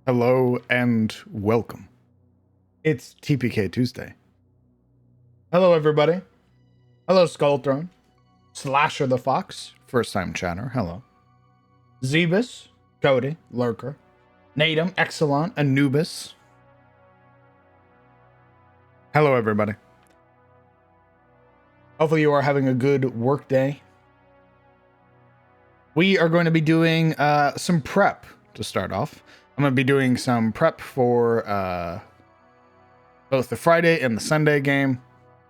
Hello and welcome. It's TPK Tuesday. Hello, everybody. Hello, Skull Throne. Slasher the Fox, first time chatter. Hello. Zebus, Cody, Lurker, Natum, Exelon, Anubis. Hello, everybody. Hopefully, you are having a good work day. We are going to be doing some prep to start off. I'm going to be doing some prep for both the Friday and the Sunday game,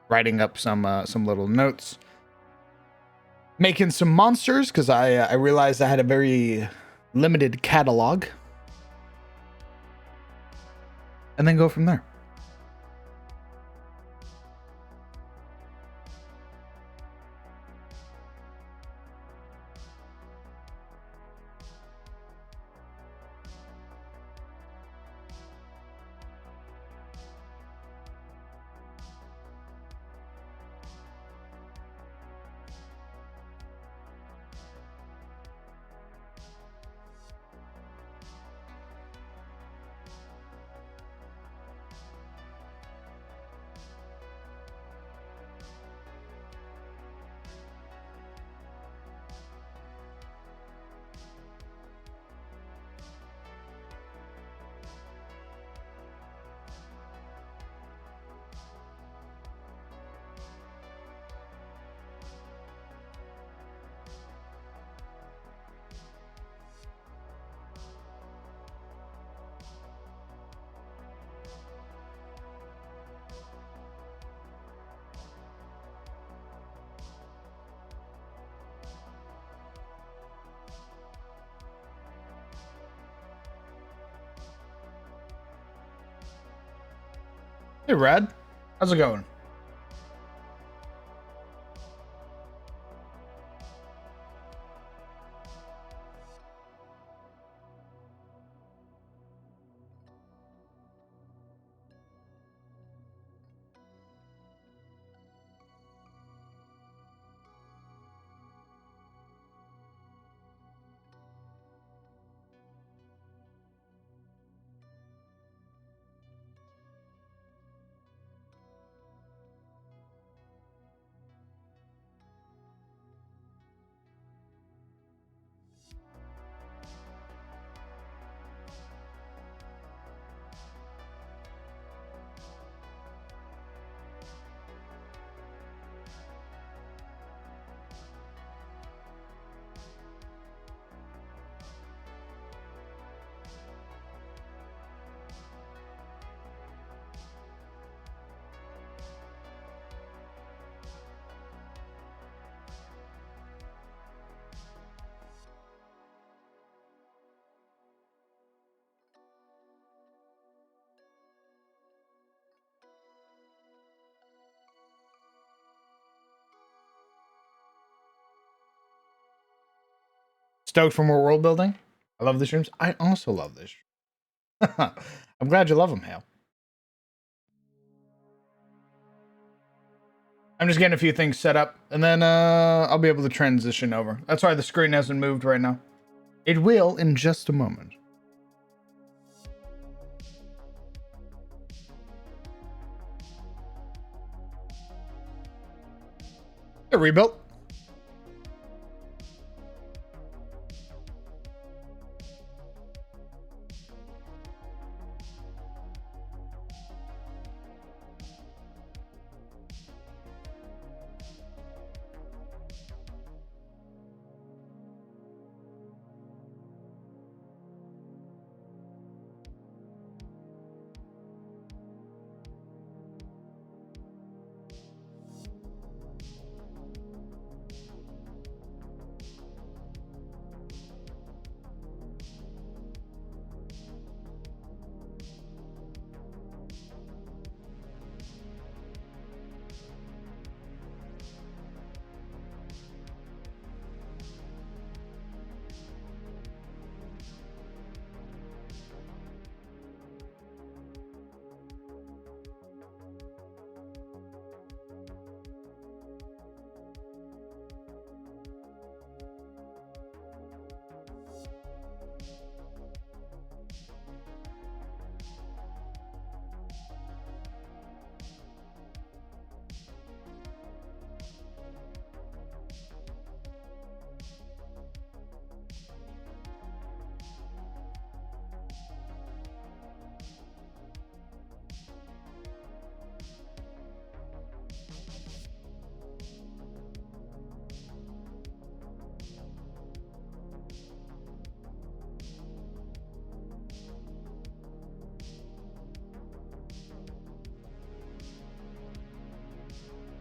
writing up some little notes, making some monsters because I realized I had a very limited catalog, and then go from there. Hey, Rad. How's it going? Stoked for more world building. I love the streams. I also love this. I'm glad you love them, Hale. I'm just getting a few things set up, and then I'll be able to transition over. That's why the screen hasn't moved right now. It will in just a moment. Hey, Rebuilt.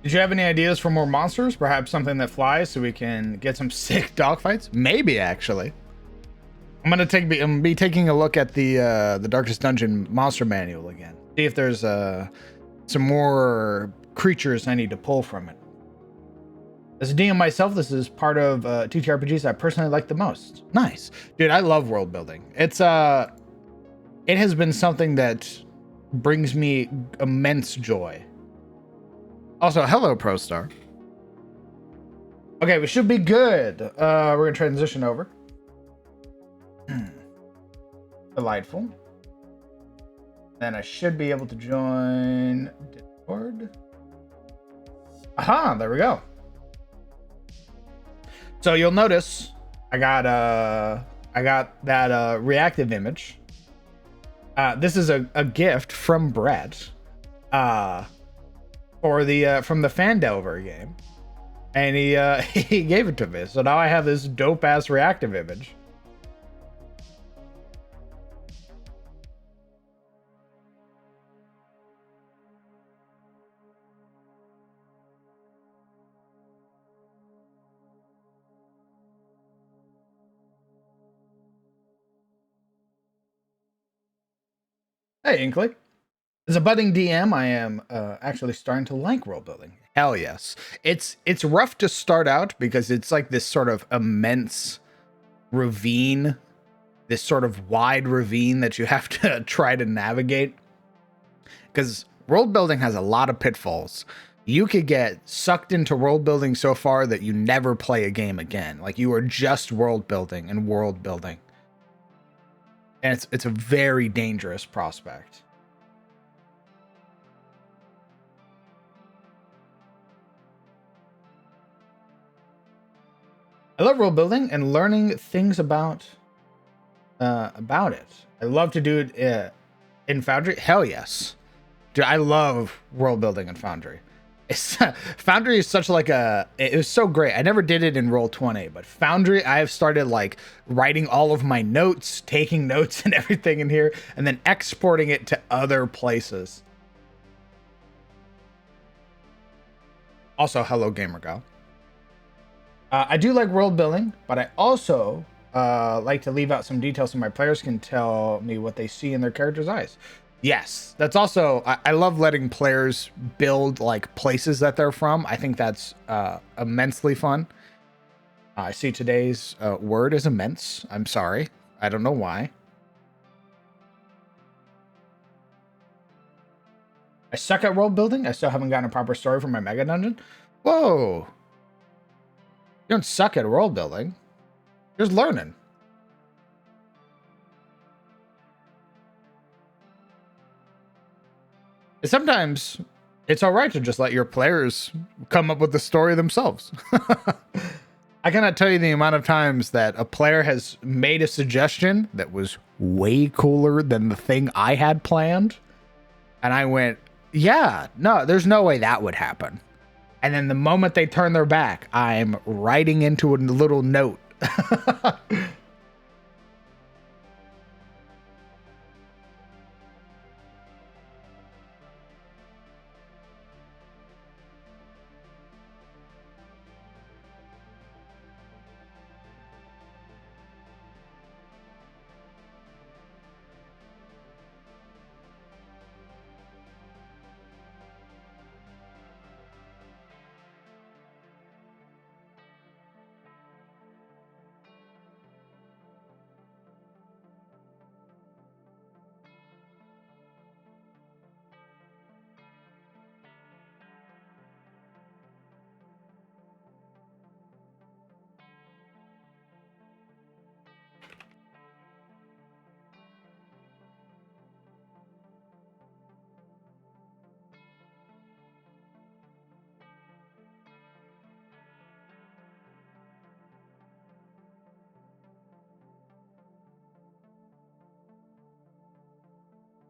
Did you have any ideas for more monsters? Perhaps something that flies so we can get some sick dogfights? Maybe, actually. I'm gonna be taking a look at the Darkest Dungeon monster manual again. See if there's some more creatures I need to pull from it. As a DM myself, this is part of TTRPGs I personally like the most. Nice. Dude, I love world building. It has been something that brings me immense joy. Also, hello, ProStar. Okay, we should be good. We're gonna transition over. Delightful. Then I should be able to join Discord. Aha, there we go. So you'll notice I got that reactive image. This is a gift from Brett for the from the Fandelver game, and he he gave it to me. So now I have this dope ass reactive image. Hey, Inkley. As a budding DM, I am actually starting to like world building. Hell yes. It's rough to start out because it's like this sort of immense ravine, this sort of wide ravine that you have to try to navigate. Because world building has a lot of pitfalls. You could get sucked into world building so far that you never play a game again. Like you are just world building and world building. And it's a very dangerous prospect. I love world building and learning things about it. I love to do it in Foundry. Hell yes, dude! I love world building in Foundry. Foundry is such like it was so great. I never did it in Roll20, but Foundry, I have started like writing all of my notes, taking notes and everything in here, and then exporting it to other places. Also, hello, gamer gal. I do like world building, but I also like to leave out some details so my players can tell me what they see in their character's eyes. Yes, that's also, I love letting players build like places that they're from. I think that's immensely fun. I see today's word is immense. I'm sorry. I don't know why. I suck at world building. I still haven't gotten a proper story for my mega dungeon. Whoa. You don't suck at world building. You're just learning. Sometimes it's all right to just let your players come up with the story themselves. I cannot tell you the amount of times that a player has made a suggestion that was way cooler than the thing I had planned. And I went, yeah, no, there's no way that would happen. And then the moment they turn their back, I'm writing into a little note.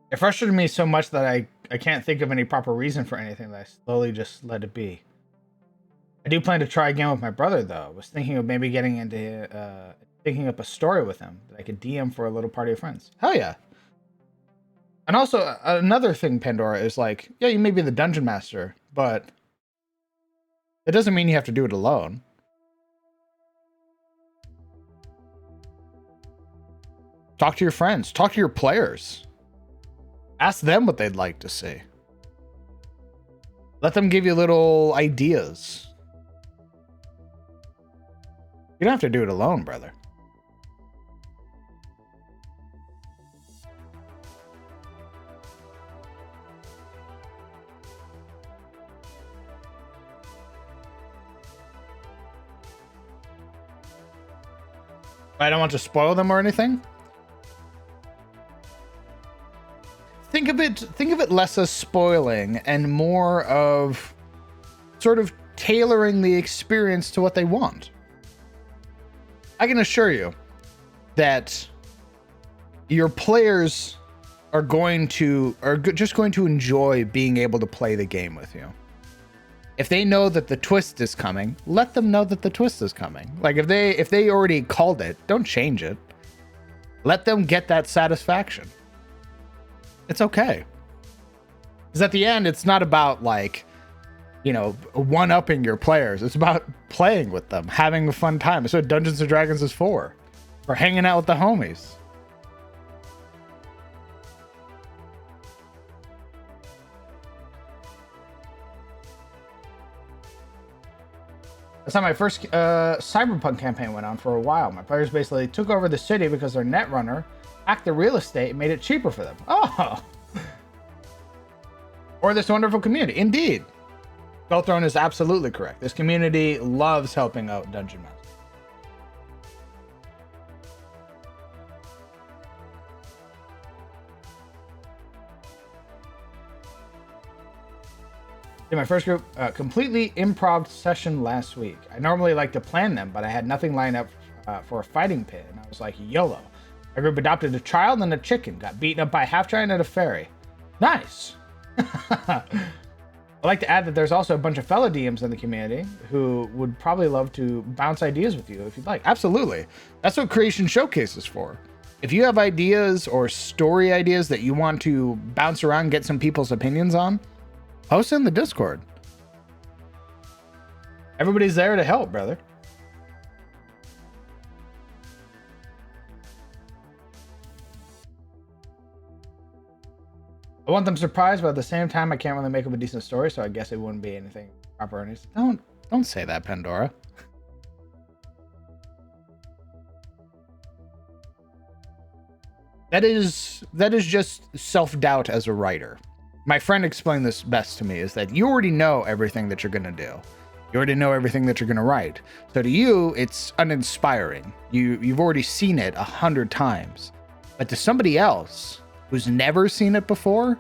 It frustrated me so much that I can't think of any proper reason for anything that I slowly just let it be. I do plan to try again with my brother, though. I was thinking of maybe getting into thinking up a story with him that I could DM for a little party of friends. Hell yeah. And also, another thing, Pandora, is like, yeah, you may be the dungeon master, but It doesn't mean you have to do it alone. Talk to your friends. Talk to your players. Ask them what they'd like to see. Let them give you little ideas. You don't have to do it alone, brother. I don't want to spoil them or anything. Think of it less as spoiling and more of sort of tailoring the experience to what they want. I can assure you that your players are just going to enjoy being able to play the game with you. If they know that the twist is coming, let them know that the twist is coming. Like if they already called it, don't change it. Let them get that satisfaction. It's okay. Because at the end, it's not about like, you know, one-upping your players. It's about playing with them, having a fun time. That's what Dungeons & Dragons is for. For hanging out with the homies. That's how my first Cyberpunk campaign went on for a while. My players basically took over the city because their netrunner hacked the real estate and made it cheaper for them. Oh! Or this wonderful community. Indeed. Belthrone is absolutely correct. This community loves helping out Dungeon Masters. Did my first group completely improv session last week. I normally like to plan them, but I had nothing lined up for a fighting pit, and I was like, YOLO. My group adopted a child and a chicken, got beaten up by a half-giant and a fairy. Nice! I'd like to add that there's also a bunch of fellow DMs in the community who would probably love to bounce ideas with you if you'd like. Absolutely. That's what Creation Showcase is for. If you have ideas or story ideas that you want to bounce around, get some people's opinions on, post in the Discord. Everybody's there to help, brother. I want them surprised, but at the same time, I can't really make up a decent story, so I guess it wouldn't be anything proper. Don't say that, Pandora. That is just self-doubt as a writer. My friend explained this best to me, is that you already know everything that you're going to do. You already know everything that you're going to write. So to you, it's uninspiring. You've already seen it 100 times. But to somebody else who's never seen it before,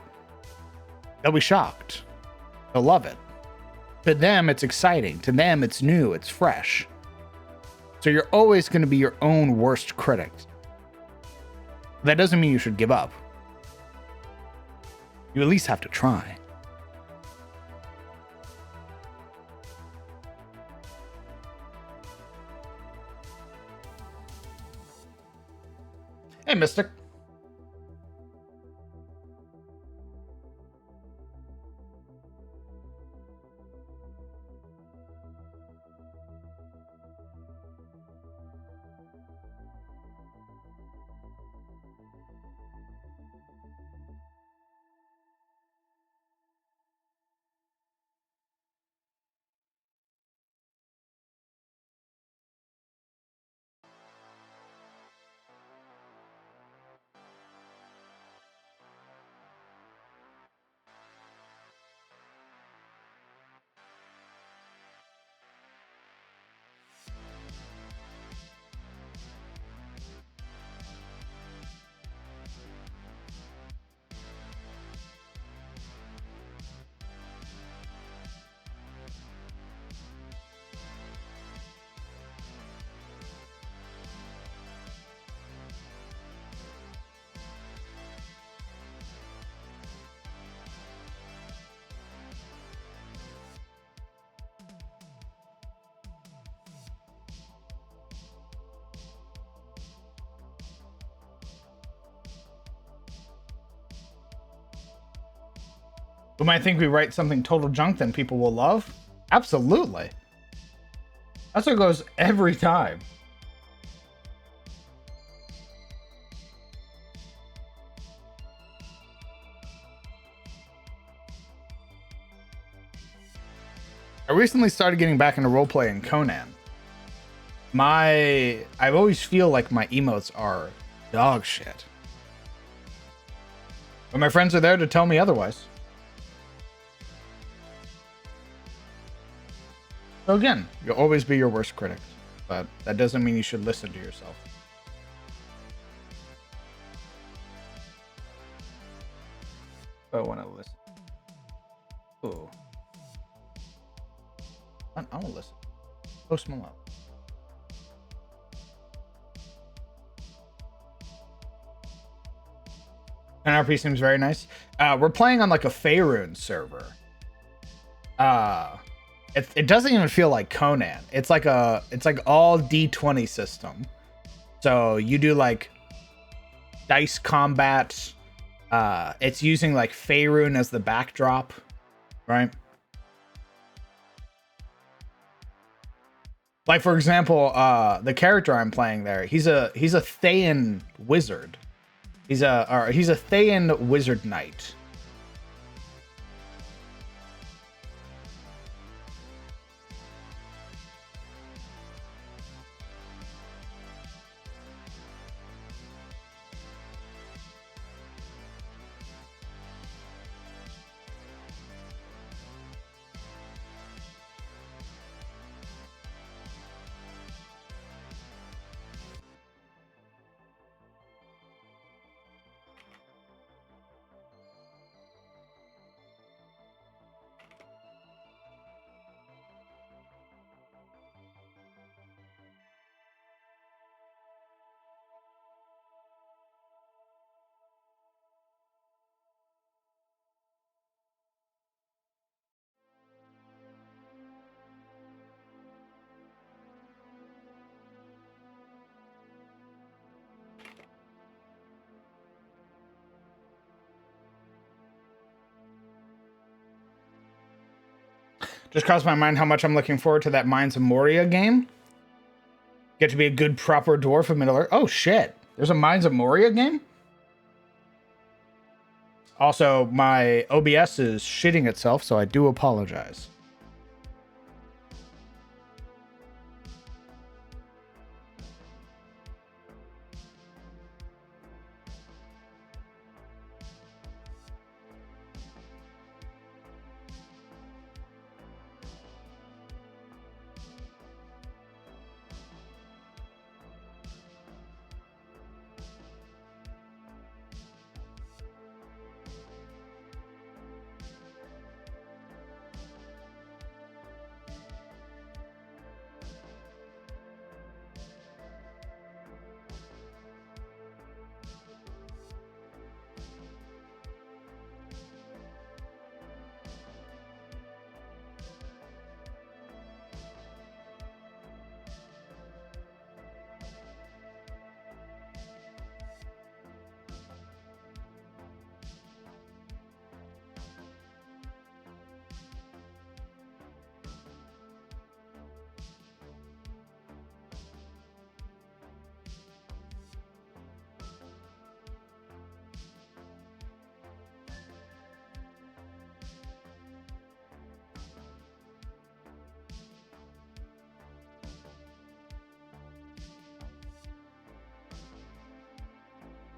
they'll be shocked. They'll love it. To them, it's exciting. To them, it's new. It's fresh. So you're always going to be your own worst critic. That doesn't mean you should give up. You at least have to try. Hey, Mystic. Who might think we write something total junk that people will love? Absolutely. That's what goes every time. I recently started getting back into roleplay in Conan. I always feel like my emotes are dog shit. But my friends are there to tell me otherwise. So again, you'll always be your worst critic, but that doesn't mean you should listen to yourself. I want to listen. Ooh. I want to listen. Post Malone. NRP seems very nice. We're playing on like a Faerun server. It doesn't even feel like Conan. It's like all D20 system. So you do like dice combat. It's using like Faerun as the backdrop, right? Like for example, the character I'm playing there, he's a Thayan wizard. He's a Thayan wizard knight. Just crossed my mind how much I'm looking forward to that Mines of Moria game. Get to be a good proper dwarf of Middle Earth. Oh shit! There's a Mines of Moria game. Also, my OBS is shitting itself, so I do apologize.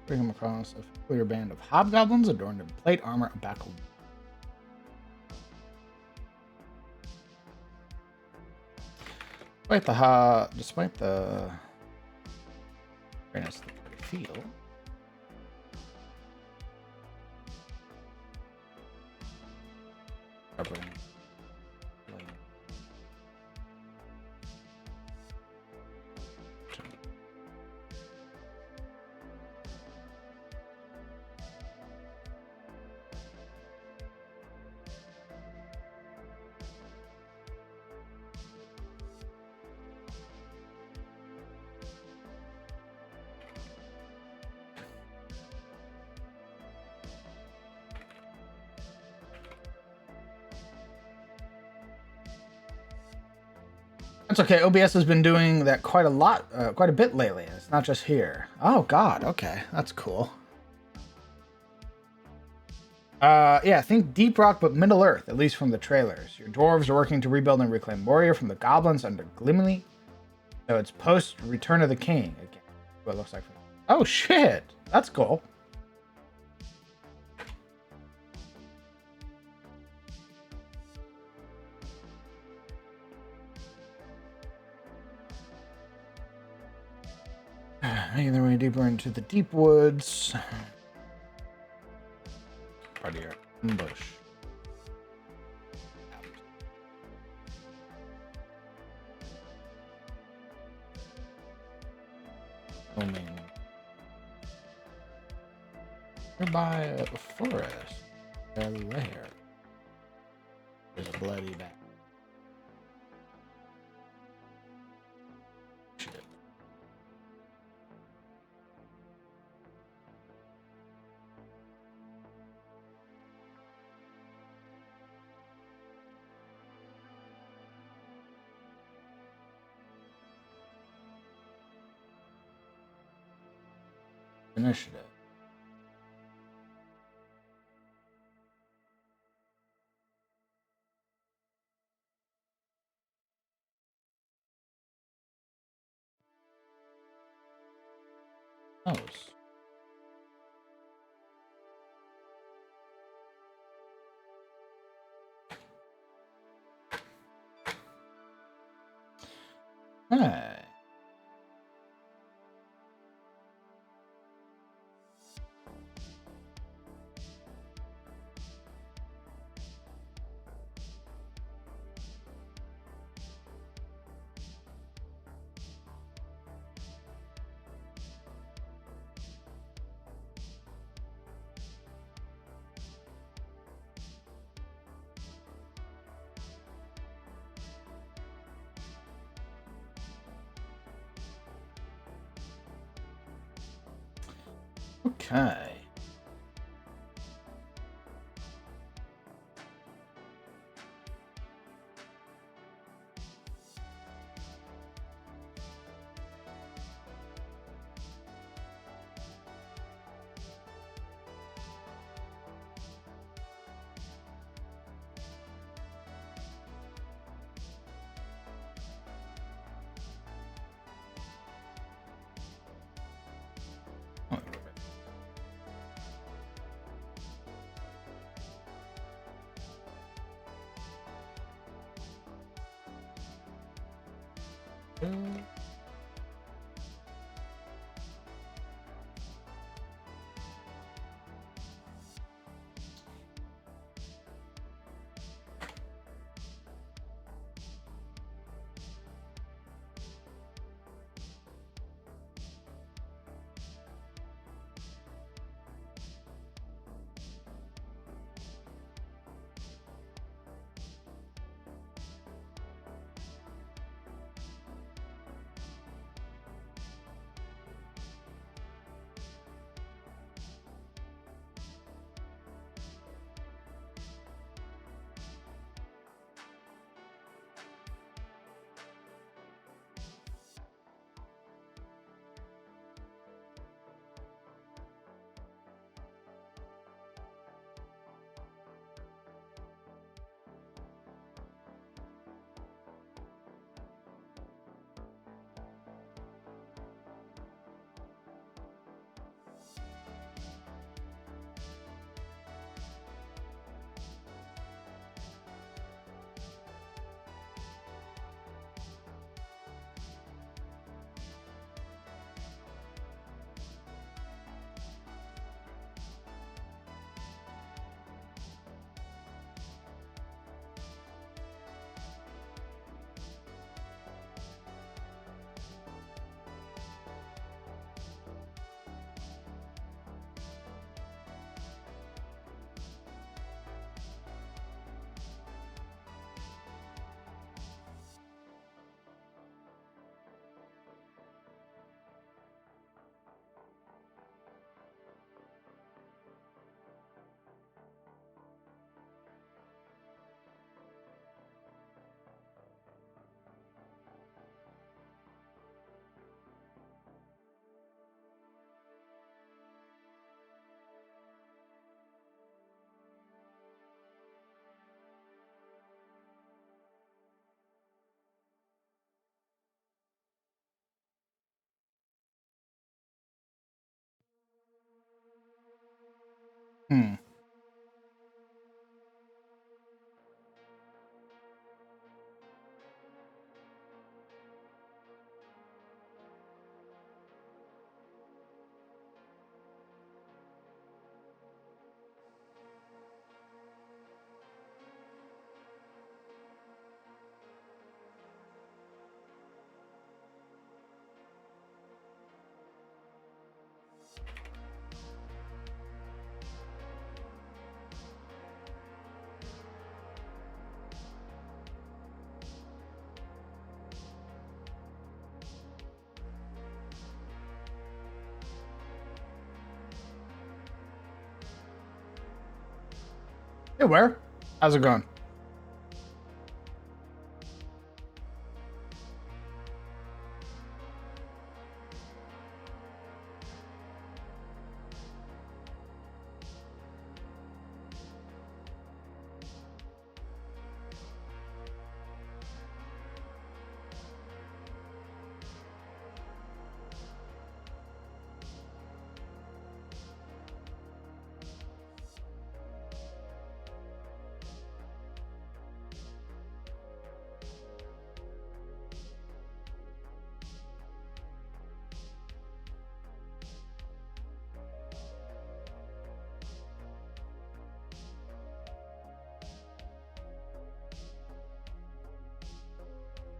Bring him across a familiar band of hobgoblins adorned in plate armor and battle. Despite the fairness of the field. That's okay. OBS has been doing that quite a lot, quite a bit lately. It's not just here. Oh God. Okay, that's cool. Yeah, think Deep Rock, but Middle Earth, at least from the trailers. Your dwarves are working to rebuild and reclaim Moria from the goblins under Glimley. So it's post Return of the King again. What it looks like. Oh shit, that's cool. Making their way deeper into the deep woods. Part of your ambush. Roaming. Nearby a forest. A lair. There's a bloody back. Shit. Initiative. Nose. Hey. Okay. Hmm. Hey, where? How's it going?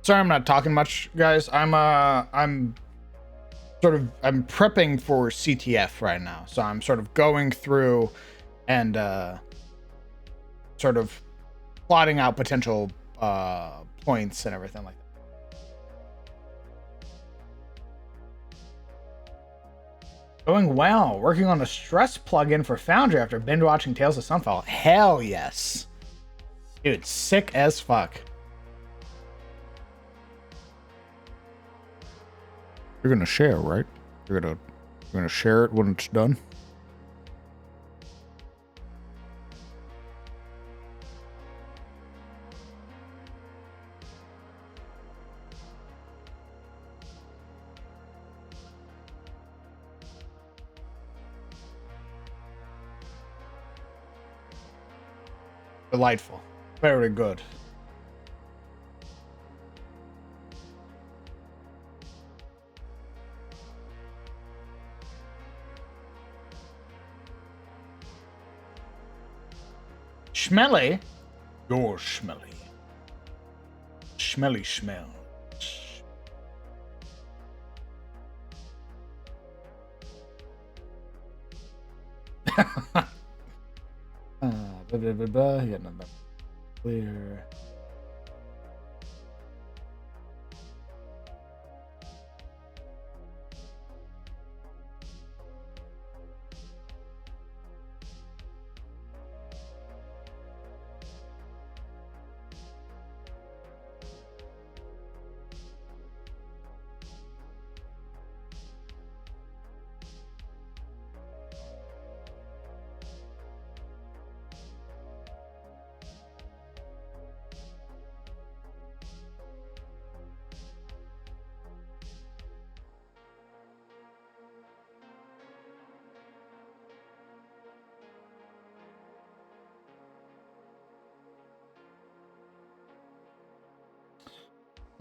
Sorry, I'm not talking much, guys. I'm I'm prepping for CTF right now, so I'm sort of going through and sort of plotting out potential points and everything like that. Going well. Working on a stress plugin for Foundry after binge watching Tales of Sunfall. Hell yes, dude, sick as fuck. You're gonna share, right? You're gonna share it when it's done. Delightful. Very good. Schmelly? You're schmelly. Schmelly smell. Blah, blah, blah, blah. Yeah, no, no. Clear.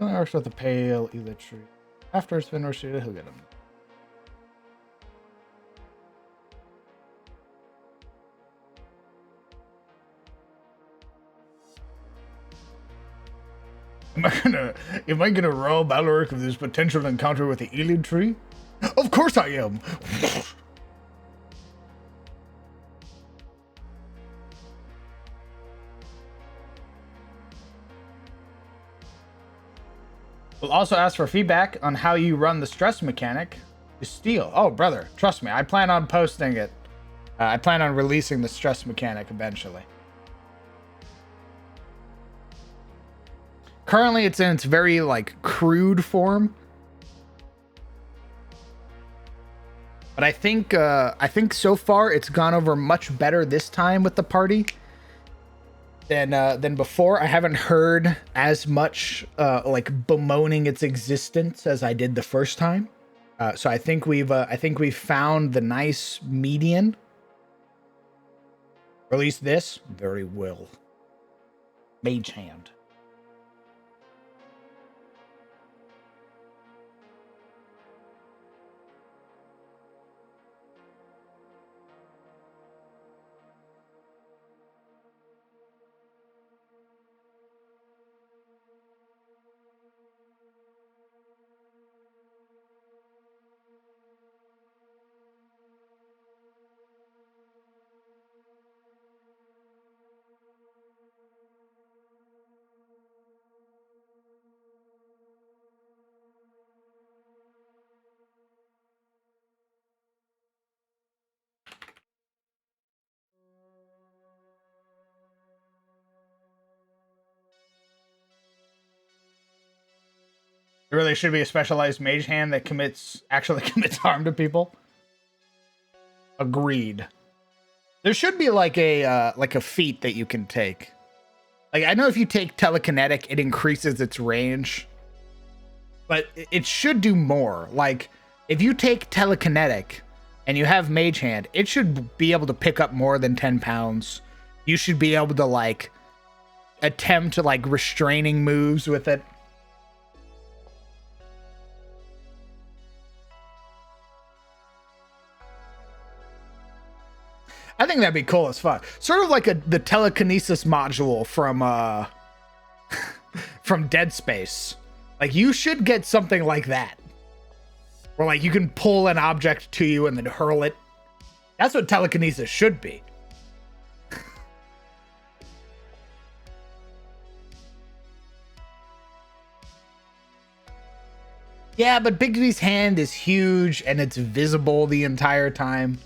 Works with the pale electric. After it's been roasted, he'll get him. Am I gonna roll Baloric with his potential encounter with the alien tree? Of course I am! We'll also ask for feedback on how you run the stress mechanic to steal. Oh, brother, trust me, I plan on posting it. I plan on releasing the stress mechanic eventually. Currently, it's in its very, like, crude form. But I think so far it's gone over much better this time with the party than before. I haven't heard as much like bemoaning its existence as I did the first time. So I think we've found the nice median. Release this? Very well. Mage Hand. There really should be a specialized mage hand that actually commits harm to people. Agreed. There should be like a feat that you can take. Like, I know if you take telekinetic, it increases its range, but it should do more. Like, if you take telekinetic and you have mage hand, it should be able to pick up more than 10 pounds. You should be able to like attempt like restraining moves with it. I think that'd be cool as fuck. Sort of like the telekinesis module from Dead Space. Like, you should get something like that. Where like you can pull an object to you and then hurl it. That's what telekinesis should be. Yeah, but Bigby's hand is huge and it's visible the entire time.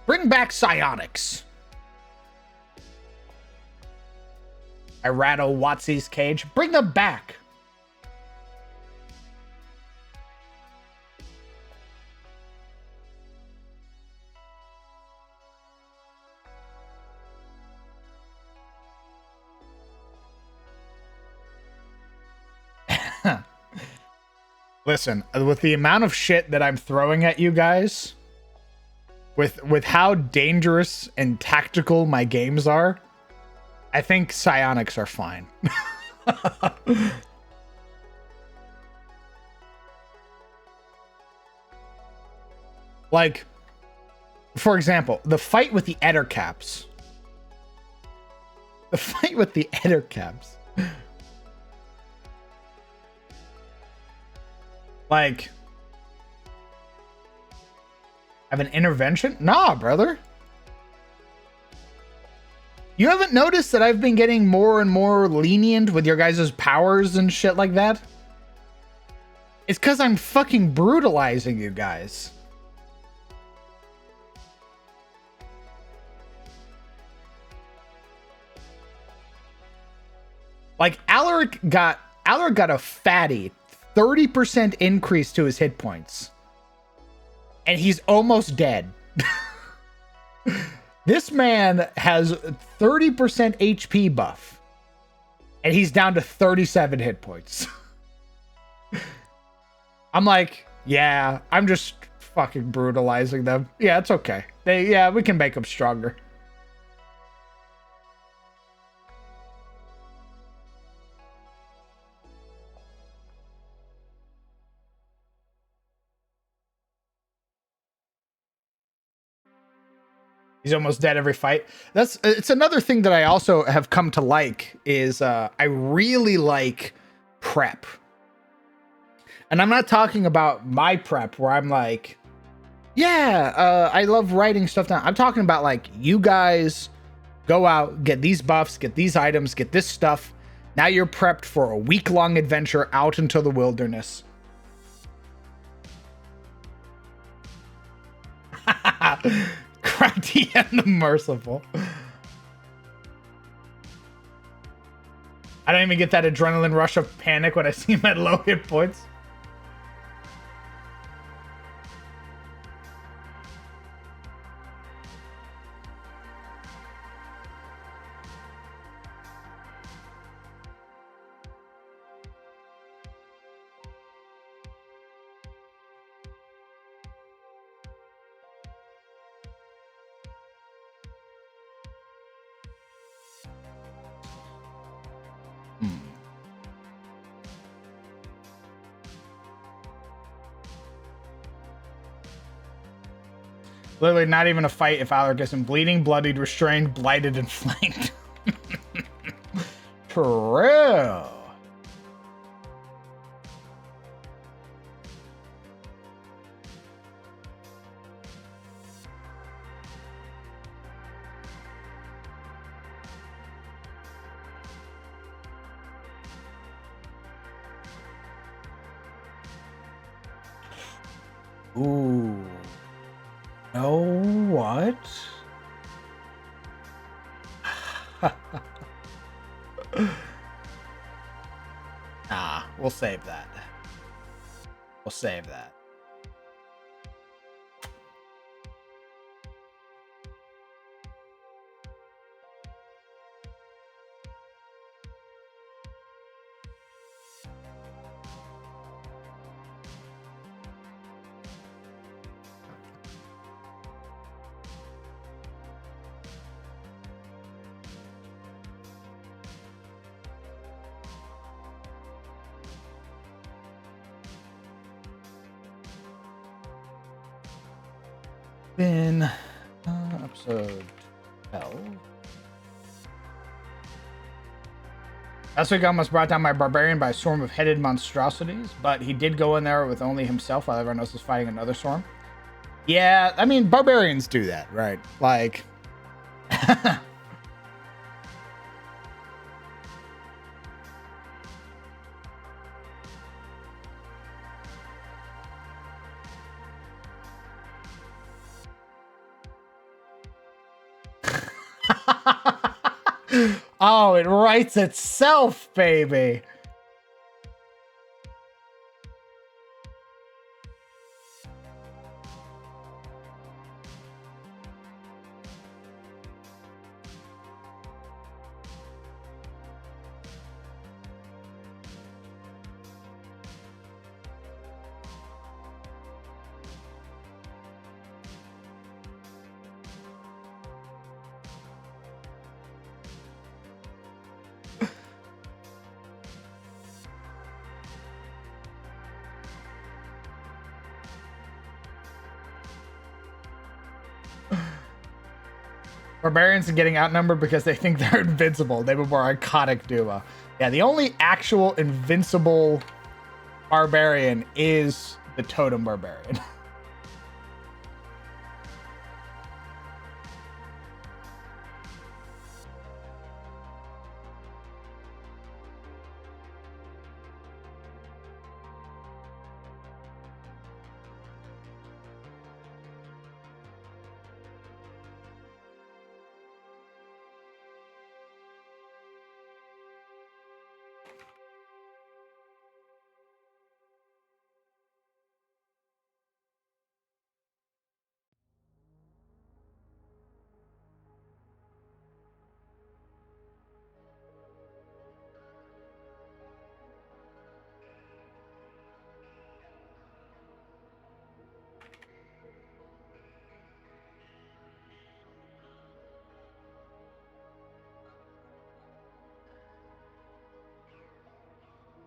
Bring back psionics. I rattle Watsy's cage. Bring them back. Listen, with the amount of shit that I'm throwing at you guys, with how dangerous and tactical my games are, I think psionics are fine. Like, for example, the fight with the Ettercaps. The fight with the Ettercaps. Like, have an intervention? Nah, brother. You haven't noticed that I've been getting more and more lenient with your guys' powers and shit like that? It's because I'm fucking brutalizing you guys. Like, Alaric got a fatty 30% increase to his hit points. And he's almost dead. This man has 30% HP buff. And he's down to 37 hit points. I'm like, yeah, I'm just fucking brutalizing them. Yeah, it's okay. We can make them stronger. He's almost dead every fight. It's another thing that I also have come to like is I really like prep. And I'm not talking about my prep where I'm like, yeah, I love writing stuff down. I'm talking about like, you guys go out, get these buffs, get these items, get this stuff. Now you're prepped for a week-long adventure out into the wilderness. Crafty and the Merciful. I don't even get that adrenaline rush of panic when I see him at low hit points. Literally not even a fight if Alaric isn't bleeding, bloodied, restrained, blighted, and flanked. True. Ooh. Know what? Nah, we'll save that. We'll save that. Been episode 12. Last week I almost brought down my barbarian by a swarm of headed monstrosities, but he did go in there with only himself while everyone else was fighting another swarm. Yeah, I mean, barbarians do that, right? Like... Oh, it writes itself, baby. Barbarians are getting outnumbered because they think they're invincible. They have a more iconic duo. Yeah, the only actual invincible barbarian is the totem barbarian.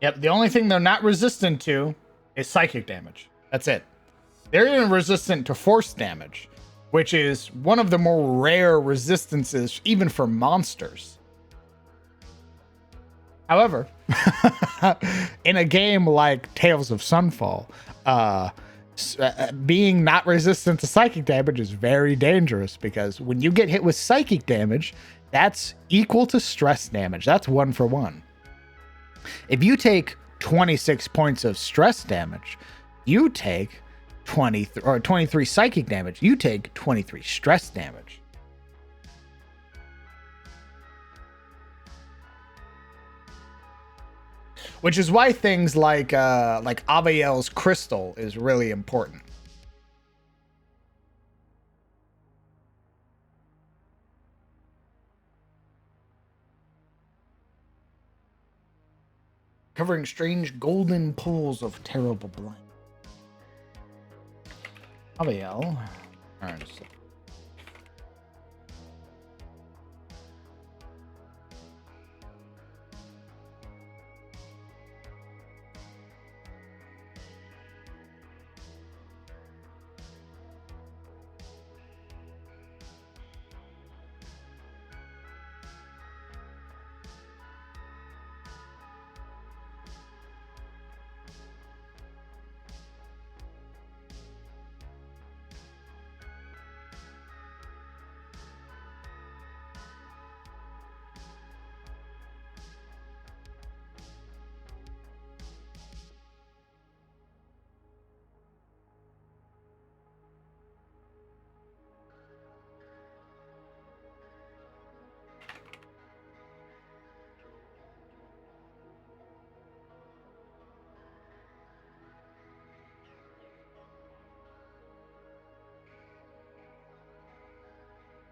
Yep, the only thing they're not resistant to is psychic damage. That's it. They're even resistant to force damage, which is one of the more rare resistances, even for monsters. However, in a game like Tales of Sunfall, being not resistant to psychic damage is very dangerous, because when you get hit with psychic damage, that's equal to stress damage. That's 1 for 1. If you take 26 points of stress damage, you take 23 psychic damage. You take 23 stress damage. Which is why things like Aviel's crystal is really important. Covering strange golden pools of terrible blind. Aviel.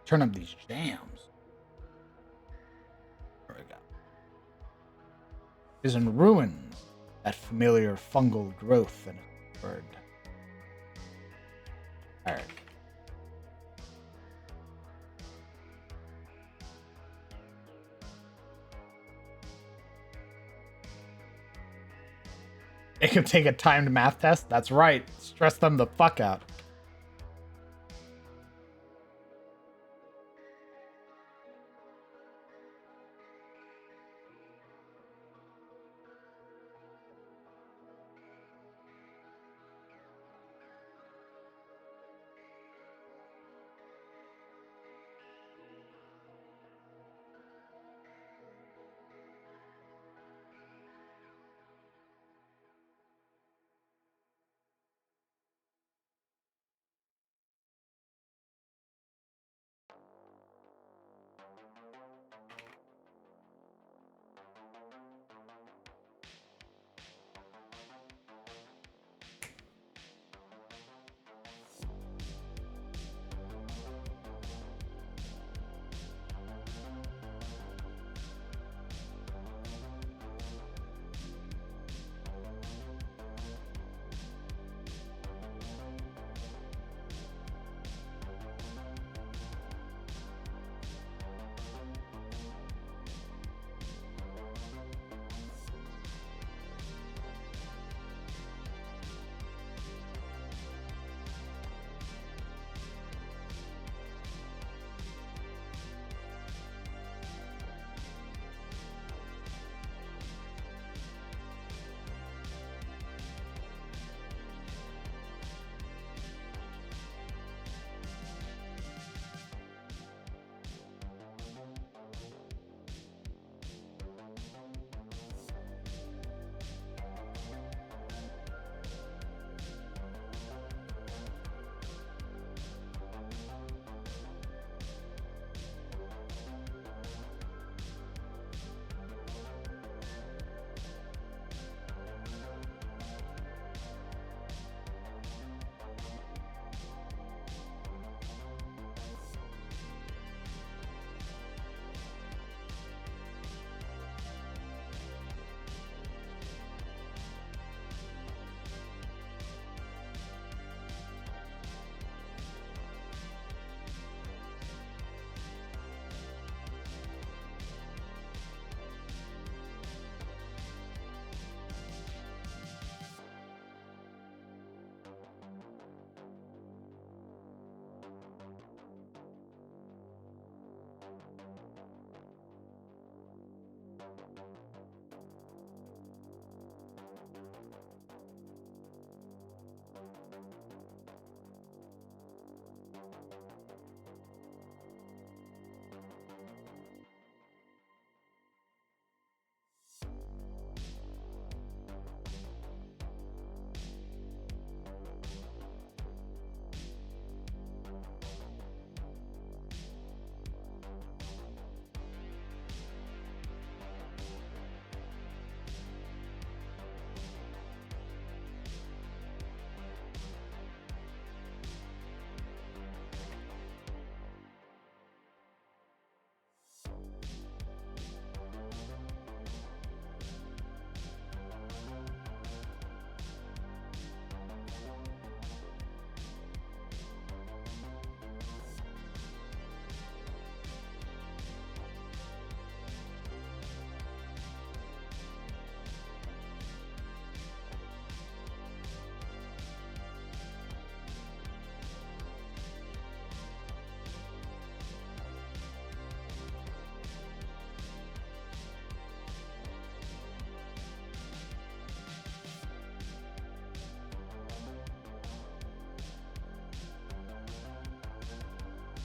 Turn up these jams. There we go. Is in ruins. That familiar fungal growth in a bird. Alright. It can take a timed math test? That's right. Stress them the fuck out.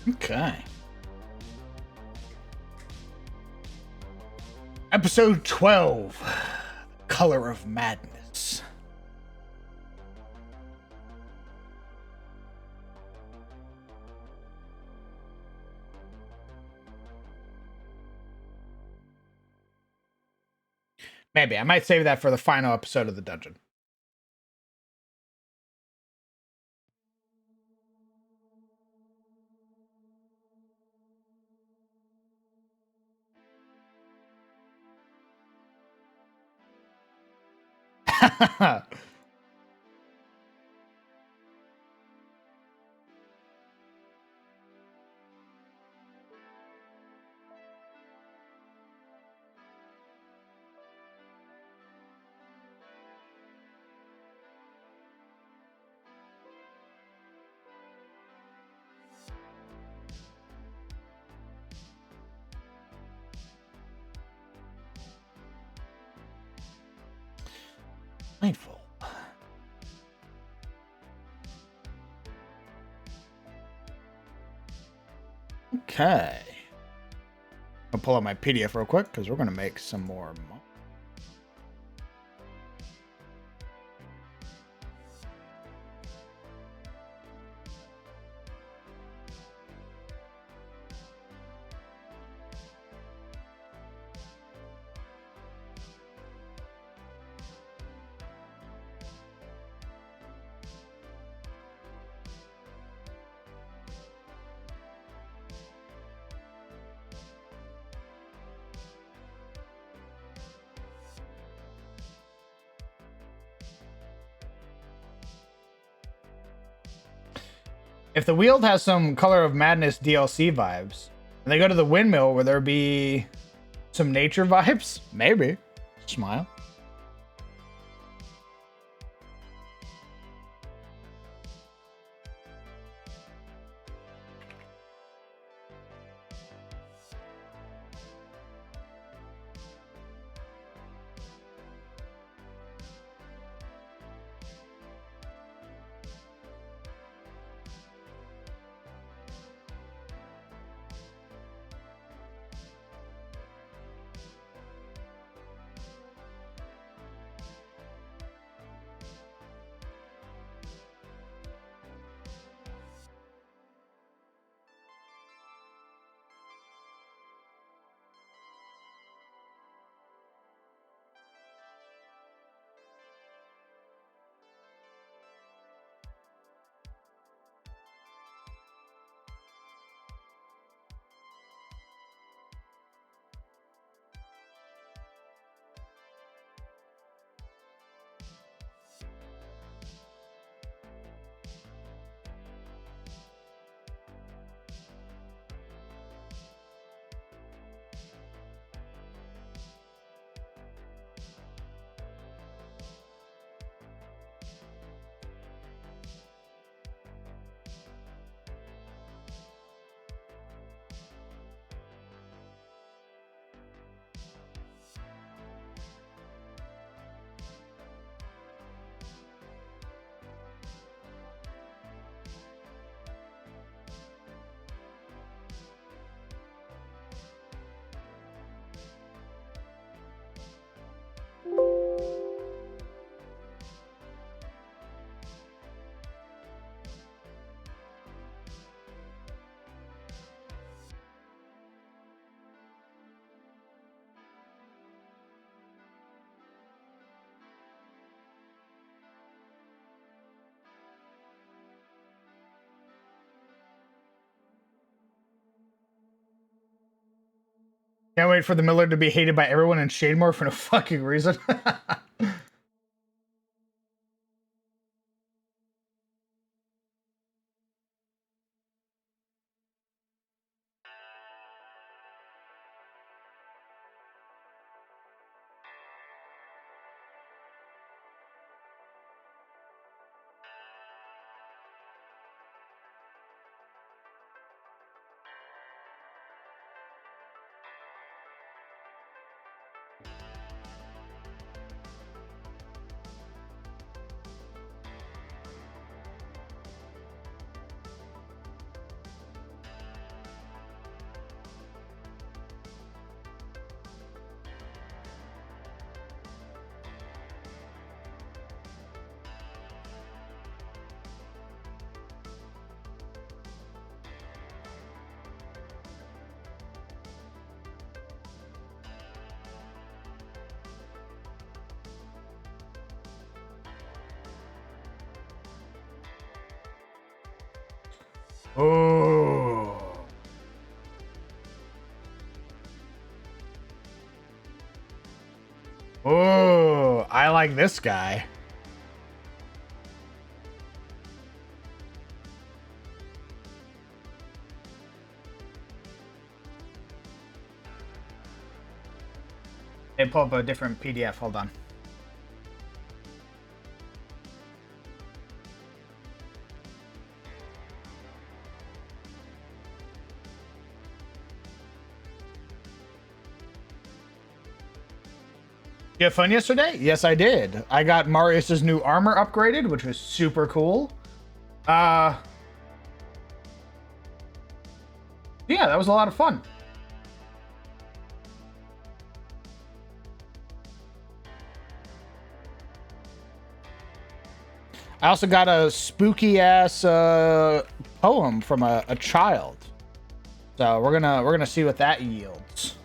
Okay. Episode 12, Color of Madness. Maybe. I might save that for the final episode of the dungeon. Mindful. Okay. I'll pull up my PDF real quick because we're going to make some more money. If the Wield has some Color of Madness DLC vibes, and they go to the windmill, will there be some nature vibes? Maybe. Smile. Can't wait for the Miller to be hated by everyone and Shademore for no fucking reason. Oh. Oh, I like this guy. Hey, pull up a different PDF. Hold on. You have fun yesterday? Yes, I did. I got Marius's new armor upgraded, which was super cool. Yeah, that was a lot of fun. I also got a spooky ass poem from a child. So we're gonna see what that yields.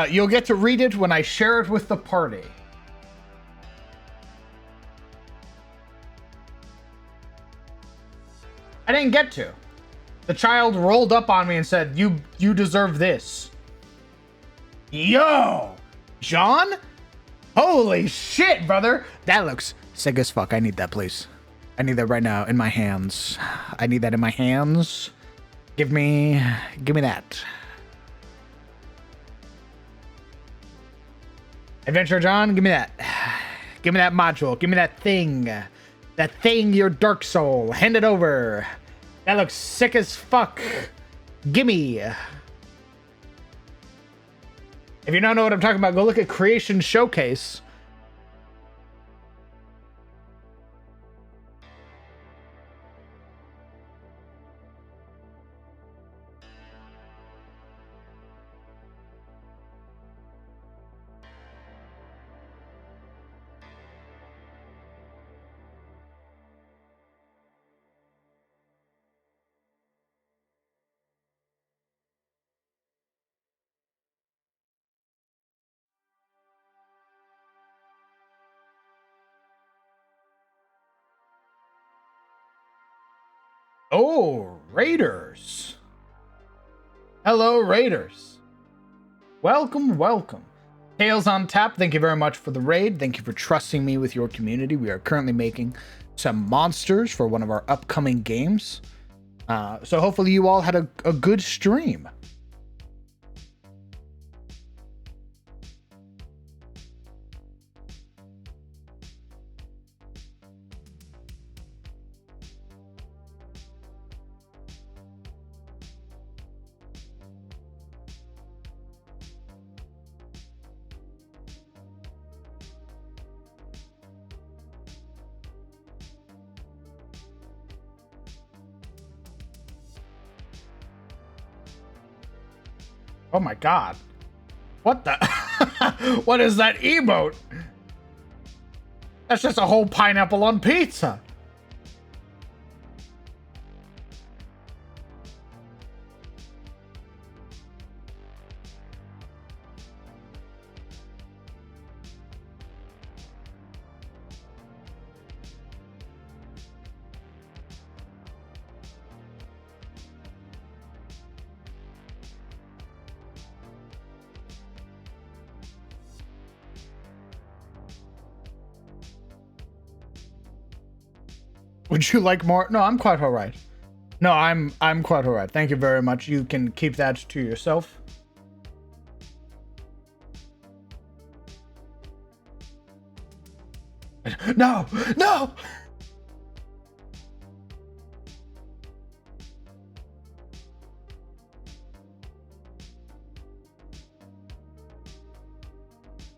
You'll get to read it when I share it with the party. I didn't get to. The child rolled up on me and said, you deserve this. Yo! John? Holy shit, brother! That looks sick as fuck. I need that, please. I need that right now in my hands. I need that in my hands. Give me that. Adventure John, give me that. Give me that module. Give me that thing. That thing, your Dark Soul. Hand it over. That looks sick as fuck. Gimme. If you don't know what I'm talking about, go look at Creation Showcase. Oh, Raiders. Hello, Raiders. Welcome, welcome. Tails on Tap, thank you very much for the raid. Thank you for trusting me with your community. We are currently making some monsters for one of our upcoming games. So hopefully you all had a good stream. Oh my god. What the? What is that emote? That's just a whole pineapple on pizza. Would you like more? No, I'm quite all right. No, I'm quite all right. Thank you very much. You can keep that to yourself. No, no.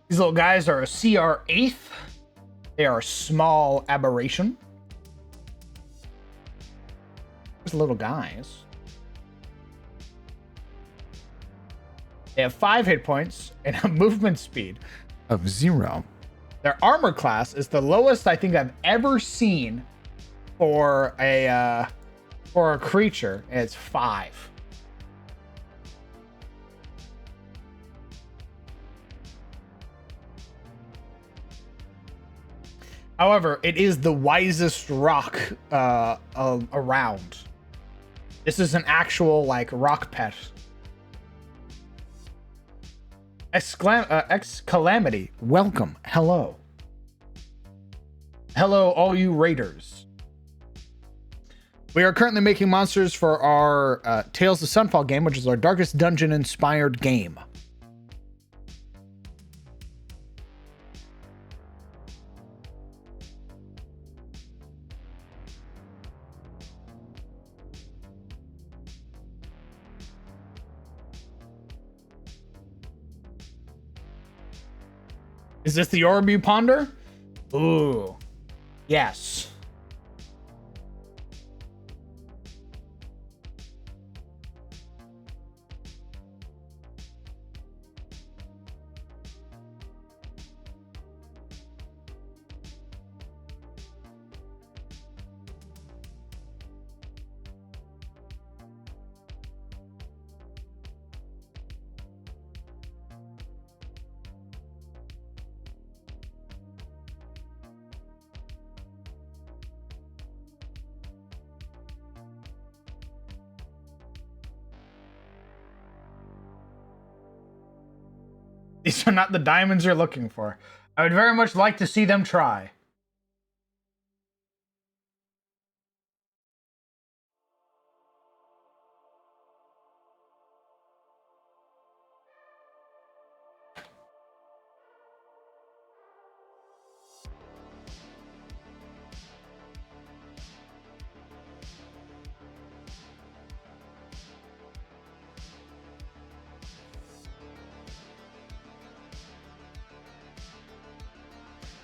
These little guys are a CR8th. They are a small aberration. little guys. They have 5 hit points and a movement speed of 0. Their armor class is the lowest I think I've ever seen for a creature, and it's 5. However, it is the wisest rock around. This is an actual like rock pet. Calamity, welcome. Hello. Hello, all you raiders. We are currently making monsters for our Tales of Sunfall game, which is our Darkest Dungeon inspired game. Is this the orb you ponder? Ooh. Yes. These are not the diamonds you're looking for. I would very much like to see them try.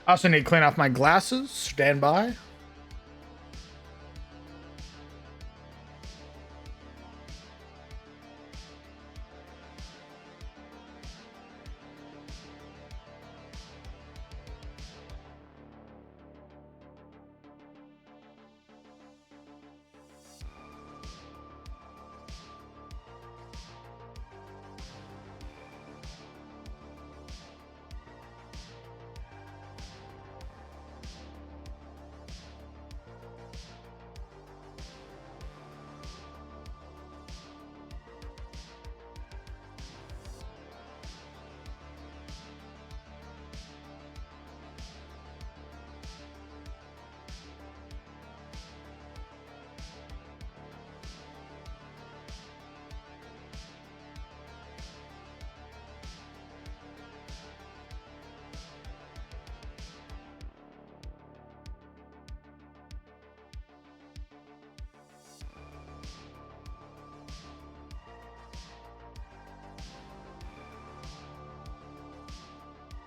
I also need to clean off my glasses. Stand by.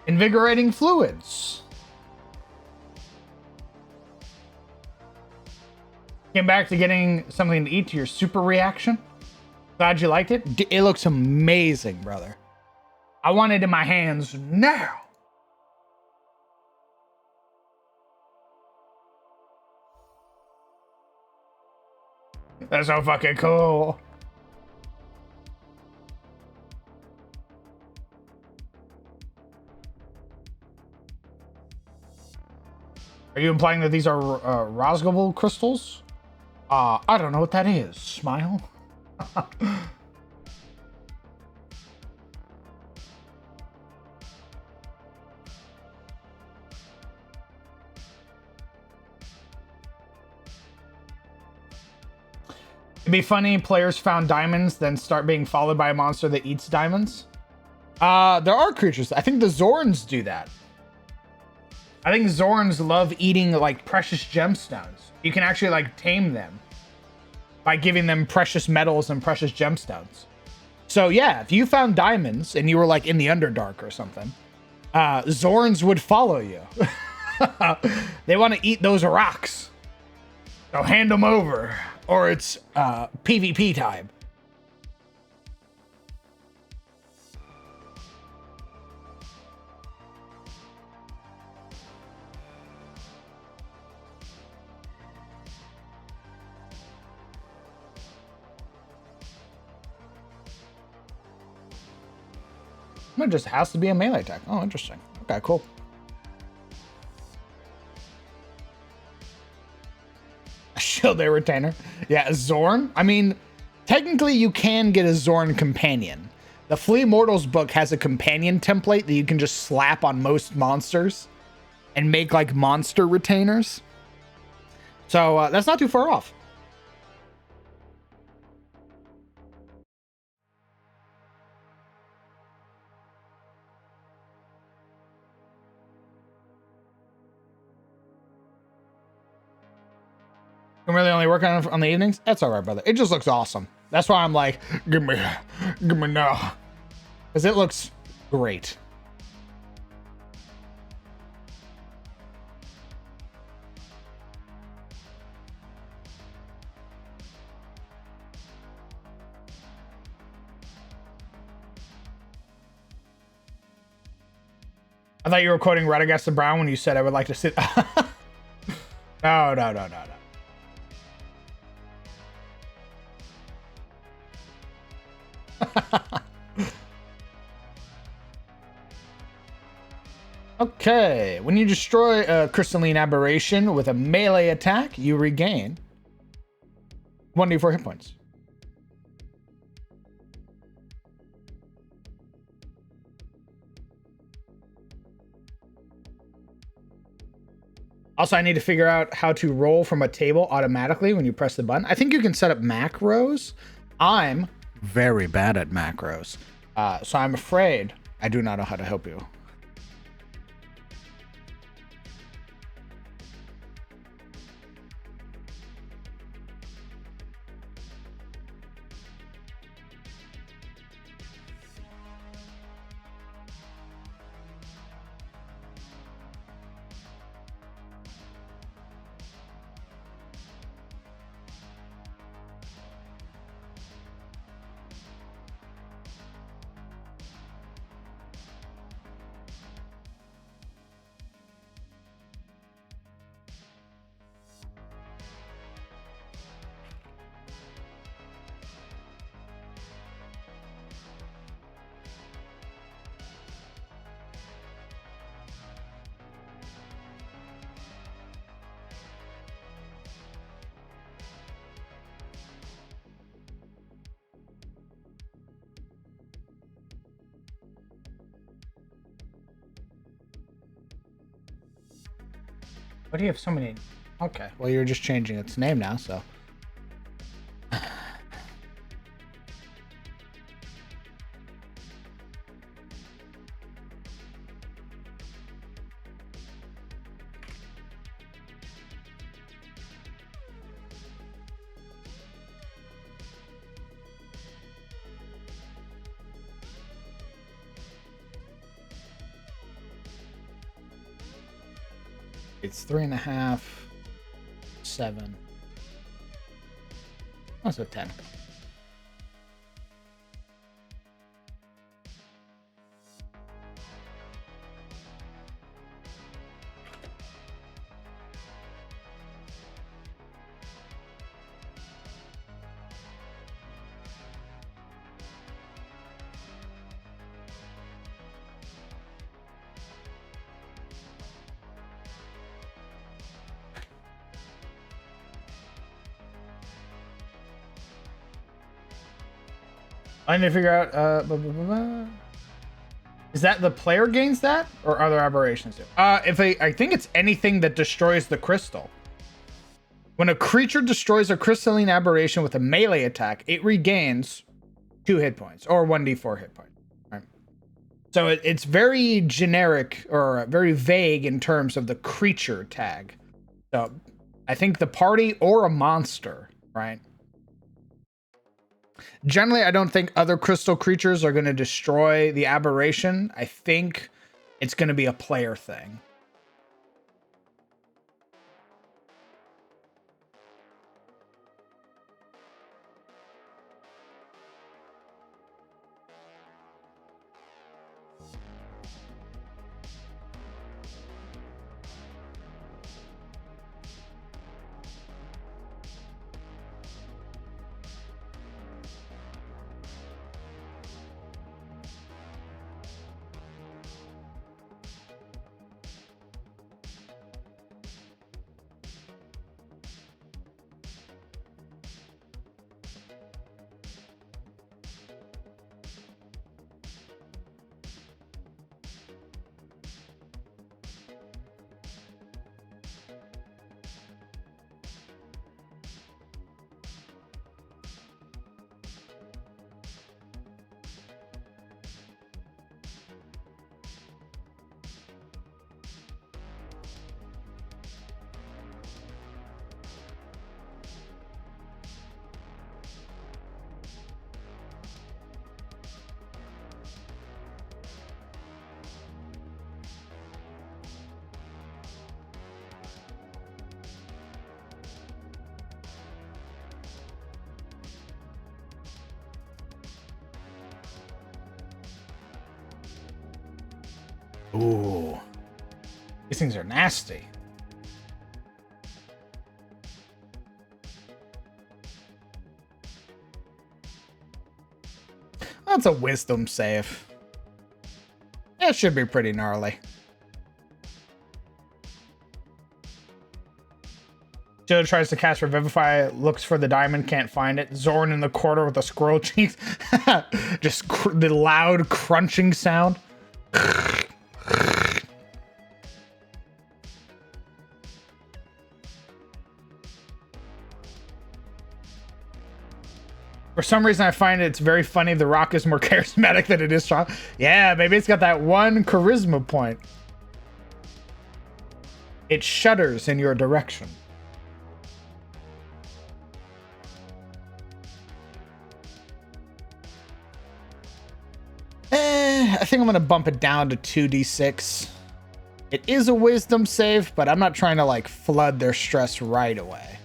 Invigorating fluids. Came back to getting something to eat to your super reaction. Glad you liked it. It looks amazing, brother. I want it in my hands now. That's so fucking cool. Are you implying that these are Rosgobel crystals? I don't know what that is. Smile. It'd be funny, players found diamonds, then start being followed by a monster that eats diamonds. There are creatures. I think the Zorns do that. I think Zorns love eating like precious gemstones. You can actually like tame them by giving them precious metals and precious gemstones. So yeah, if you found diamonds and you were like in the Underdark or something, Zorns would follow you. They want to eat those rocks. So hand them over. or it's PvP time. It just has to be a melee attack. Oh, interesting. Okay, cool. A Shielded Retainer. Yeah, a Zorn. I mean, technically you can get a Zorn companion. The Flea Mortals book has a companion template that you can just slap on most monsters and make like monster retainers. So that's not too far off. I'm really only working on the evenings. That's all right, brother. It just looks awesome. That's why I'm like, give me now, because it looks great. I thought you were quoting Radagast and Brown when you said I would like to sit. No. Okay, when you destroy a crystalline aberration with a melee attack, you regain 1d4 hit points. Also, I need to figure out how to roll from a table automatically when you press the button. I think you can set up macros. I'm very bad at macros, so I'm afraid I do not know how to help you. Why do you have so many? Okay, well, you're just changing its name now, so. It's 3.5, 7. Also 10. I need to figure out. Is that the player gains that, or other aberrations do? I think it's anything that destroys the crystal. When a creature destroys a crystalline aberration with a melee attack, it regains 2 hit points or 1d4 hit points. Right? So it's very generic or very vague in terms of the creature tag. So I think the party or a monster, right? Generally, I don't think other crystal creatures are going to destroy the aberration. I think it's going to be a player thing. Ooh. These things are nasty. That's a wisdom save. It should be pretty gnarly. Joe tries to cast Revivify, looks for the diamond, can't find it. Zorn in the corner with the squirrel cheeks. Just the loud crunching sound. For some reason, I find it's very funny. The Rock is more charismatic than it is strong. Yeah, maybe it's got that one charisma point. It shudders in your direction. I think I'm going to bump it down to 2d6. It is a wisdom save, but I'm not trying to like flood their stress right away.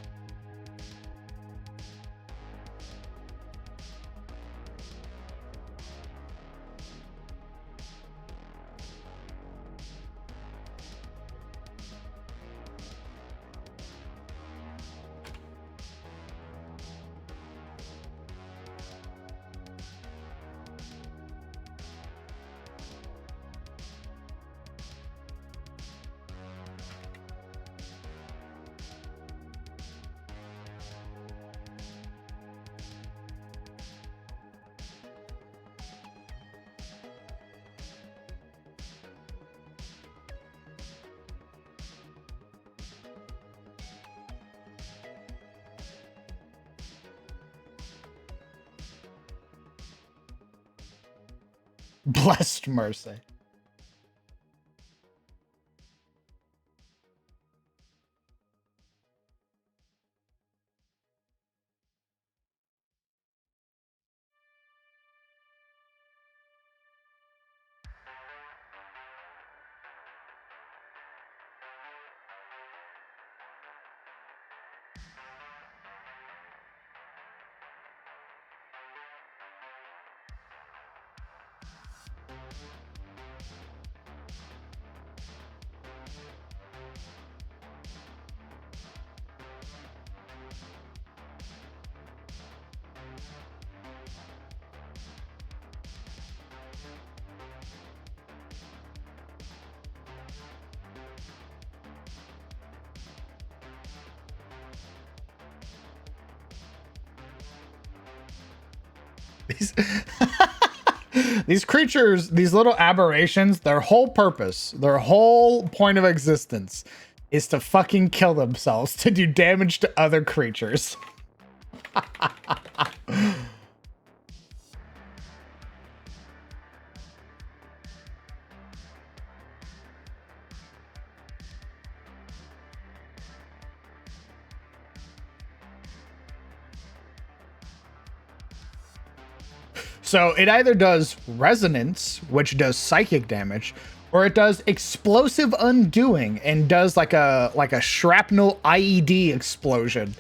Blessed mercy. These creatures, these little aberrations, their whole purpose, their whole point of existence is to fucking kill themselves, to do damage to other creatures. So it either does resonance, which does psychic damage, or it does explosive undoing and does like a shrapnel IED explosion.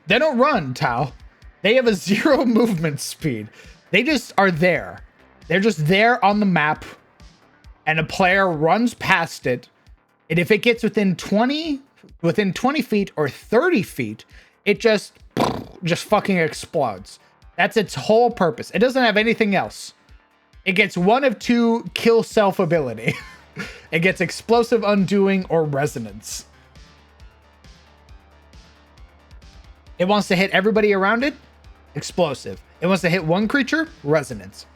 They don't run, Tao. They have a 0 movement speed. They just are there. They're just there on the map, and a player runs past it, and if it gets within 20 feet or 30 feet, it just fucking explodes. That's its whole purpose. It doesn't have anything else. It gets one of two kill self ability. It gets explosive undoing or resonance. It wants to hit everybody around it, explosive. It wants to hit one creature, resonance.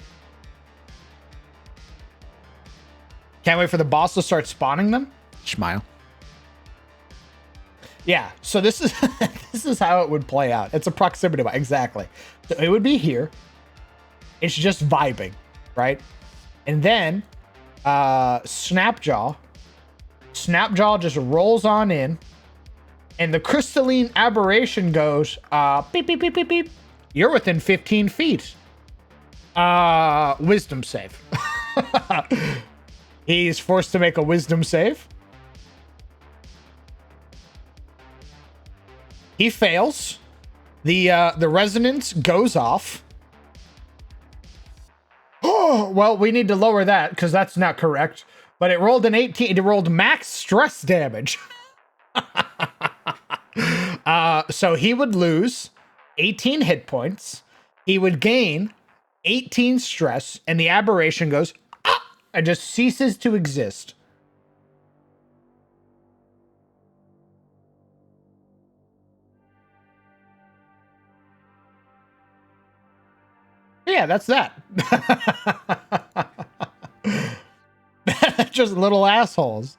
Can't wait for the boss to start spawning them. Smile. Yeah, so this is this is how it would play out. It's a proximity bind, exactly. So it would be here. It's just vibing, right? And then Snapjaw just rolls on in, And the crystalline aberration goes, beep, beep, beep, beep, beep. You're within 15 feet. Wisdom save. He's forced to make a wisdom save. He fails. The resonance goes off. Oh, well, we need to lower that because that's not correct. But it rolled an 18. It rolled max stress damage. So he would lose 18 hit points. He would gain 18 stress, and the aberration goes and just ceases to exist. Yeah, that's that. Just little assholes.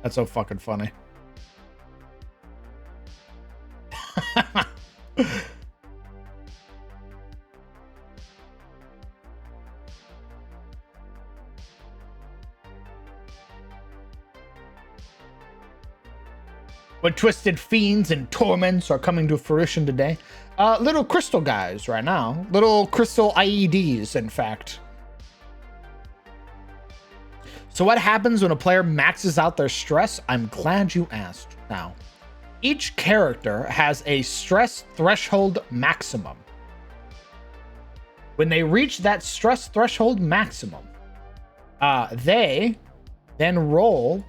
That's so fucking funny. What twisted fiends and torments are coming to fruition today? Little crystal guys right now. Little crystal IEDs, in fact. So what happens when a player maxes out their stress? I'm glad you asked. Now, each character has a stress threshold maximum. When they reach that stress threshold maximum, they then roll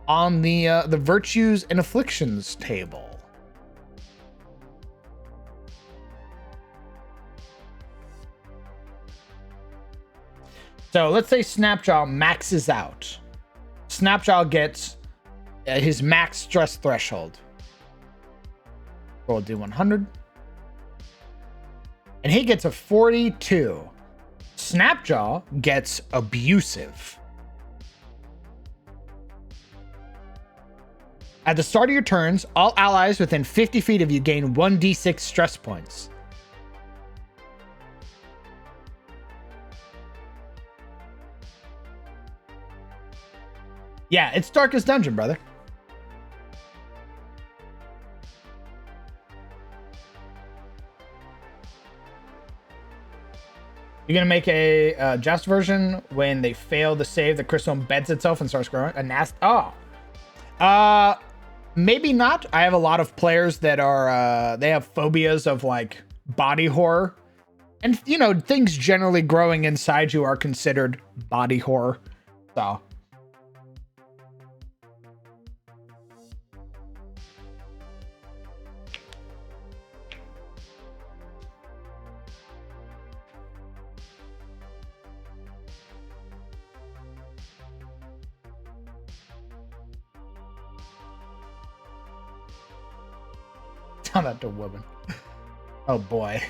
on the virtues and afflictions table. So let's say Snapjaw maxes out. Snapjaw gets his max stress threshold. Roll D100. And he gets a 42. Snapjaw gets abusive. At the start of your turns, all allies within 50 feet of you gain 1d6 stress points. Yeah, it's Darkest Dungeon, brother. You're gonna make a Just version when they fail to save, the crystal embeds itself and starts growing. Maybe not. I have a lot of players that are they have phobias of like body horror, and you know, things generally growing inside you are considered body horror. So tell that to woman. Oh boy.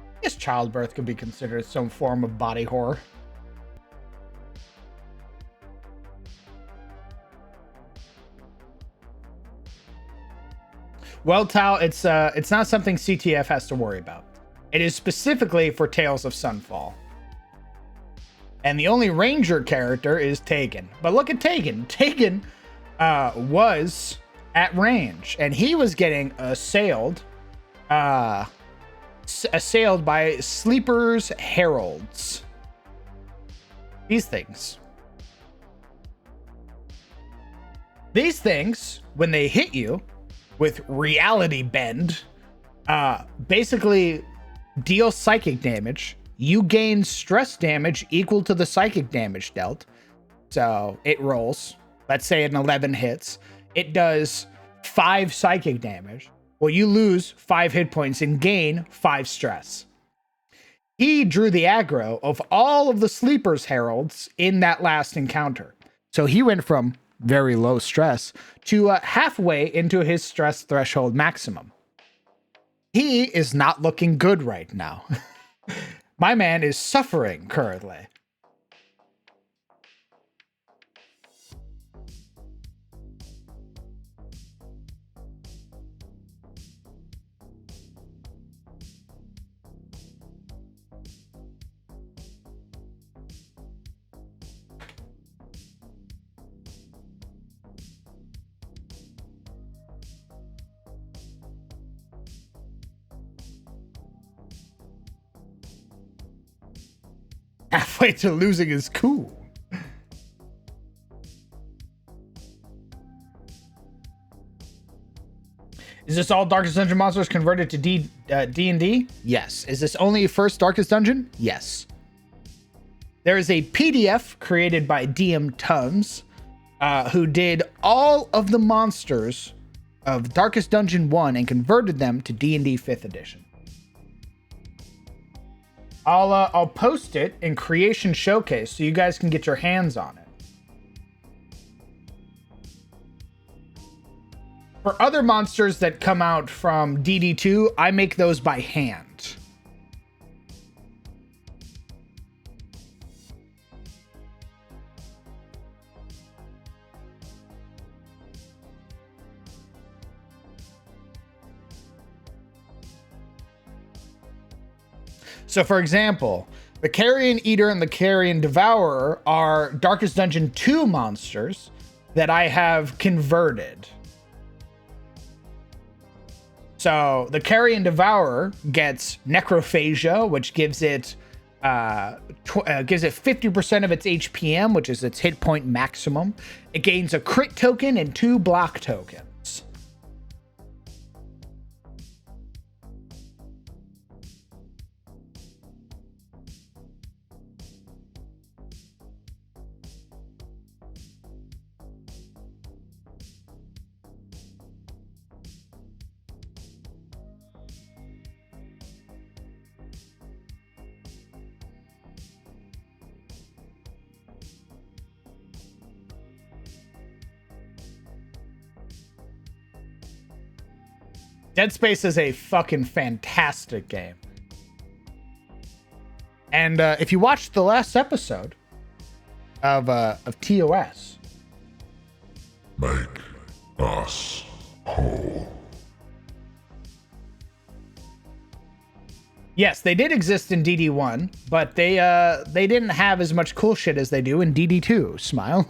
I guess childbirth could be considered some form of body horror. Well, Tao, it's not something CTF has to worry about. It is specifically for Tales of Sunfall. And the only ranger character is Tegan. But look at Tegan. Tegan was at range, and he was getting assailed by Sleeper's Heralds. These things. These things, when they hit you with Reality Bend, basically deal psychic damage. You gain stress damage equal to the psychic damage dealt. So it rolls. Let's say an 11 hits. It does 5 psychic damage. Well, you lose 5 hit points and gain 5 stress. He drew the aggro of all of the Sleeper's Heralds in that last encounter. So he went from very low stress to halfway into his stress threshold maximum. He is not looking good right now. My man is suffering currently. Halfway to losing is cool. Is this all Darkest Dungeon monsters converted to D&D? Yes. Is this only first Darkest Dungeon? Yes. There is a PDF created by DM Tums, who did all of the monsters of Darkest Dungeon 1 and converted them to D&D 5th edition. I'll post it in Creation Showcase so you guys can get your hands on it. For other monsters that come out from DD2, I make those by hand. So, for example, the Carrion Eater and the Carrion Devourer are Darkest Dungeon 2 monsters that I have converted. So the Carrion Devourer gets Necrophagia, which gives it 50% of its HPM, which is its hit point maximum. It gains a crit token and 2 block tokens. Dead Space is a fucking fantastic game. And if you watched the last episode of TOS, make us whole. Yes, they did exist in DD1, but they didn't have as much cool shit as they do in DD2. Smile.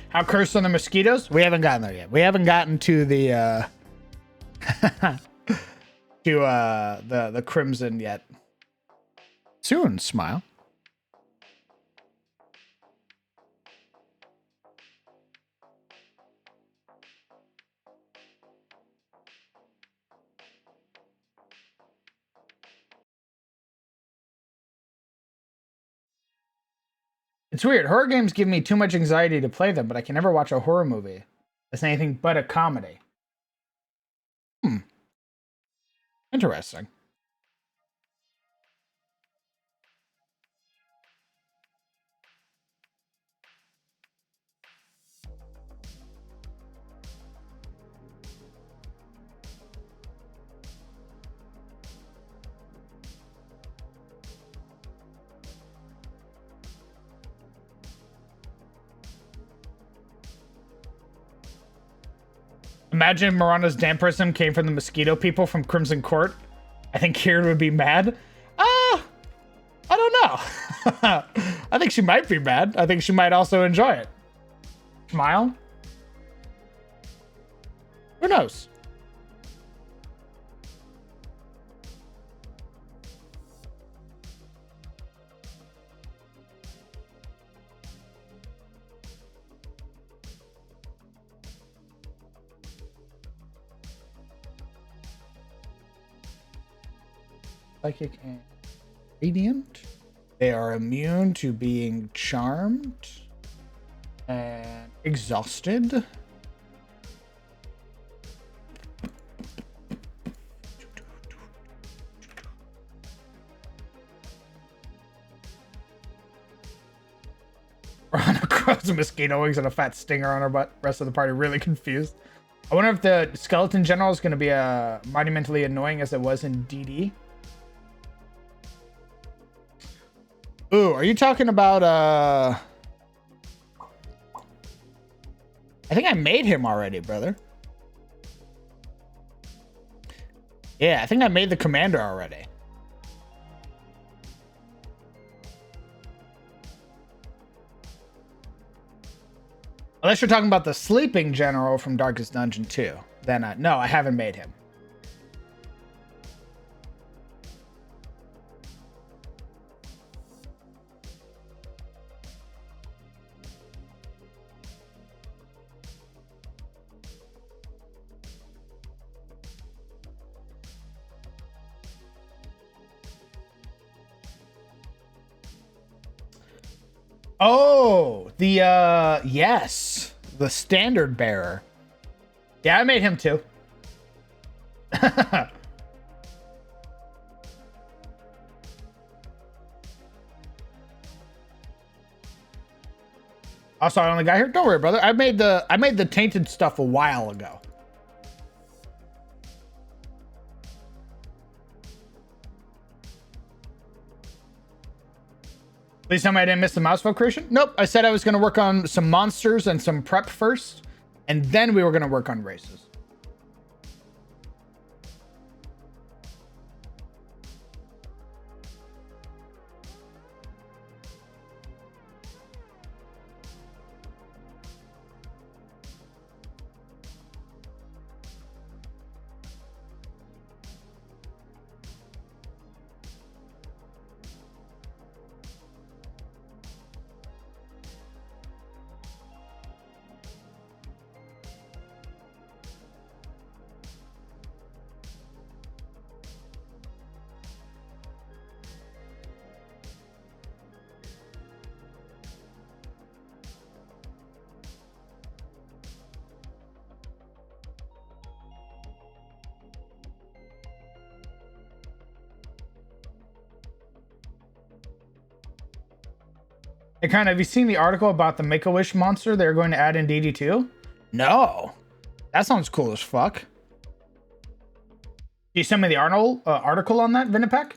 How cursed are the mosquitoes? We haven't gotten there yet. We haven't gotten to the the crimson yet. Soon, Smile. It's weird. Horror games give me too much anxiety to play them, but I can never watch a horror movie that's anything but a comedy. Interesting. Imagine Miranda's Damperism came from the mosquito people from Crimson Court. I think Kieran would be mad. I don't know. I think she might be mad. I think she might also enjoy it. Smile? Who knows? psychic, and radiant. They are immune to being charmed and exhausted. Run across a mosquito wings and a fat stinger on her butt. Rest of the party really confused. I wonder if the skeleton general is going to be monumentally annoying as it was in DD. Ooh, are you talking about I think I made him already, brother. Yeah, I think I made the commander already. Unless you're talking about the sleeping general from Darkest Dungeon 2. Then, no, I haven't made him. Oh, yes, the standard bearer. Yeah, I made him too. Also, I only got here. Don't worry, brother. I made the tainted stuff a while ago. Please tell me I didn't miss the mouseful creation. Nope. I said I was going to work on some monsters and some prep first, and then we were going to work on races. Hey, kind of, have you seen the article about the Make-A-Wish monster they're going to add in DD2? No. That sounds cool as fuck. Can you send me the article on that, Vinipec?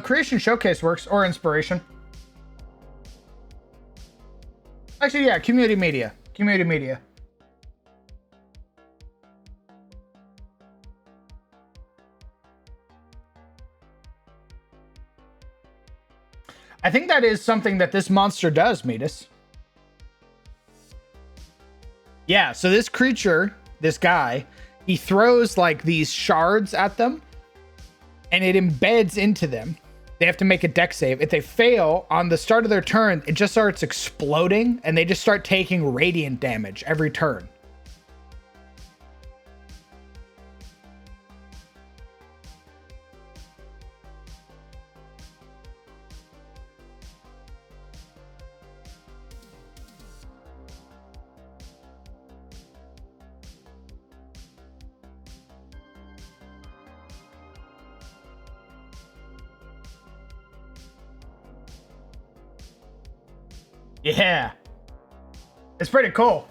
Creation Showcase works, or Inspiration. Actually, yeah, Community Media. Community Media. I think that is something that this monster does, Metis. Yeah, so this creature, this guy, he throws like these shards at them, and it embeds into them. They have to make a deck save. If they fail on the start of their turn, it just starts exploding, and they just start taking radiant damage every turn. Yeah. It's pretty cool.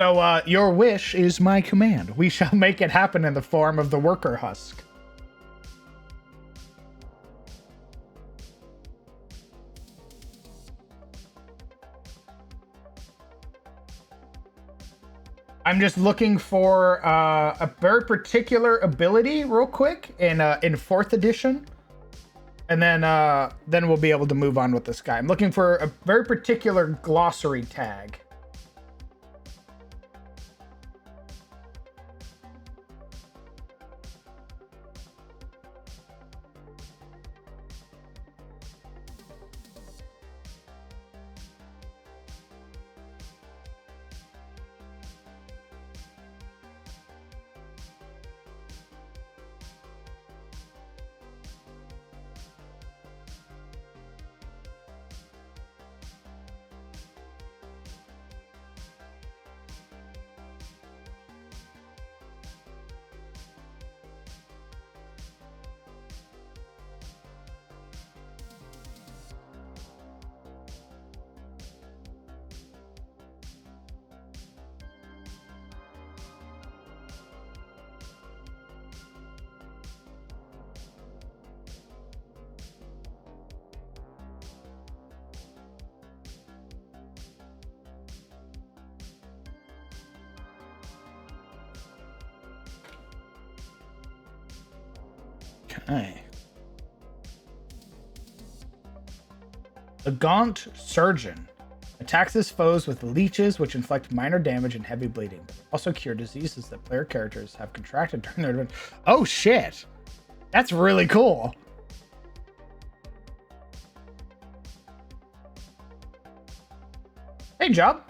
So, your wish is my command. We shall make it happen in the form of the worker husk. I'm just looking for a very particular ability real quick in fourth edition. And then we'll be able to move on with this guy. I'm looking for a very particular glossary tag. Okay. The Gaunt Surgeon attacks his foes with leeches, which inflict minor damage and heavy bleeding. Also cure diseases that player characters have contracted during their adventure. Oh shit! That's really cool. Hey, Job.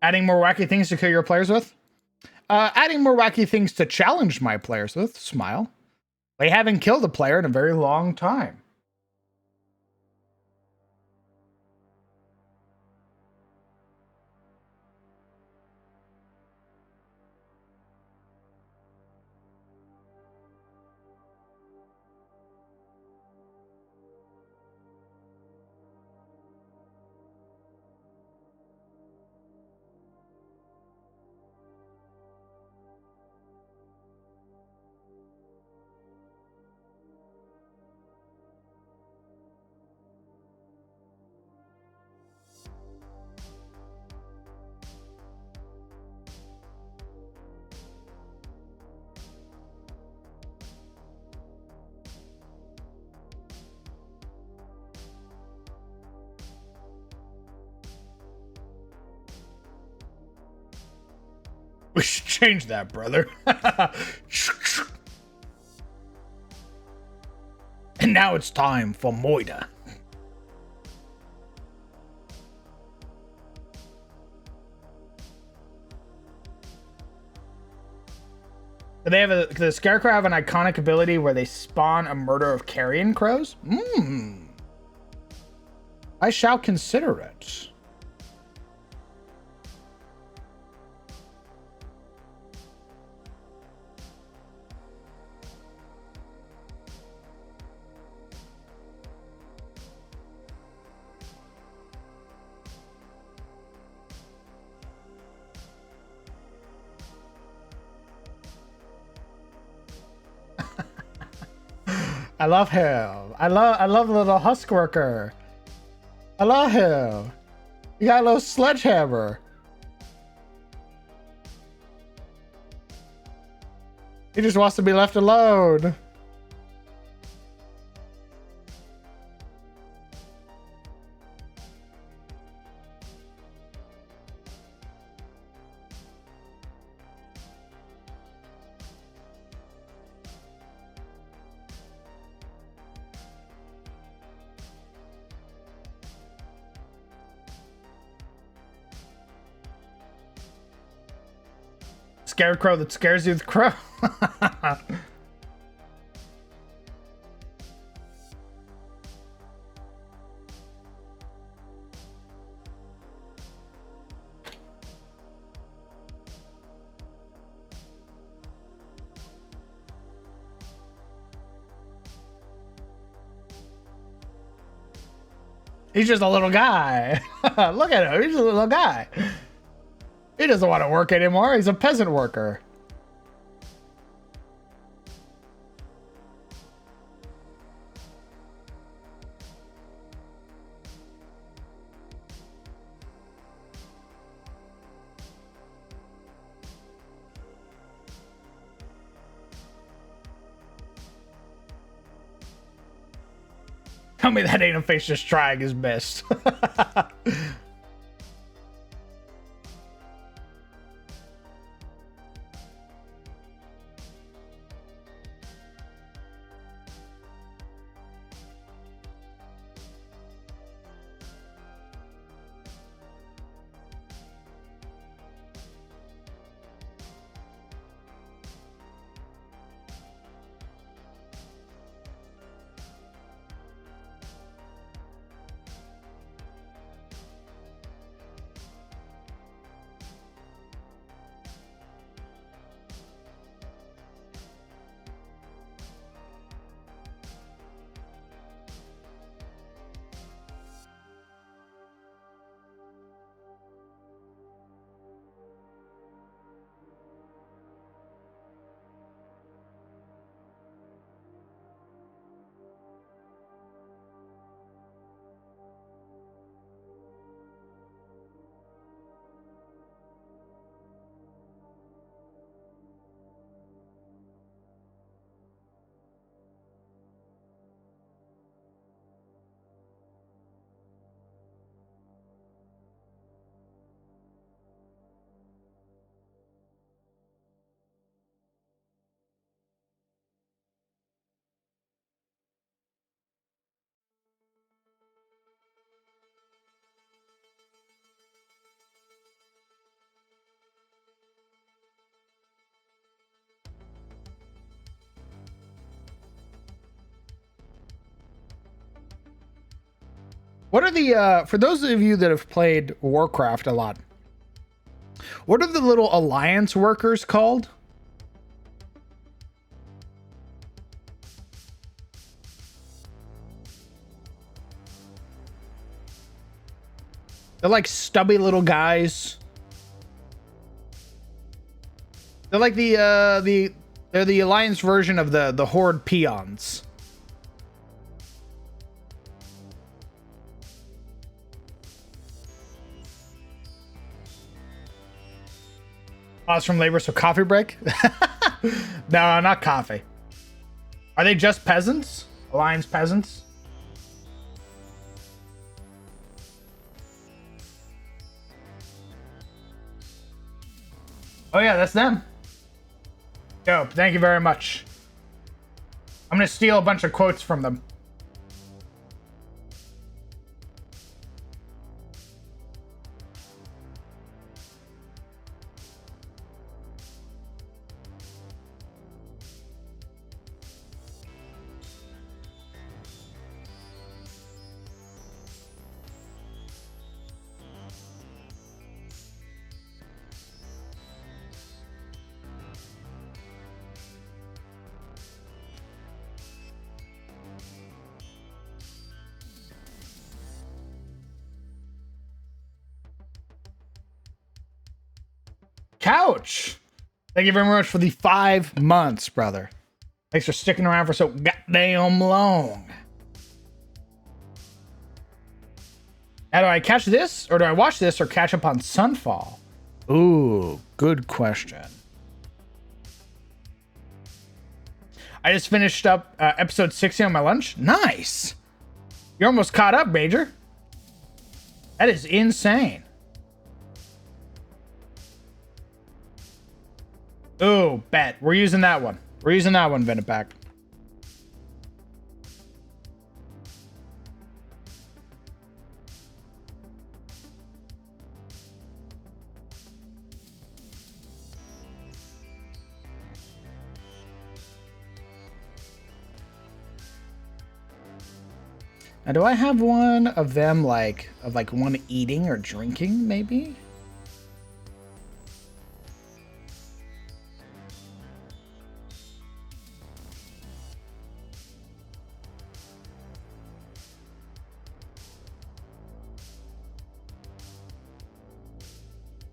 Adding more wacky things to kill your players with? Adding more wacky things to challenge my players with. Smile. They haven't killed a player in a very long time. We should change that, brother. And now it's time for Moida. The Scarecrow have an iconic ability where they spawn a murder of carrion crows? I shall consider it. I love him. I love the little husk worker. I love him. You got a little sledgehammer. He just wants to be left alone. scarecrow that scares you with crow. He's just a little guy. Look at him. He's a little guy. He doesn't want to work anymore. He's a peasant worker. Tell me that ain't a face just trying his best. What are the, for those of you that have played Warcraft a lot, what are the little alliance workers called? They're like stubby little guys. They're like they're the alliance version of the horde peons. Pause from labor, so coffee break? No, not coffee. Are they just peasants? Alliance peasants? Oh yeah, that's them. Dope, thank you very much. I'm gonna steal a bunch of quotes from them. Couch! Thank you very much for the 5 months, brother. Thanks for sticking around for so goddamn long. Now, do I catch this, or do I watch this, or catch up on Sunfall? Ooh, good question. I just finished up episode 60 on my lunch. Nice! You're almost caught up, Major. That is insane. Ooh, bet. We're using that one. We're using that one, Venipack. Now, do I have one of them like one eating or drinking maybe?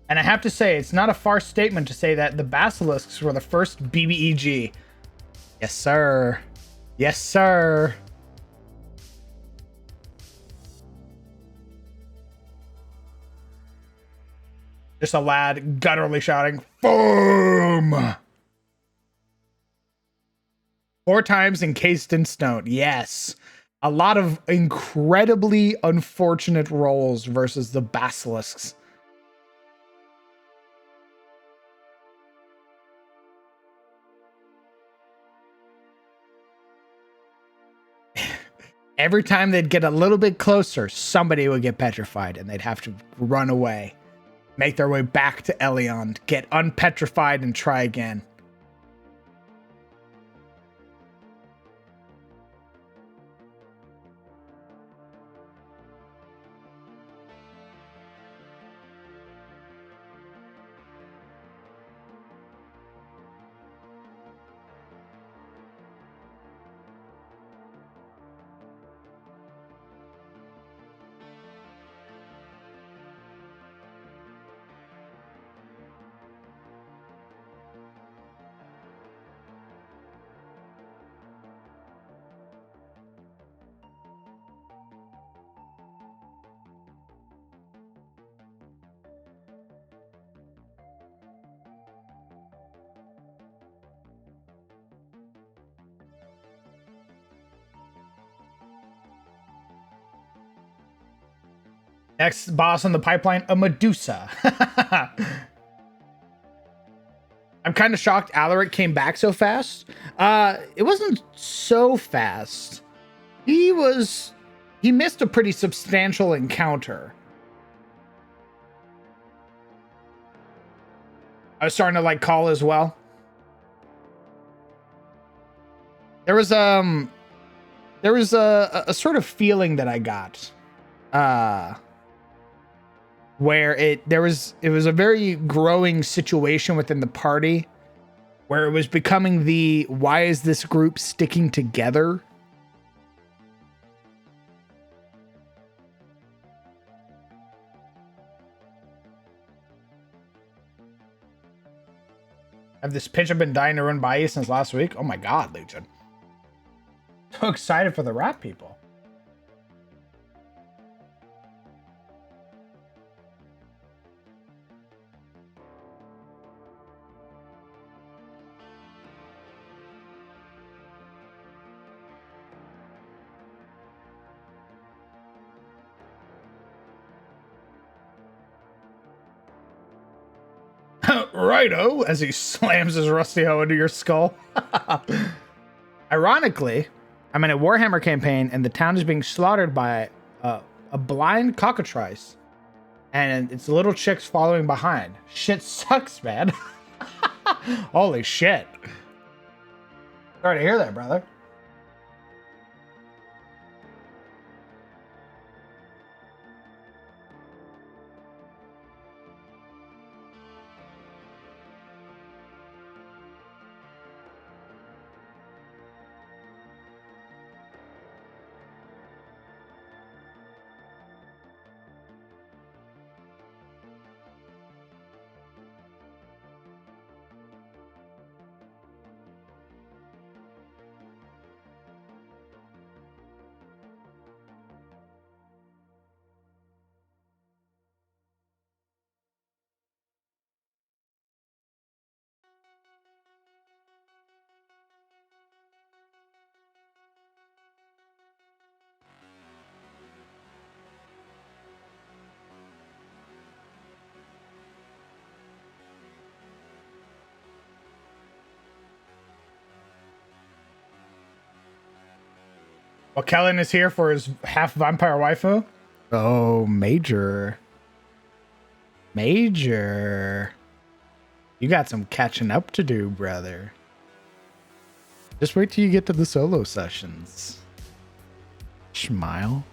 And I have to say, it's not a far statement to say that the basilisks were the first BBEG. Yes, sir. Yes, sir. Just a lad gutturally shouting, "Boom!" 4 times encased in stone. Yes. A lot of incredibly unfortunate rolls versus the basilisks. Every time they'd get a little bit closer, somebody would get petrified and they'd have to run away, make their way back to Elion, get unpetrified, and try again. Next boss on the pipeline, a Medusa. I'm kind of shocked Alaric came back so fast. It wasn't so fast. He missed a pretty substantial encounter. I was starting to like call as well. There was a sort of feeling that I got. Where it was a very growing situation within the party where it was becoming the why is this group sticking together? Have this pitch I've been dying to run by you since last week. Oh my god, Legion. So excited for the rap people. Righto, as he slams his rusty hoe into your skull. Ironically, I'm in a Warhammer campaign and the town is being slaughtered by a blind cockatrice. And it's little chicks following behind. Shit sucks, man. Holy shit. Sorry to hear that, brother. Well, Kellen is here for his half vampire waifu. Oh, Major. Major. You got some catching up to do, brother. Just wait till you get to the solo sessions. Smile.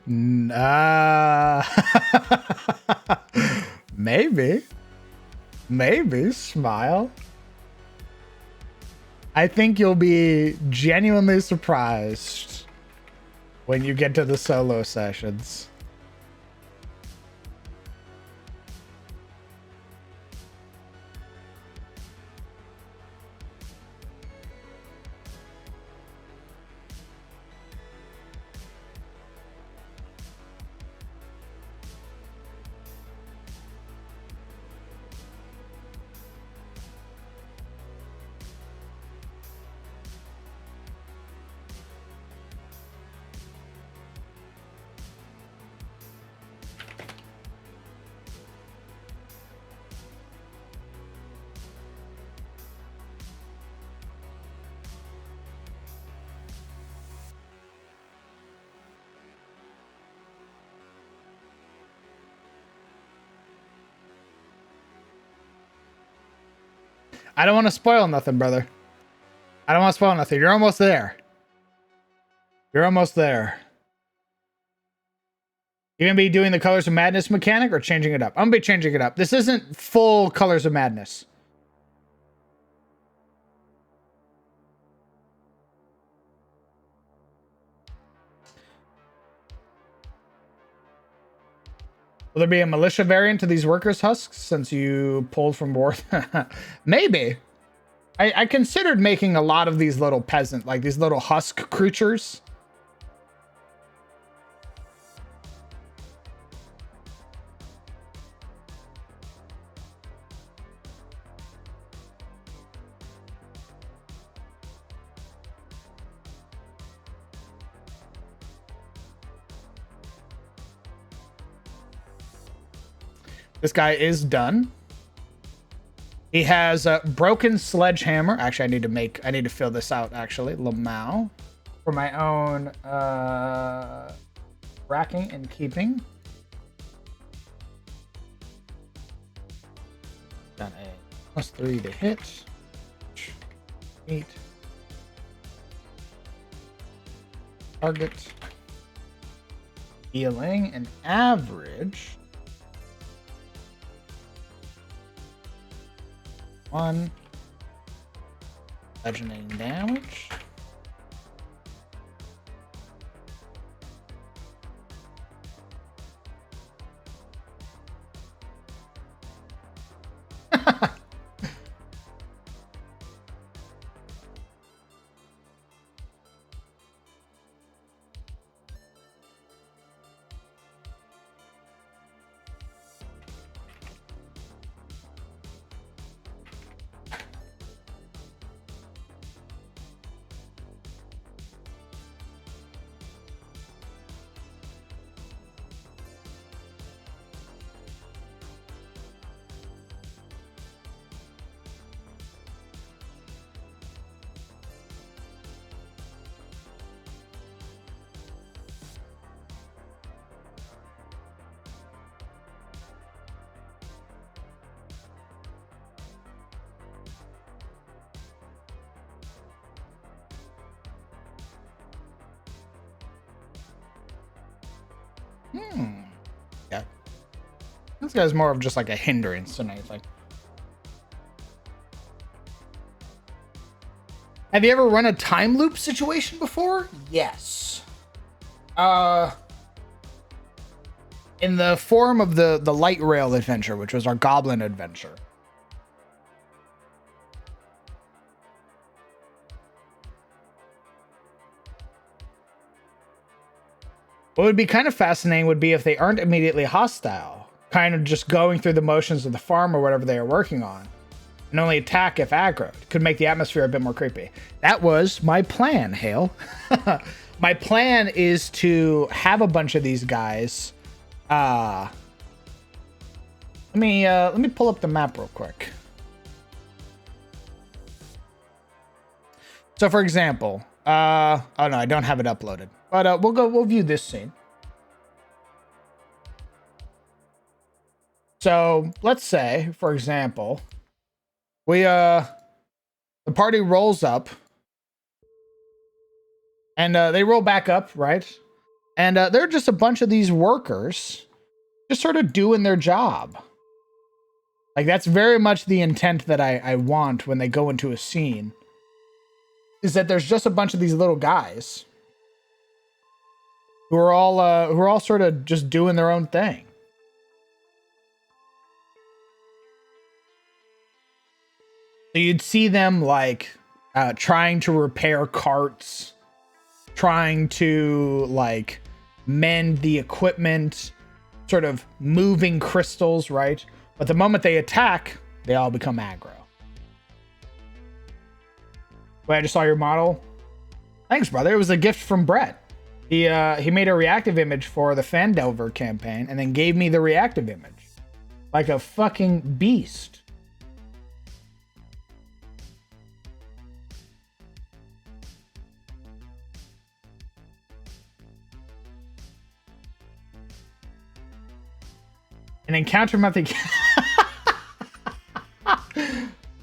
Nah. Maybe. Maybe. Smile. I think you'll be genuinely surprised when you get to the solo sessions. I don't want to spoil nothing, brother. I don't want to spoil nothing. You're almost there. You're almost there. You're going to be doing the Colors of Madness mechanic or changing it up? I'm going to be changing it up. This isn't full Colors of Madness. Will there be a militia variant to these workers' husks since you pulled from war? Maybe. I considered making a lot of these little peasant, like these little husk creatures. This guy is done. He has a broken sledgehammer. Actually, I need to fill this out, actually. Lamau. For my own racking and keeping. Got a +3 to hit. 8. Target. Dealing an average. 1. Bludgeoning damage. Yeah. This guy's more of just like a hindrance than anything. Have you ever run a time loop situation before? Yes. In the form of the light rail adventure, which was our goblin adventure. What would be kind of fascinating would be if they aren't immediately hostile, kind of just going through the motions of the farm or whatever they are working on, and only attack if aggroed. Could make the atmosphere a bit more creepy. That was my plan, Hale. My plan is to have a bunch of these guys. Let me pull up the map real quick. So, for example, oh no, I don't have it uploaded, but we'll view this scene. So let's say, for example, the party rolls up, and they roll back up, right? And they're just a bunch of these workers, just sort of doing their job. Like, that's very much the intent that I want when they go into a scene. Is that there's just a bunch of these little guys who are all sort of just doing their own thing. So you'd see them like trying to repair carts, trying to like mend the equipment, sort of moving crystals, right? But the moment they attack, they all become aggro. Wait, I just saw your model. Thanks, brother. It was a gift from Brett. He made a reactive image for the Fandelver campaign and then gave me the reactive image. Like a fucking beast. An encounter method.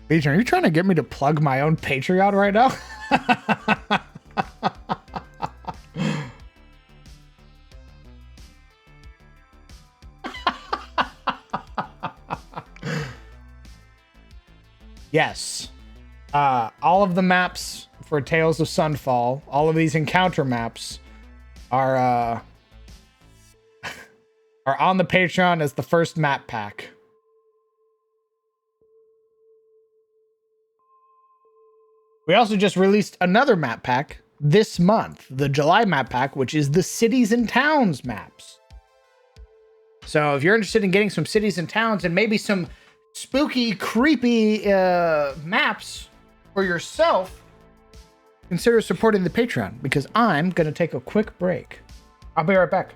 Legion, are you trying to get me to plug my own Patreon right now? Yes. All of the maps for Tales of Sunfall, all of these encounter maps are on the Patreon as the first map pack. We also just released another map pack this month, the July map pack, which is the cities and towns maps. So if you're interested in getting some cities and towns and maybe some spooky, creepy maps for yourself, consider supporting the Patreon, because I'm going to take a quick break. I'll be right back.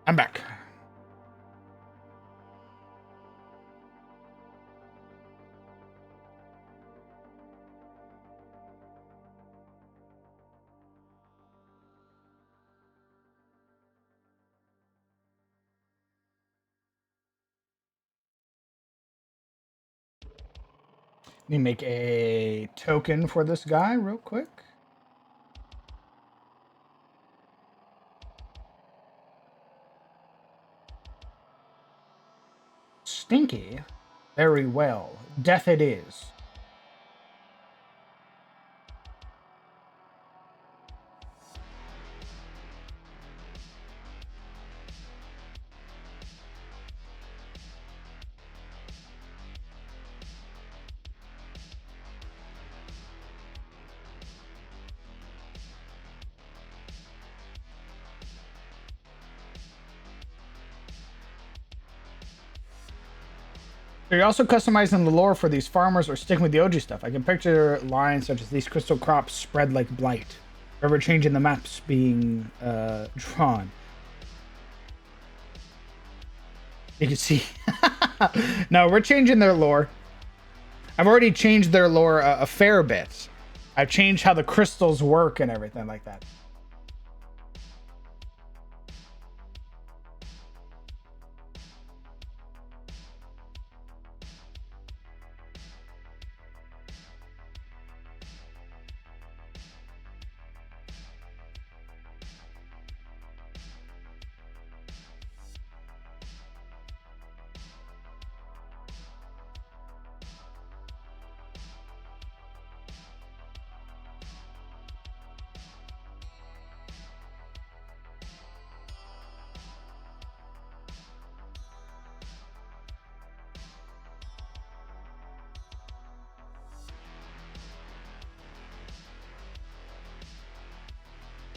I'm back. Let me make a token for this guy real quick. Stinky. Very well. Death it is. So you're also customizing the lore for these farmers or sticking with the OG stuff. I can picture lines such as these crystal crops spread like blight. Ever changing the maps being drawn. You can see. No, we're changing their lore. I've already changed their lore a fair bit. I've changed how the crystals work and everything like that.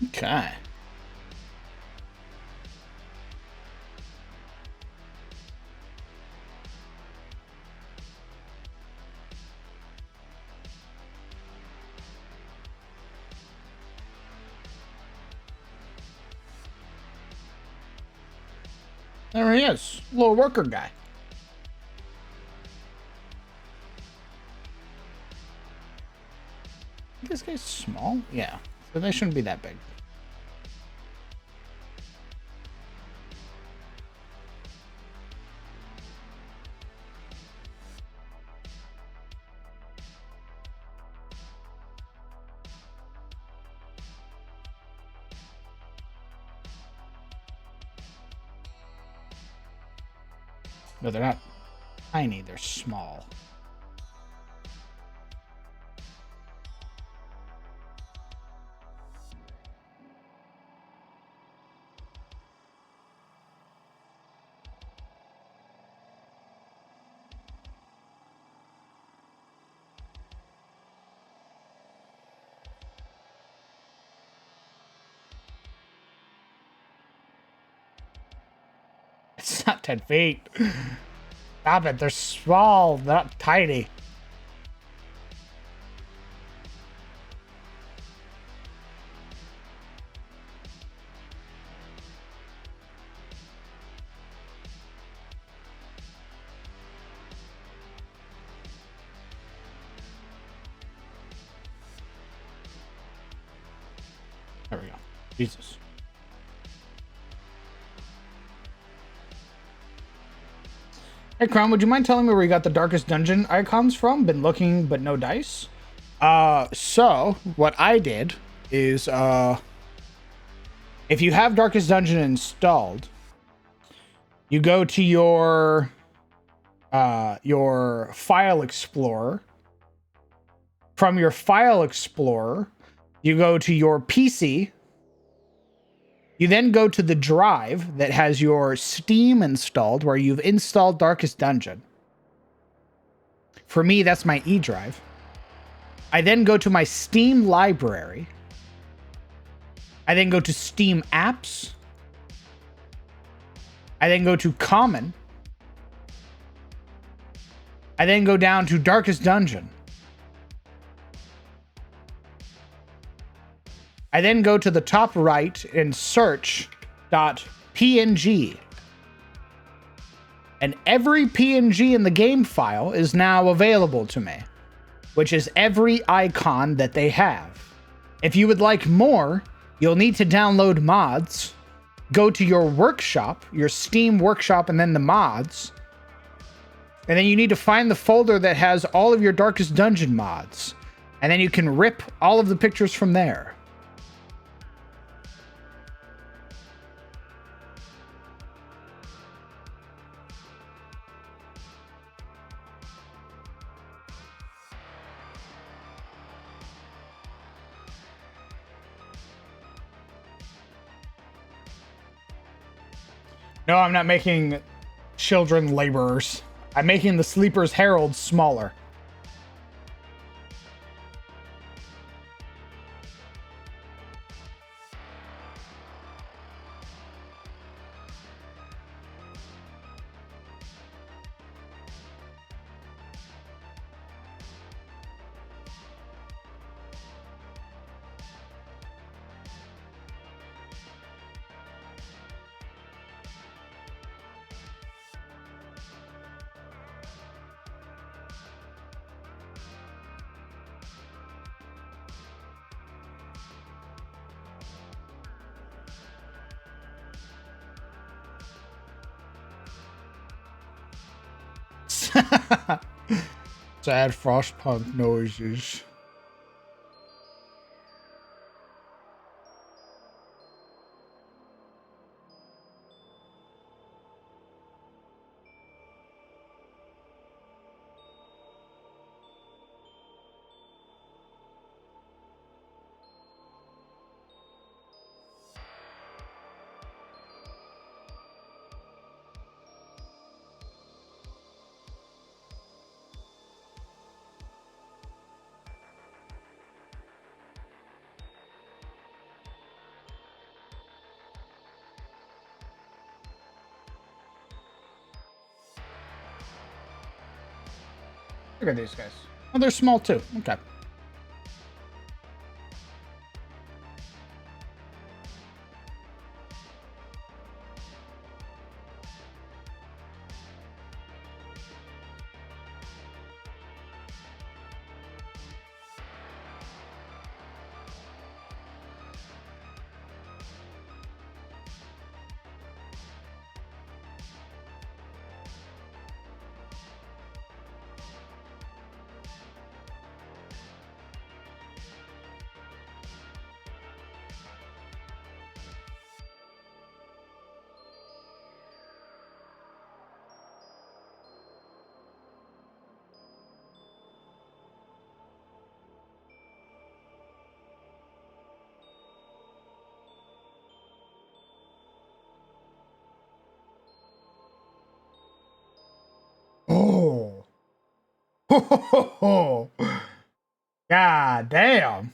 Okay. There he is. Little worker guy. This guy's small? Yeah. So they shouldn't be that big. No, they're not tiny. They're small. It's not 10 feet. Stop it. They're small. They're not tiny. There we go. Jesus. Hey, Crown, would you mind telling me where you got the Darkest Dungeon icons from? Been looking, but no dice. So what I did is, if you have Darkest Dungeon installed, you go to your file explorer. From your file explorer, you go to your PC. You then go to the drive that has your Steam installed, where you've installed Darkest Dungeon. For me, that's my E drive. I then go to my Steam library. I then go to Steam apps. I then go to Common. I then go down to Darkest Dungeon. I then go to the top right and search PNG. And every PNG in the game file is now available to me, which is every icon that they have. If you would like more, you'll need to download mods, go to your workshop, your Steam workshop, and then the mods. And then you need to find the folder that has all of your Darkest Dungeon mods. And then you can rip all of the pictures from there. No, I'm not making children laborers. I'm making the Sleeper's Herald smaller. Sad frostpunk noises. Look at these guys. Oh, they're small too. Okay. Oh. God damn.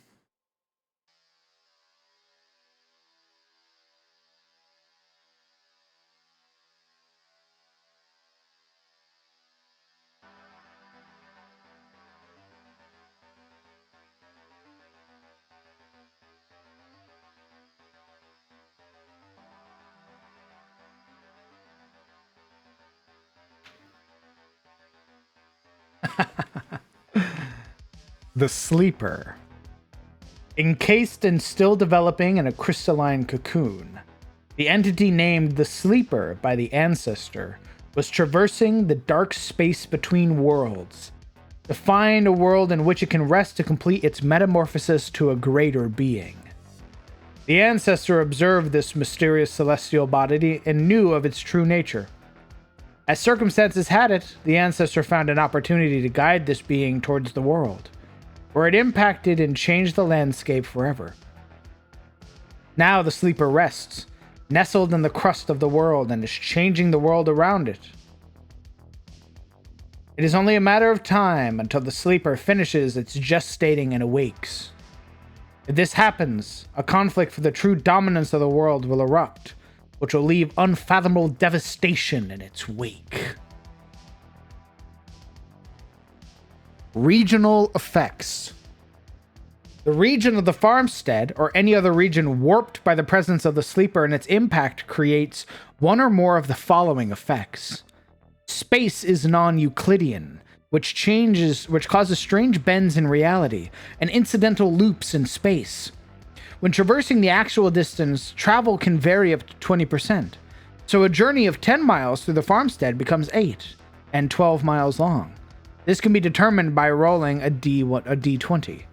The Sleeper. Encased and still developing in a crystalline cocoon, the entity named the Sleeper by the ancestor was traversing the dark space between worlds to find a world in which it can rest to complete its metamorphosis to a greater being. The ancestor observed this mysterious celestial body and knew of its true nature. As circumstances had it, the ancestor found an opportunity to guide this being towards the world, where it impacted and changed the landscape forever. Now the Sleeper rests, nestled in the crust of the world, and is changing the world around it. It is only a matter of time until the Sleeper finishes its gestating and awakes. If this happens, a conflict for the true dominance of the world will erupt, which will leave unfathomable devastation in its wake. Regional effects. The region of the farmstead, or any other region warped by the presence of the sleeper and its impact, creates one or more of the following effects. Space is non-Euclidean, which causes strange bends in reality and incidental loops in space. When traversing the actual distance, travel can vary up to 20%. So a journey of 10 miles through the farmstead becomes 8 and 12 miles long. This can be determined by rolling a D20.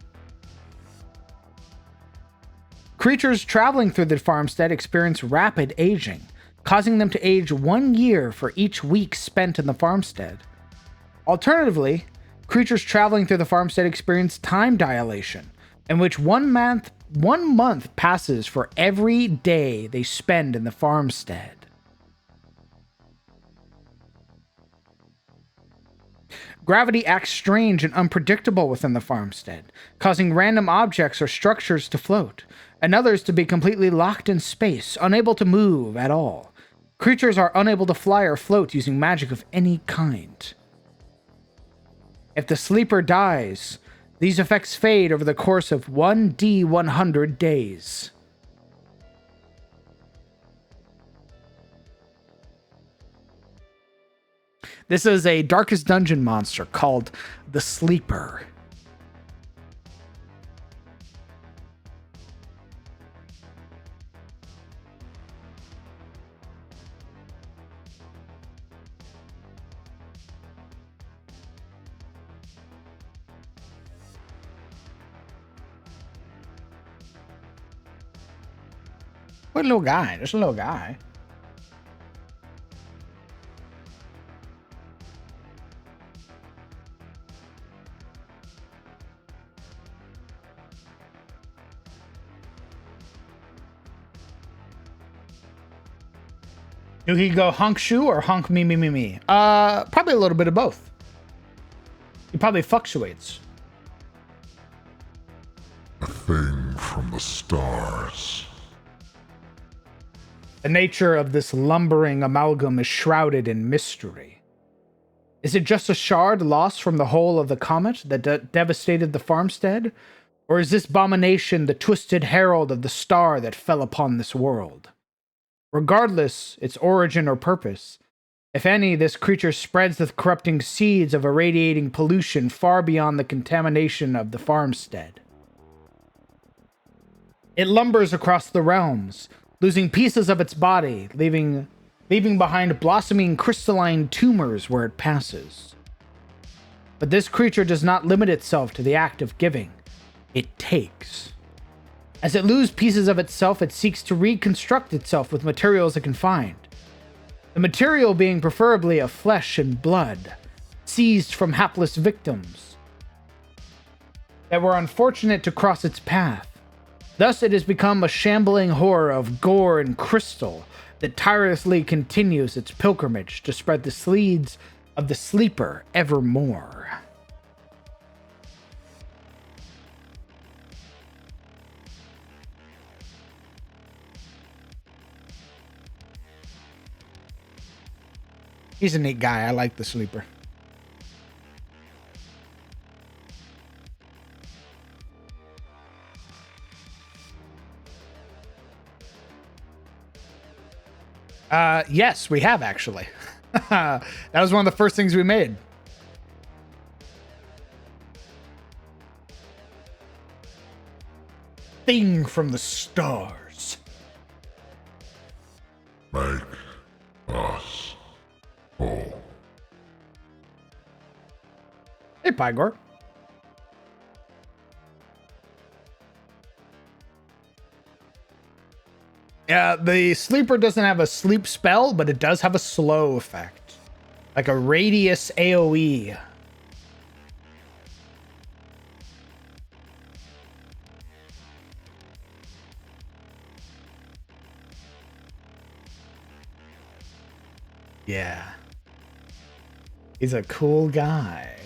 Creatures traveling through the farmstead experience rapid aging, causing them to age 1 year for each week spent in the farmstead. Alternatively, creatures traveling through the farmstead experience time dilation, in which 1 month passes for every day they spend in the farmstead. Gravity acts strange and unpredictable within the farmstead, causing random objects or structures to float, and others to be completely locked in space, unable to move at all. Creatures are unable to fly or float using magic of any kind. If the sleeper dies, these effects fade over the course of 1d100 days. This is a Darkest Dungeon monster called the Sleeper. What a little guy. Just a little guy. Do he go honk shoe or honk me me me me? Probably a little bit of both. He probably fluctuates. A thing from the stars. The nature of this lumbering amalgam is shrouded in mystery. Is it just a shard lost from the hole of the comet that devastated the farmstead? Or is this abomination the twisted herald of the star that fell upon this world? Regardless its origin or purpose, if any, this creature spreads the corrupting seeds of irradiating pollution far beyond the contamination of the farmstead. It lumbers across the realms, losing pieces of its body, leaving behind blossoming crystalline tumors where it passes. But this creature does not limit itself to the act of giving. It takes. As it loses pieces of itself, it seeks to reconstruct itself with materials it can find. The material being preferably of flesh and blood, seized from hapless victims that were unfortunate to cross its path. Thus it has become a shambling horror of gore and crystal that tirelessly continues its pilgrimage to spread the seeds of the sleeper evermore. He's a neat guy. I like the sleeper. Yes, we have actually. That was one of the first things we made. Thing from the stars. Make us whole. Hey, Pygor. Yeah, the sleeper doesn't have a sleep spell, but it does have a slow effect. Like a radius AoE. Yeah. He's a cool guy.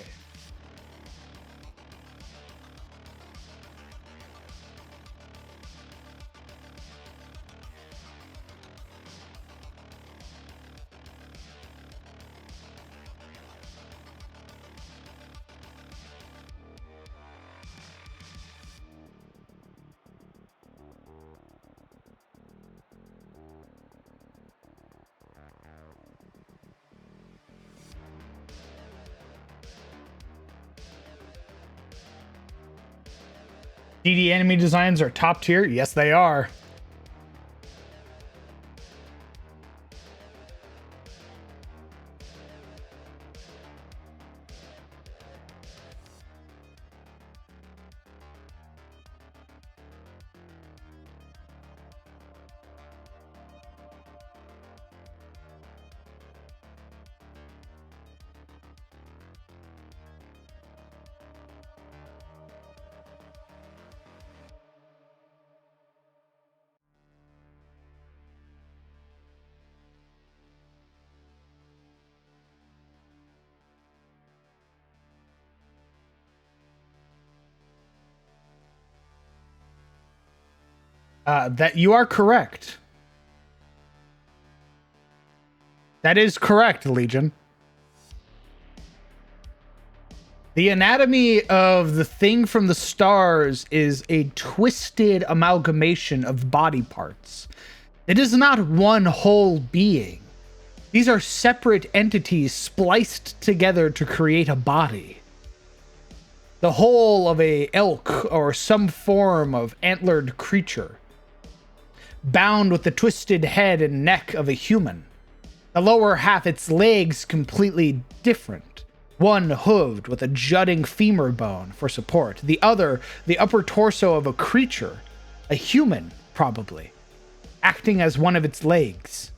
DD enemy designs are top tier. Yes, they are. That you are correct. That is correct, Legion. The anatomy of the thing from the stars is a twisted amalgamation of body parts. It is not one whole being. These are separate entities spliced together to create a body. The whole of a elk or some form of antlered creature, bound with the twisted head and neck of a human. The lower half, its legs completely different. One hooved with a jutting femur bone for support. The other, the upper torso of a creature, a human probably, acting as one of its legs.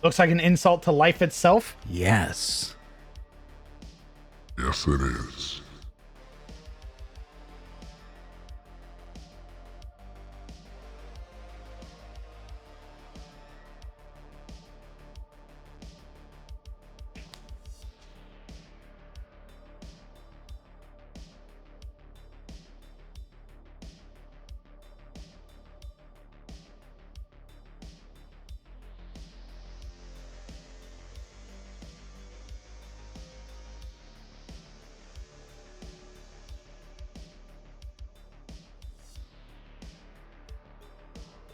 Looks like an insult to life itself? Yes. Yes, it is.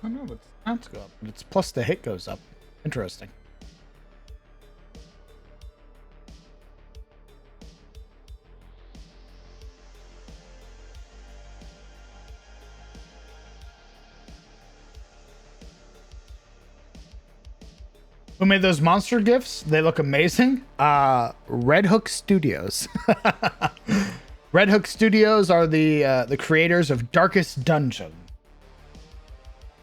I don't know, but the stats go up, but it's plus the hit goes up. Interesting. Who made those monster gifts? They look amazing. Red Hook Studios. Red Hook Studios are the creators of Darkest Dungeon,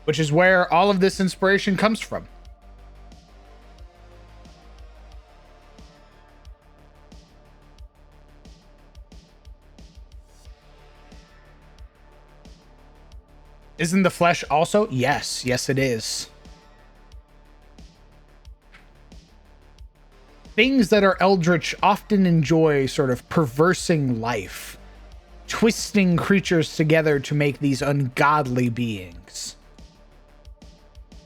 which is where all of this inspiration comes from. Isn't the flesh also? Yes, yes it is. Things that are eldritch often enjoy sort of perversing life, twisting creatures together to make these ungodly beings.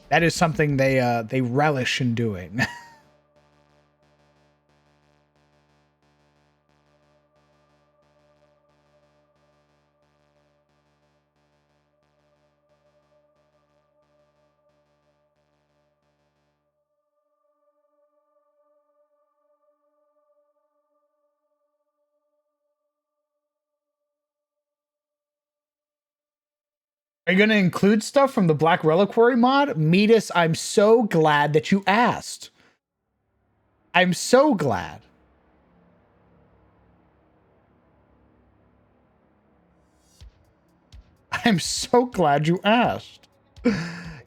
That is something they relish in doing. Are you going to include stuff from the Black Reliquary mod? Metis, I'm so glad that you asked. I'm so glad. I'm so glad you asked.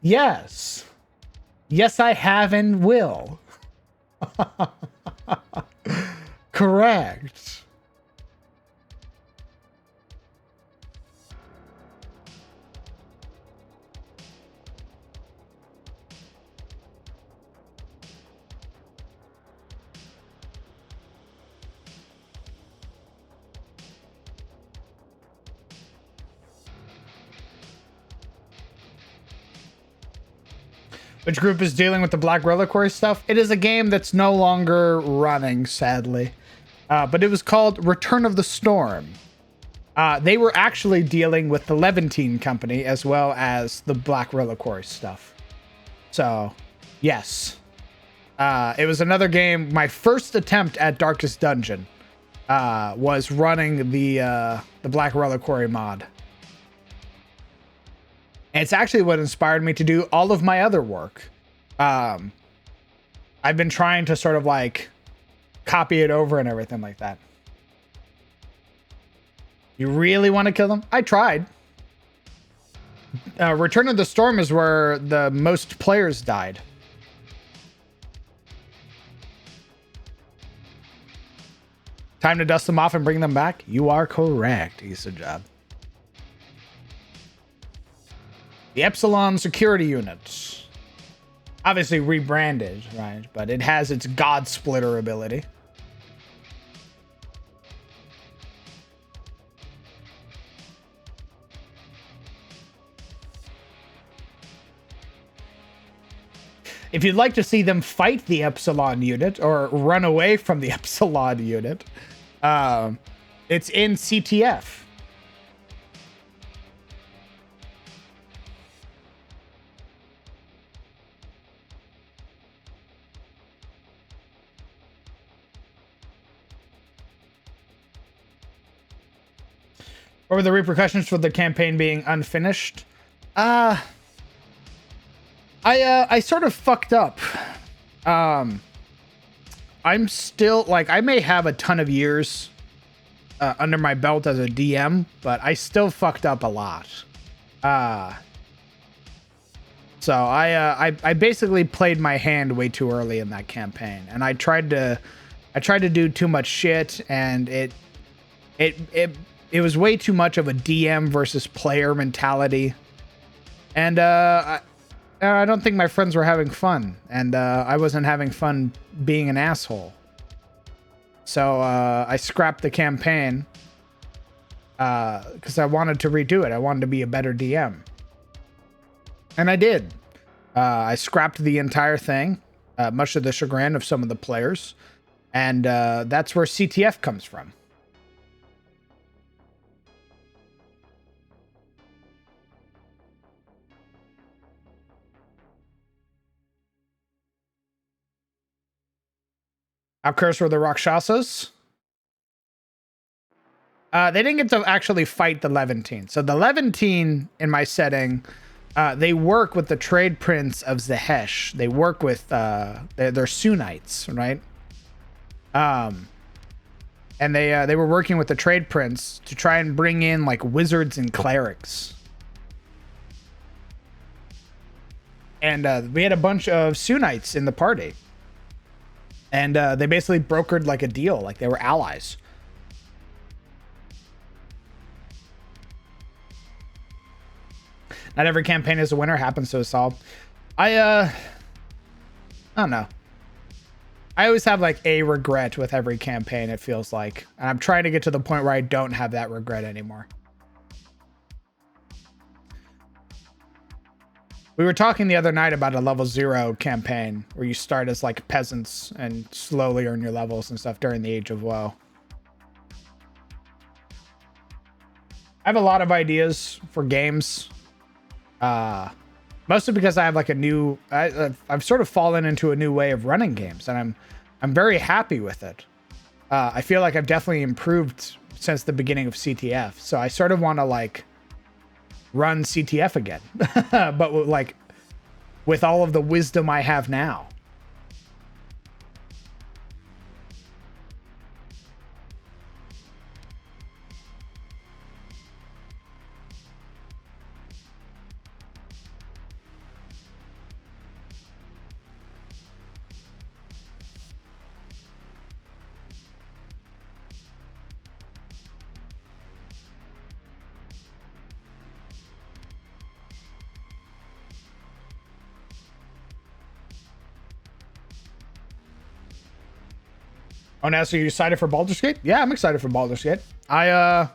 Yes. Yes, I have and will. Correct. Which group is dealing with the Black Reliquary stuff? It is a game that's no longer running, sadly. But it was called Return of the Storm. They were actually dealing with the Levantine company as well as the Black Reliquary stuff. So, yes. It was another game. My first attempt at Darkest Dungeon was running the Black Reliquary mod. And it's actually what inspired me to do all of my other work. I've been trying to sort of like copy it over and everything like that. You really want to kill them? I tried. Return of the Storm is where the most players died. Time to dust them off and bring them back? You are correct, Issa Job. The Epsilon Security Unit. Obviously rebranded, right? But it has its God Splitter ability. If you'd like to see them fight the Epsilon unit or run away from the Epsilon unit, it's in CTF. What were the repercussions for the campaign being unfinished? I sort of fucked up. I'm still like, I may have a ton of years under my belt as a DM, but I still fucked up a lot. So I basically played my hand way too early in that campaign, and I tried to do too much shit, and it was way too much of a DM versus player mentality. And I don't think my friends were having fun, and I wasn't having fun being an asshole. So I scrapped the campaign because I wanted to redo it. I wanted to be a better DM. And I did. I scrapped the entire thing, much to the chagrin of some of the players. And that's where CTF comes from. How cursed were the Rakshasas? They didn't get to actually fight the Levantine. So the Levantine, in my setting, they work with the trade prince of Zehesh. They work with, they're Sunites, right? And they were working with the trade prince to try and bring in like wizards and clerics. And we had a bunch of Sunites in the party. And they basically brokered like a deal, like they were allies. Not every campaign is a winner, happens to us all. I don't know. I always have like a regret with every campaign, it feels like. And I'm trying to get to the point where I don't have that regret anymore. We were talking the other night about a level 0 campaign where you start as like peasants and slowly earn your levels and stuff during the Age of Woe. I have a lot of ideas for games. Mostly because I have like a new, I've sort of fallen into a new way of running games, and I'm very happy with it. I feel like I've definitely improved since the beginning of CTF. So I sort of want to like run CTF again, but like with all of the wisdom I have now. Oh, now, so you're excited for Baldur's Gate? Yeah, I'm excited for Baldur's Gate. I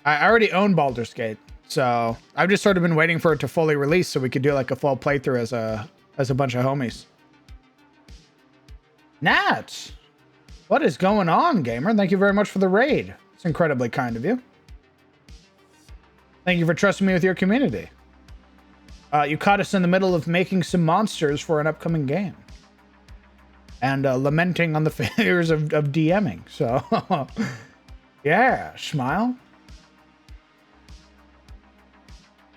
already own Baldur's Gate, So I've just sort of been waiting for it to fully release so we could do like a full playthrough as a bunch of homies. Nat, what is going on, gamer? Thank you very much for the raid. It's incredibly kind of you. Thank you for trusting me with your community. You caught us in the middle of making some monsters for an upcoming game. And lamenting on the failures of DMing. So, yeah, smile.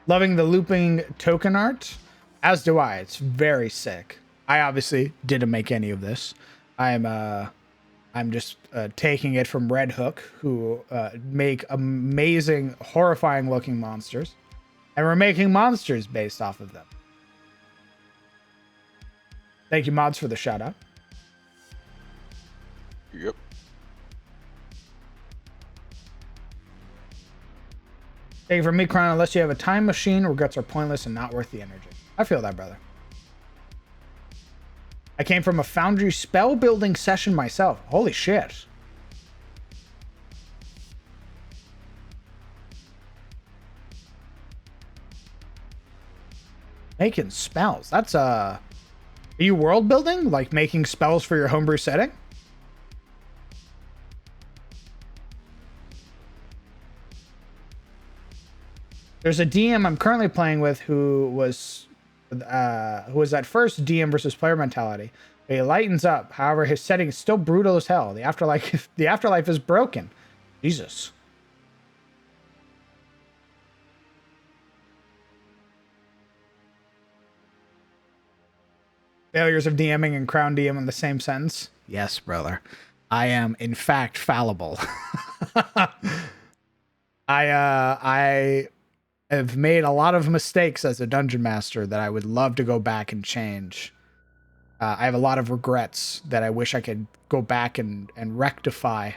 Loving the looping token art. As do I. It's very sick. I obviously didn't make any of this. I'm just taking it from Red Hook, who make amazing, horrifying looking monsters. And we're making monsters based off of them. Thank you, mods, for the shout out. Yep. Thank you for me crying. Unless you have a time machine, regrets are pointless and not worth the energy. I feel that, brother. I came from a Foundry spell building session myself. Holy shit. Making spells. That's are you world building? Like making spells for your homebrew setting? There's a DM I'm currently playing with who was at first DM versus player mentality. He lightens up. However, his setting is still brutal as hell. The afterlife is broken. Jesus. Failures of DMing and Crown DM in the same sentence. Yes, brother. I am in fact fallible. I have made a lot of mistakes as a dungeon master that I would love to go back and change. I have a lot of regrets that I wish I could go back and rectify.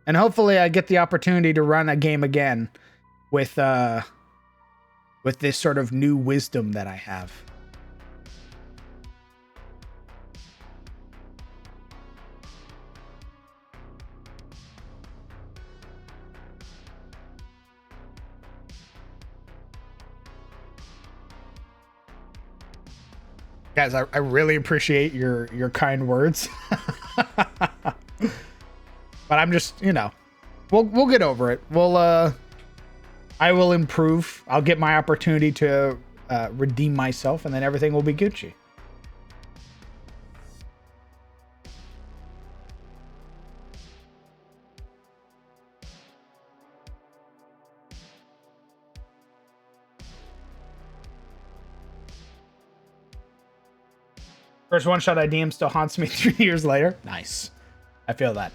And hopefully I get the opportunity to run a game again with this sort of new wisdom that I have. Guys, I really appreciate your kind words. But I'm just, you know, we'll get over it. I will improve. I'll get my opportunity to redeem myself, and then everything will be Gucci. First one shot I DM still haunts me 3 years later. Nice. I feel that.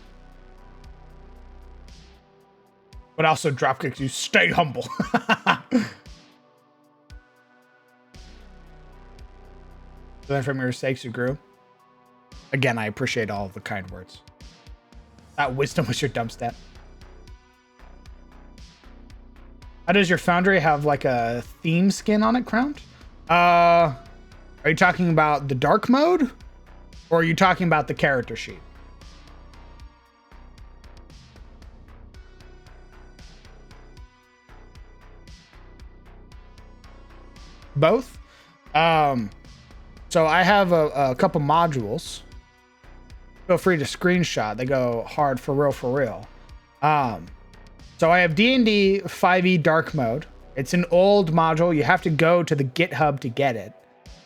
But also dropkicks you. Stay humble. Learn from your mistakes, you grew. Again, I appreciate all of the kind words. That wisdom was your dump stat. How does your foundry have like a theme skin on it, Crowned? Are you talking about the dark mode? Or are you talking about the character sheet? Both. So I have a couple modules. Feel free to screenshot. They go hard for real, for real. So I have D&D 5e dark mode. It's an old module. You have to go to the GitHub to get it.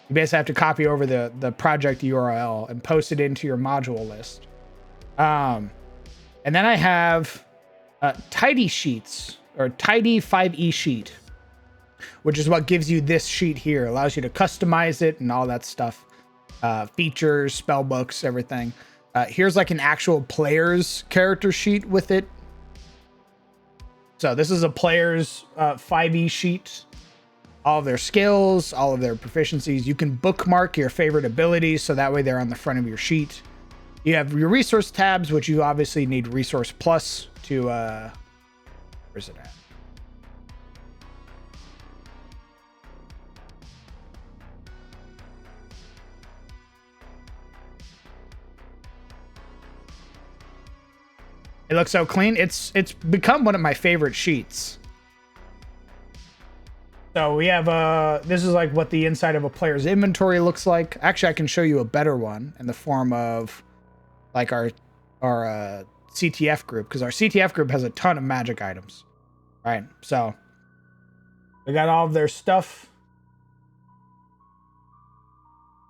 You basically have to copy over the project URL and post it into your module list. And then I have Tidy Sheets, or Tidy 5e Sheet, which is what gives you this sheet here. Allows you to customize it and all that stuff. Features, spell books, everything. Here's like an actual player's character sheet with it. So this is a player's 5e sheet. All of their skills, all of their proficiencies. You can bookmark your favorite abilities, so that way they're on the front of your sheet. You have your resource tabs, which you obviously need resource plus to, where's it at? It looks so clean. It's become one of my favorite sheets. So we have this is like what the inside of a player's inventory looks like. Actually, I can show you a better one in the form of like our CTF group, because our CTF group has a ton of magic items. Right. So they got all of their stuff.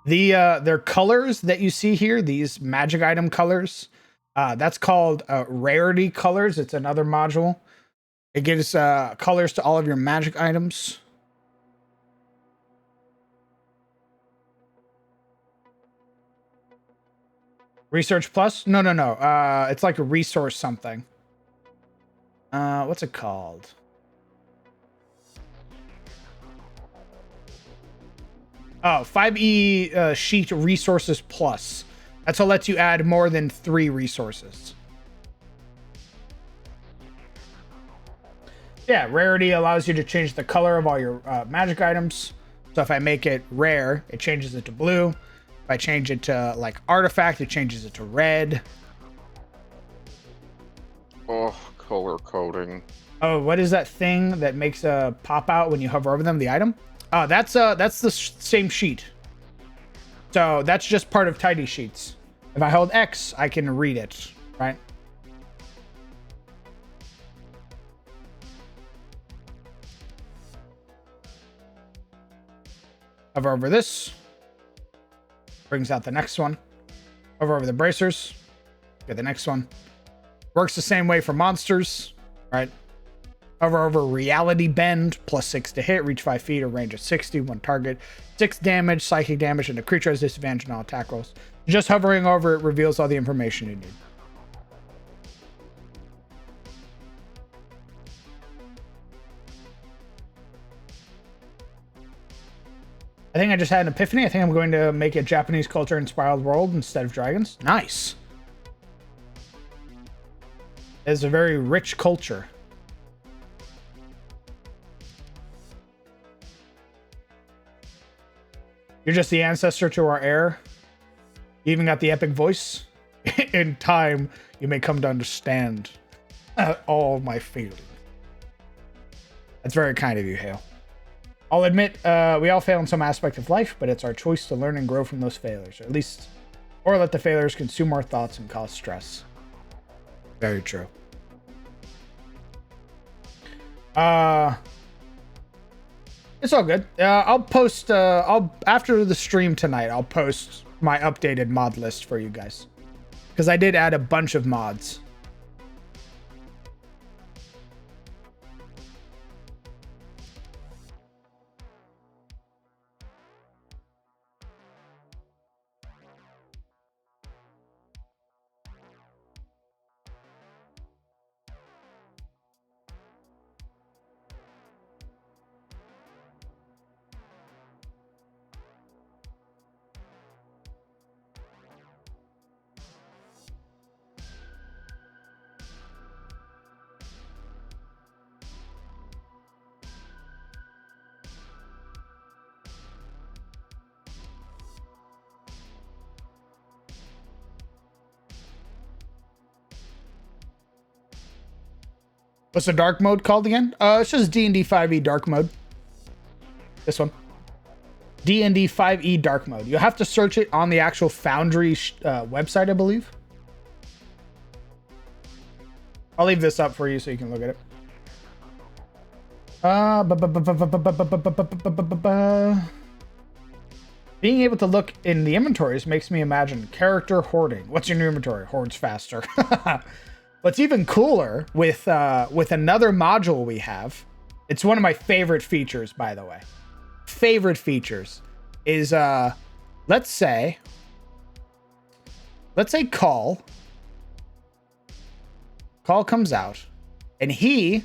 Their colors that you see here, these magic item colors, that's called rarity colors. It's another module. It gives colors to all of your magic items. Research Plus? No. It's like a resource something. What's it called? Oh, 5E Sheet Resources Plus. That's what lets you add more than 3 resources. Yeah, rarity allows you to change the color of all your magic items. So if I make it rare, it changes it to blue. If I change it to like artifact, it changes it to red. Oh, color coding. Oh, what is that thing that makes a pop out when you hover over them? The item? Oh, that's the same sheet. So that's just part of tidy sheets. If I hold X, I can read it, right? Hover over this. Brings out the next one. Hover over the bracers. Get the next one. Works the same way for monsters, right? Hover over reality bend, +6 to hit, reach 5 feet, or range of 60, one target, 6 damage, psychic damage, and the creature has disadvantage on all attack rolls. Just hovering over it reveals all the information you need. I think I just had an epiphany. I think I'm going to make a Japanese culture inspired world instead of dragons. Nice. It's a very rich culture. You're just the ancestor to our heir. You even got the epic voice. In time, you may come to understand all my feelings. That's very kind of you, Hale. I'll admit, we all fail in some aspect of life, but it's our choice to learn and grow from those failures. Or at least, or let the failures consume our thoughts and cause stress. Very true. It's all good. I'll post, after the stream tonight, I'll post my updated mod list for you guys. Because I did add a bunch of mods. What's the dark mode called again? It's just D&D 5e dark mode. This one. D&D 5e dark mode. You'll have to search it on the actual Foundry website, I believe. I'll leave this up for you so you can look at it. Being able to look in the inventories makes me imagine character hoarding. What's your new inventory? Hoards faster. What's even cooler with another module we have, it's one of my favorite features, by the way. Favorite features is let's say Call comes out and he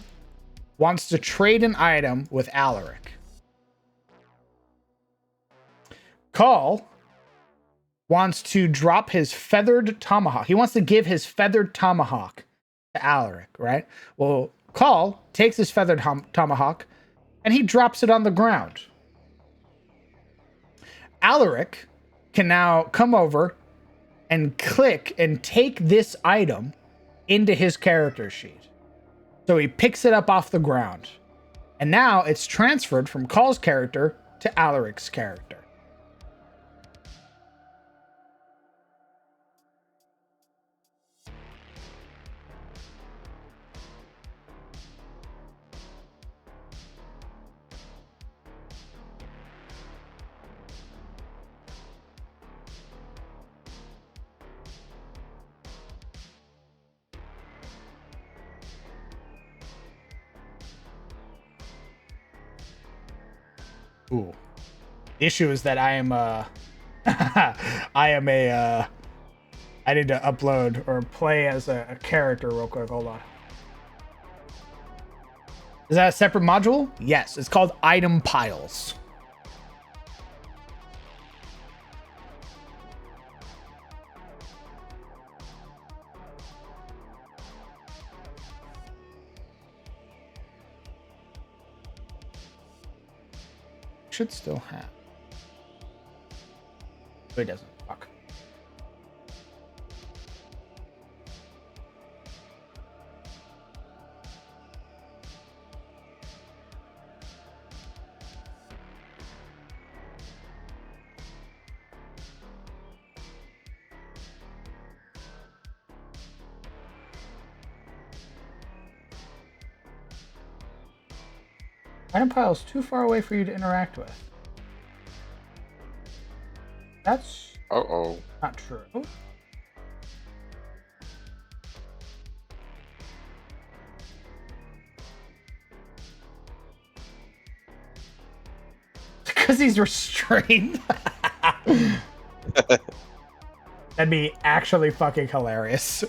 wants to trade an item with Alaric. Call wants to drop his feathered tomahawk. He wants to give his feathered tomahawk to Alaric, right? Well, Call takes his feathered tomahawk and he drops it on the ground. Alaric can now come over and click and take this item into his character sheet. So he picks it up off the ground. And now it's transferred from Call's character to Alaric's character. Ooh. The issue is that I am I need to upload or play as a character real quick. Hold on. Is that a separate module? Yes, it's called Item Piles. Should still have. Oh, it doesn't. Fuck. Item pile is too far away for you to interact with. That's Uh-oh. not true. Because he's restrained. That'd be actually fucking hilarious.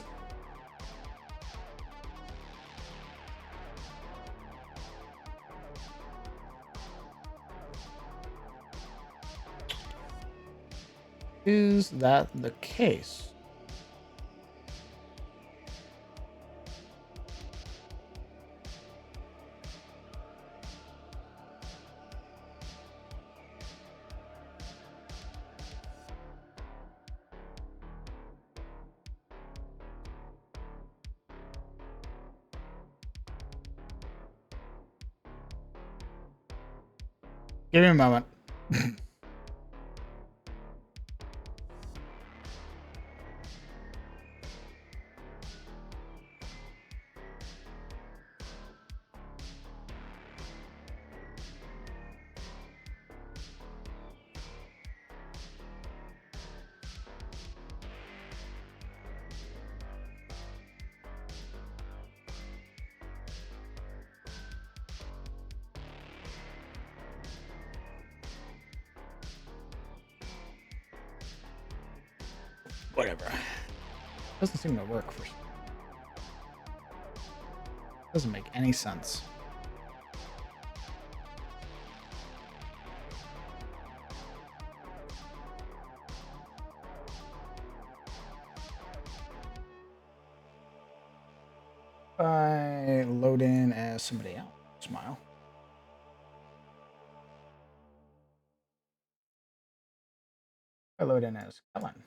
Is that the case? Give me a moment. Whatever. Doesn't seem to work for. Doesn't make any sense. I load in as somebody else. Smile. I load in as Kellen.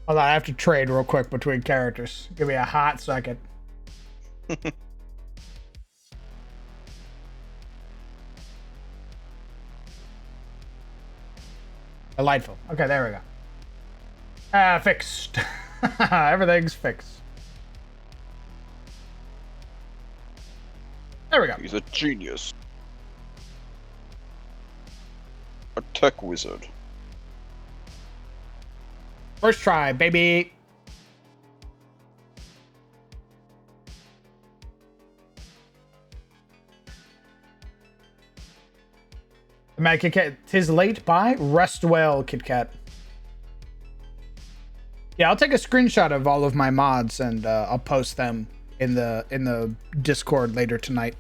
Hold on, I have to trade real quick between characters. Give me a hot second. Delightful. Okay, there we go. Fixed. Everything's fixed. There we go. He's a genius. A tech wizard. First try, baby. Mad Kit Kat, 'tis late. Bye. Rest well, Kit Kat. Yeah, I'll take a screenshot of all of my mods and I'll post them in the Discord later tonight.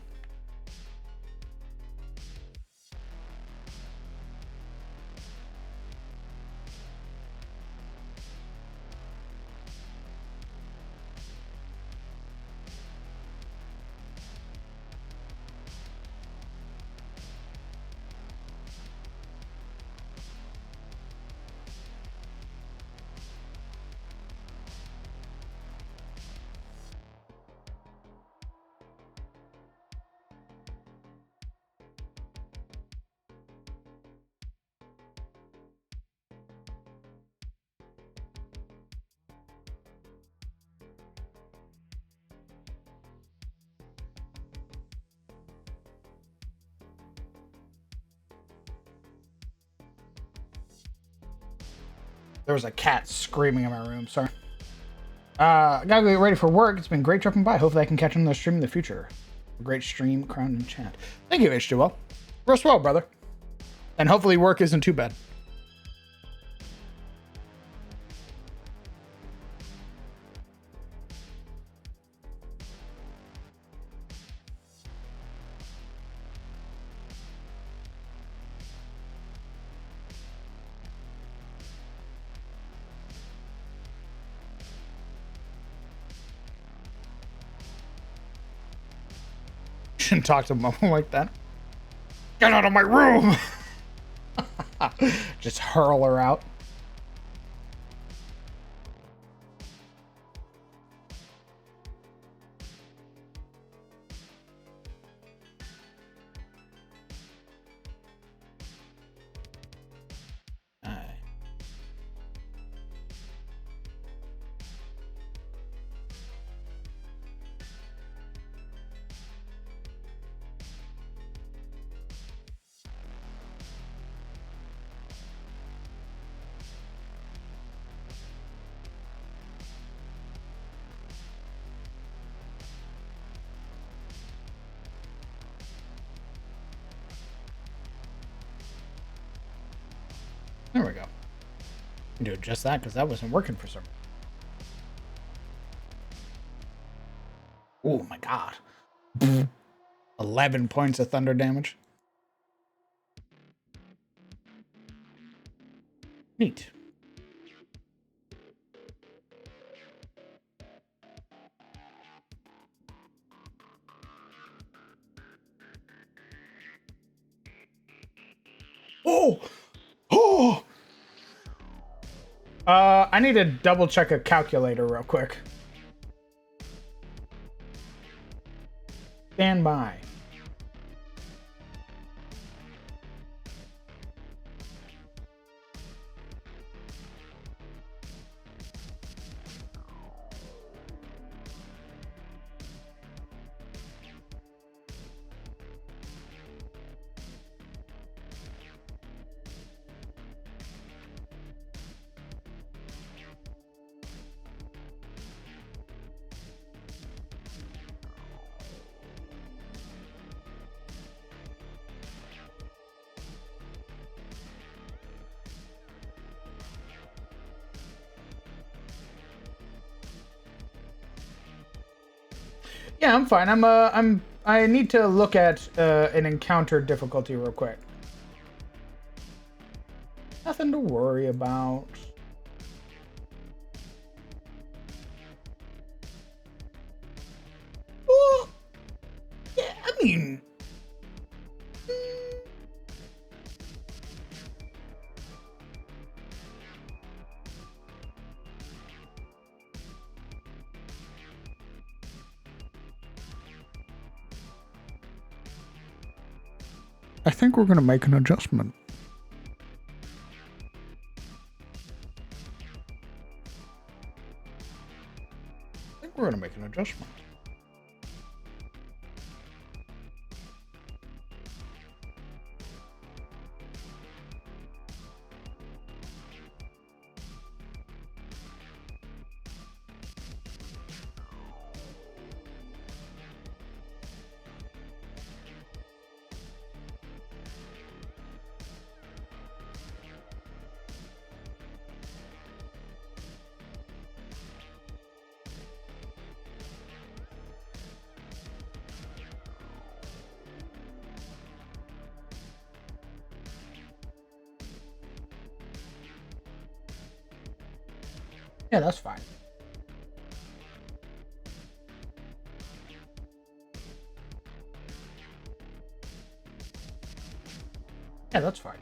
There was a cat screaming in my room. Sorry. I gotta get ready for work. It's been great dropping by. Hopefully I can catch another stream in the future. A great stream, crown and chat. Thank you, H2L. Rest well, brother. And hopefully work isn't too bad. Shouldn't talk to mom like that. Get out of my room! Just hurl her out. There we go. Can do just that because that wasn't working for some. Oh my god. 11 points of thunder damage. Neat. Oh! Oh! I need to double check a calculator real quick. Stand by. Yeah, I'm fine. I need to look at an encounter difficulty real quick. Nothing to worry about. Well, yeah, I mean, I think we're going to make an adjustment. I think we're going to make an adjustment. Yeah, that's fine. Yeah, that's fine.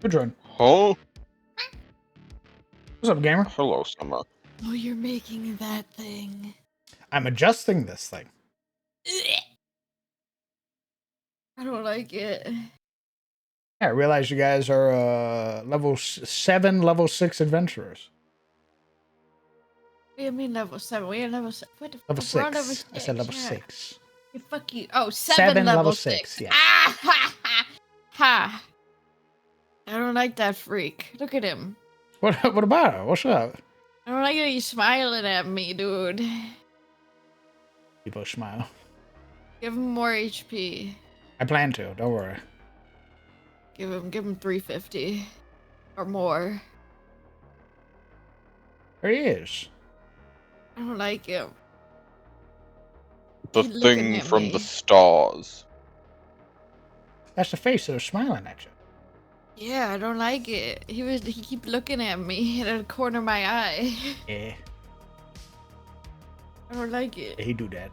Good run. Huh? What's up, gamer? Hello, Summer. Oh, you're making that thing. I'm adjusting this thing. I don't like it. Yeah, I realize you guys are level 7, level 6 adventurers. What do you mean level 7? We are level 7. What the Level fuck? We're on 6. level 6. I said level yeah. 6. You fuck you. Oh, 7 level level 6. 6, yeah. Ah, ha, ha, ha. I don't like that freak. Look at him. What about it? What's up? I don't like that he's smiling at me, dude. People smile. Give him more HP. I plan to, don't worry. Give him 350. Or more. There he is. I don't like him. The He's looking thing at from me. the stars. That's the face that was smiling at you. Yeah, I don't like it. He keep looking at me at the corner of my eye. Yeah, I don't like it. he do that.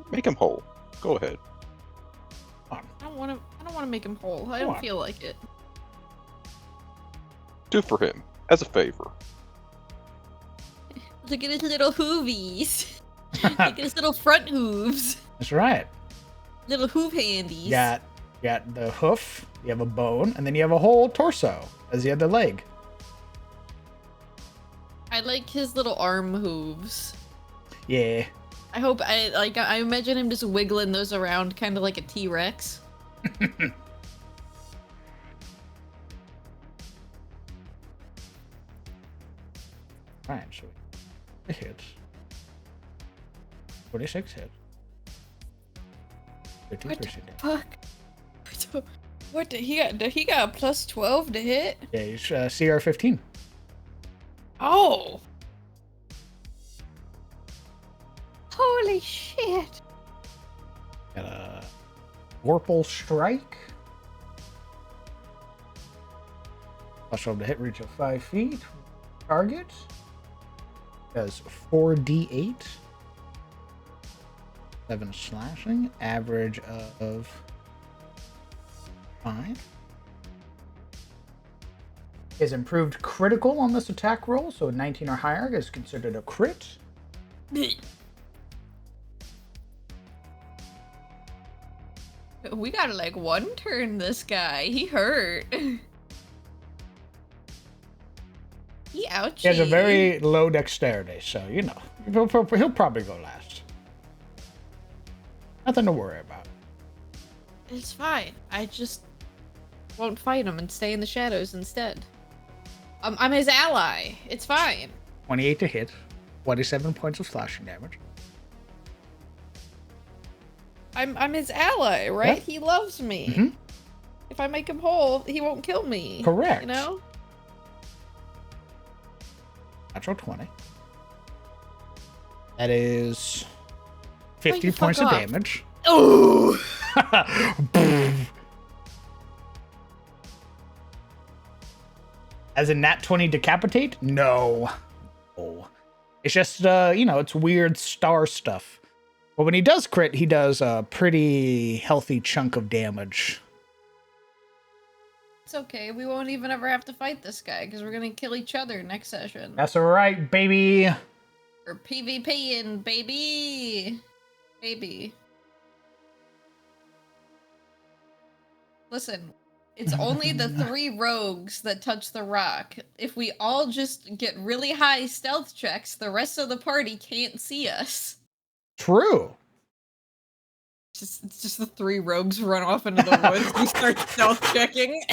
Make him whole. Go ahead. Come on. I don't want to make him whole. I Come don't on. feel like it. Do for him, as a favor. Look at his little hoovies. Look at his little front hooves. That's right. Little hoof handies. You got the hoof, you have a bone, and then you have a whole torso as the other leg. I like his little arm hooves. Yeah. I imagine him just wiggling those around kind of like a T-Rex. Right, so it hits. 46 hits. 13% What the damage. fuck? What the, he got a plus 12 to hit? Yeah, he's CR 15. Oh! Holy shit! Got a Vorpal Strike. Also the hit reach of 5 feet. Target. Does 4d8. 7 slashing. Average of 5. Is improved critical on this attack roll, so 19 or higher is considered a crit. We gotta like one turn this guy. He hurt. He ouchie. He has a very low dexterity, so you know he'll probably go last. Nothing to worry about. It's fine. I just won't fight him and stay in the shadows instead. I'm his ally. It's fine. 28 to hit, 27 points of slashing damage. I'm his ally, right? Yeah. He loves me. Mhm. If I make him whole, he won't kill me. Correct. You know? Natural 20. That is 50 you fuck points of off. damage. Oh! As in nat 20 decapitate? No. Oh. It's just, it's weird star stuff. But when he does crit, he does a pretty healthy chunk of damage. It's okay. We won't even ever have to fight this guy because we're gonna kill each other next session. That's alright, baby. We're PvPing, baby. Baby. Listen, It's only the 3 rogues that touch the rock. If we all just get really high stealth checks, the rest of the party can't see us. True. It's just the 3 rogues run off into the woods. We start stealth checking.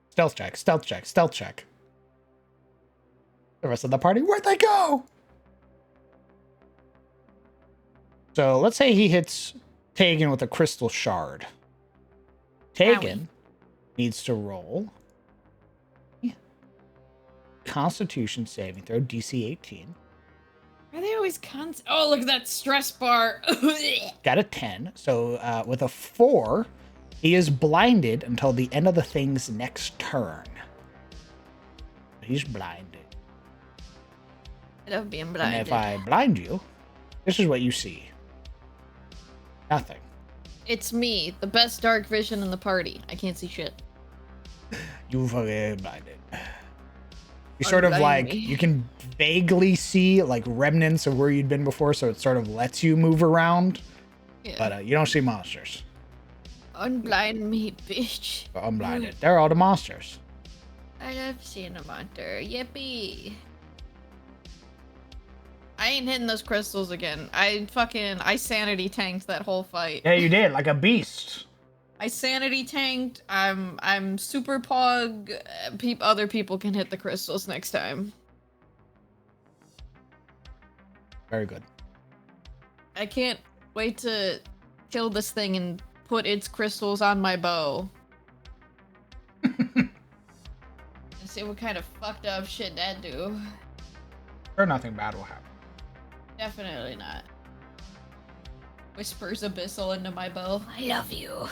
Stealth check, stealth check, stealth check. The rest of the party, where'd they go? So let's say he hits Tegan with a crystal shard. Tegan needs to roll Constitution saving throw, DC 18. Are they always Oh, look at that stress bar. Got a 10. So with a 4, he is blinded until the end of the thing's next turn. He's blinded. I love being And blinded. if I blind you, this is what you see. Nothing. It's me, the best dark vision in the party. I can't see shit. You fucking blinded. You Unblind sort of like, me. you can vaguely see like remnants of where you'd been before, so it sort of lets you move around. Yeah. But you don't see monsters. Unblind me, bitch. But I'm blinded. They're all the monsters. I love seeing a monster. Yippee. I ain't hitting those crystals again. I sanity tanked that whole fight. Yeah, you did, like a beast. I sanity tanked. I'm super pog. Other people can hit the crystals next time. Very good. I can't wait to kill this thing and put its crystals on my bow. And see what kind of fucked up shit that do. Or nothing bad will happen. Definitely not. Whispers abyssal into my bow. I love you.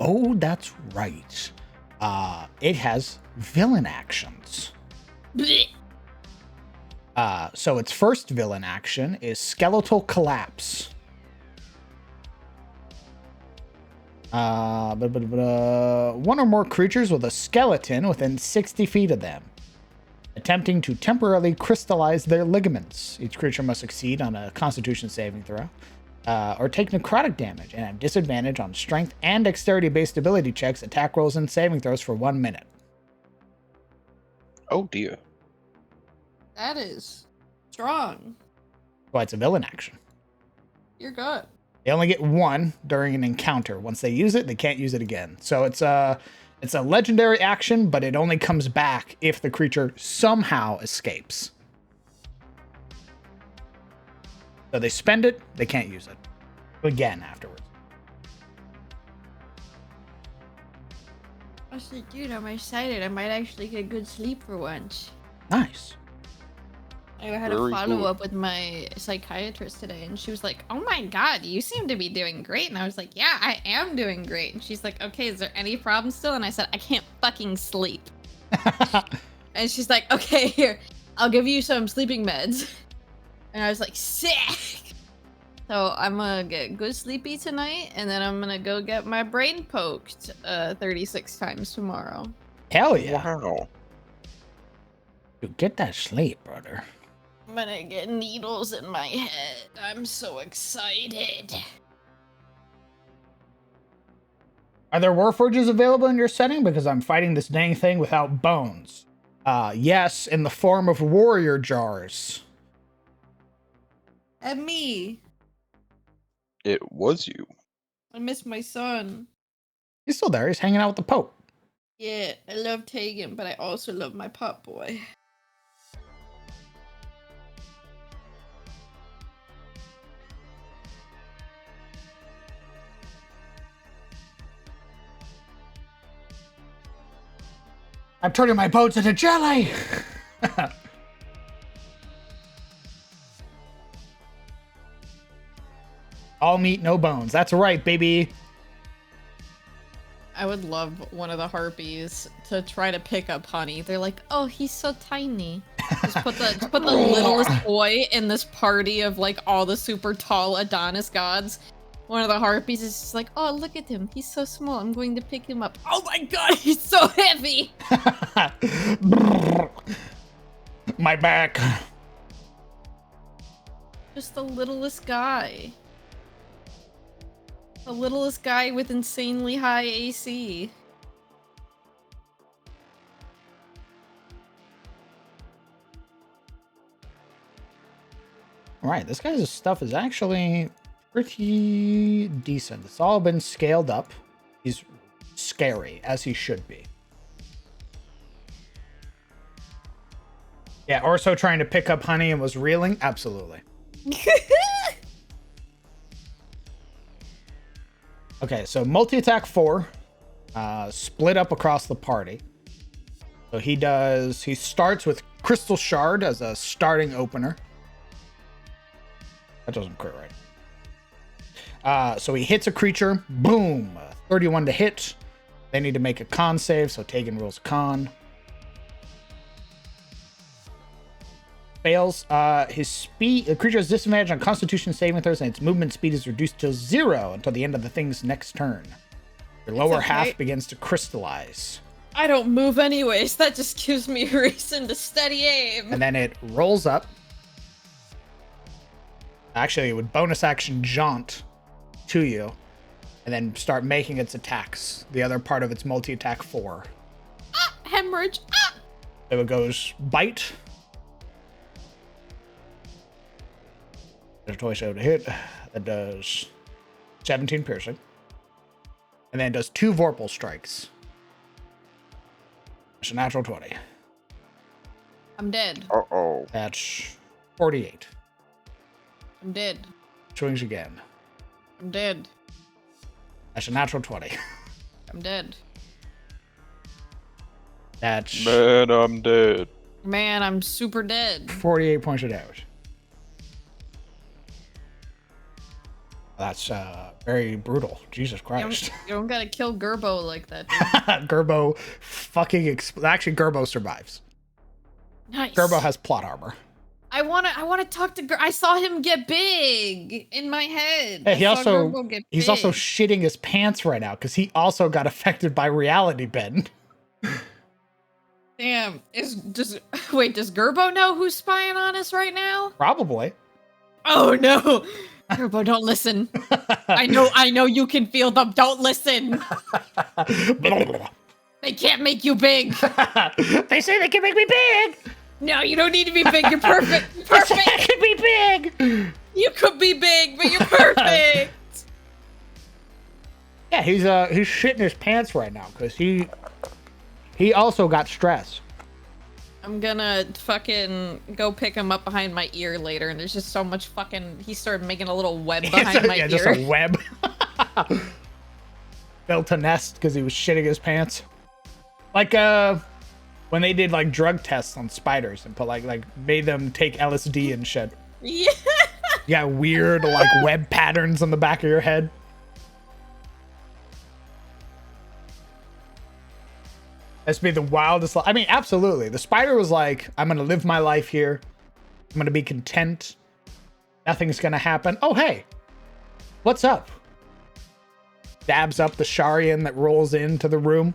Oh, that's right. It has villain actions. Blech. So its first villain action is Skeletal Collapse. One or more creatures with a skeleton within 60 feet of them, attempting to temporarily crystallize their ligaments. Each creature must succeed on a Constitution saving throw, or take necrotic damage and have disadvantage on strength and dexterity-based ability checks, attack rolls, and saving throws for 1 minute. Oh dear. That is strong. Well, it's a villain action. You're good. They only get 1 during an encounter. Once they use it, they can't use it again. So it's a legendary action, but it only comes back if the creature somehow escapes. So they spend it, they can't use it again afterwards. I was like, dude, I'm excited. I might actually get good sleep for once. Nice. I had a Very follow-up with my psychiatrist today, and she was like, oh my god, you seem to be doing great. And I was like, yeah, I am doing great. And she's like, okay, is there any problem still? And I said, I can't fucking sleep. And she's like, okay, here, I'll give you some sleeping meds. And I was like, sick. So I'm gonna get good sleepy tonight, and then I'm gonna go get my brain poked 36 times tomorrow. Hell yeah. Wow. Dude, get that sleep, brother. I'm gonna get needles in my head. I'm so excited. Are there Warforges available in your setting? Because I'm fighting this dang thing without bones. Yes, in the form of warrior jars. And me. It was you. I miss my son. He's still there. He's hanging out with the Pope. Yeah, I love Tegan, but I also love my pop boy. I'm turning my bones into jelly! All meat, no bones. That's right, baby. I would love one of the harpies to try to pick up Honey. They're like, oh, he's so tiny. Just put the littlest boy in this party of like all the super tall Adonis gods. One of the harpies is just like, oh, look at him. He's so small. I'm going to pick him up. Oh my god, he's so heavy. My back. Just the littlest guy. The littlest guy with insanely high AC. Right, this guy's stuff is actually pretty decent. It's all been scaled up. He's scary, as he should be. Yeah, Orso trying to pick up honey and was reeling? Absolutely. Okay, so multi-attack 4. Split up across the party. So he starts with Crystal Shard as a starting opener. That doesn't crit right. So he hits a creature. Boom. 31 to hit. They need to make a con save, so Tegan rolls con. Fails. His speed. The creature has disadvantage on Constitution saving throws, and its movement speed is reduced to 0 until the end of the thing's next turn. Your lower half begins to crystallize. I don't move anyways. That just gives me a reason to steady aim. And then it rolls up. Actually, it would bonus action jaunt to you, and then start making its attacks. The other part of its multi-attack 4. Ah, hemorrhage. Ah. So it goes bite. There's a toy show to hit. That does 17 piercing. And then it does 2 Vorpal strikes. It's a natural 20. I'm dead. Uh-oh. That's 48. I'm dead. Swings again. I'm dead. That's a natural 20. I'm dead. That's Man, I'm dead. Man, I'm super dead. 48 points of damage. That's very brutal. Jesus Christ. You don't gotta kill Gerbo like that, dude. Gerbo fucking actually Gerbo survives. Nice. Gerbo has plot armor. I wanna talk to I saw him get big in my head. Hey, he's also big. shitting his pants right now because he also got affected by reality bend. Damn. Does Gerbo know who's spying on us right now? Probably. Oh no. Gerbo, don't listen. I know you can feel them. Don't listen. They can't make you big. They say they can make me big. No, you don't need to be big. You're perfect. Perfect. I could be big. You could be big, but you're perfect. Yeah, he's shitting his pants right now because he also got stress. I'm gonna fucking go pick him up behind my ear later, and there's just so much fucking. He started making a little web behind my ear. Just a web. Built a nest because he was shitting his pants. Like when they did like drug tests on spiders and put like made them take LSD and shit. Yeah. You got weird like web patterns on the back of your head. That's be the wildest. I mean, absolutely. The spider was like, I'm going to live my life here. I'm going to be content. Nothing's going to happen. Oh, hey. What's up? Dabs up the Sharian that rolls into the room.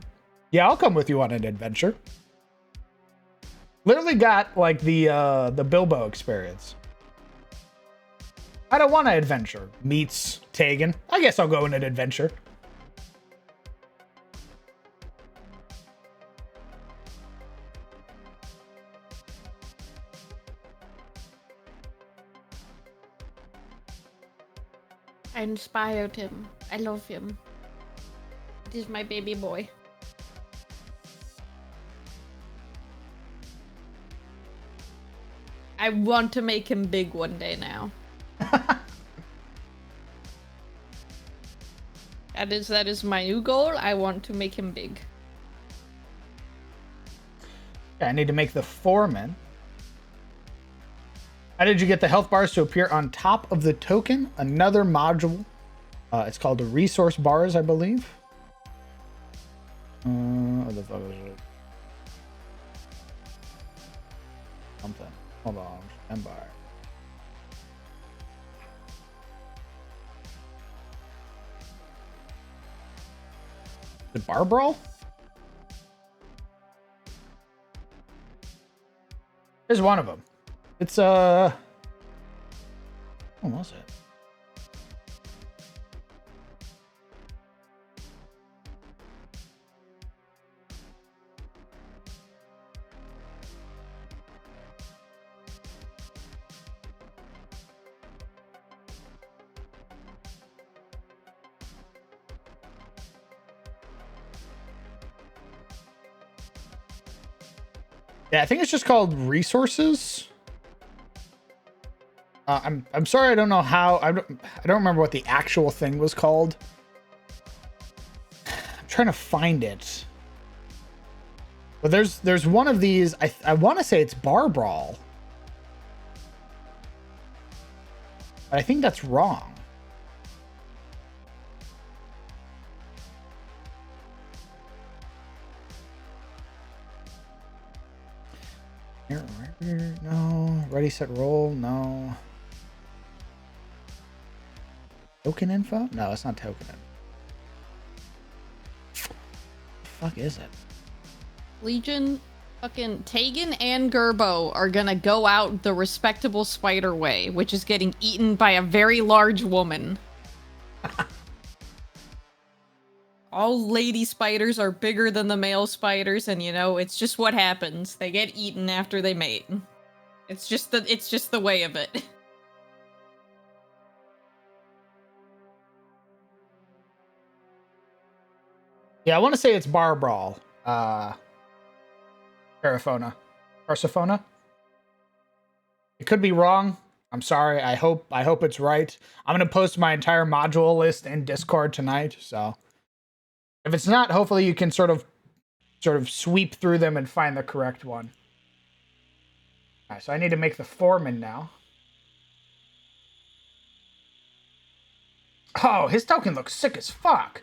Yeah, I'll come with you on an adventure. Literally got like the Bilbo experience. I don't want an adventure. Meets Tegan. I guess I'll go on an adventure. I inspired him. I love him. It is my baby boy. I want to make him big one day now. That is my new goal. I want to make him big. Okay, I need to make the foreman. How did you get the health bars to appear on top of the token? Another module. It's called the resource bars, I believe. What the fuck is it? Something. Hold on. Stand by. The bar brawl? Here's one of them. It's what was it? Yeah, I think it's just called resources. I'm sorry, I don't know how. I don't remember what the actual thing was called. I'm trying to find it. But there's one of these. I want to say it's Bar Brawl, but I think that's wrong. No. Ready, set, roll. No. Token info? No, it's not token info. The fuck is it? Legion, fucking Tegan and Gerbo are gonna go out the respectable spider way, which is getting eaten by a very large woman. All lady spiders are bigger than the male spiders, and you know, it's just what happens. They get eaten after they mate. It's just the way of it. Yeah, I want to say it's Bar Brawl. Persephone. It could be wrong. I'm sorry. I hope it's right. I'm gonna post my entire module list in Discord tonight. So if it's not, hopefully you can sort of sweep through them and find the correct one. All right, so I need to make the foreman now. Oh, his token looks sick as fuck.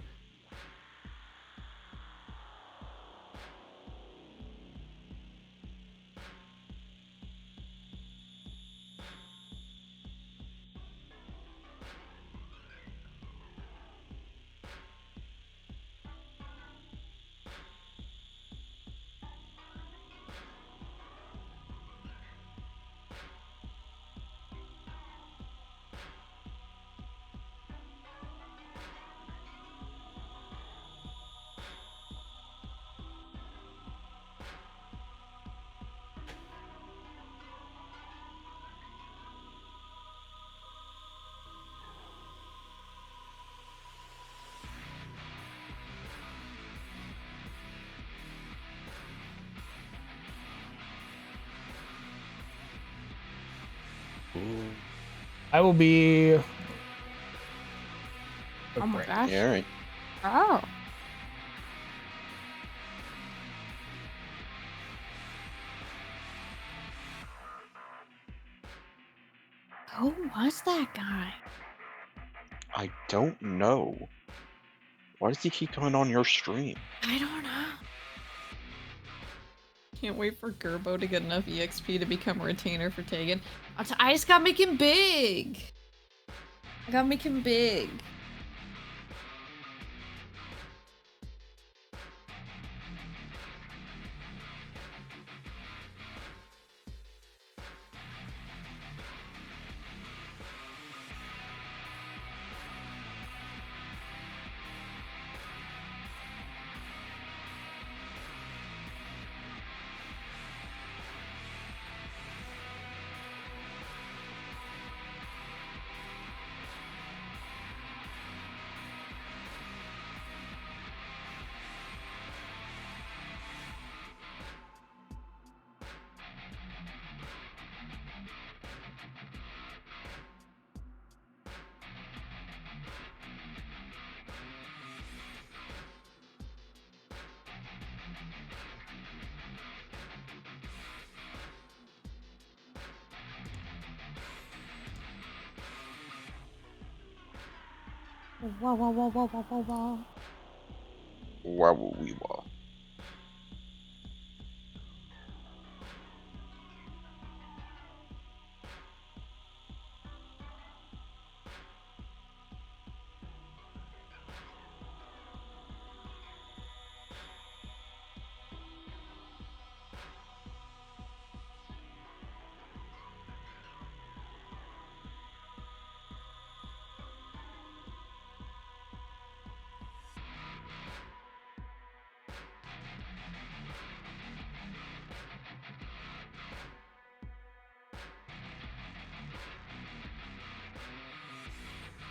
I will be. Oh my gosh. Yeah, all right. Oh. Who was that guy? I don't know. Why does he keep coming on your stream? I don't know. Can't wait for Gerbo to get enough EXP to become a retainer for Tegan. I just gotta make him big. I gotta make him big. Whoa, whoa, whoa, whoa, whoa, whoa, whoa. Wow, we wah.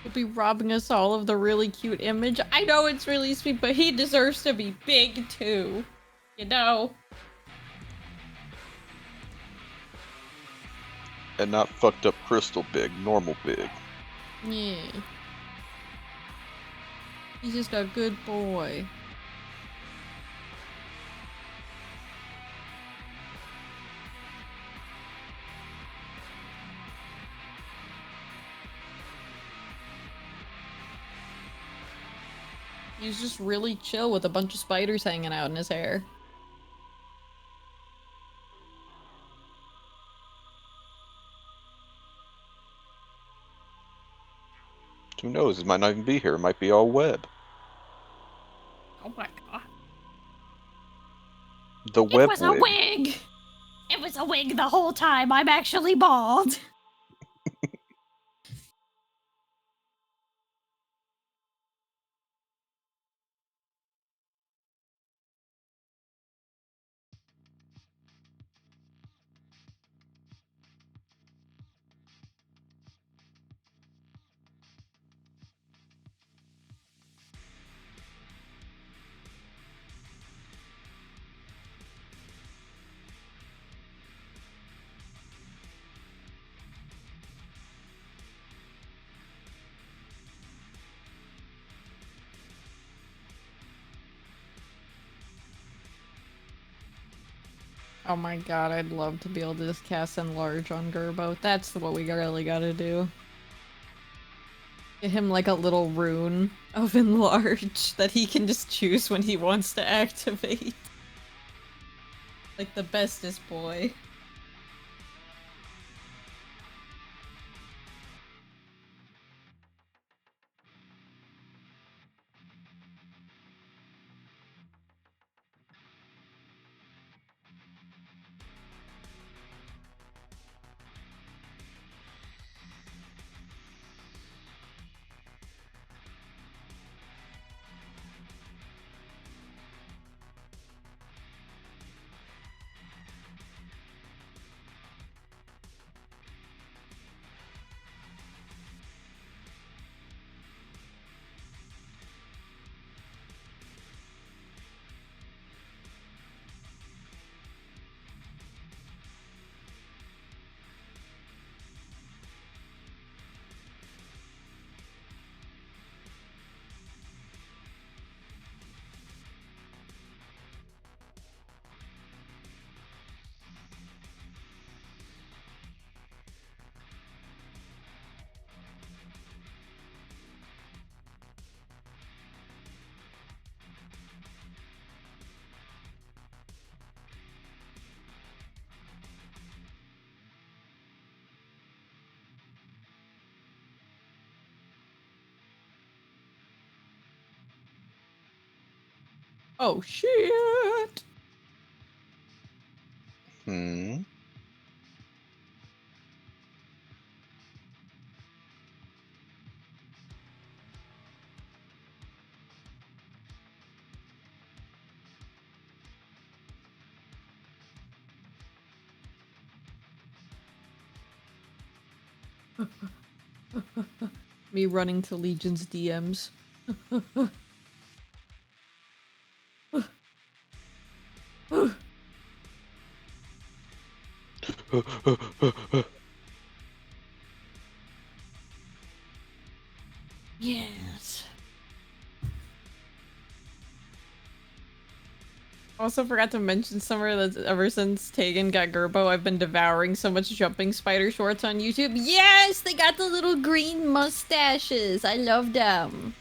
He'll be robbing us all of the really cute image. I know it's really sweet, but he deserves to be big too. You know? And not fucked up crystal big, normal big. Yeah. He's just a good boy. He's just really chill with a bunch of spiders hanging out in his hair. Who knows? It might not even be here. It might be all web. Oh my god. The It web was a wig! It was a wig the whole time. I'm actually bald. Oh my god, I'd love to be able to just cast Enlarge on Gerbo. That's what we really gotta do. Get him like a little rune of Enlarge that he can just choose when he wants to activate. Like the bestest boy. Oh shit! Hmm. Me running to Legion's DMs. Yes. Also forgot to mention somewhere that ever since Tegan got Gerbo, I've been devouring so much jumping spider shorts on YouTube. Yes, they got the little green mustaches. I love them.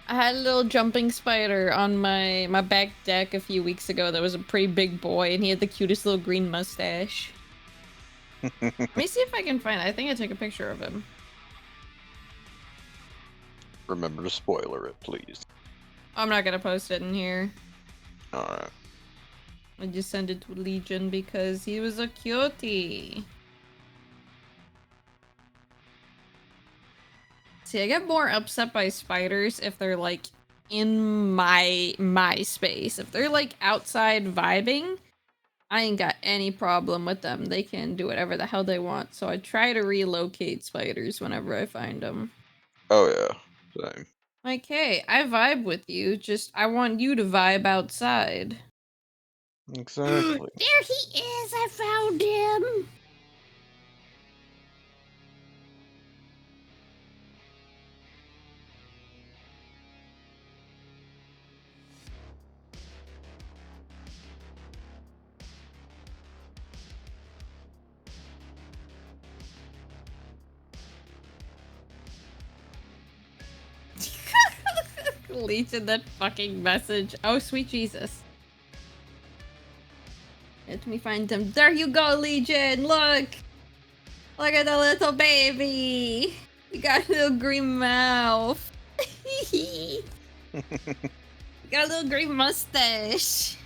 I had a little jumping spider on my back deck a few weeks ago that was a pretty big boy, and he had the cutest little green mustache. Let me see if I can find it. I think I took a picture of him. Remember to spoiler it, please. I'm not gonna post it in here. Alright. I just sent it to Legion because he was a cutie. See, I get more upset by spiders if they're like in my space. If they're like outside vibing, I ain't got any problem with them. They can do whatever the hell they want. So I try to relocate spiders whenever I find them. Oh yeah, same. Like, hey, I vibe with you. Just I want you to vibe outside. Exactly. There he is. I found him. Legion, that fucking message. Oh, sweet Jesus. Let me find him. There you go, Legion. Look. Look at the little baby. You got a little green mouth. You got a little green mustache.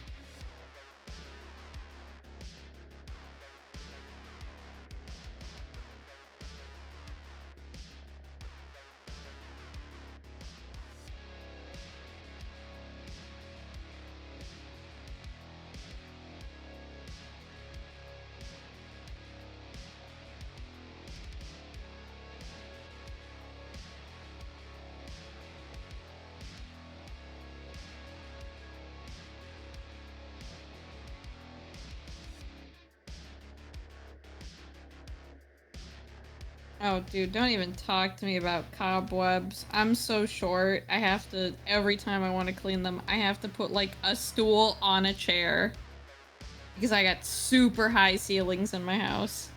Oh, dude, don't even talk to me about cobwebs. I'm so short. I have to, every time I want to clean them, I have to put like a stool on a chair. Because I got super high ceilings in my house.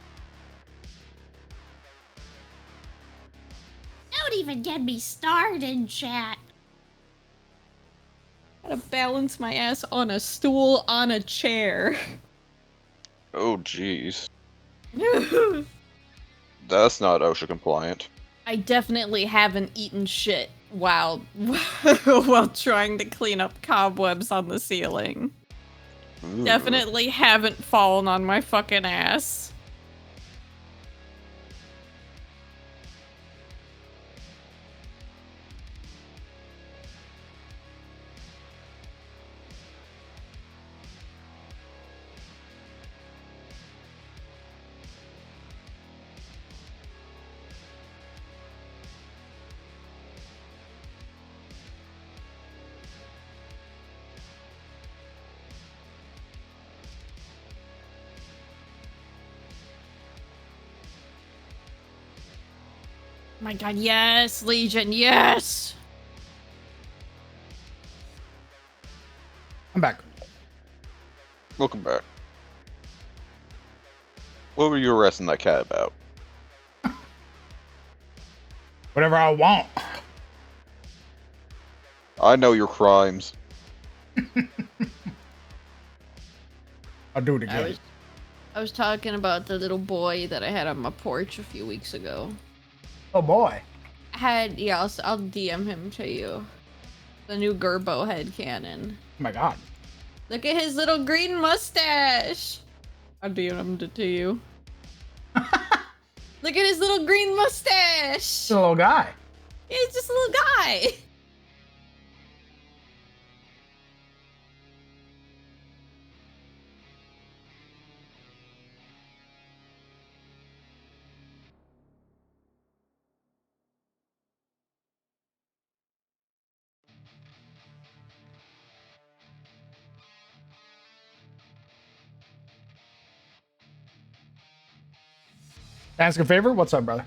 Don't even get me started, chat. Gotta balance my ass on a stool on a chair. Oh, jeez. That's not OSHA compliant. I definitely haven't eaten shit while while trying to clean up cobwebs on the ceiling. Ooh. Definitely haven't fallen on my fucking ass. My god, yes, Legion, yes! I'm back. Welcome back. What were you arresting that cat about? Whatever I want. I know your crimes. I'll do it again. I was talking about the little boy that I had on my porch a few weeks ago. Oh boy. I'll DM him to you. The new Gerbo headcanon. Oh my god. Look at his little green mustache! I'll DM it to you. Look at his little green mustache! It's a little guy. He's just a little guy! Ask a favor? What's up, brother?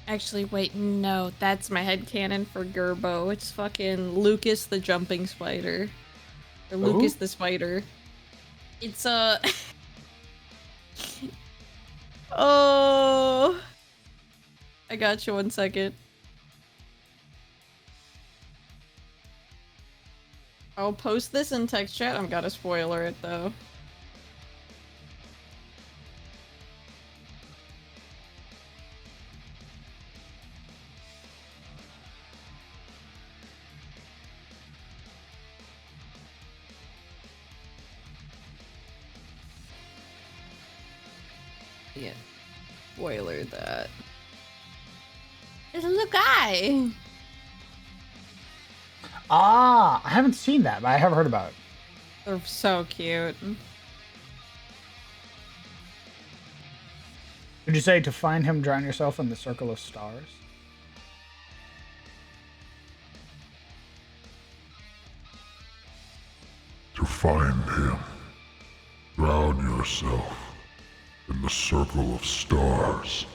Actually, wait, no, that's my headcanon for Gerbo. It's fucking Lucas the Jumping Spider. Or Lucas the Spider. It's Oh. I got you 1 second. I'll post this in text chat. I'm gotta spoiler it though. Yeah. Spoiler that. There's a little guy. Ah, I haven't seen that, but I have heard about it. They're so cute. Did you say to find him, drown yourself in the circle of stars? To find him, drown yourself in the circle of stars.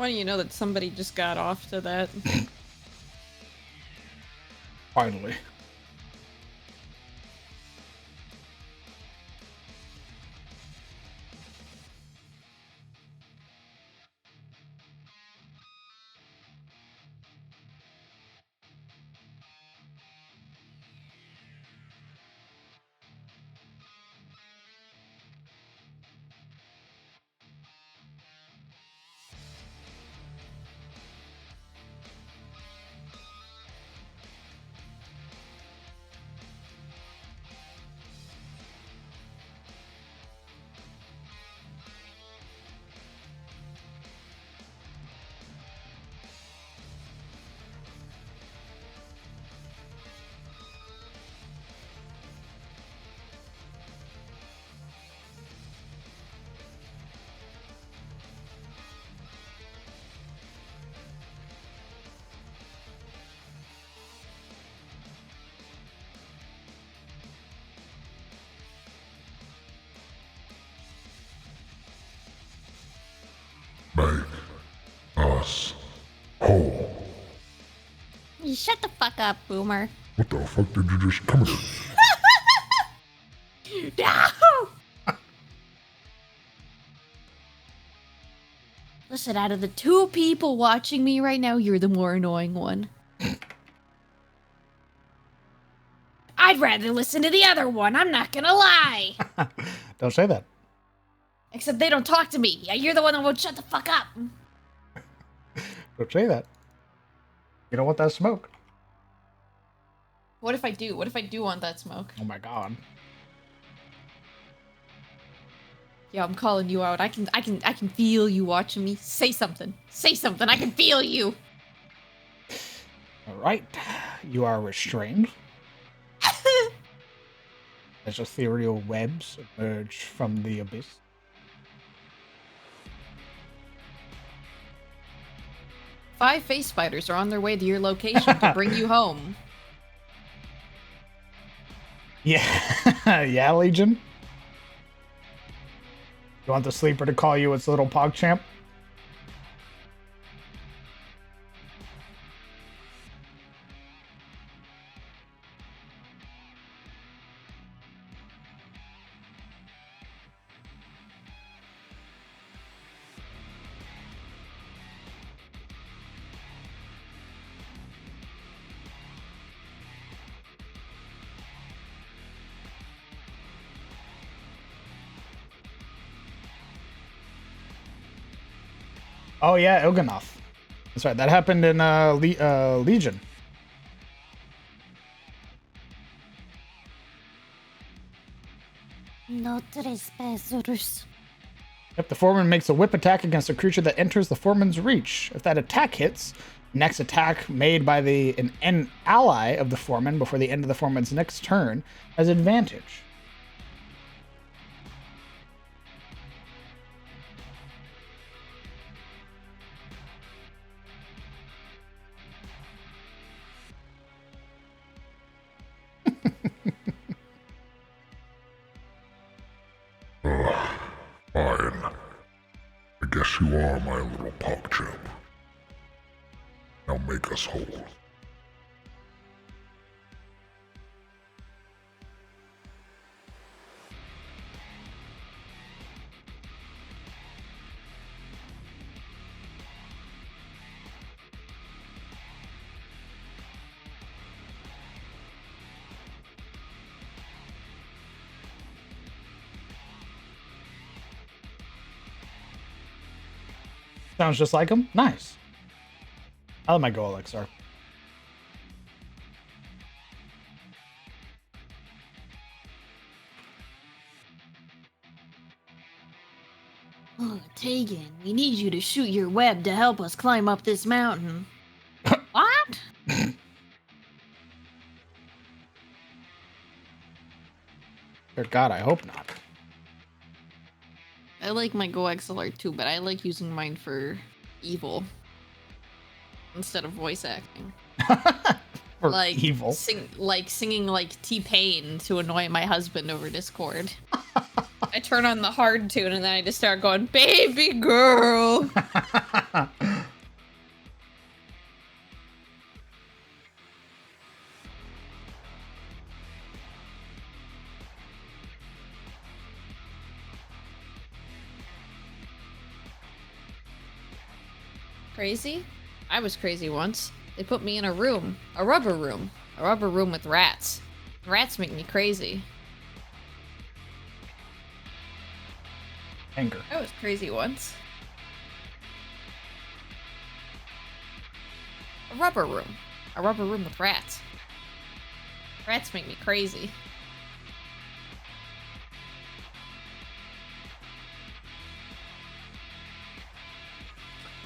Well, you know that somebody just got off to that. Finally. Make us whole. You shut the fuck up, Boomer. What the fuck did you just come to? No! Listen, out of the two people watching me right now, you're the more annoying one. I'd rather listen to the other one, I'm not gonna lie. Don't say that. Except they don't talk to me. Yeah, you're the one that won't shut the fuck up. Don't say that. You don't want that smoke. What if I do? What if I do want that smoke? Oh my god. Yeah, I'm calling you out. I can feel you watching me. Say something. Say something. I can feel you. All right. You are restrained. As ethereal webs emerge from the abyss. Five face spiders are on their way to your location to bring you home. Yeah. Yeah, Legion? You want the sleeper to call you its little PogChamp? Oh yeah, Il'gynoth. That's right. That happened in Legion. No trespassers. Yep, the foreman makes a whip attack against a creature that enters the foreman's reach. If that attack hits, next attack made by an ally of the foreman before the end of the foreman's next turn has advantage. Fine. I guess you are my little PogChamp. Now make us whole. Sounds just like him. Nice. I let my go, Elixir. Oh, Tegan, we need you to shoot your web to help us climb up this mountain. What? Dear God, I hope not. I like my Go XLR too, but I like using mine for evil instead of voice acting. For Like evil. singing like T-Pain to annoy my husband over Discord. I turn on the hard tune and then I just start going, "Baby girl." Crazy? I was crazy once. They put me in a room. A rubber room. A rubber room with rats. Rats make me crazy. Anger. I was crazy once. A rubber room. A rubber room with rats. Rats make me crazy.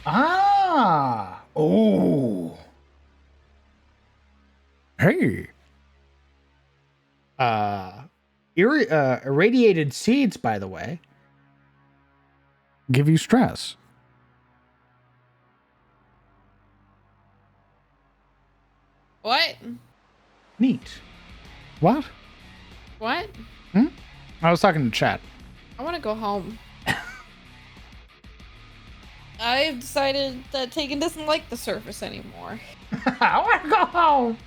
Ah. Oh. Hey. Irradiated seeds, by the way, give you stress. What? Neat. What? What? I was talking to chat. I want to go home. I've decided that Tegan doesn't like the surface anymore. I want to go home.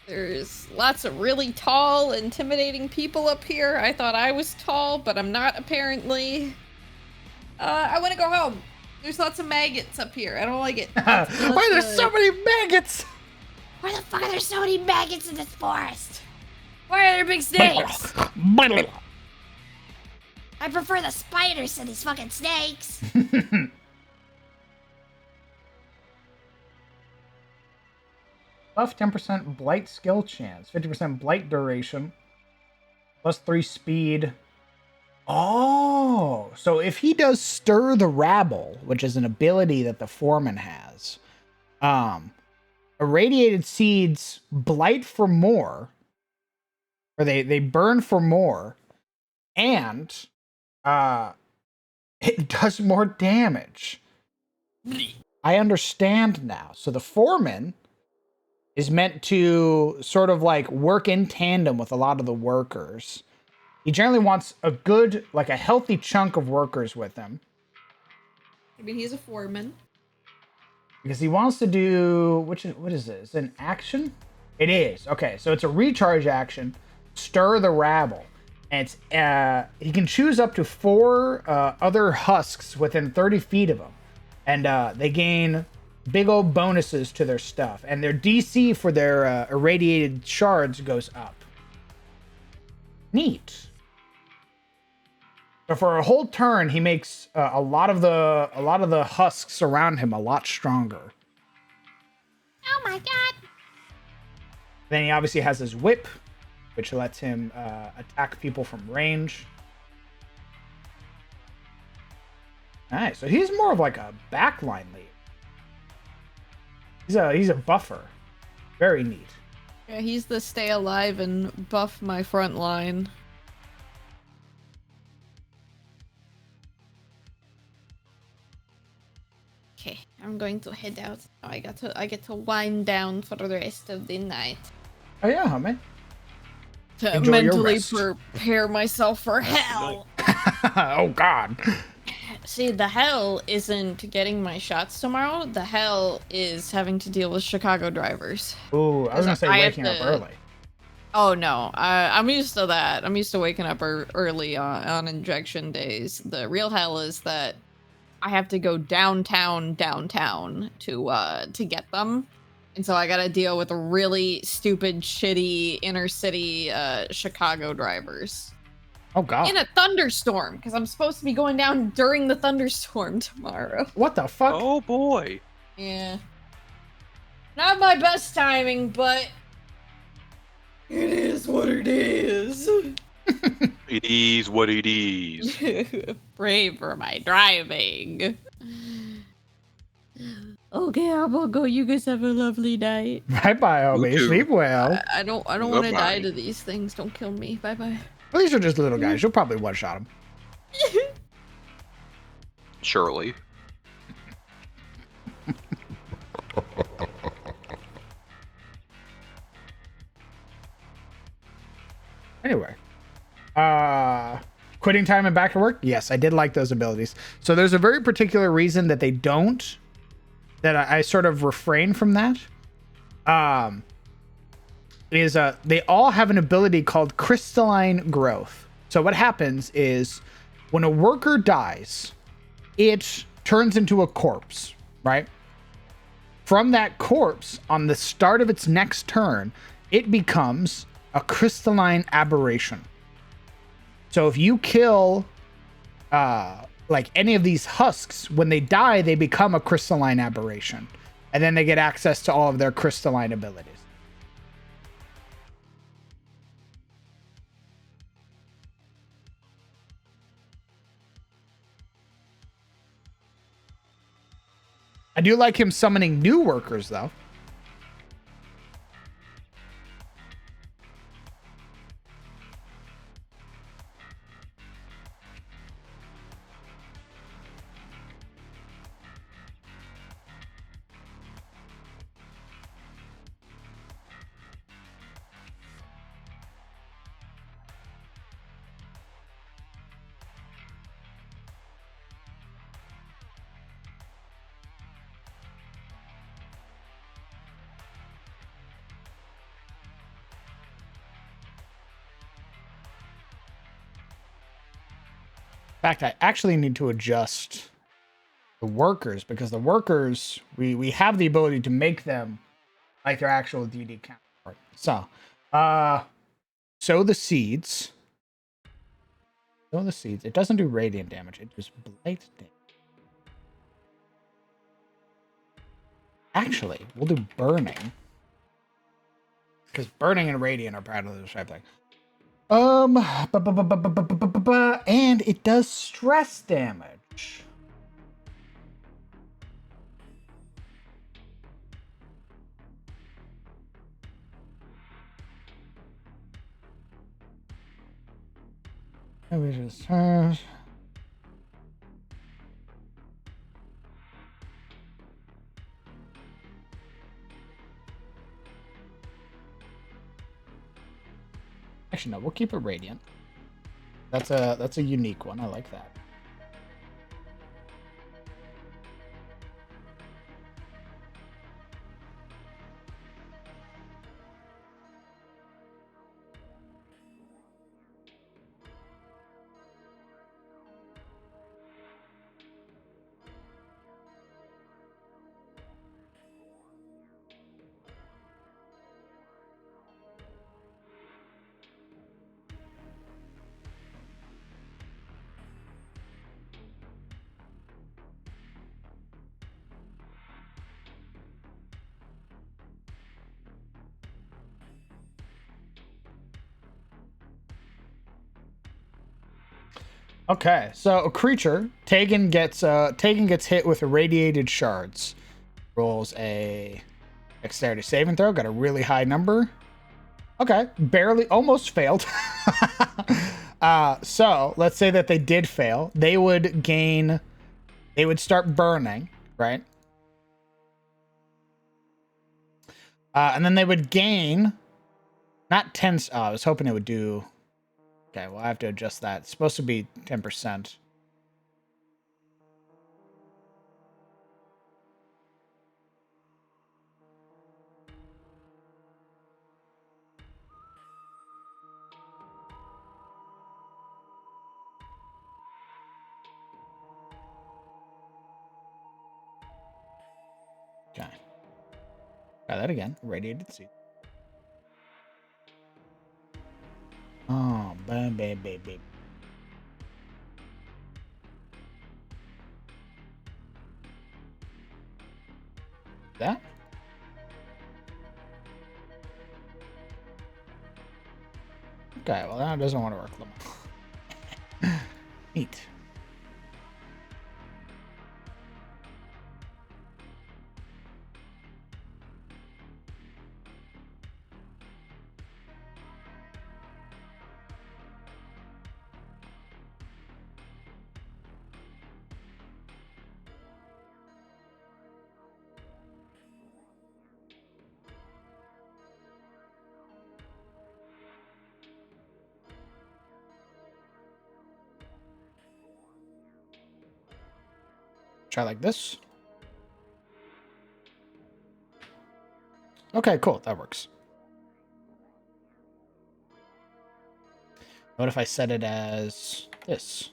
There's lots of really tall, intimidating people up here. I thought I was tall, but I'm not apparently. I want to go home. There's lots of maggots up here. I don't like it. Why there's so many maggots? Why the fuck are there so many maggots in this forest? Why are there big snakes? I prefer the spiders to these fucking snakes. Buff 10% blight skill chance, 50% blight duration, +3 speed. Oh, so if he does stir the rabble, which is an ability that the foreman has, irradiated seeds blight for more, or they burn for more, and it does more damage. I understand now. So the foreman is meant to sort of like work in tandem with a lot of the workers. He generally wants a good, like a healthy chunk of workers with him. I mean, he's a foreman. Because he wants to do, what is this? An action? It is. Okay, so it's a recharge action. Stir the rabble. And it's, he can choose up to 4 other husks within 30 feet of him. And they gain big old bonuses to their stuff. And their DC for their irradiated shards goes up. Neat. So for a whole turn, he makes a lot of the husks around him a lot stronger. Oh my god. Then he obviously has his whip, which lets him attack people from range. Nice. So he's more of like a backline lead. He's a buffer. Very neat. Yeah, he's the stay alive and buff my front line. Okay, I'm going to head out. I get to wind down for the rest of the night. Oh yeah, homie. To Enjoy your mentally rest. prepare myself for hell. Oh god. See, the hell isn't getting my shots tomorrow. The hell is having to deal with Chicago drivers. Ooh, I was gonna say I have waking up to- early. Oh no, I'm used to that. I'm used to waking up early on injection days. The real hell is that I have to go downtown to get them, and so I gotta deal with really stupid, shitty inner city Chicago drivers Oh god. in a thunderstorm because I'm supposed to be going down during the thunderstorm tomorrow. What the fuck? Oh boy. Yeah, not my best timing, but it is what it is. It is what it is. Pray for my driving. Okay, I'm gonna go. You guys have a lovely night. Bye bye, homie. too. Sleep well. I don't want to die Bye-bye. to these things. Don't kill me. Bye bye. Well, these are just little guys. You'll probably one shot them. Surely. Anyway, quitting time and back to work. Yes, I did like those abilities. So there's a very particular reason that they don't. That I sort of refrain from that. They all have an ability called crystalline growth. So what happens is when a worker dies, it turns into a corpse, right? From that corpse, on the start of its next turn, it becomes a crystalline aberration. So if you kill like any of these husks, when they die, they become a crystalline aberration. And then they get access to all of their crystalline abilities. I do like him summoning new workers, though. In fact, I actually need to adjust the workers, because the workers, we have the ability to make them like their actual DD counterpart. So, sow the seeds. Sow the seeds. It doesn't do radiant damage. It does blight damage. Actually, we'll do burning, because burning and radiant are practically the same thing. And it does stress damage. We just actually no, we'll keep it radiant. That's a unique one. I like that. Okay, so a creature, Tegan gets hit with irradiated shards. Rolls a dexterity saving throw, got a really high number. Okay, barely, almost failed. So let's say that they did fail. They would start burning, right? And then they would gain, not 10, I was hoping it would do, okay, well I have to adjust that. It's supposed to be 10%. Okay. Try that again. Radiated seed. Oh, baby. That? Okay, well that doesn't want to work. Neat. Try like this. Okay, cool. That works. What if I set it as this?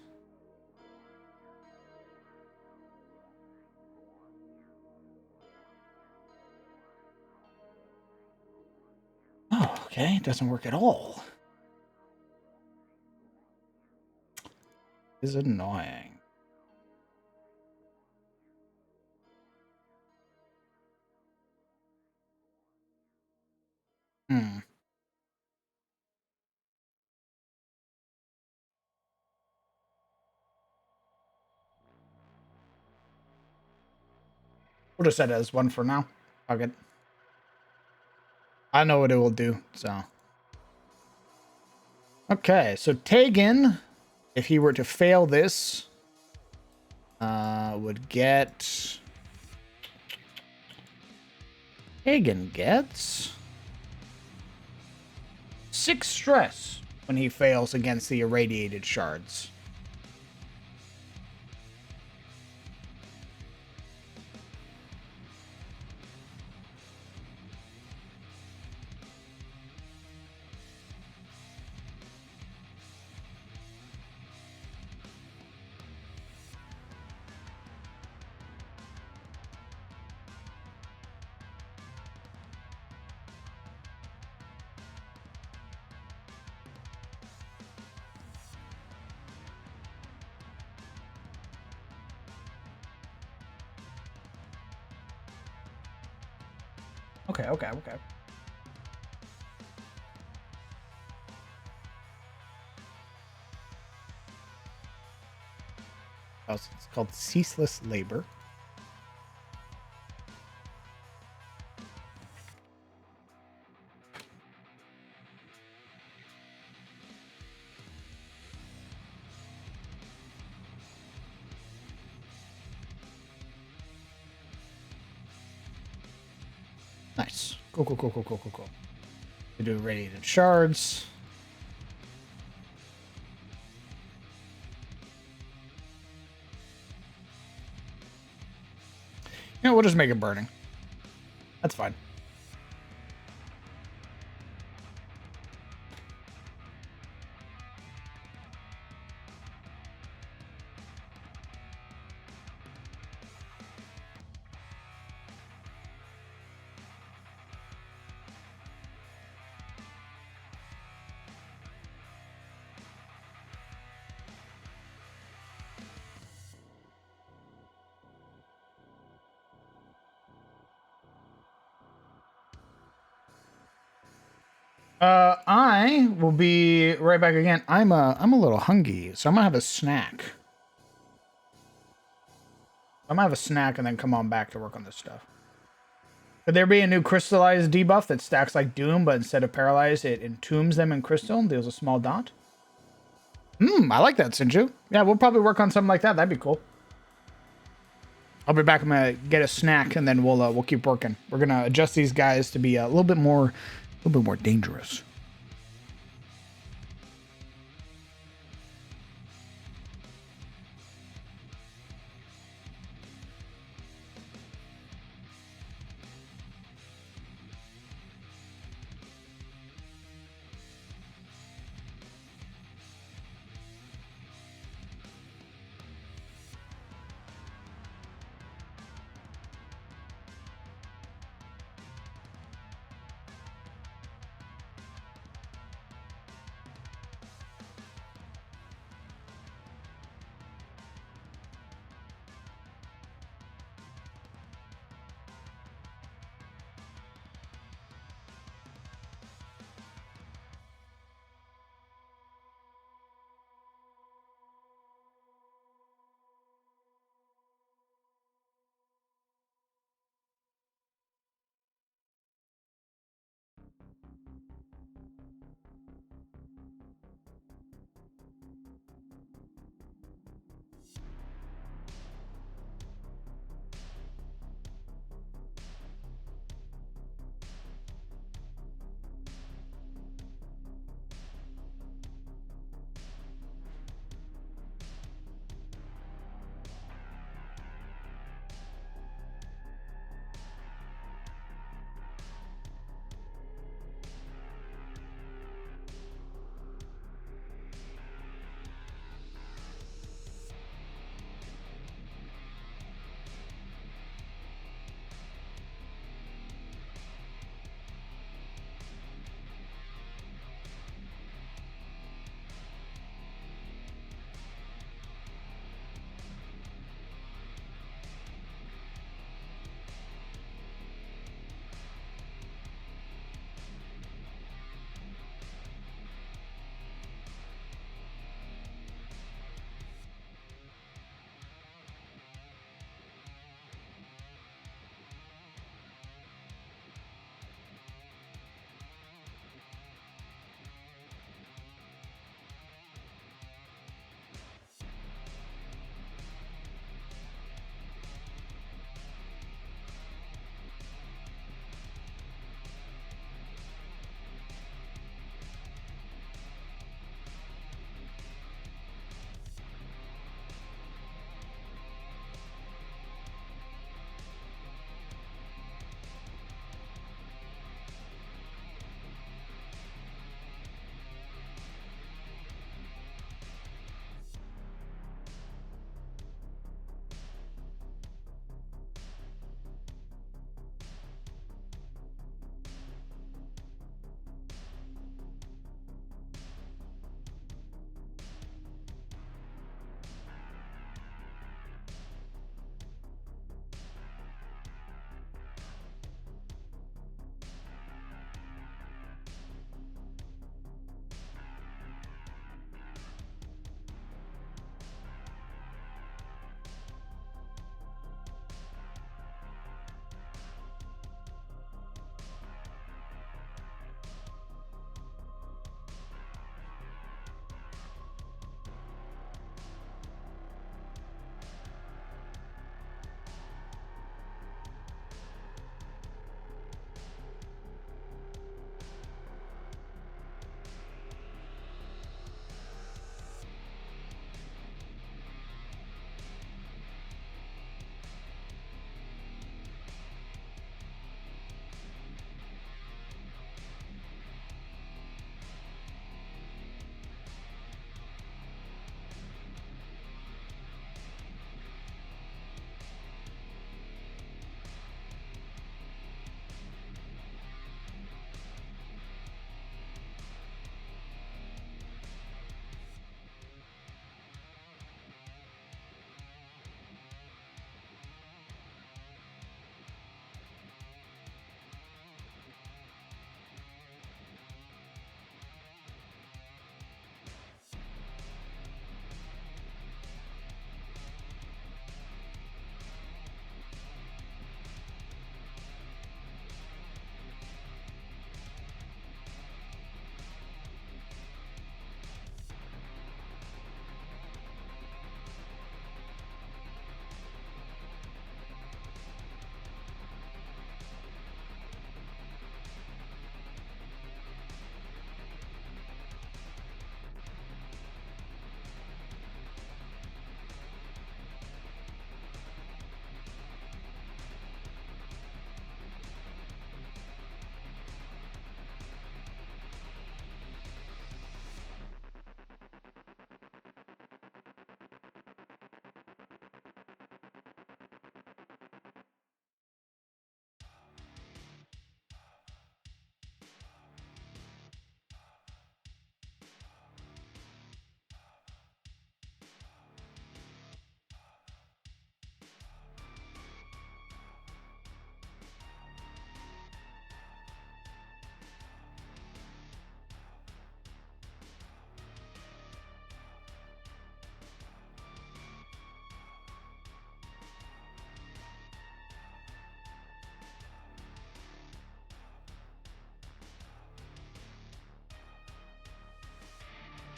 Okay, it doesn't work at all. Is annoying. Hmm. We'll just set it as 1 for now. Fuck it. I know what it will do, so. Okay, so Tegan, if he were to fail this, would get... Tegan gets 6 stress when he fails against the irradiated shards. Okay. It's called Ceaseless Labor. Nice. Cool. We do irradiated shards. You know, we'll just make it burning. That's fine. I will be right back again. I'm a little hungry, so I'm gonna have a snack. I'm gonna have a snack and then come on back to work on this stuff. Could there be a new crystallized debuff that stacks like Doom, but instead of paralyzed, it entombs them in crystal and deals a small dot? I like that, Sinju. Yeah, we'll probably work on something like that. That'd be cool. I'll be back. I'm gonna get a snack and then we'll keep working. We're gonna adjust these guys to be a little bit more dangerous.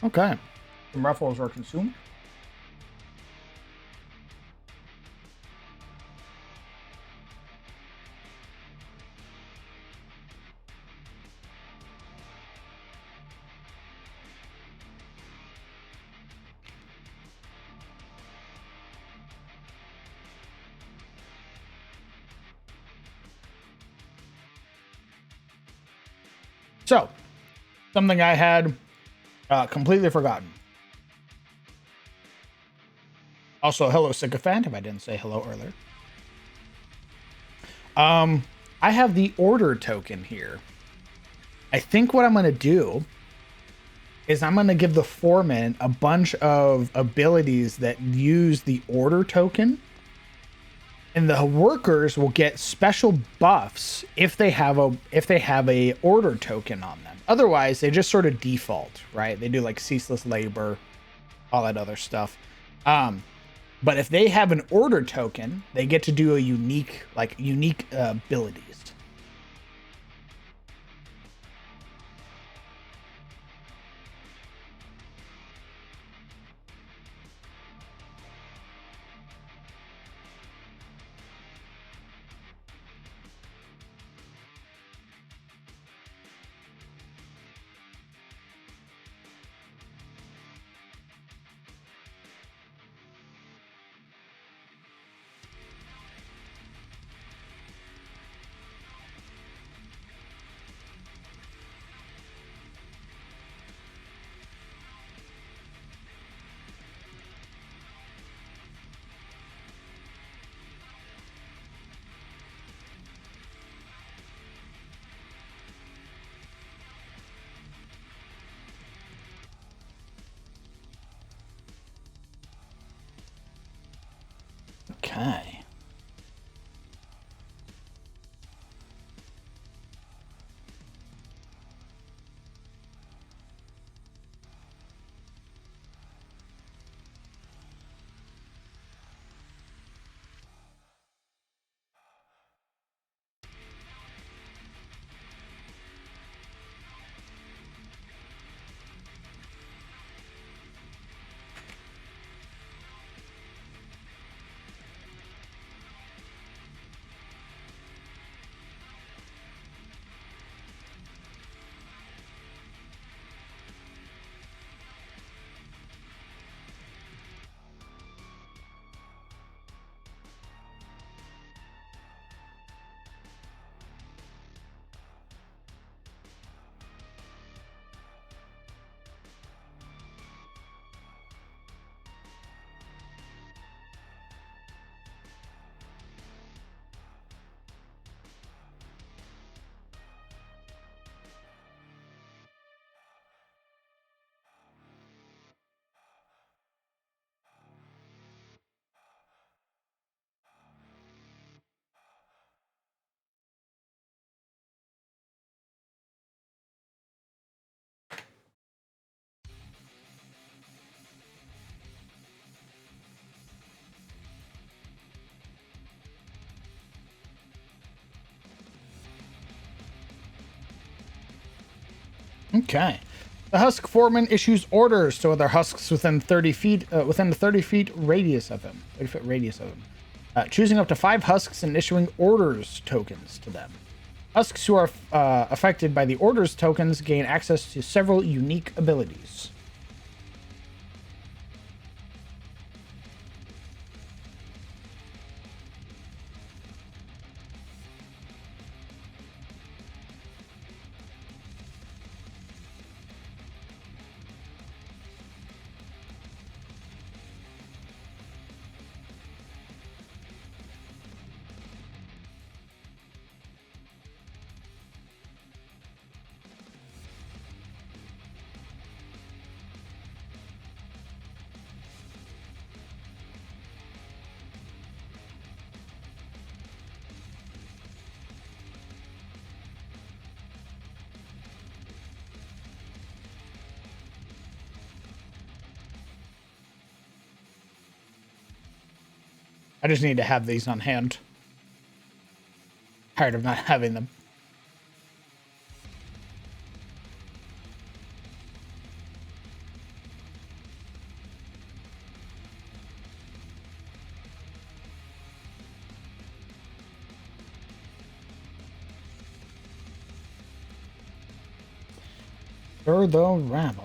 Okay. Some ruffles are consumed. So, something I had completely forgotten. Also, hello, sycophant, if I didn't say hello earlier. I have the order token here. I think what I'm going to do is I'm going to give the foreman a bunch of abilities that use the order token, and the workers will get special buffs if they have a order token on them. Otherwise, they just sort of default, right? They do like ceaseless labor, all that other stuff. But if they have an order token, they get to do a unique abilities. Okay. Okay. The husk foreman issues orders to other husks within 30 feet, within the 30 feet radius of him. 30-foot radius of him. Choosing up to 5 husks and issuing orders tokens to them. Husks who are affected by the orders tokens gain access to several unique abilities. I just need to have these on hand. Tired of not having them. Stir the rabble.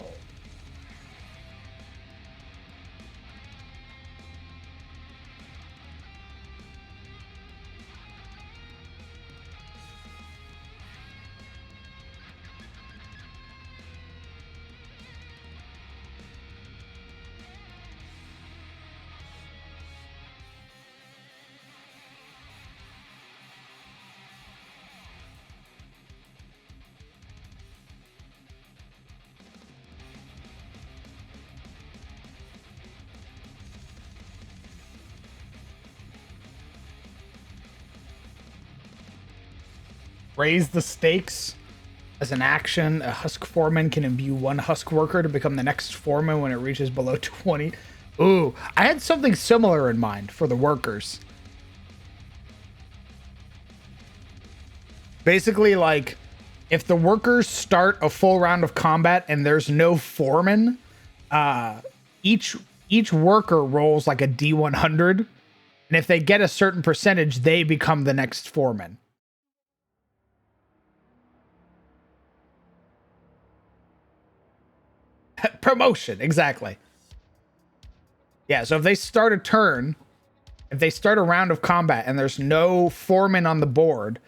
Raise the stakes. As an action, a husk foreman can imbue one husk worker to become the next foreman when it reaches below 20. Ooh, I had something similar in mind for the workers. Basically, like, if the workers start a full round of combat and there's no foreman, each worker rolls like a D100, and if they get a certain percentage, they become the next foreman. Promotion, exactly. Yeah, so if they start a turn, if they start a round of combat and there's no foreman on the board,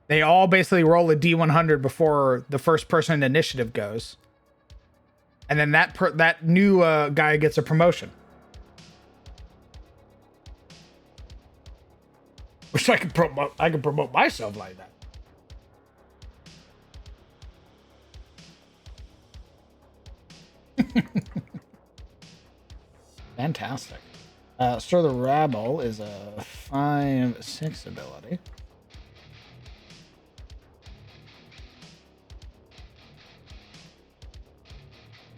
they all basically roll a D100 before the first person in initiative goes. And then that new guy gets a promotion. Wish I could promote myself like that. Fantastic. Stir the Rabble is a 5/6 ability.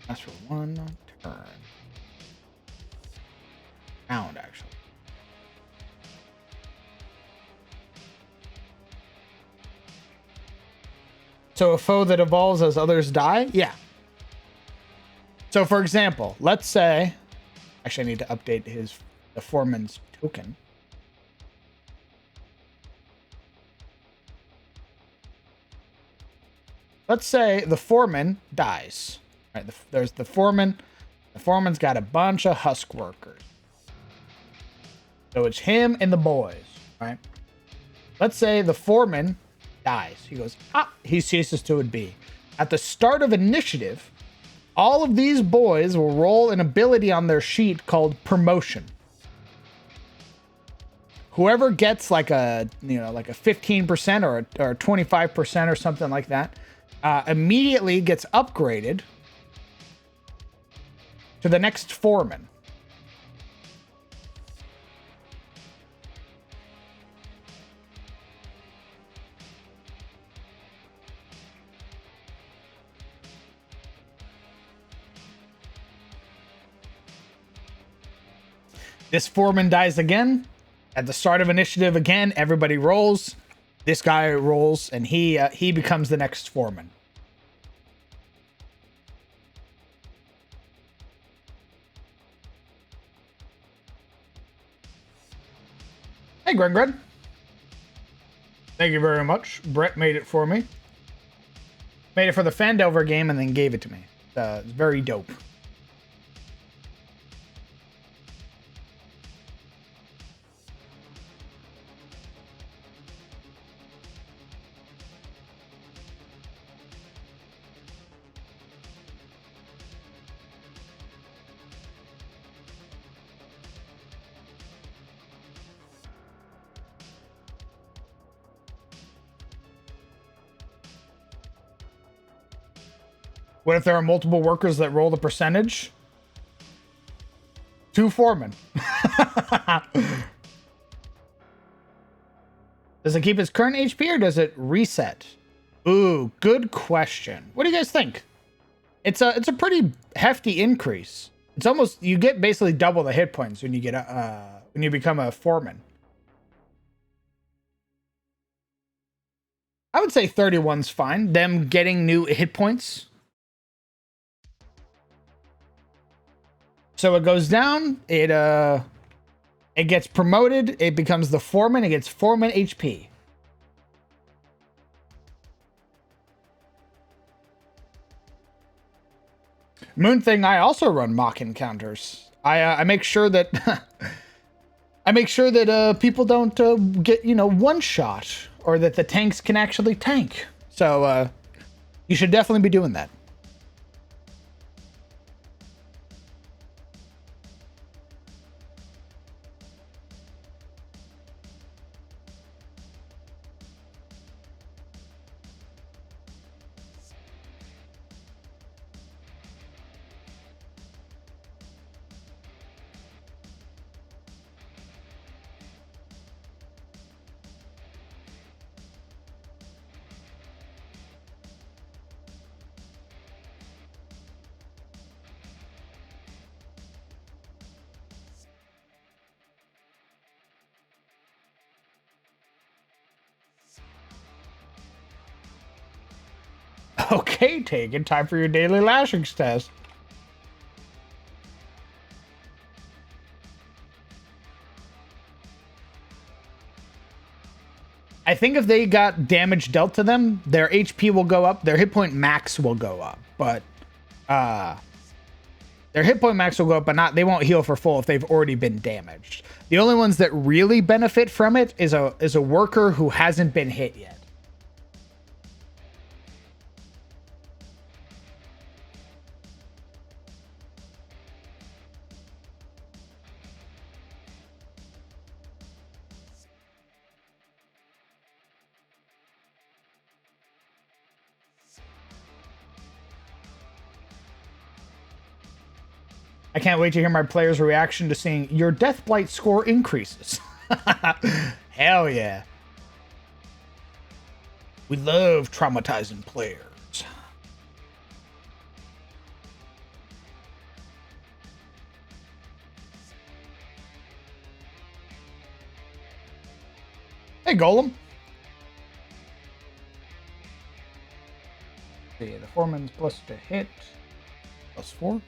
That's for one turn. Round, actually. So a foe that evolves as others die? Yeah. So for example, let's say, actually I need to update the foreman's token. Let's say the foreman dies. Right, there's the foreman. The foreman's got a bunch of husk workers. So it's him and the boys, right? Let's say the foreman dies. He goes, he ceases to be. At the start of initiative, all of these boys will roll an ability on their sheet called promotion. Whoever gets like a 15% or a 25% or something like that, immediately gets upgraded to the next foreman. This foreman dies again. At the start of initiative again, everybody rolls. This guy rolls, and he becomes the next foreman. Hey, Gren. Thank you very much. Brett made it for me. Made it for the Fandelver game and then gave it to me. It's very dope. What if there are multiple workers that roll the percentage? 2 foremen. Does it keep its current HP or does it reset? Ooh, good question. What do you guys think? It's a pretty hefty increase. It's almost, you get basically double the hit points when you get when you become a foreman. I would say 31's fine. Them getting new hit points. So it goes down, it gets promoted, it becomes the foreman, it gets foreman HP. Moon thing, I also run mock encounters. I make sure that people don't get one shot, or that the tanks can actually tank. So you should definitely be doing that. Okay, Tegan, time for your daily lashings test. I think if they got damage dealt to them, their HP will go up, their hit point max will go up, but their hit point max will go up, but they won't heal for full if they've already been damaged. The only ones that really benefit from it is a worker who hasn't been hit yet. I can't wait to hear my players' reaction to seeing your Death Blight score increases. Hell yeah. We love traumatizing players. Hey, Golem. See, the foreman's plus to hit. +4.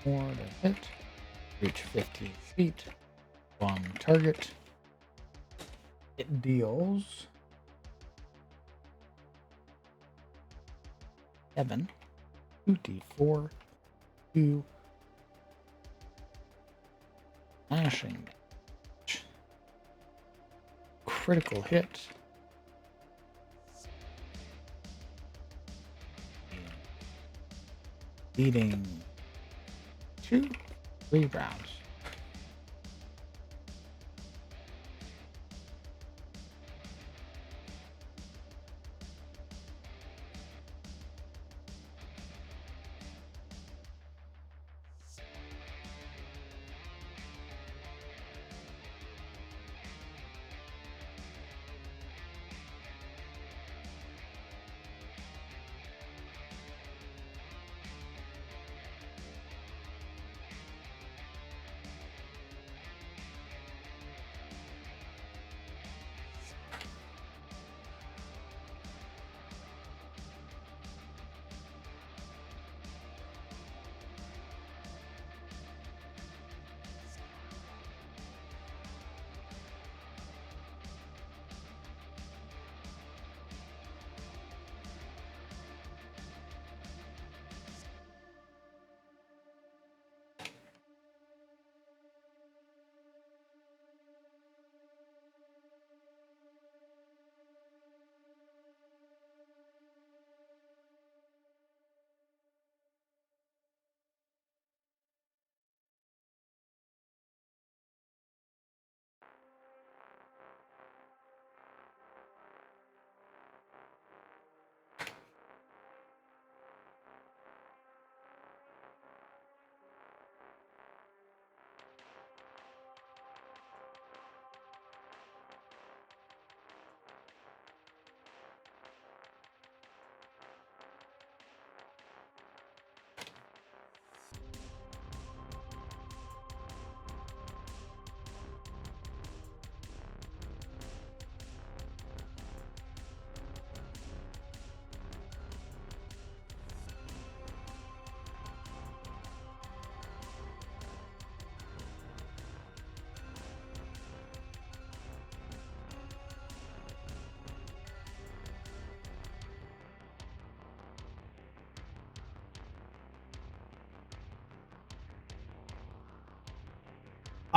More to hit. Reach 50 feet. On target. It deals 7. 2d4. 2 slashing damage. Critical hit. Leading 2, 3 rounds.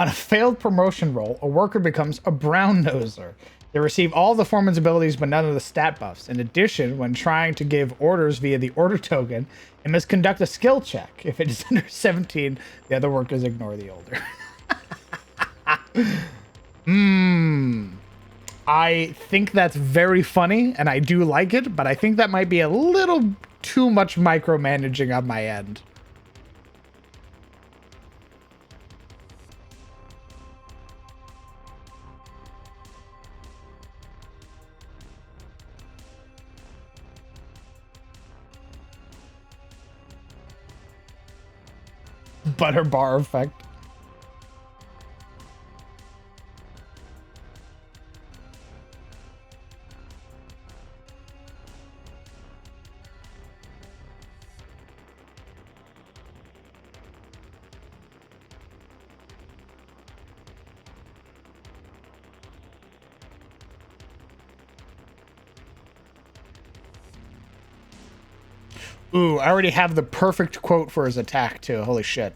On a failed promotion roll, a worker becomes a brown noser. They receive all the foreman's abilities but none of the stat buffs. In addition, when trying to give orders via the order token, it must conduct a skill check. If it is under 17, the other workers ignore the older. I think that's very funny, and I do like it, but I think that might be a little too much micromanaging on my end. Butter bar effect. Ooh, I already have the perfect quote for his attack, too. Holy shit.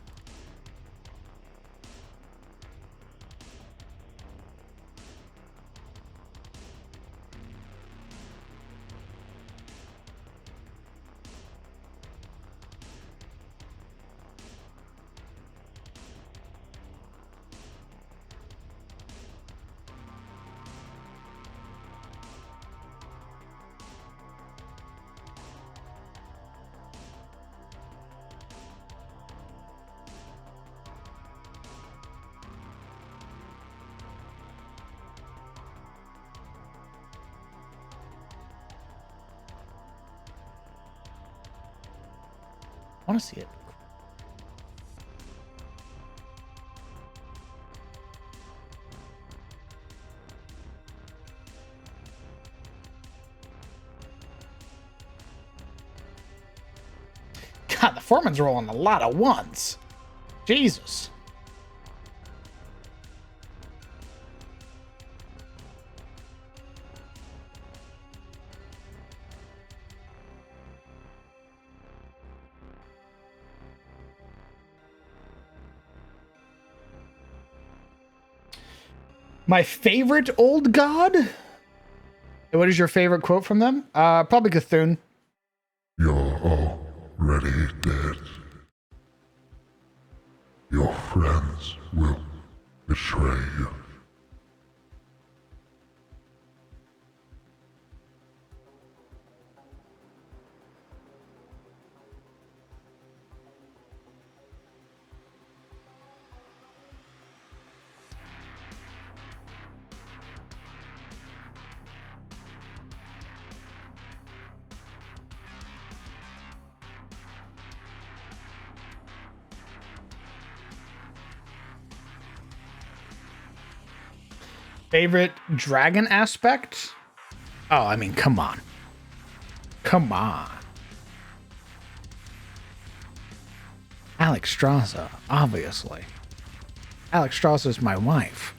I want to see it. God, the foreman's rolling a lot of ones. Jesus. My favorite old god? What is your favorite quote from them? Probably Cthulhu. You're already dead. Your friends will betray you. Favorite dragon aspect? Oh, I mean, come on. Come on. Alex Strasza, obviously. Alex Strasza is my wife.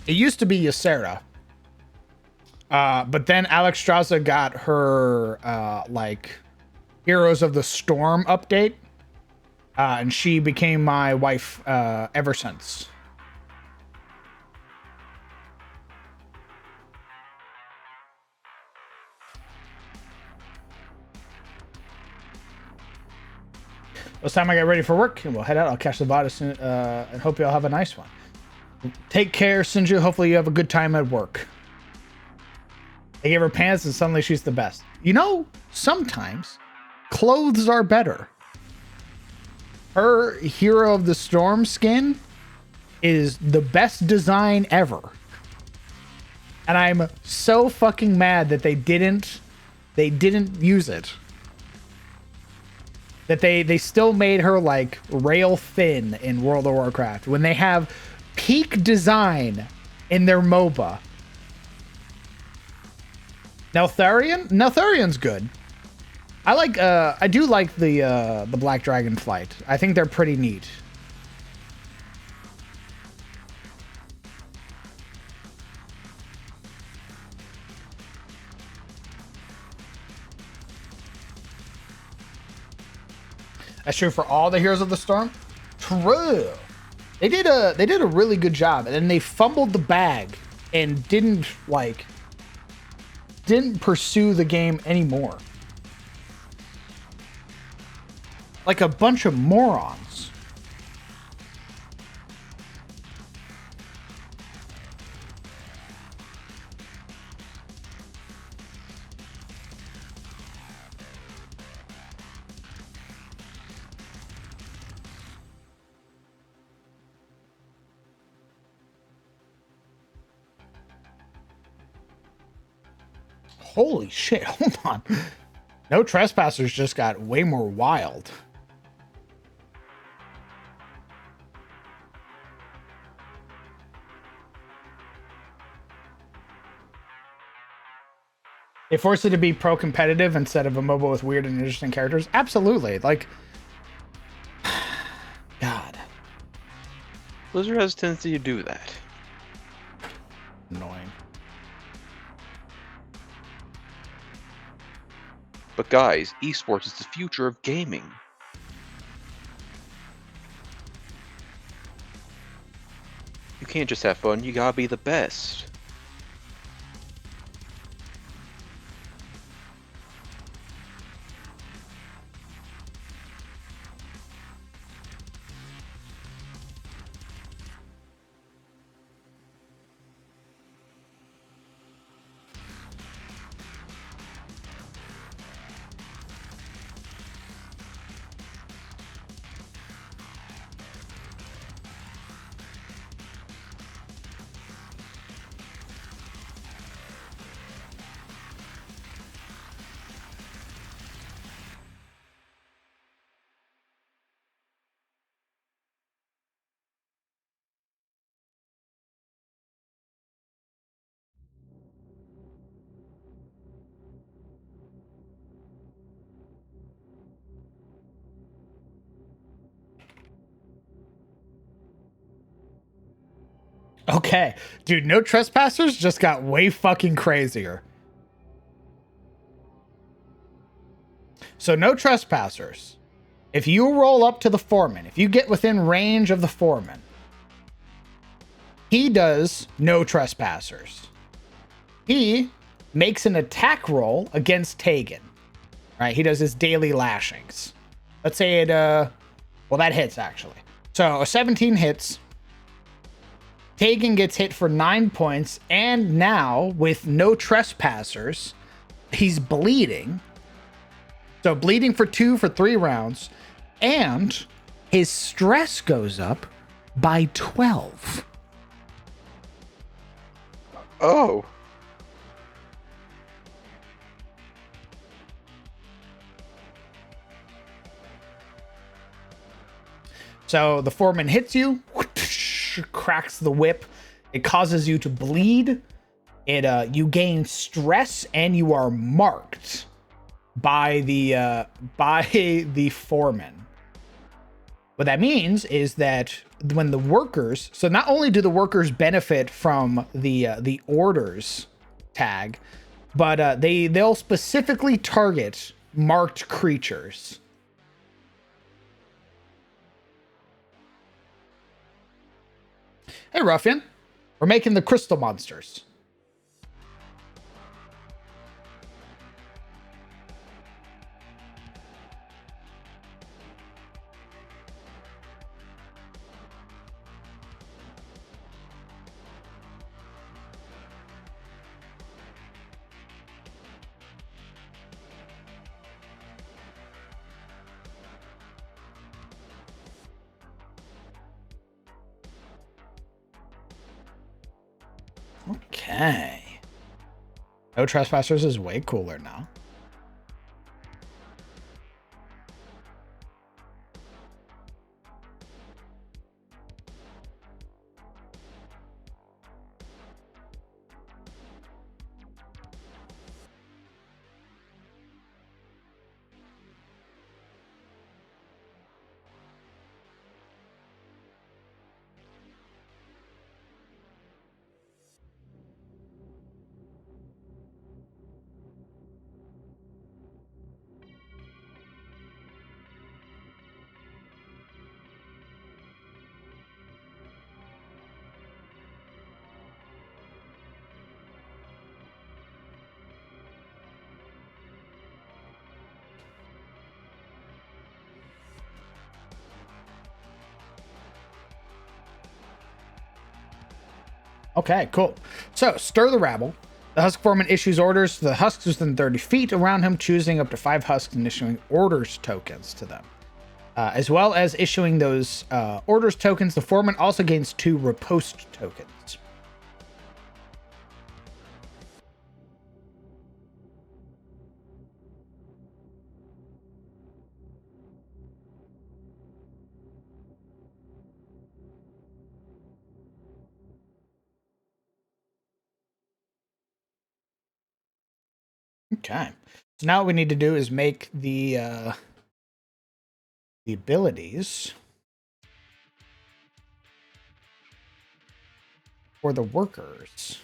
It used to be Ysera. But then Alex Strasza got her, Heroes of the Storm update. And she became my wife ever since. It's time I get ready for work, and we'll head out. I'll catch the bot as soon, and hope you all have a nice one. Take care, Sinju. Hopefully you have a good time at work. They gave her pants, and suddenly she's the best. You know, sometimes clothes are better. Her Hero of the Storm skin is the best design ever. And I'm so fucking mad that they didn't use it. That they still made her like rail thin in World of Warcraft when they have peak design in their MOBA. Neltharion's good. I do like the Black Dragon flight. I think they're pretty neat. That's true for all the Heroes of the Storm. True. They did a really good job, and then they fumbled the bag and didn't pursue the game anymore. Like a bunch of morons. Holy shit, hold on. No Trespassers just got way more wild. They forced it to be pro-competitive instead of a MOBA with weird and interesting characters. Absolutely. Like, God. Blizzard has a tendency to do that. Annoying. But guys, esports is the future of gaming. You can't just have fun, you gotta be the best. Okay. Dude, No Trespassers just got way fucking crazier. So No Trespassers. If you roll up to the foreman, if you get within range of the foreman, he does No Trespassers. He makes an attack roll against Tegan. Right? He does his daily lashings. Let's say it, well, that hits actually. So a 17 hits. Tegan gets hit for 9 points, and now with No Trespassers, he's bleeding. So bleeding for 2 for 3 rounds, and his stress goes up by 12. Oh. So the foreman hits you, cracks the whip. It causes you to bleed. You gain stress, and you are marked by the foreman. What that means is that when the workers, so not only do the workers benefit from the orders tag, but they'll specifically target marked creatures. Hey, Ruffian. We're making the crystal monsters. Okay. No Trespassers is way cooler now. Okay, cool. So, stir the rabble. The husk foreman issues orders to the husks within 30 feet around him, choosing up to 5 husks and issuing orders tokens to them. As well as issuing those orders tokens, the foreman also gains 2 riposte tokens. Okay. So now what we need to do is make the abilities for the workers.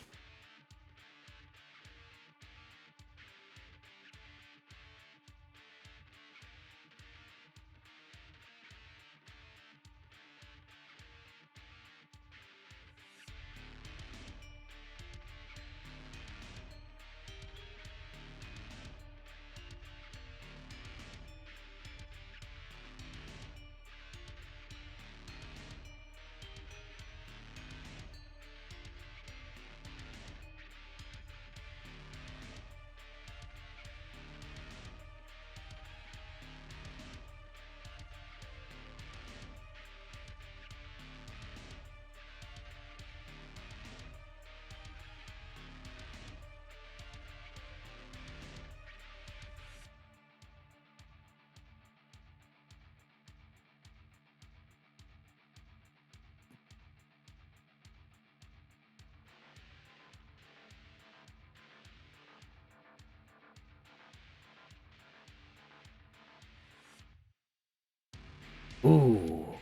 Ooh.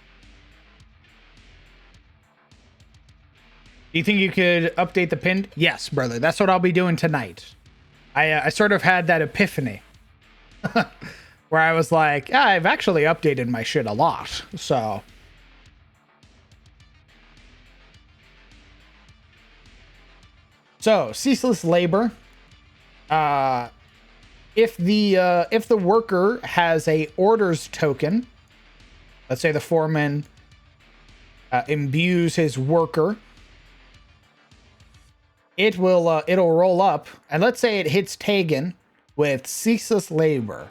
Do you think you could update the pin? Yes, brother. That's what I'll be doing tonight. I sort of had that epiphany where I was like, yeah, I've actually updated my shit a lot. So ceaseless labor. If the worker has a orders token, let's say the foreman imbues his worker, it'll roll up, and let's say it hits Tegan with ceaseless labor.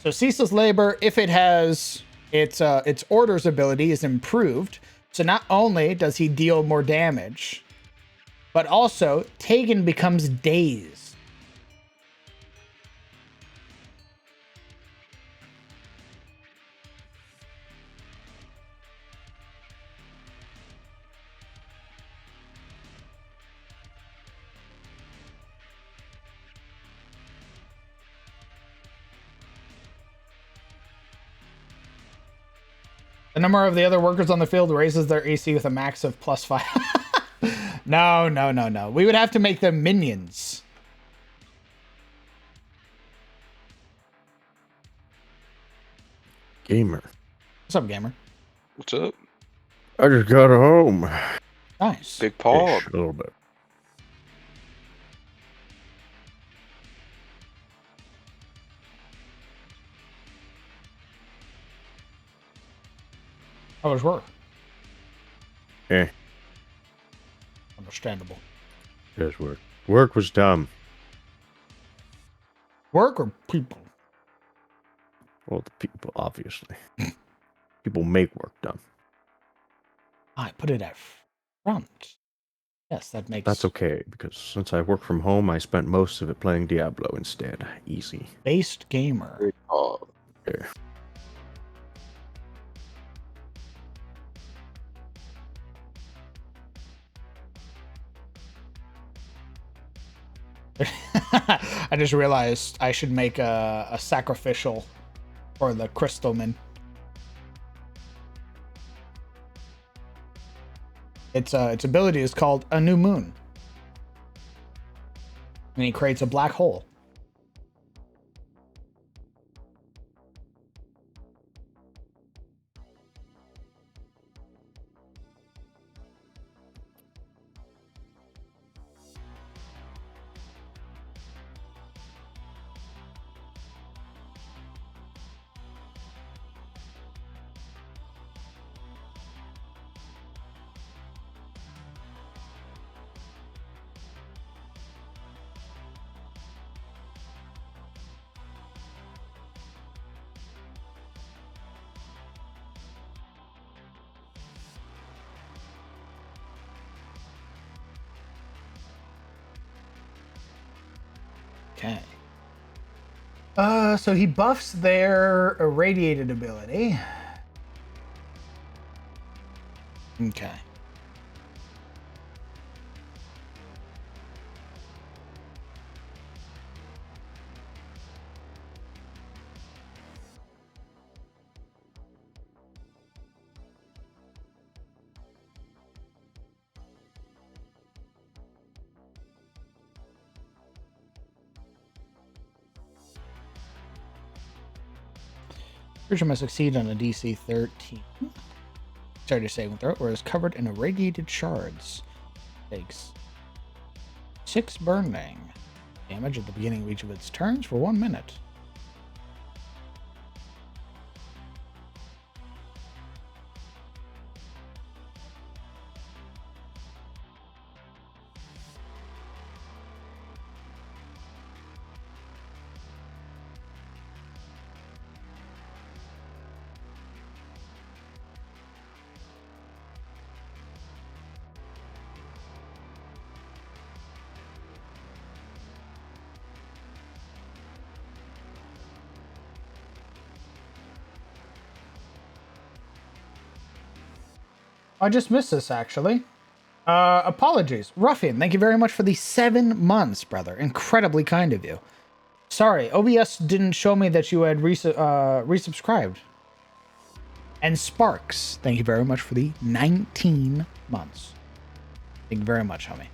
So ceaseless labor, if it has its orders ability is improved, so not only does he deal more damage, but also Tegan becomes dazed. The number of the other workers on the field raises their AC with a max of +5. No. We would have to make them minions. Gamer. What's up, gamer? What's up? I just got home. Nice. Big Paul. Ish, a little bit. How was work? Eh, Understandable. just work. Work was dumb. Work or people? Well, the people, obviously. People make work dumb. I put it at front. Yes, that makes That's okay, because since I work from home, I spent most of it playing Diablo instead. Easy. based gamer. Big Paul. There. I just realized I should make a sacrificial for the crystalman. Its ability is called a new moon, and he creates a black hole. Okay. So he buffs their irradiated ability. Okay. Creature must succeed on a DC 13. Starter saving throw, or is covered in irradiated shards. Takes 6 burning damage at the beginning of each of its turns for 1 minute. I just missed this, actually. Apologies. Ruffian, thank you very much for the 7 months, brother. Incredibly kind of you. Sorry, OBS didn't show me that you had resubscribed. And Sparks, thank you very much for the 19 months. Thank you very much, homie.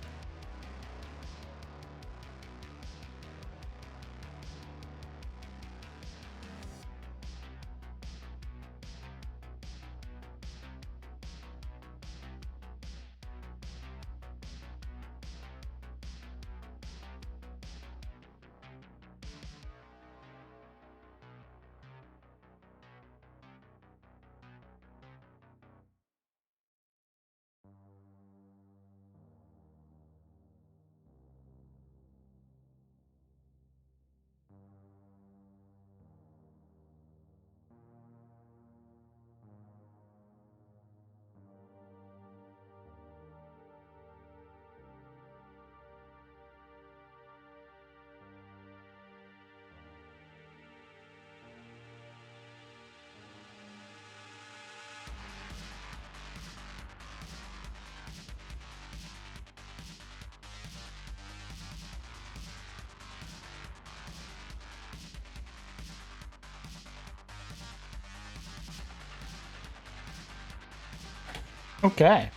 Okay.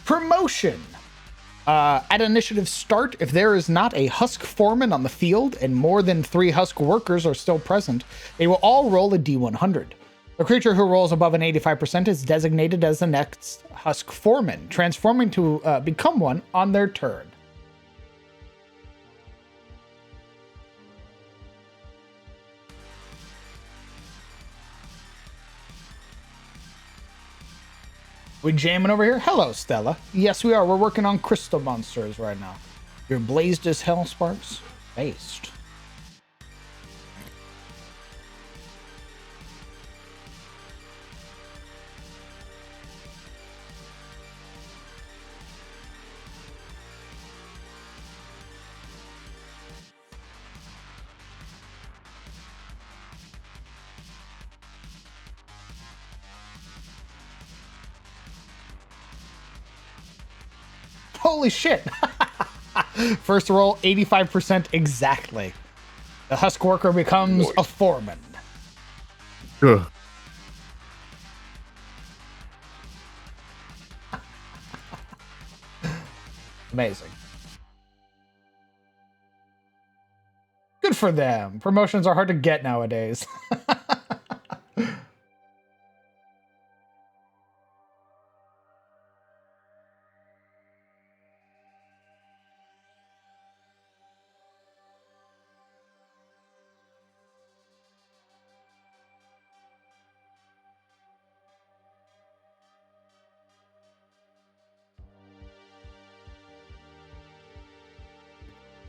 Promotion. At initiative start, if there is not a Husk Foreman on the field and more than 3 Husk workers are still present, they will all roll a D100. The creature who rolls above an 85% is designated as the next Husk Foreman, transforming to become one on their turn. We jamming over here? Hello, Stella. Yes, we are. We're working on crystal monsters right now. You're blazed as hell, Sparks. Based. Holy shit! First roll, 85% exactly. The Husk Worker becomes a foreman. Ugh. Amazing. Good for them. Promotions are hard to get nowadays.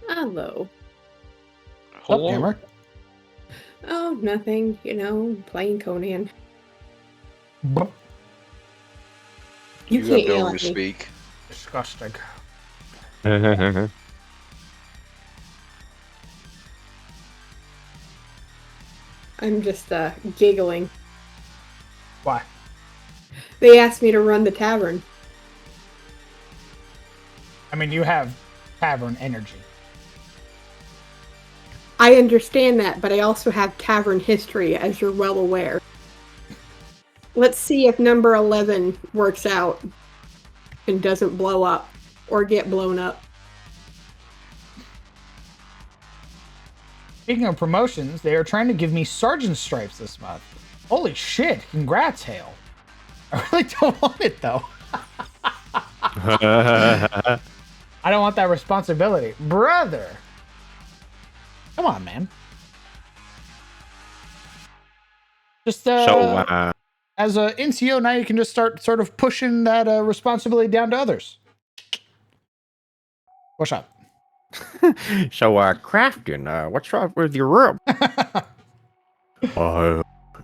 Hello. What's up, Hello. gamer? Oh, nothing. You know, playing Conan. Bup. You You have can't yell nowhere at to me. speak. Disgusting. I'm just giggling. Why? They asked me to run the tavern. I mean, you have tavern energy. I understand that, but I also have tavern history, as you're well aware. Let's see if number 11 works out and doesn't blow up or get blown up. Speaking of promotions, they are trying to give me sergeant stripes this month. Holy shit! Congrats, Hale. I really don't want it though. I don't want that responsibility, brother. Come on, man. Just as a NCO now, you can just start sort of pushing that responsibility down to others. What's up? So, Crafton, what's wrong with your room? I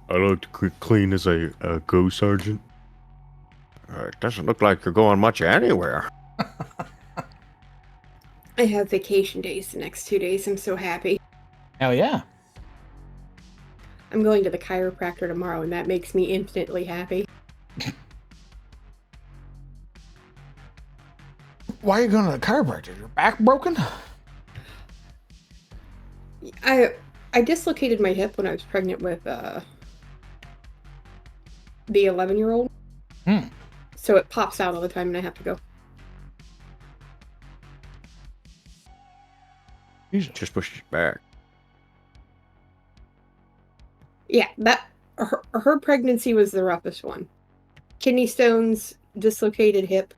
like to clean as a ghost sergeant. It doesn't look like you're going much anywhere. I have vacation days the next 2 days. I'm so happy. Hell yeah. I'm going to the chiropractor tomorrow, and that makes me infinitely happy. Why are you going to the chiropractor? Your back broken? I dislocated my hip when I was pregnant with the 11-year-old. So it pops out all the time, and I have to go. Just push it back. Yeah, that her pregnancy was the roughest one. Kidney stones, dislocated hip.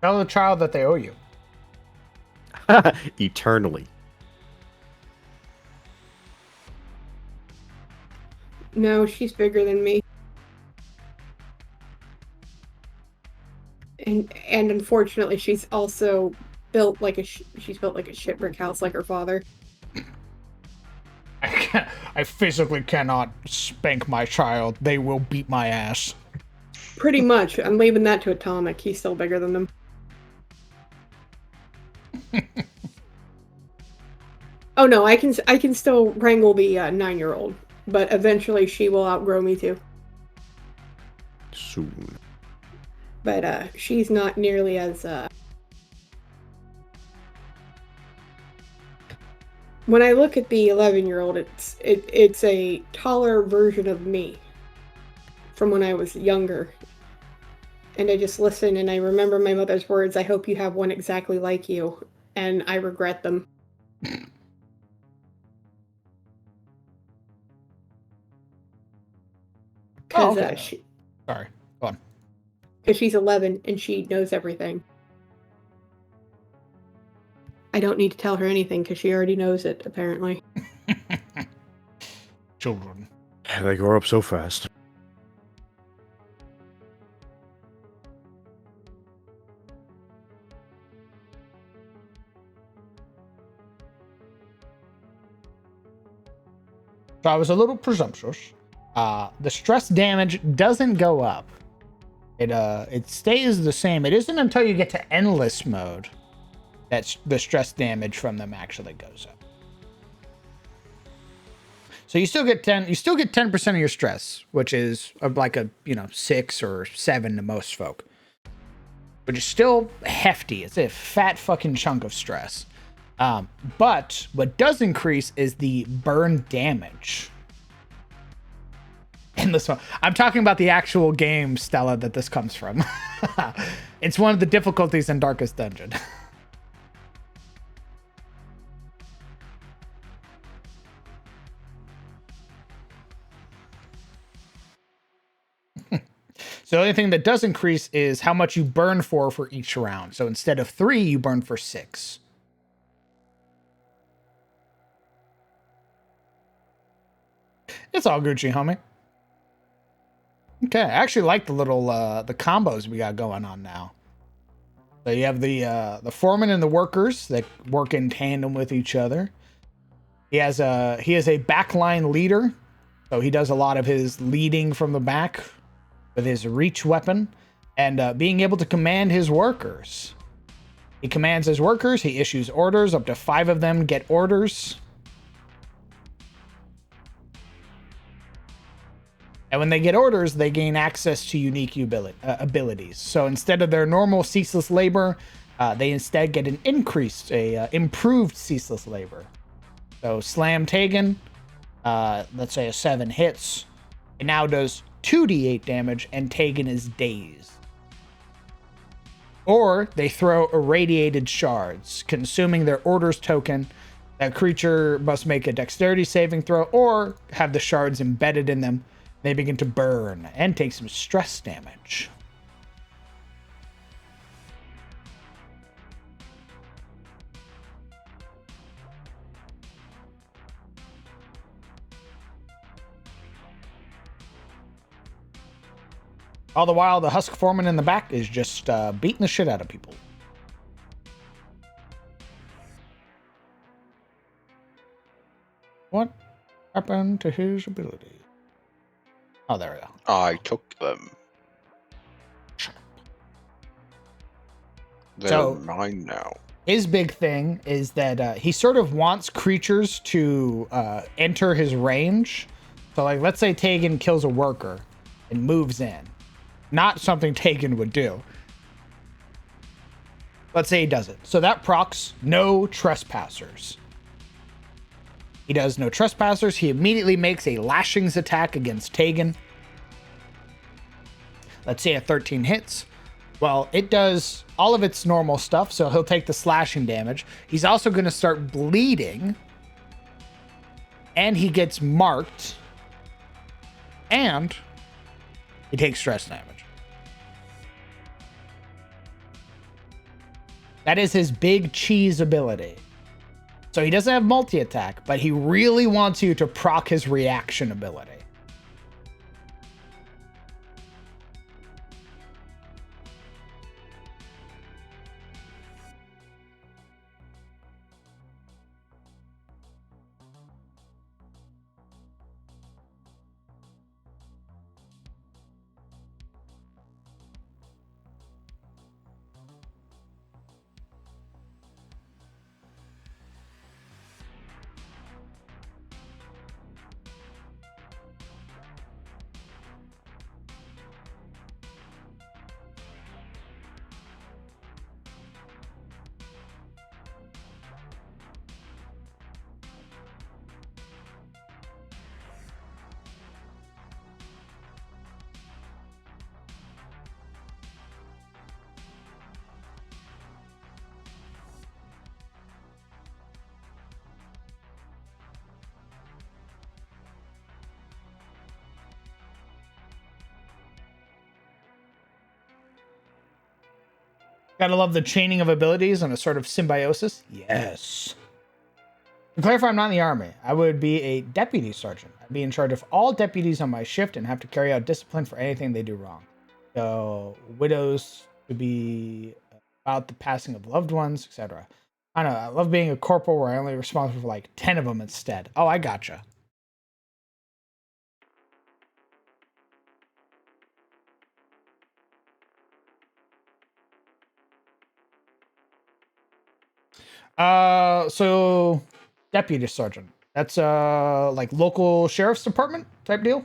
Tell the child that they owe you. Eternally. No, she's bigger than me. And unfortunately, she's also built like a shit brick house like her father. I physically cannot spank my child. They will beat my ass. Pretty much. I'm leaving that to Atomic. He's still bigger than them. Oh no, I can still wrangle the 9-year-old, but eventually she will outgrow me too. Soon. But she's not nearly as when I look at the 11-year-old, it's a taller version of me from when I was younger. And I just listen and I remember my mother's words, I hope you have one exactly like you, and I regret them. Because Sorry, go on. Because she's 11 and she knows everything. I don't need to tell her anything because she already knows it, apparently. Children. They grow up so fast. So I was a little presumptuous. The stress damage doesn't go up. It stays the same. It isn't until you get to endless mode that the stress damage from them actually goes up. So you still get 10% of your stress, which is like a 6 or 7 to most folk, which is still hefty. It's a fat fucking chunk of stress. But what does increase is the burn damage. In this one, I'm talking about the actual game, Stella, that this comes from. It's one of the difficulties in Darkest Dungeon. So the only thing that does increase is how much you burn for each round. So instead of 3, you burn for 6. It's all Gucci, homie. Okay, I actually like the little the combos we got going on now. So you have the foreman and the workers that work in tandem with each other. He is a backline leader, so he does a lot of his leading from the back with his reach weapon and being able to command his workers. He commands his workers. He issues orders. Up to 5 of them get orders. And when they get orders, they gain access to unique abilities. So instead of their normal ceaseless labor, they instead get an improved ceaseless labor. So Slam Tegan, let's say a 7 hits, it now does 2d8 damage, and Tegan is dazed. Or they throw irradiated shards, consuming their orders token. That creature must make a dexterity saving throw or have the shards embedded in them. They begin to burn and take some stress damage. All the while, the Husk Foreman in the back is just beating the shit out of people. What happened to his ability? Oh, there we go. I took them. They're So- mine now. His big thing is that he sort of wants creatures to enter his range. So, like, let's say Tegan kills a worker and moves in. Not something Tegan would do. Let's say he does it. So that procs no trespassers. He does no trespassers. He immediately makes a lashings attack against Tegan. Let's say a 13 hits. Well, it does all of its normal stuff, so he'll take the slashing damage. He's also going to start bleeding. And he gets marked. And he takes stress damage. That is his big cheese ability. So he doesn't have multi-attack, but he really wants you to proc his reaction ability. Gotta love the chaining of abilities and a sort of symbiosis. Yes. To clarify, I'm not in the army. I would be a deputy sergeant. I'd be in charge of all deputies on my shift and have to carry out discipline for anything they do wrong. So, widows to be about the passing of loved ones, etc. I don't know. I love being a corporal where I only responsible for like 10 of them instead. Oh, I gotcha. So deputy sergeant. That's like local sheriff's department type deal.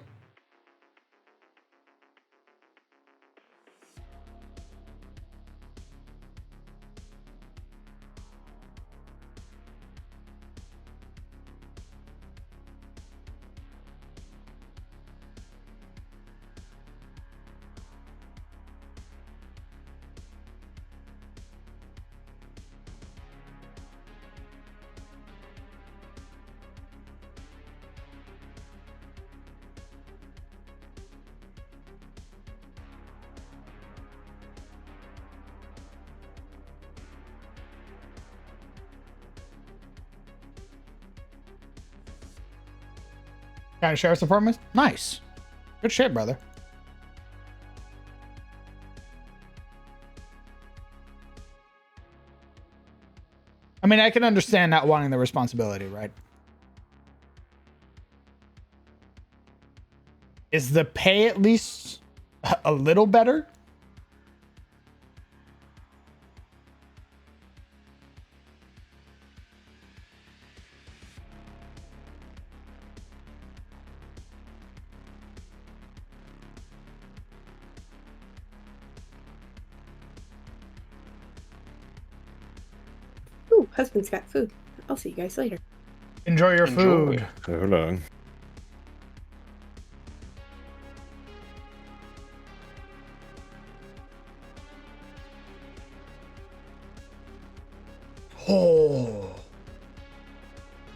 Kind of sheriff's department. Nice. Good shit, brother. I mean, I can understand not wanting the responsibility, right? Is the pay at least a little better? husband's got food. I'll see you guys later. Enjoy your Enjoy. food. So long. Oh.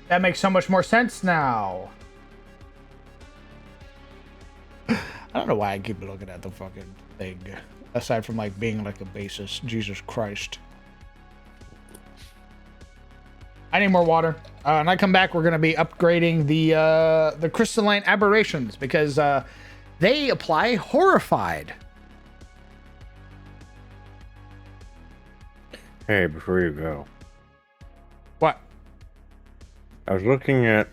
That makes so much more sense now. I don't know why I keep looking at the fucking thing. Aside from like being like a bassist. Jesus Christ. I need more water. And I come back, we're gonna be upgrading the crystalline aberrations because they apply horrified. Hey, before you go, What? I was looking at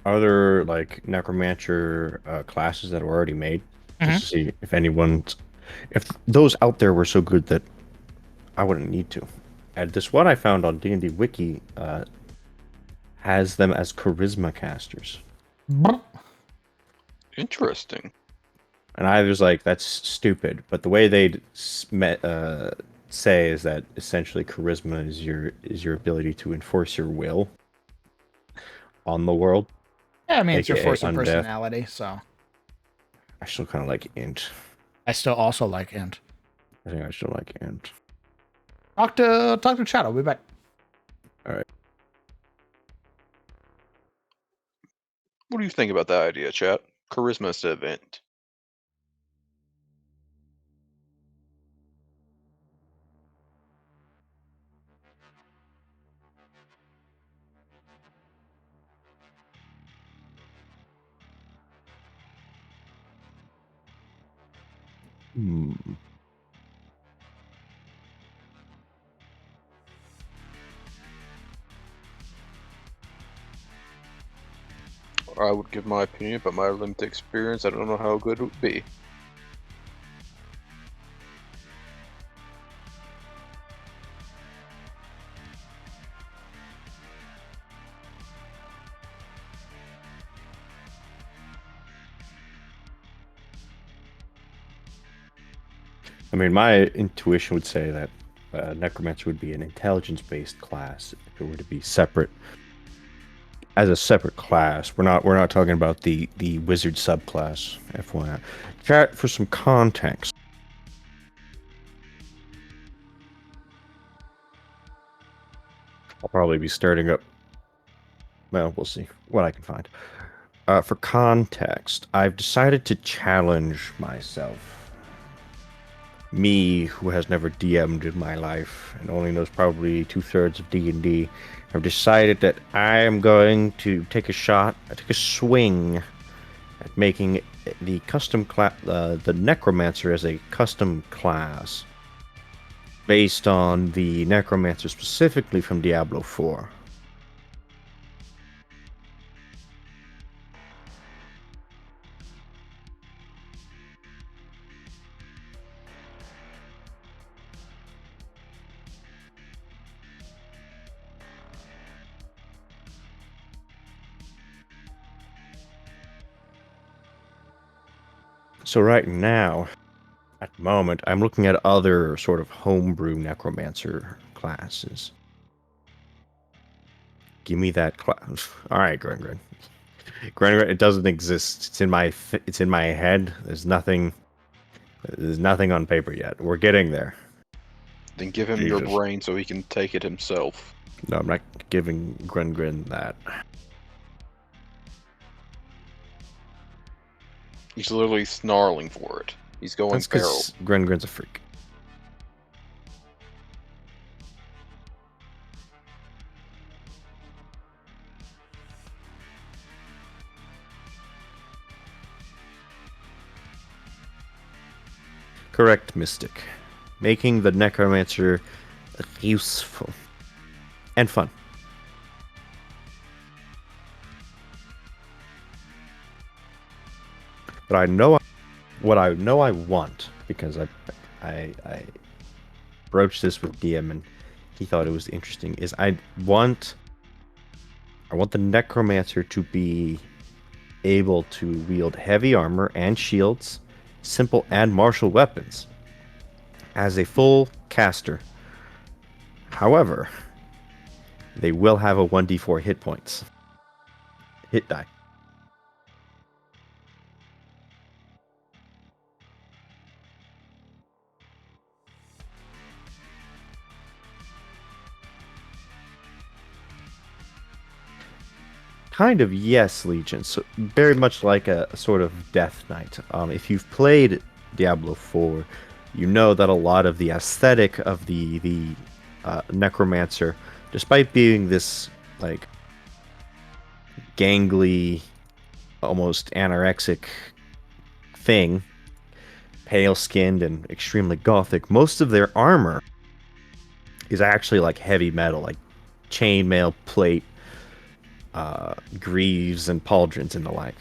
other like necromancer classes that were already made, just to see if those out there were so good that I wouldn't need to. And this one I found on D&D Wiki has them as charisma casters, Interesting. and I was like, that's stupid. But the way they say is that essentially charisma is your ability to enforce your will on the world. Yeah, I mean it's your AKA force of undeath. personality, so I still kind of like int. I still also like int. I think I still like int. Talk to Chad, I'll be back. All right. What do you think about that idea, chat? Charisma instead of int. Hmm. I would give my opinion, but my limited experience, I don't know how good it would be. I mean, my intuition would say that necromancer would be an intelligence-based class if it were to be separate as a separate class. We're not talking about the wizard subclass. FYI, chat for some context. I'll probably be starting up. Well, we'll see what I can find. For context, I've decided to challenge myself. Me, who has never DM'd in my life and only knows probably 2/3 of D&D, have decided that I am going to take a swing at making the custom class, the necromancer as a custom class, based on the necromancer specifically from Diablo 4. So right now, at the moment, I'm looking at other sort of homebrew necromancer classes. Give me that class. All right, Gren. It doesn't exist. It's in my head. There's nothing on paper yet. We're getting there. Then give him your Jesus. brain so he can take it himself. No, I'm not giving Gren that. He's literally snarling for it. He's going That's feral. because Gren's a freak. Correct, Mystic. Making the necromancer useful and fun. But I know what I want, because I broached this with DM and he thought it was interesting, is I want the necromancer to be able to wield heavy armor and shields, simple and martial weapons as a full caster. However, they will have a 1d4 hit points. Hit die. Kind of, yes, Legion. So very much like a sort of Death Knight. If you've played Diablo 4, you know that a lot of the aesthetic of the Necromancer, despite being this like gangly, almost anorexic thing, pale-skinned and extremely gothic, most of their armor is actually like heavy metal, like chainmail plate, greaves and pauldrons and the like.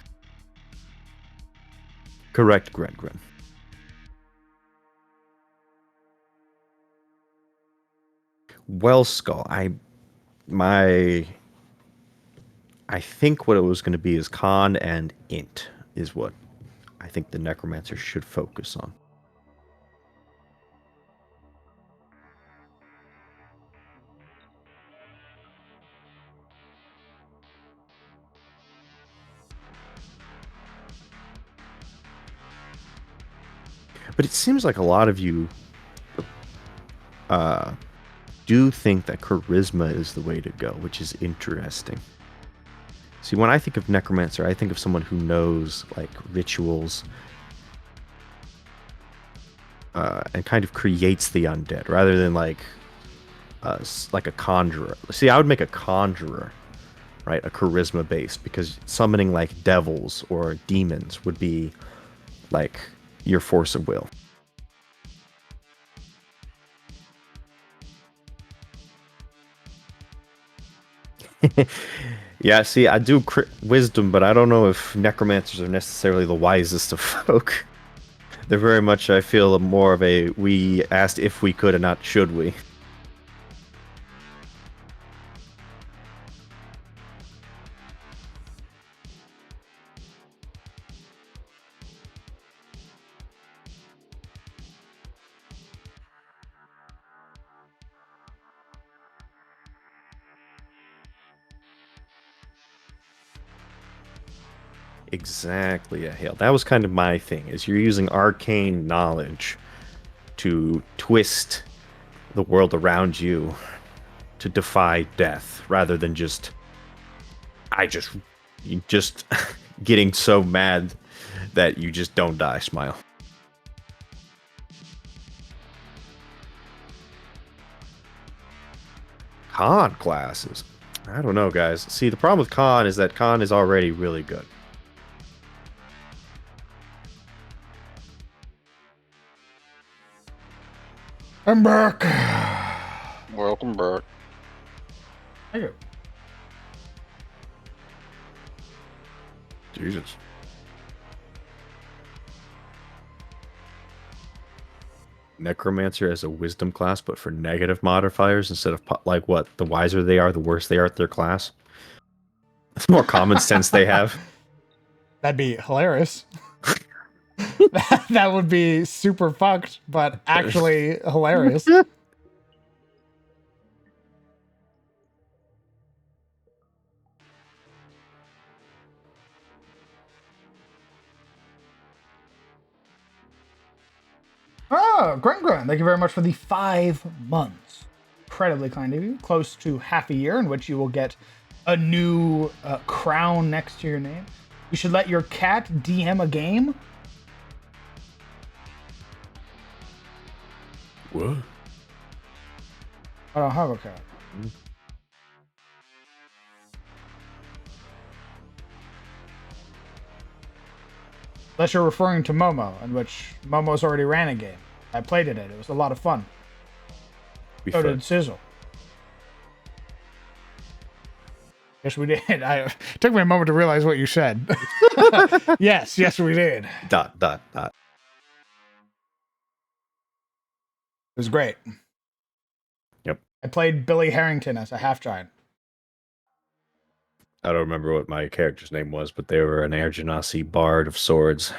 Correct, Gren. Well, Skull, I think what it was going to be is con and int is what I think the Necromancer should focus on. But it seems like a lot of you do think that charisma is the way to go, which is interesting. See, when I think of Necromancer, I think of someone who knows like rituals and kind of creates the undead rather than like a conjurer. See, I would make a conjurer, right? A charisma based, because summoning like devils or demons would be like your force of will. Yeah, see, I do wisdom, but I don't know if necromancers are necessarily the wisest of folk. They're very much, I feel, more of a we asked if we could and not should we. Exactly, yeah, Hale. That was kind of my thing, is you're using arcane knowledge to twist the world around you to defy death, rather than just getting so mad that you just don't die. Smile. Con classes. I don't know, guys. See, the problem with Con is that Con is already really good. I'm back. Welcome back. Thank you. Jesus. Necromancer as a wisdom class, but for negative modifiers instead of like what? The wiser they are, the worse they are at their class. The more common sense they have. That'd be hilarious. That would be super fucked, but actually hilarious. Oh, Gren, thank you very much for the 5 months. Incredibly kind of you. Close to half a year in which you will get a new crown next to your name. You should let your cat DM a game. What? I don't have a cat. Unless you're referring to Momo, in which Momo's already ran a game. I played it. It was a lot of fun. So did Sizzle. Yes, we did. It took me a moment to realize what you said. Yes, we did. Dot. It was great. Yep. I played Billy Harrington as a half-giant. I don't remember what my character's name was, but they were an Air Genasi bard of swords.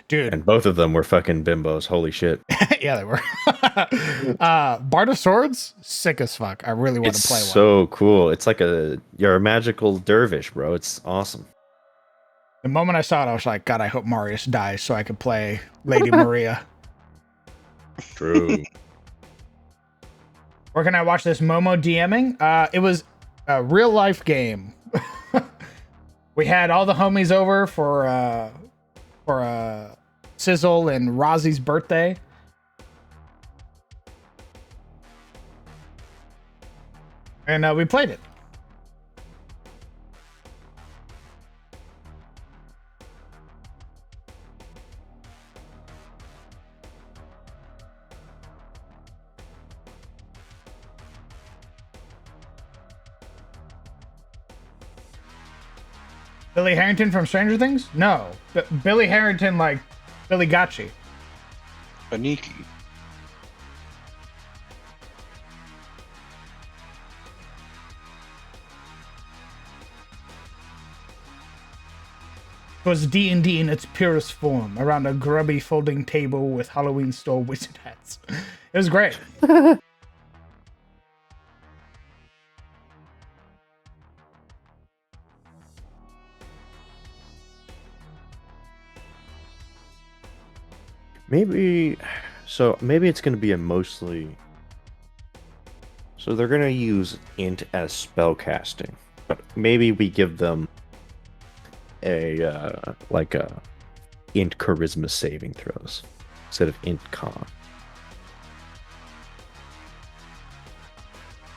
Dude. And both of them were fucking bimbos. Holy shit. Yeah, they were. Bard of Swords, sick as fuck. I really want to play one. It's so cool. It's like you're a magical dervish, bro. It's awesome. The moment I saw it, I was like, God, I hope Marius dies so I could play Lady Maria. True. Where can I watch this Momo DMing? It was a real life game. We had all the homies over for Sizzle and Rozzy's birthday. And we played it. Billy Harrington from Stranger Things? No. Billy Harrington like Billy Gotchi. Aniki. It was D&D in its purest form, around a grubby folding table with Halloween store wizard hats. It was great. Maybe it's going to be a mostly. So they're going to use int as spell casting, but maybe we give them a int charisma saving throws instead of int con.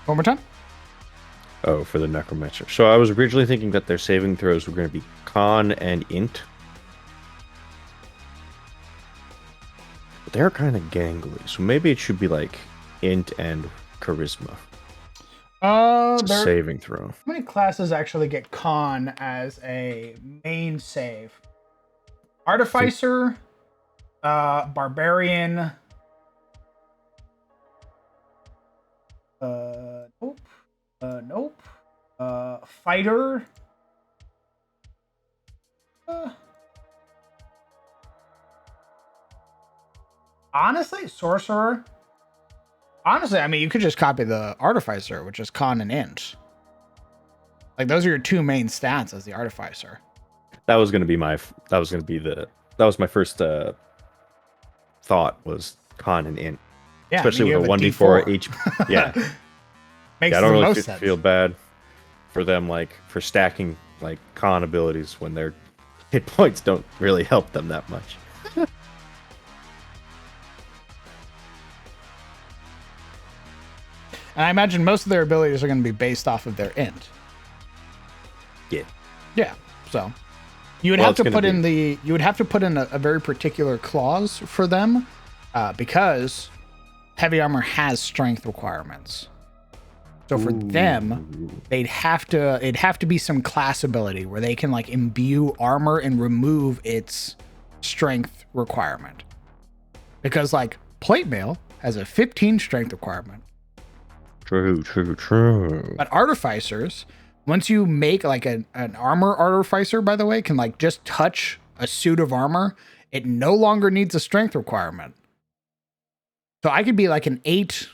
One more time. Oh, for the necromancer. So I was originally thinking that their saving throws were going to be con and int. But they're kind of gangly, so maybe it should be like int and charisma. Saving throw. How many classes actually get con as a main save? Artificer, Barbarian. Nope. Nope. Fighter. Honestly, Sorcerer. Honestly, I mean, you could just copy the Artificer, which is con and int. Like, those are your two main stats as the Artificer. That was my first thought was con and int. Yeah, especially I mean, with a 1d4 each. Yeah. Makes I don't really most sense. feel bad for them, like, for stacking, like, con abilities when their hit points don't really help them that much. And I imagine most of their abilities are going to be based off of their int. Yeah. Yeah. So you would have to put in a very particular clause for them, because heavy armor has strength requirements. So for them, it'd have to be some class ability where they can like imbue armor and remove its strength requirement. Because like plate mail has a 15 strength requirement. True. But artificers, once you make like an armor artificer, by the way, can like just touch a suit of armor, it no longer needs a strength requirement. So I could be like an 8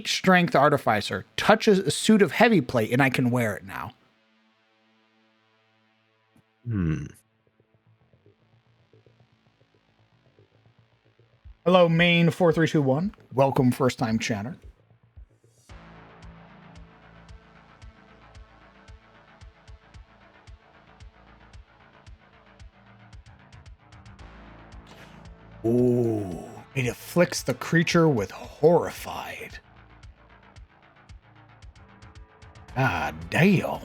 strength artificer, touches a suit of heavy plate, and I can wear it now. Hello, main 4321. Welcome, first time chatter. Ooh, it afflicts the creature with horrified. God damn.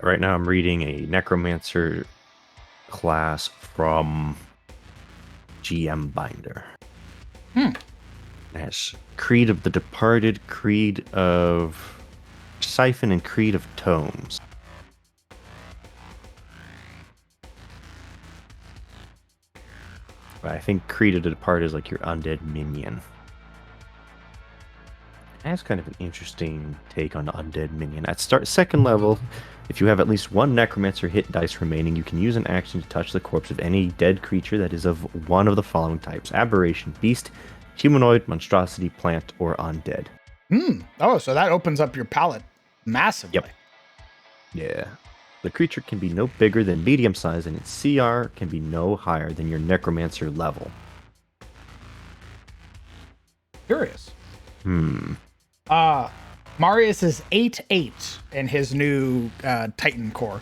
Right now I'm reading a necromancer class from GM Binder. It has Creed of the Departed, Creed of Siphon, and Creed of Tomes. But I think created apart as like your undead minion. That's kind of an interesting take on undead minion. At second level, if you have at least one necromancer hit dice remaining, you can use an action to touch the corpse of any dead creature that is of one of the following types: aberration, beast, humanoid, monstrosity, plant, or undead. Oh, so that opens up your palette massively. Yep. Yeah. The creature can be no bigger than medium size, and its CR can be no higher than your necromancer level. Curious. Marius is 8/8 in his new Titan core.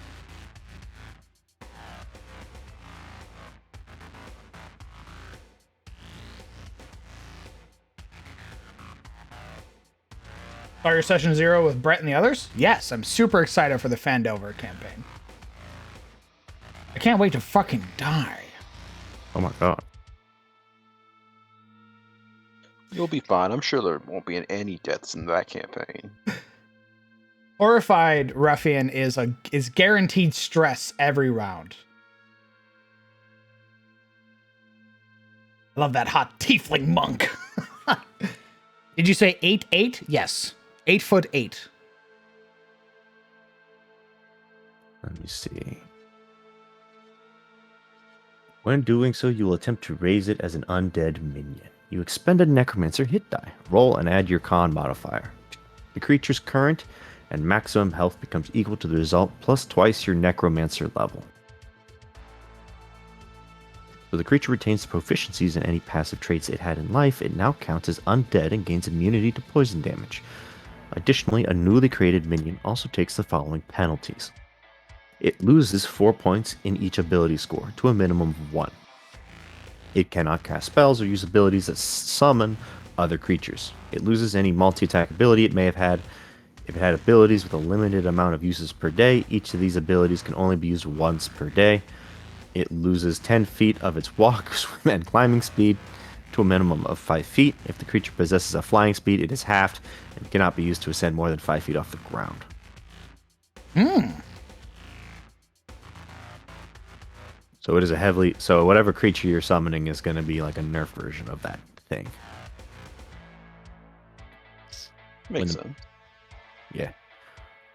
Start your session 0 with Brett and the others? Yes, I'm super excited for the Fandover campaign. I can't wait to fucking die. Oh my god. You'll be fine. I'm sure there won't be any deaths in that campaign. Horrified Ruffian is guaranteed stress every round. I love that hot tiefling monk. Did you say 8/8? Yes. 8'8". Let me see. When doing so, you will attempt to raise it as an undead minion. You expend a necromancer hit die. Roll and add your con modifier. The creature's current and maximum health becomes equal to the result plus twice your necromancer level. So the creature retains the proficiencies in any passive traits it had in life. It now counts as undead and gains immunity to poison damage. Additionally, a newly created minion also takes the following penalties. It loses 4 points in each ability score to a minimum of 1. It cannot cast spells or use abilities that summon other creatures. It loses any multi-attack ability it may have had. If it had abilities with a limited amount of uses per day, each of these abilities can only be used once per day. It loses 10 feet of its walk, swim, and climbing speed to a minimum of 5 feet. If the creature possesses a flying speed, it is halved and cannot be used to ascend more than 5 feet off the ground. So it is a heavily... So whatever creature you're summoning is going to be like a nerf version of that thing. Makes sense. Yeah.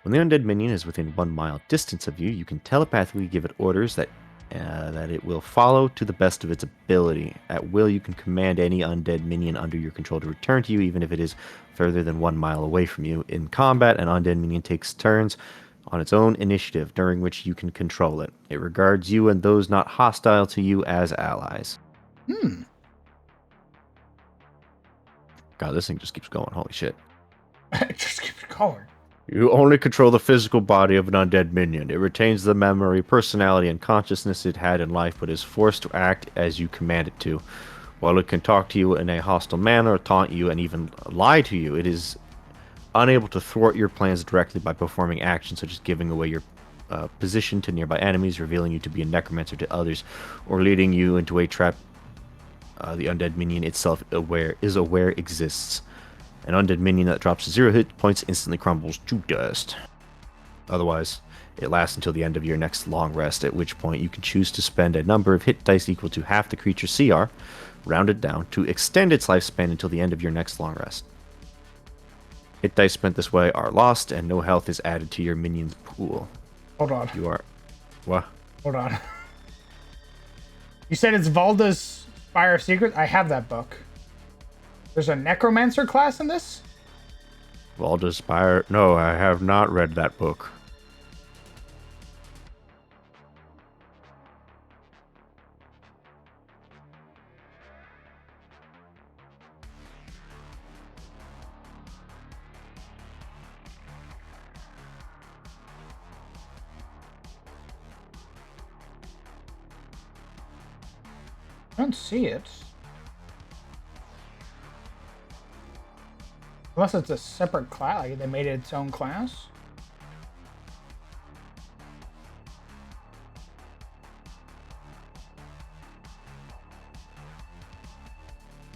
When the undead minion is within 1 mile distance of you, you can telepathically give it orders that it will follow to the best of its ability. At will, you can command any undead minion under your control to return to you, even if it is further than 1 mile away from you. In combat, an undead minion takes turns on its own initiative, during which you can control it. It regards you and those not hostile to you as allies. God, this thing just keeps going. Holy shit. It just keeps going. You only control the physical body of an undead minion. It retains the memory, personality, and consciousness it had in life, but is forced to act as you command it to. While it can talk to you in a hostile manner, taunt you, and even lie to you, it is unable to thwart your plans directly by performing actions such as giving away your position to nearby enemies, revealing you to be a necromancer to others, or leading you into a trap the undead minion itself is aware exists. An undead minion that drops 0 hit points instantly crumbles to dust. Otherwise, it lasts until the end of your next long rest, at which point you can choose to spend a number of hit dice equal to half the creature's CR, rounded down, to extend its lifespan until the end of your next long rest. Hit dice spent this way are lost, and no health is added to your minion's pool. Hold on. You are... What? Hold on. You said it's Valda's Fire Secret? I have that book. There's a necromancer class in this? Valda's Spire... No, I have not read that book. I don't see it. Unless it's a separate class, like they made it its own class.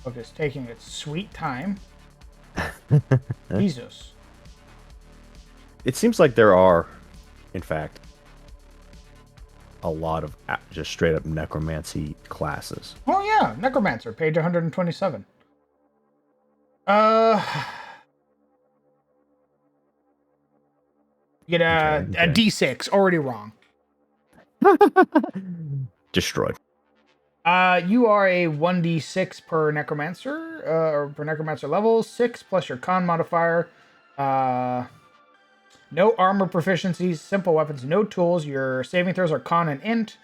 Book is taking its sweet time. Jesus. It seems like there are, in fact, a lot of just straight up necromancy classes. Oh yeah, Necromancer, page 127. You get a Okay. D6, already wrong. Destroyed. You are a 1d6 per necromancer, or per necromancer level, 6 plus your con modifier. No armor proficiencies, simple weapons, no tools. Your saving throws are con and int.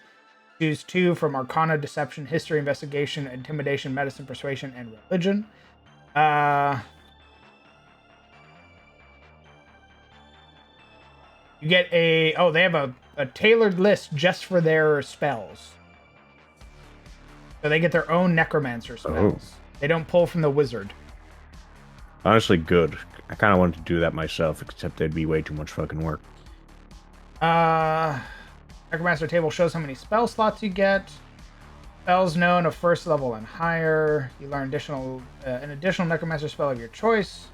Choose 2 from Arcana, Deception, History, Investigation, Intimidation, Medicine, Persuasion, and Religion. You get they have a tailored list just for their spells. So they get their own necromancer spells. They don't pull from the wizard. Honestly, good. I kind of wanted to do that myself, except it'd be way too much fucking work. Necromancer table shows how many spell slots you get. Spells known of first level and higher. You learn an additional necromancer spell of your choice.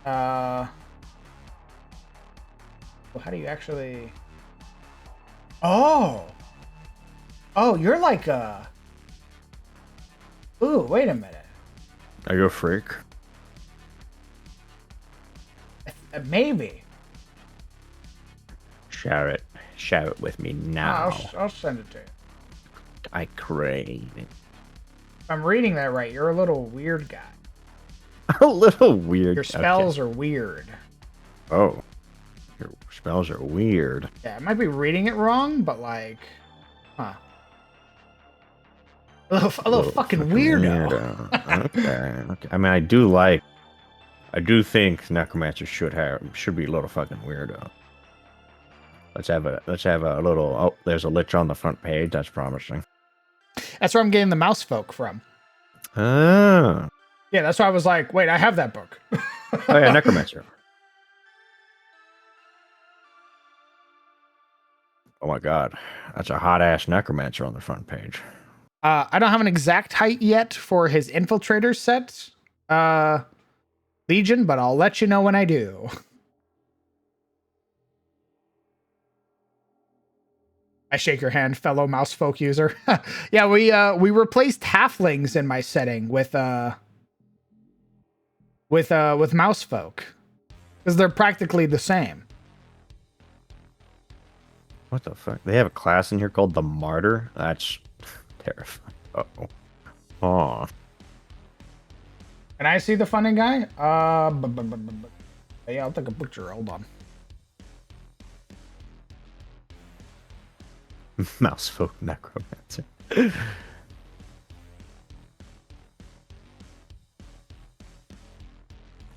Well, how do you actually... Oh, you're like a... Ooh, wait a minute. Are you a freak? Maybe. Share it. Share it with me now. I'll send it to you. I crave it. If I'm reading that right, you're a little weird guy. A little weird. Your spells are weird. Oh. Your spells are weird. Yeah, I might be reading it wrong, but like... Huh. A little fucking weirdo. Okay. I mean, I do think Necromancer should be a little fucking weirdo. Let's have a little... Oh, there's a lich on the front page. That's promising. That's where I'm getting the mouse folk from. Oh. Yeah, that's why I was like, wait, I have that book. Oh yeah, Necromancer. Oh my god. That's a hot-ass Necromancer on the front page. I don't have an exact height yet for his Infiltrator set, Legion, but I'll let you know when I do. I shake your hand, fellow mouse folk user. Yeah, we replaced halflings in my setting with mouse folk, because they're practically the same. What the fuck? They have a class in here called the Martyr? That's terrifying. Uh-oh. Aw. Can I see the funny guy? Yeah, I'll take a picture. Hold on. Mouse folk necromancer.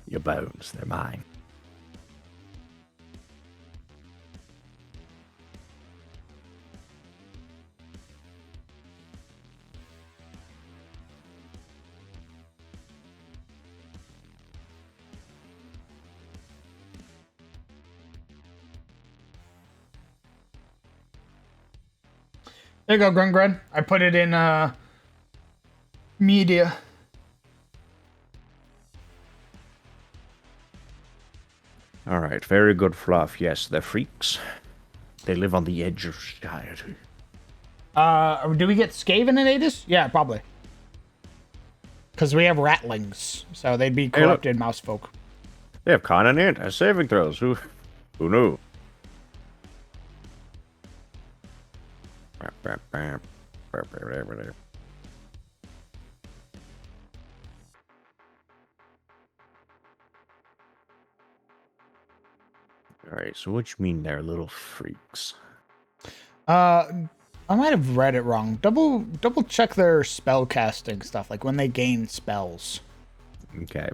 Your bones, they're mine. There you go, Grungren. I put it in media. All right, very good fluff. Yes, they're freaks. They live on the edge of society. Do we get Skaven and Adis? Yeah, probably. Because we have ratlings, so they'd be corrupted mouse folk. They have con and int as saving throws. Who knew? Alright, so what you mean they're little freaks? I might have read it wrong. Double check their spell casting stuff, like when they gain spells. Okay.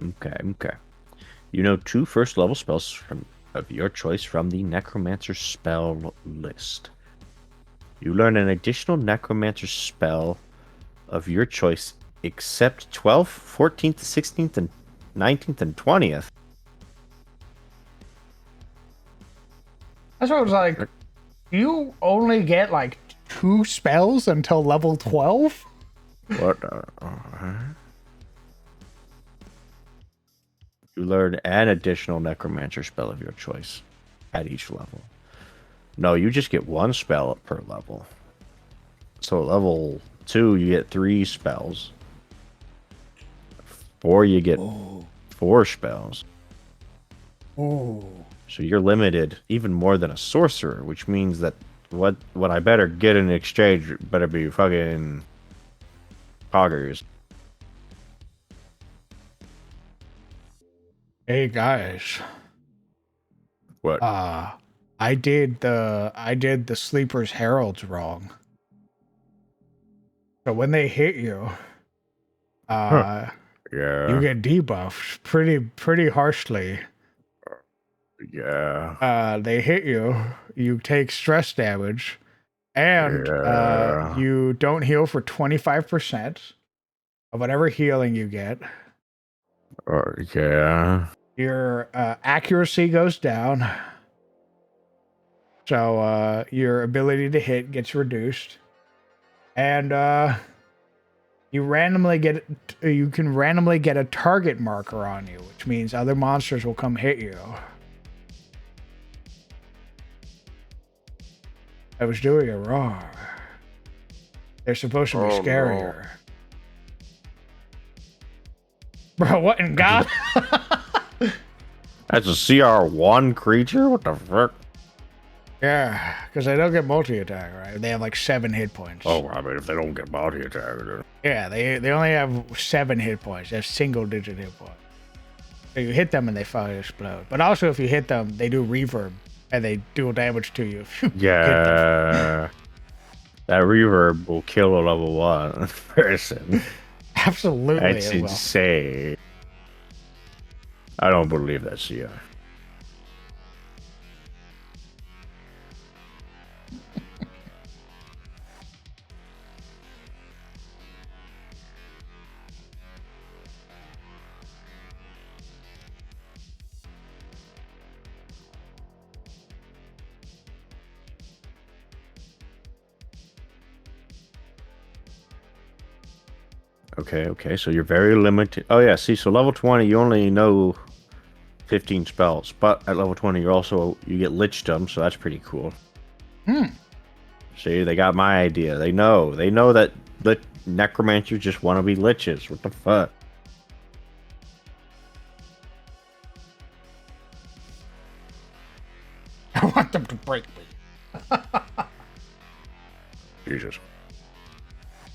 You know 2 first level spells of your choice from the Necromancer spell list. You learn an additional Necromancer spell of your choice except 12th, 14th, 16th, and 19th, and 20th. That's what I was like. Do you only get like 2 spells until level 12? What? You learn an additional Necromancer spell of your choice at each level. No, you just get 1 spell per level. So level 2, you get 3 spells. 4, you get 4 spells. Ooh. So you're limited even more than a sorcerer, which means that what I better get in exchange better be fucking poggers. Hey guys. What? I did the Sleeper's Heralds wrong. So when they hit you, Yeah. you get debuffed pretty harshly. Yeah. They hit you, you take stress damage, and Yeah. you don't heal for 25% of whatever healing you get. Yeah. Your accuracy goes down. So your ability to hit gets reduced. And you can randomly get a target marker on you, which means other monsters will come hit you. I was doing it wrong. They're supposed to be scarier. Bro, what in God? That's a CR1 creature? What the frick? Yeah, because they don't get multi-attack, right? They have like 7 hit points. Oh, I mean, if they don't get body attack, then... Yeah, they only have 7 hit points. They have single-digit hit points. So you hit them and they fucking explode. But also, if you hit them, they do reverb and they deal damage to you if you hit them. Yeah. That reverb will kill a level 1 person. Absolutely. That's it will. insane. I don't believe that, CR. Okay, so you're very limited. Oh yeah, see, so level 20, you only know 15 spells, but at level 20, you get Lichdom, so that's pretty cool. See, they got my idea. They know that necromancers just want to be liches. What the fuck? I want them to break me. Jesus.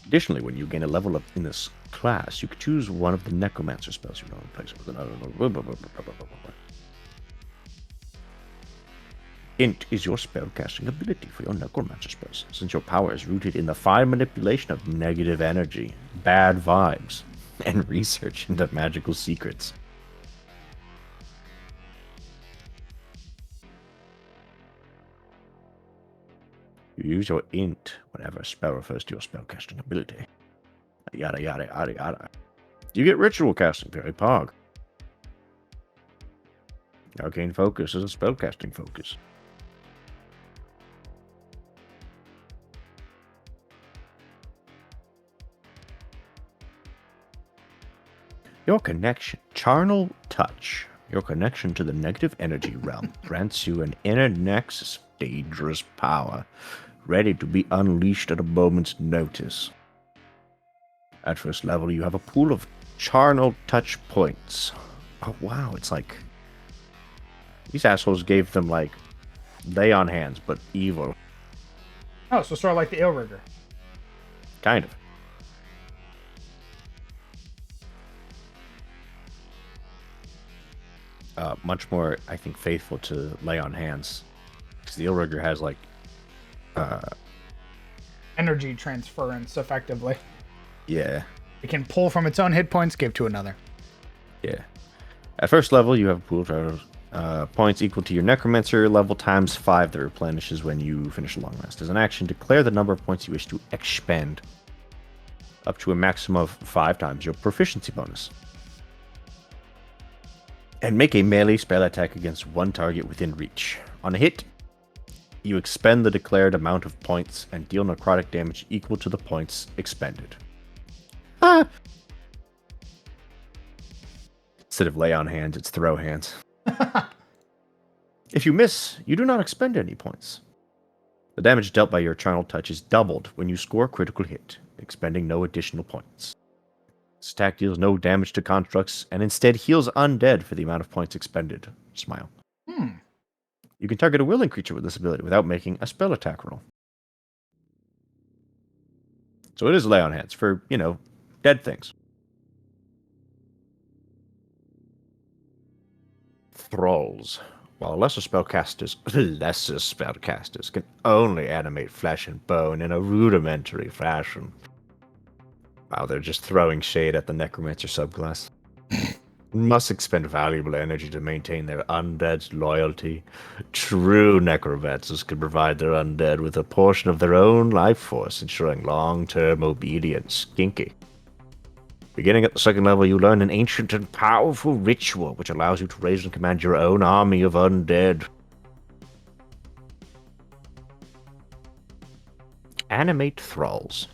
Additionally, when you gain a level up in this class, you can choose one of the necromancer spells you know and replace it with another. Int is your spellcasting ability for your necromancer spells, since your power is rooted in the fine manipulation of negative energy, bad vibes, and research into magical secrets. You use your int whenever a spell refers to your spellcasting ability. Yada yada yada yada. You get ritual casting, very pog. Arcane focus is a spellcasting focus. Your connection, charnel touch. Your connection to the negative energy realm grants you an inner nexus of dangerous power, ready to be unleashed at a moment's notice. At first level, you have a pool of charnel touch points. Oh wow, it's like these assholes gave them like lay on hands, but evil. Oh, so sort of like the Ale Rigger. Kind of. Much more, I think, faithful to lay on hands. Because the Illrigger has like Energy transference, effectively. yeah. It can pull from its own hit points, give to another. Yeah. At first level, you have a pool of points equal to your Necromancer level times 5 that replenishes when you finish a long rest. As an action, declare the number of points you wish to expend, up to a maximum of 5 times your proficiency bonus. And make a melee spell attack against one target within reach. On a hit, you expend the declared amount of points and deal necrotic damage equal to the points expended. Instead of lay on hands, it's throw hands. If you miss, you do not expend any points. The damage dealt by your Eternal Touch is doubled when you score a critical hit, expending no additional points. This attack deals no damage to constructs and instead heals undead for the amount of points expended. Smile. You can target a willing creature with this ability without making a spell attack roll. So it is lay on hands for, dead things. Thralls. While lesser spellcasters can only animate flesh and bone in a rudimentary fashion. Wow, they're just throwing shade at the necromancer subclass. Must expend valuable energy to maintain their undead's loyalty. True necromancers can provide their undead with a portion of their own life force, ensuring long-term obedience. Kinky. Beginning at the second level, you learn an ancient and powerful ritual, which allows you to raise and command your own army of undead. Animate Thralls.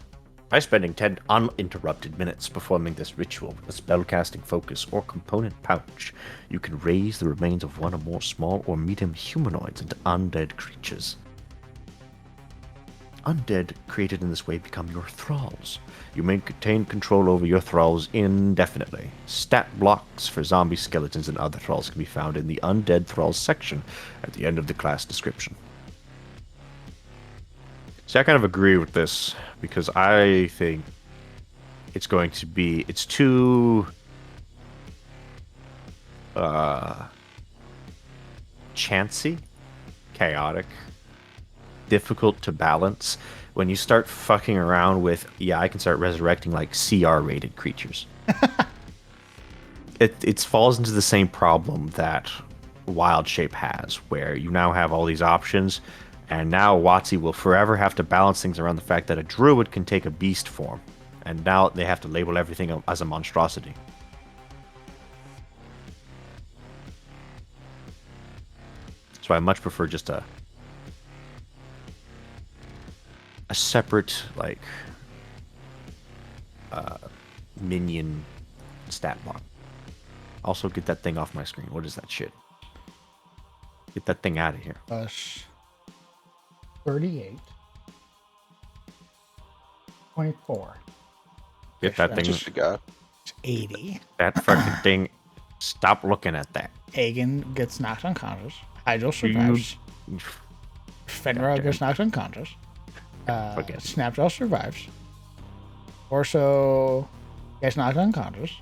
By spending 10 uninterrupted minutes performing this ritual with a spellcasting focus or component pouch, you can raise the remains of one or more small or medium humanoids into undead creatures. Undead created in this way become your thralls. You maintain control over your thralls indefinitely. Stat blocks for zombie skeletons and other thralls can be found in the Undead Thralls section at the end of the class description. See, I kind of agree with this because I think it's too chancy, chaotic, difficult to balance when you start fucking around with, I can start resurrecting like CR rated creatures. It falls into the same problem that Wild Shape has, where you now have all these options, and now WotC will forever have to balance things around the fact that a druid can take a beast form, and now they have to label everything as a monstrosity. So I much prefer just a separate, like, minion stat block. Also, get that thing off my screen. What is that shit? Get that thing out of here. 38. 24. Get that thing. Just a guy. It's 80. That fucking thing. Stop looking at that. Hagen gets knocked unconscious. Hydro survives. Fenrir gets knocked unconscious. Snapjaw survives. Orso gets knocked unconscious.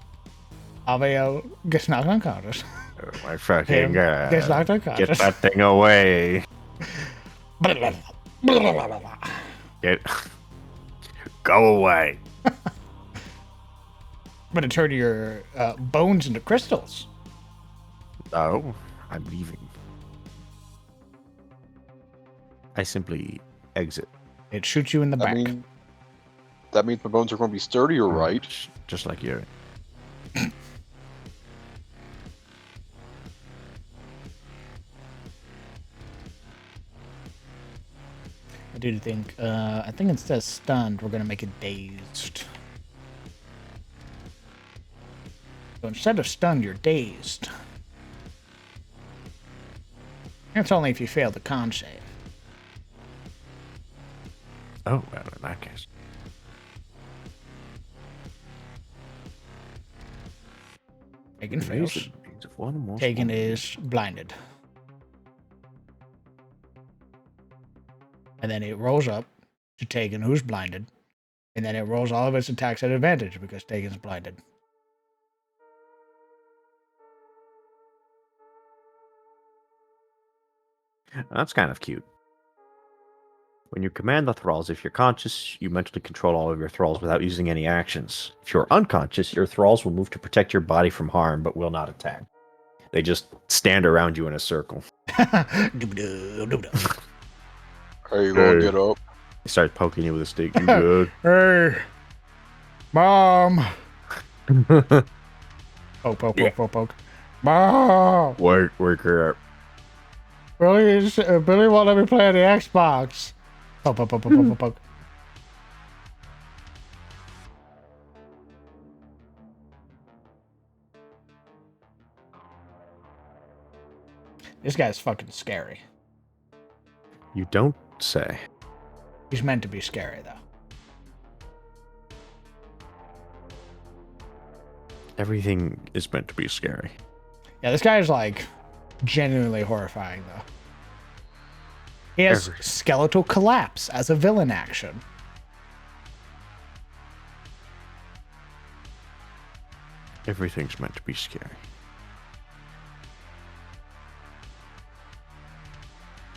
Alveo gets knocked unconscious. Oh my fucking god. Gets knocked unconscious. Get that thing away. Go away. I'm gonna turn your bones into crystals. No, I'm leaving. I simply exit. It shoots you in the back. That means my bones are going to be sturdier, right? Just like you. I do think, I think instead of stunned, we're gonna make it dazed. So instead of stunned, you're dazed. That's only if you fail the con save. Oh, well, in that case. Hagen fails. Hagen Hagen is blinded. And then it rolls up to Tegan, who's blinded. And then it rolls all of its attacks at advantage because Tegan's blinded. That's kind of cute. When you command the thralls, if you're conscious, you mentally control all of your thralls without using any actions. If you're unconscious, your thralls will move to protect your body from harm, but will not attack. They just stand around you in a circle. Hey, Lord, get up. They start poking you with a stick. You good? Hey, Mom. Poke, poke, poke, poke, poke. Mom. Wake her up. Billy won't let me play on the Xbox. Poke, poke, poke, poke, poke, poke. This guy's fucking scary. You don't say. He's meant to be scary, though. Everything is meant to be scary. Yeah, this guy is like genuinely horrifying, though. He has skeletal collapse as a villain action. Everything's meant to be scary.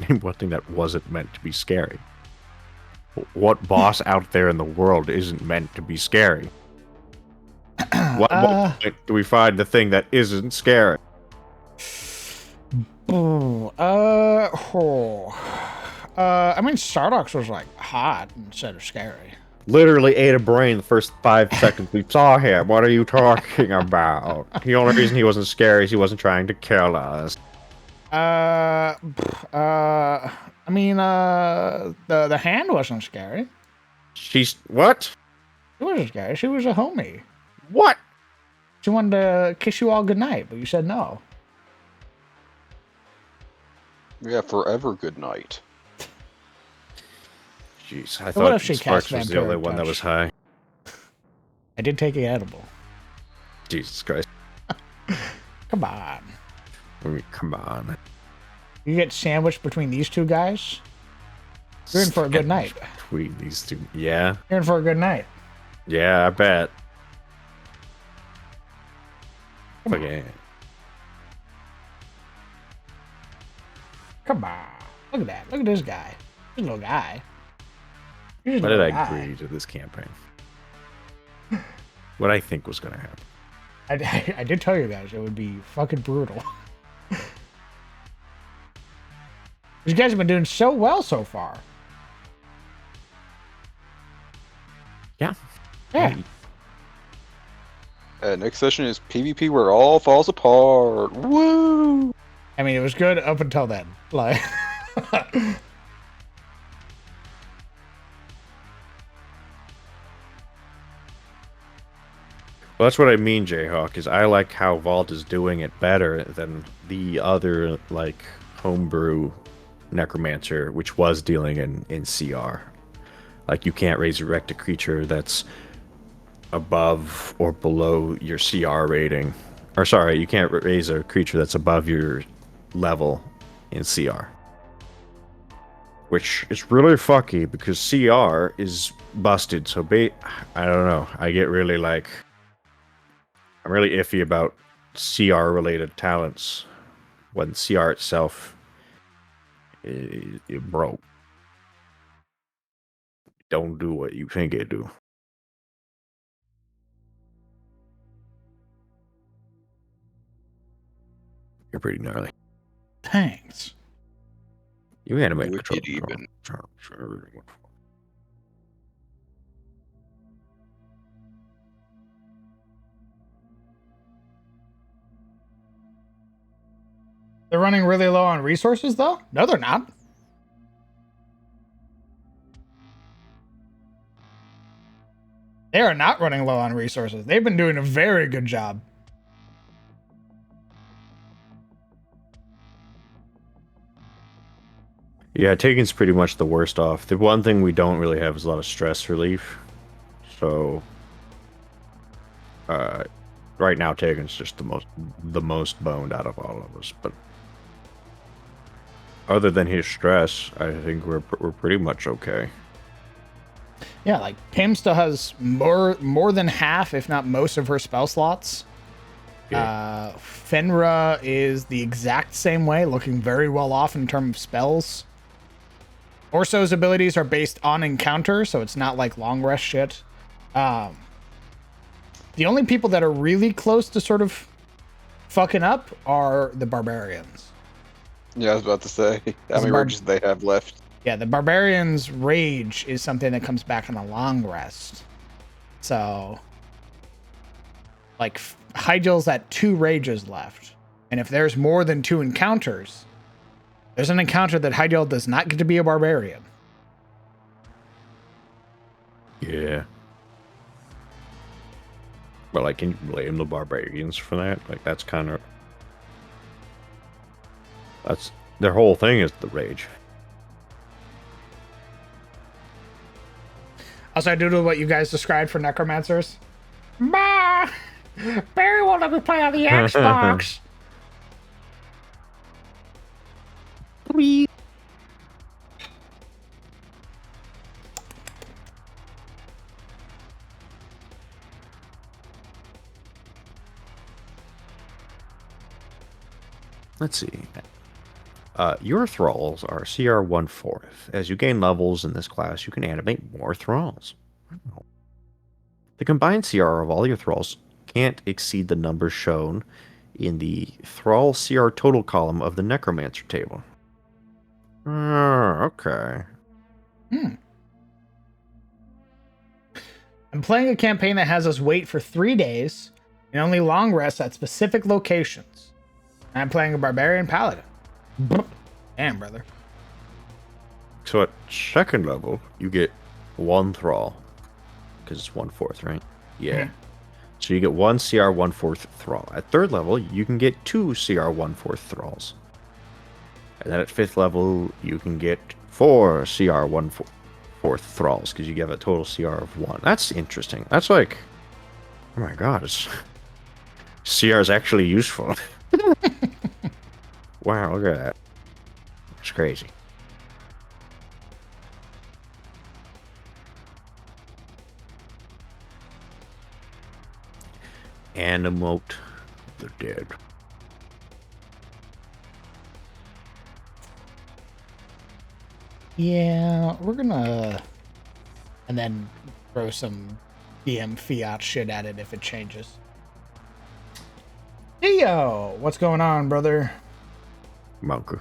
Name one thing that wasn't meant to be scary. What boss out there in the world isn't meant to be scary? What point do we find the thing that isn't scary? I mean, Stardox was like hot instead of scary. Literally ate a brain the first 5 seconds we saw him. What are you talking about? The only reason he wasn't scary is he wasn't trying to kill us. I mean, the hand wasn't scary. She's what? She wasn't scary. She was a homie. What? She wanted to kiss you all goodnight, but you said no. Yeah, forever good night. Jeez, I what thought if she Sparks cast was the only Vampire one that Touch? was high. I did take an edible. Jesus Christ. Come on. I mean, come on. You get sandwiched between these two guys? You're in for a good night. Between these two. Yeah. You're in for a good night. Yeah, I bet. Come on. Okay. Come on. Look at that. Look at this guy. This little guy. He's a Why did little I guy. agree to this campaign? What I think was going to happen. I did tell you guys it would be fucking brutal. These guys have been doing so well so far. Yeah. Yeah. Next session is PvP where all falls apart. Woo! I mean, it was good up until then. Like, Well, that's what I mean, Jayhawk, is I like how Vault is doing it better than the other, like, homebrew Necromancer, which was dealing in CR. Like, you can't resurrect a creature that's above or below your CR rating. Or, sorry, you can't raise a creature that's above your level in CR. Which is really fucky, because CR is busted, so I don't know. I get really, like... I'm really iffy about CR-related talents when CR itself it broke. Don't do what you think it do. You're pretty gnarly. thanks. You animate Wicked control. even. They're running really low on resources, though? No, they're not. They are not running low on resources. They've been doing a very good job. Yeah, Taken's pretty much the worst off. The one thing we don't really have is a lot of stress relief. So, right now Taken's just the most boned out of all of us. But other than his stress, I think we're pretty much okay. Yeah, like Pim still has more than half, if not most, of her spell slots. Yeah. Fenra is the exact same way, looking very well off in terms of spells. Orso's abilities are based on encounter, so it's not like long rest shit. The only people that are really close to sort of fucking up are the barbarians. Yeah, I was about to say. How many rages they have left? Yeah, the barbarians' rage is something that comes back on a long rest. So, like, Hygel's at 2 rages left. And if there's more than 2 encounters, there's an encounter that Hygel does not get to be a barbarian. Yeah. But like, can you blame the barbarians for that? Like, that's kind of... That's... Their whole thing is the rage. Also, I do what you guys described for necromancers. Bah! Barry won't let me play on the Xbox. Let's see. Your thralls are CR 1/4. As you gain levels in this class, you can animate more thralls. Wow. The combined CR of all your thralls can't exceed the numbers shown in the thrall CR total column of the necromancer table. Okay. I'm playing a campaign that has us wait for 3 days and only long rests at specific locations. I'm playing a barbarian paladin. Damn, brother. So at second level, you get 1 thrall. Because it's 1/4, right? Yeah. Mhm. So you get 1 CR 1/4 thrall. At third level, you can get 2 CR 1/4 thralls. And then at fifth level, you can get 4 CR 1/4 thralls because you get a total CR of 1. That's interesting. That's like, oh my god, CR is actually useful. Wow, look at that. It's crazy. Animate the dead. Yeah, we're gonna... And then throw some DM fiat shit at it if it changes. Theo, what's going on, brother? Monka.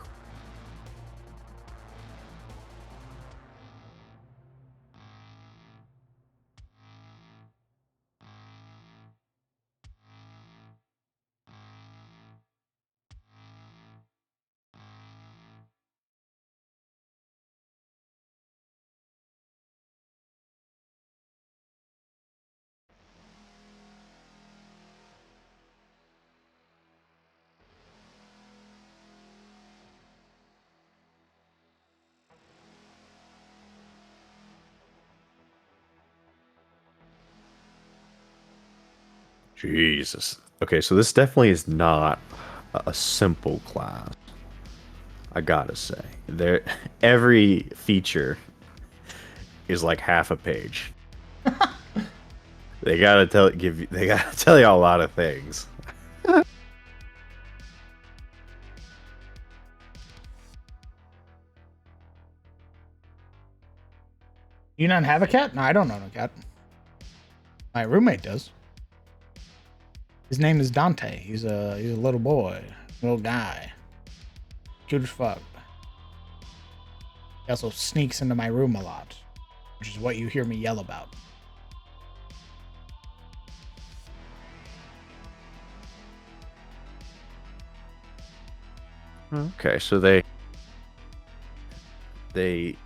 Jesus. Okay, so this definitely is not a simple class. I gotta say, every feature is like half a page. They gotta tell you a lot of things. You not have a cat? No, I don't own a cat. My roommate does. His name is Dante. He's a little boy, little guy, cute as fuck. He also sneaks into my room a lot, which is what you hear me yell about. Okay, so they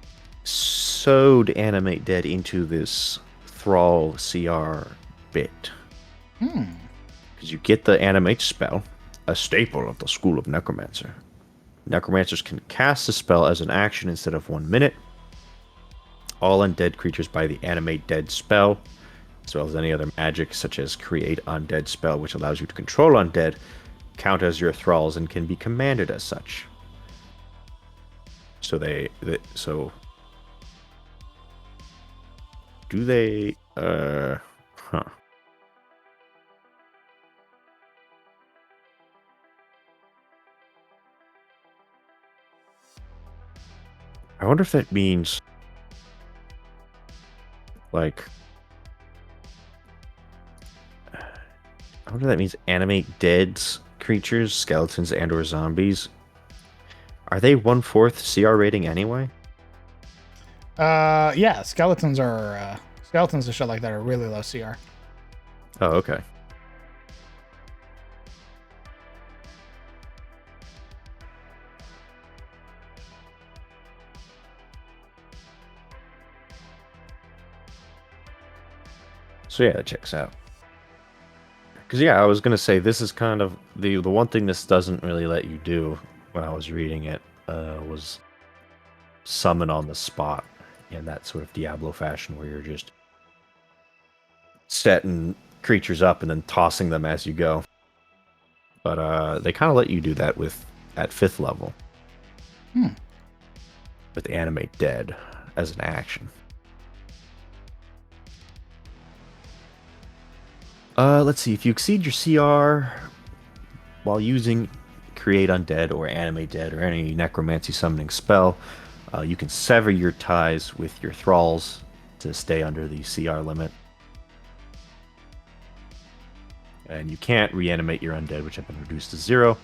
sewed Animate Dead into this Thrall CR bit. Because you get the Animate spell, a staple of the School of Necromancer. Necromancers can cast the spell as an action instead of 1 minute. All undead creatures by the Animate Dead spell, as well as any other magic such as Create Undead spell, which allows you to control undead, count as your thralls and can be commanded as such. So so do they huh. I wonder if that means like I wonder if that means animate dead's creatures, skeletons and or zombies. Are they 1/4 CR rating anyway? Yeah, skeletons and shit like that are really low CR. Oh, okay. So yeah, that checks out. Because yeah, I was gonna say this is kind of the one thing this doesn't really let you do when I was reading it was summon on the spot in that sort of Diablo fashion where you're just setting creatures up and then tossing them as you go. But they kind of let you do that at 5th level. With Animate Dead as an action. Let's see. If you exceed your CR while using Create Undead or Animate Dead or any Necromancy summoning spell, you can sever your ties with your thralls to stay under the CR limit. And you can't reanimate your undead, which have been reduced to 0.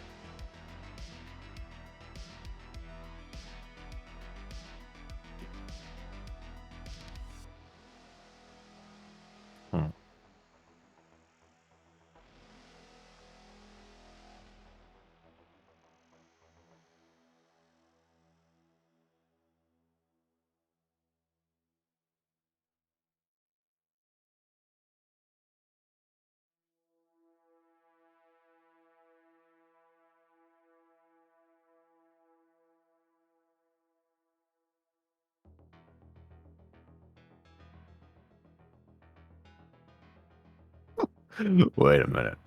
Wait a minute.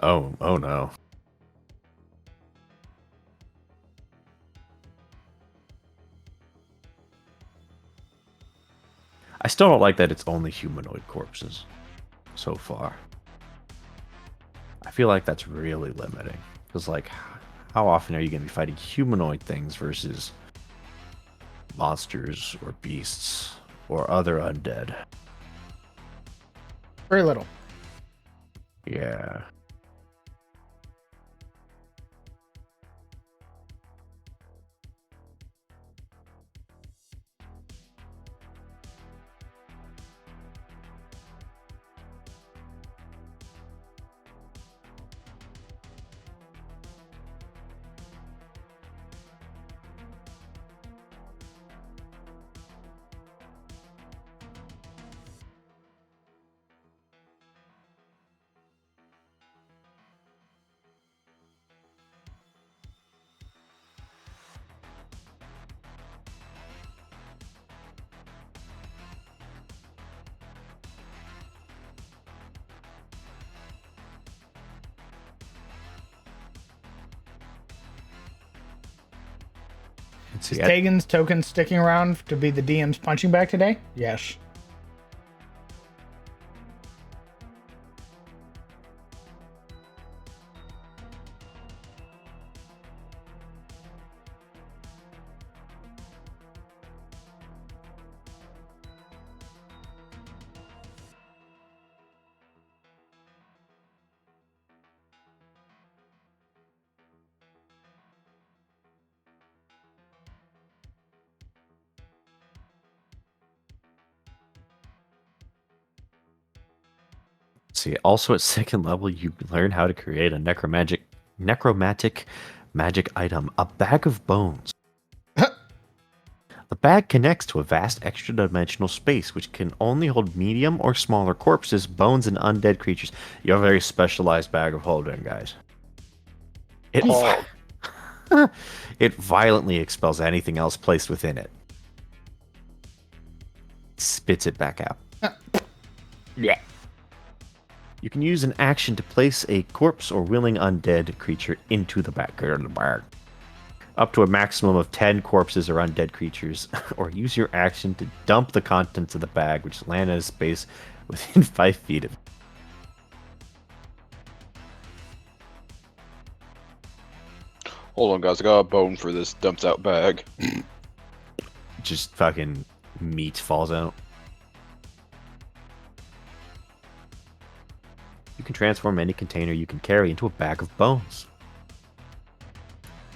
Oh no. I still don't like that it's only humanoid corpses so far. I feel like that's really limiting. Because, like, how often are you going to be fighting humanoid things versus monsters or beasts or other undead? Very little. Yeah. Is Tegan's token sticking around to be the DM's punching bag today? Yes. See, also at 2nd level, you learn how to create a necromantic magic item, a bag of bones. The bag connects to a vast extra-dimensional space, which can only hold medium or smaller corpses, bones, and undead creatures. You have a very specialized bag of holding, guys. It, it violently expels anything else placed within it. Spits it back out. Yeah. You can use an action to place a corpse or willing undead creature into the bag. Up to a maximum of 10 corpses or undead creatures, or use your action to dump the contents of the bag, which land in a space within 5 feet of it. Hold on, guys. I got a bone for this dumped out bag. Just fucking meat falls out. You can transform any container you can carry into a bag of bones.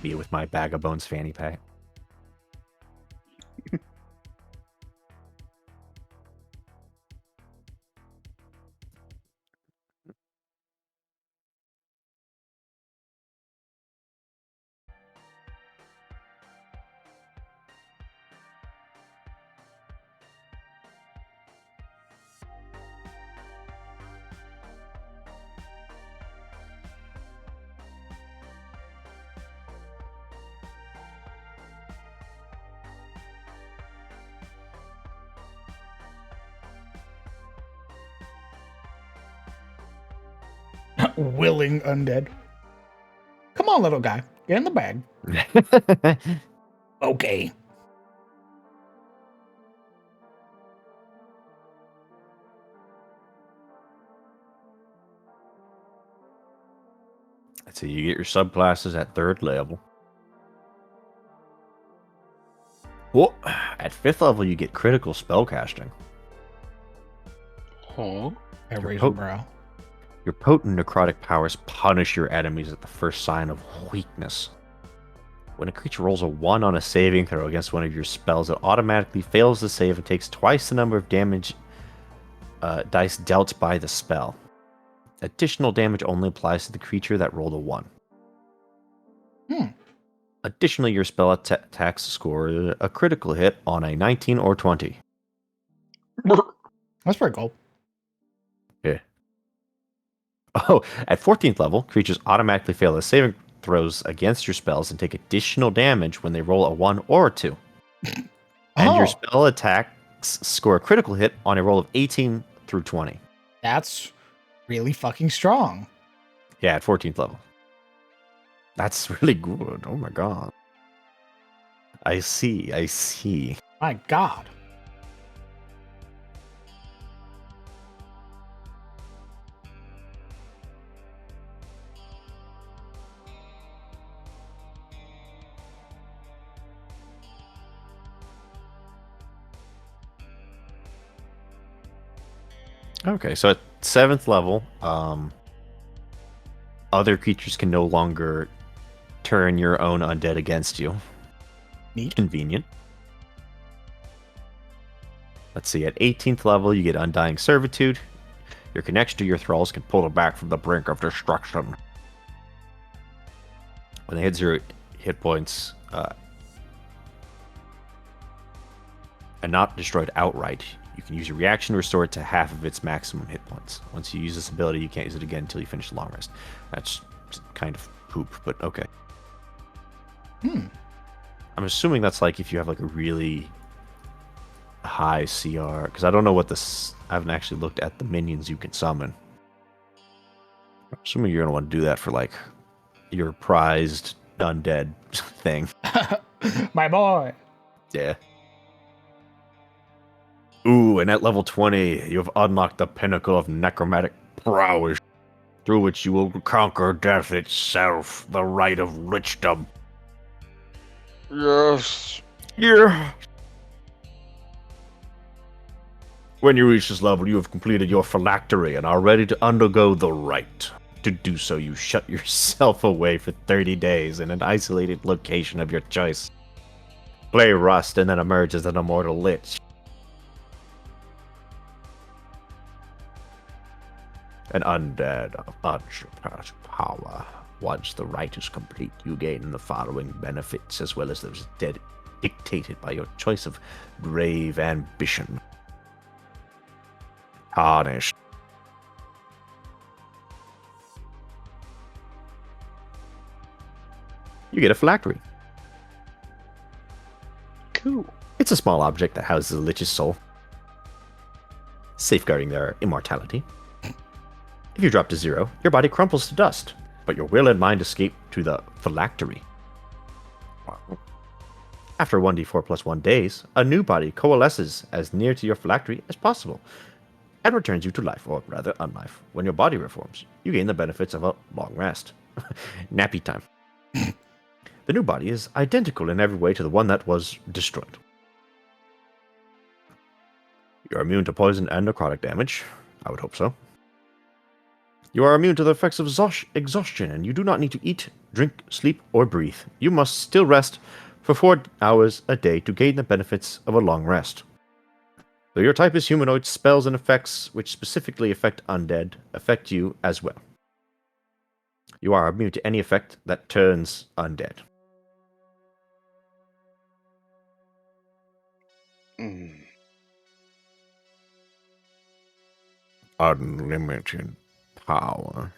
Be it with my bag of bones fanny pack. Willing undead. Come on, little guy. Get in the bag. Okay. So you get your subclasses at 3rd level. Well, at 5th level, you get critical spellcasting. Huh? I raise a hope- brow. Your potent necrotic powers punish your enemies at the first sign of weakness. When a creature rolls a 1 on a saving throw against one of your spells, it automatically fails the save and takes twice the number of damage dice dealt by the spell. Additional damage only applies to the creature that rolled a 1. Additionally, your spell attacks score a critical hit on a 19 or 20. That's pretty cool. Yeah. Oh, at 14th level, creatures automatically fail the saving throws against your spells and take additional damage when they roll a 1 or a 2. And your spell attacks score a critical hit on a roll of 18 through 20. That's really fucking strong. Yeah, at 14th level. That's really good. Oh my god. I see. My God. Okay, so at 7th level, other creatures can no longer turn your own undead against you. Neat. Convenient. Let's see, at 18th level, you get Undying Servitude. Your connection to your thralls can pull them back from the brink of destruction. When they hit 0 hit points, and not destroyed outright, you can use your reaction to restore it to half of its maximum hit points. Once you use this ability, you can't use it again until you finish the long rest. That's kind of poop, but okay. I'm assuming that's like if you have like a really high CR, because I don't know what this. I haven't actually looked at the minions you can summon. I'm assuming you're gonna want to do that for like your prized undead thing. My boy. Yeah. Ooh, and at level 20, you have unlocked the pinnacle of necromantic prowess, through which you will conquer death itself, the right of lichdom. Yes. Yeah. When you reach this level, you have completed your phylactery and are ready to undergo the rite. To do so, you shut yourself away for 30 days in an isolated location of your choice. Play Rust and then emerge as an immortal lich. An undead of unsurpassed power. Once the rite is complete, you gain the following benefits, as well as those dictated by your choice of grave ambition. Tarnished. You get a phylactery. Cool. It's a small object that houses a lich's soul, safeguarding their immortality. If you drop to 0, your body crumples to dust, but your will and mind escape to the phylactery. After 1d4 plus 1 days, a new body coalesces as near to your phylactery as possible and returns you to life, or rather unlife. When your body reforms, you gain the benefits of a long rest. Nappy time. The new body is identical in every way to the one that was destroyed. You're immune to poison and necrotic damage. I would hope so. You are immune to the effects of exhaustion, and you do not need to eat, drink, sleep, or breathe. You must still rest for 4 hours a day to gain the benefits of a long rest. Though your type is humanoid, spells and effects which specifically affect undead affect you as well. You are immune to any effect that turns undead. Unlimited power.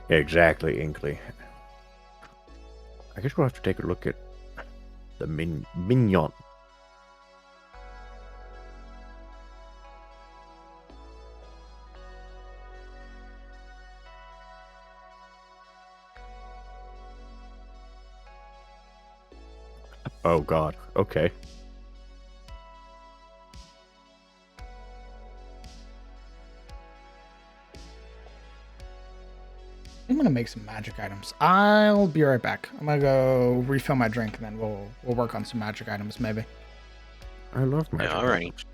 Exactly, Inkley. I guess we'll have to take a look at the minion. Oh god, okay. I'm gonna make some magic items. I'll be right back. I'm gonna go refill my drink, and then we'll work on some magic items maybe. I love magic. all right. items.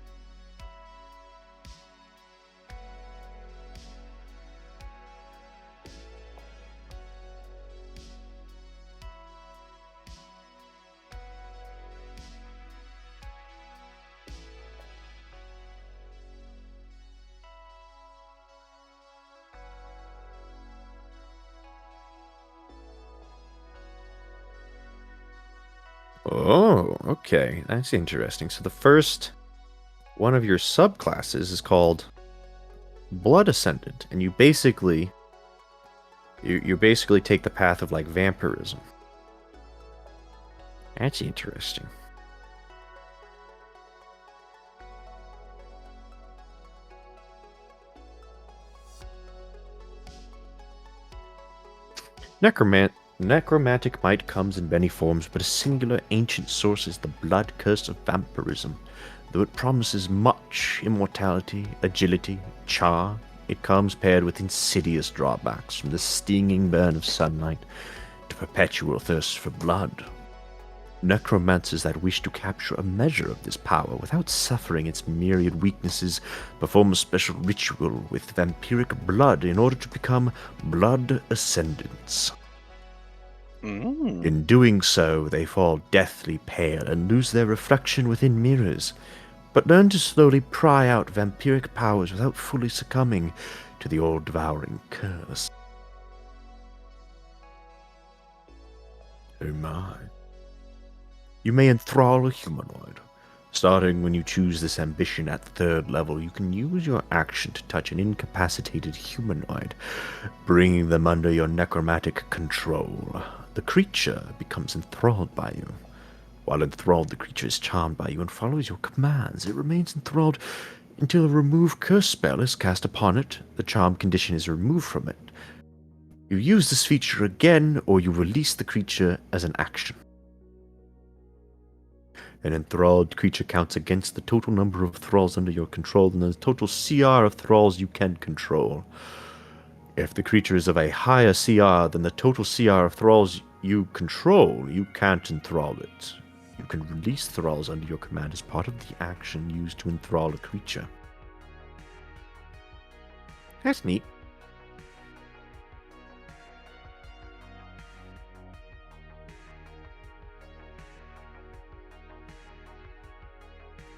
Oh, okay. That's interesting. So the first one of your subclasses is called Blood Ascendant, and you basically take the path of like vampirism. That's interesting. Necromantic might comes in many forms, but a singular ancient source is the blood curse of vampirism. Though it promises much immortality, agility, charm, it comes paired with insidious drawbacks, from the stinging burn of sunlight to perpetual thirst for blood. Necromancers that wish to capture a measure of this power without suffering its myriad weaknesses perform a special ritual with vampiric blood in order to become blood ascendants. In doing so, they fall deathly pale and lose their reflection within mirrors, but learn to slowly pry out vampiric powers without fully succumbing to the all-devouring curse. Oh my. You may enthrall a humanoid. Starting when you choose this ambition at 3rd level, you can use your action to touch an incapacitated humanoid, bringing them under your necromantic control. The creature becomes enthralled by you. While enthralled, the creature is charmed by you and follows your commands. It remains enthralled until a remove curse spell is cast upon it. The charm condition is removed from it. You use this feature again, or you release the creature as an action. An enthralled creature counts against the total number of thralls under your control and the total CR of thralls you can control. If the creature is of a higher CR than the total CR of thralls you control, you can't enthrall it. You can release thralls under your command as part of the action used to enthrall a creature. That's neat.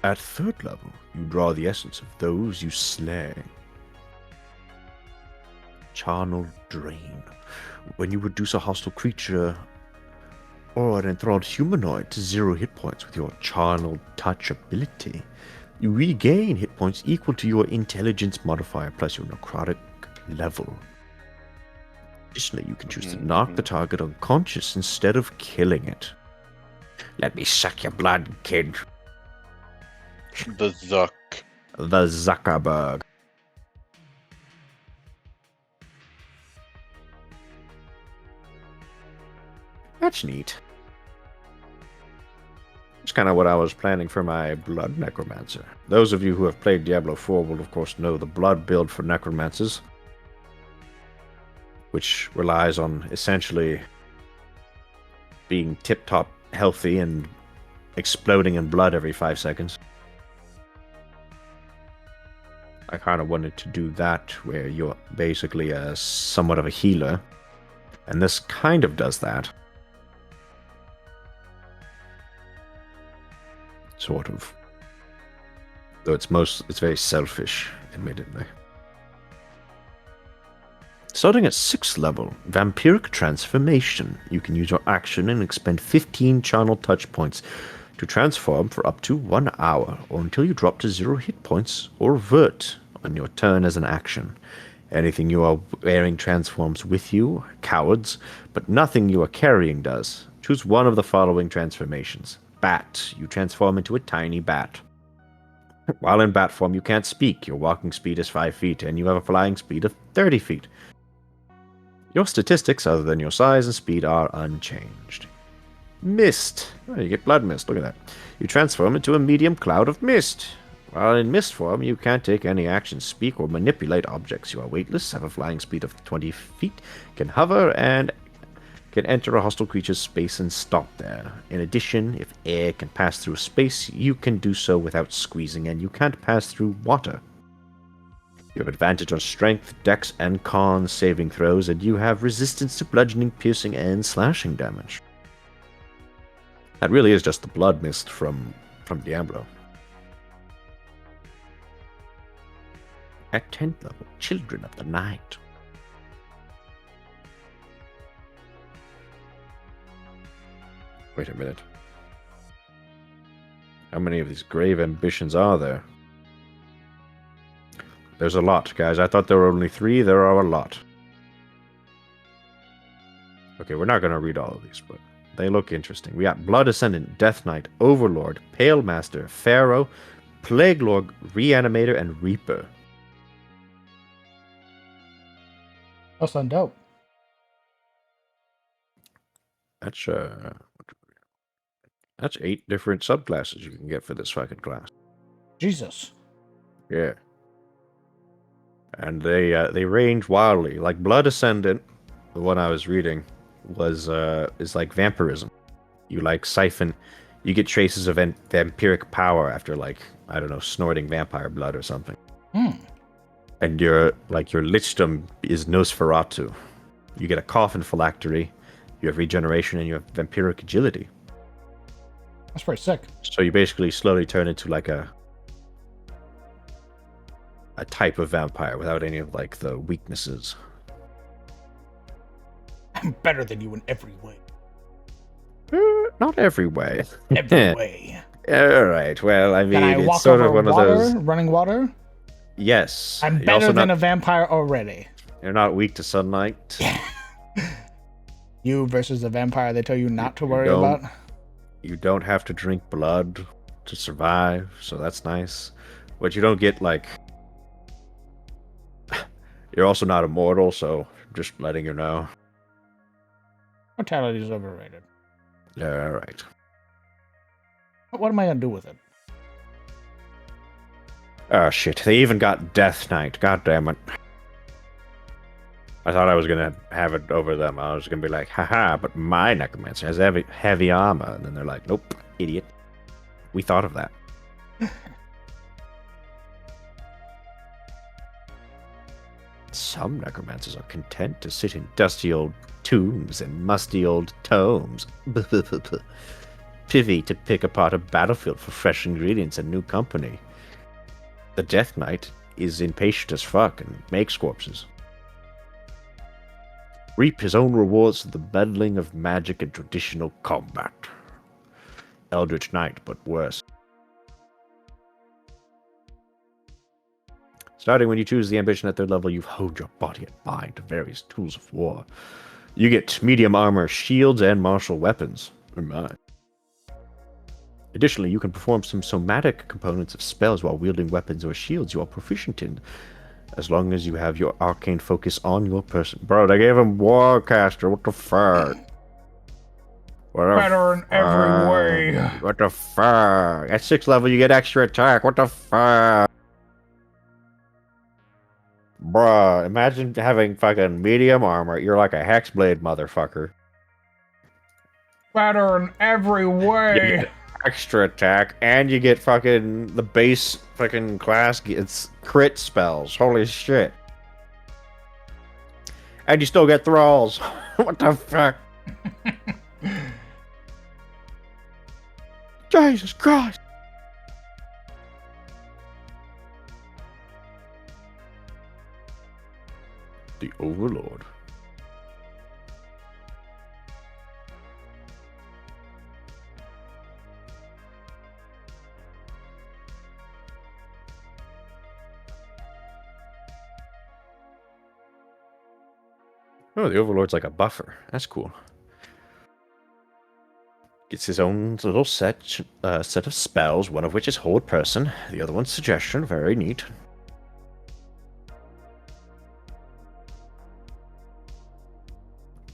At 3rd level, you draw the essence of those you slay. Charnel Drain. When you reduce a hostile creature or an enthralled humanoid to 0 hit points with your Charnel Touch ability, you regain hit points equal to your intelligence modifier plus your necrotic level. Additionally, you can choose to knock the target unconscious instead of killing it. Let me suck your blood, kid. The Zuck. The Zuckerberg. That's neat. It's kind of what I was planning for my Blood Necromancer. Those of you who have played Diablo 4 will of course know the Blood build for Necromancers, which relies on essentially being tip-top healthy and exploding in blood every 5 seconds. I kind of wanted to do that where you're basically somewhat of a healer, and this kind of does that. Sort of. Though it's very selfish, admittedly. Starting at 6th level, Vampiric Transformation. You can use your action and expend 15 Charnel Touch points to transform for up to 1 hour, or until you drop to 0 hit points, or revert on your turn as an action. Anything you are wearing transforms with you, cowards, but nothing you are carrying does. Choose one of the following transformations. Bat. You transform into a tiny bat. While in bat form, you can't speak. Your walking speed is 5 feet, and you have a flying speed of 30 feet. Your statistics, other than your size and speed, are unchanged. Mist. Oh, you get blood mist. Look at that. You transform into a medium cloud of mist. While in mist form, you can't take any actions, speak, or manipulate objects. You are weightless, have a flying speed of 20 feet, can hover, and can enter a hostile creature's space and stop there. In addition, if air can pass through space, you can do so without squeezing, and you can't pass through water. You have advantage on strength, dex, and con saving throws, and you have resistance to bludgeoning, piercing, and slashing damage. That really is just the blood mist from Diablo. At 10th level, Children of the Night. Wait a minute. How many of these grave ambitions are there? There's a lot, guys. I thought there were only 3. There are a lot. Okay, we're not going to read all of these, but they look interesting. We got Blood Ascendant, Death Knight, Overlord, Pale Master, Pharaoh, Plague Lord, Reanimator, and Reaper. That's sound dope. That's 8 different subclasses you can get for this fucking class. Jesus. Yeah. And they range wildly. Like Blood Ascendant, the one I was reading, is like vampirism. You like siphon, you get traces of vampiric power after I don't know, snorting vampire blood or something. And your lichdom is Nosferatu. You get a coffin phylactery, you have regeneration, and you have vampiric agility. That's pretty sick. So you basically slowly turn into like a type of vampire without any of the weaknesses. I'm better than you in every way. Not every way. Every way. All right. Well, I mean, Can I it's walk sort over of one water, of those. running water? Yes. I'm You're better also than not, a vampire already. You're not weak to sunlight. You versus a vampire they tell you not to worry don't- about. You don't have to drink blood to survive, so that's nice. But you don't get You're also not immortal, so just letting you know. Mortality is overrated. Yeah, all right. What am I gonna do with it? Oh shit! They even got Death Knight. God damn it! I thought I was gonna have it over them. I was gonna be like, haha, but my necromancer has heavy armor. And then they're like, nope, idiot. We thought of that. Some necromancers are content to sit in dusty old tombs and musty old tomes. Pivy to pick apart a battlefield for fresh ingredients and new company. The Death Knight is impatient as fuck and makes corpses. Reap his own rewards through the meddling of magic and traditional combat. Eldritch Knight, but worse. Starting when you choose the ambition at 3rd level, you've honed your body and mind to various tools of war. You get medium armor, shields, and martial weapons. Oh my. Additionally, you can perform some somatic components of spells while wielding weapons or shields you are proficient in, as long as you have your arcane focus on your person. Bro, they gave him Warcaster. What the fuck? Better in every way. What the fuck? At 6th level, you get extra attack. What the fuck? Bruh, imagine having fucking medium armor. You're like a hexblade, motherfucker. Better in every way. You get extra attack, and you get fucking the base fucking class gets crit spells. Holy shit. And you still get thralls. What the fuck? Jesus Christ. The Overlord. Oh, the Overlord's like a buffer. That's cool. Gets his own little set of spells, one of which is Hold Person, the other one's Suggestion. Very neat.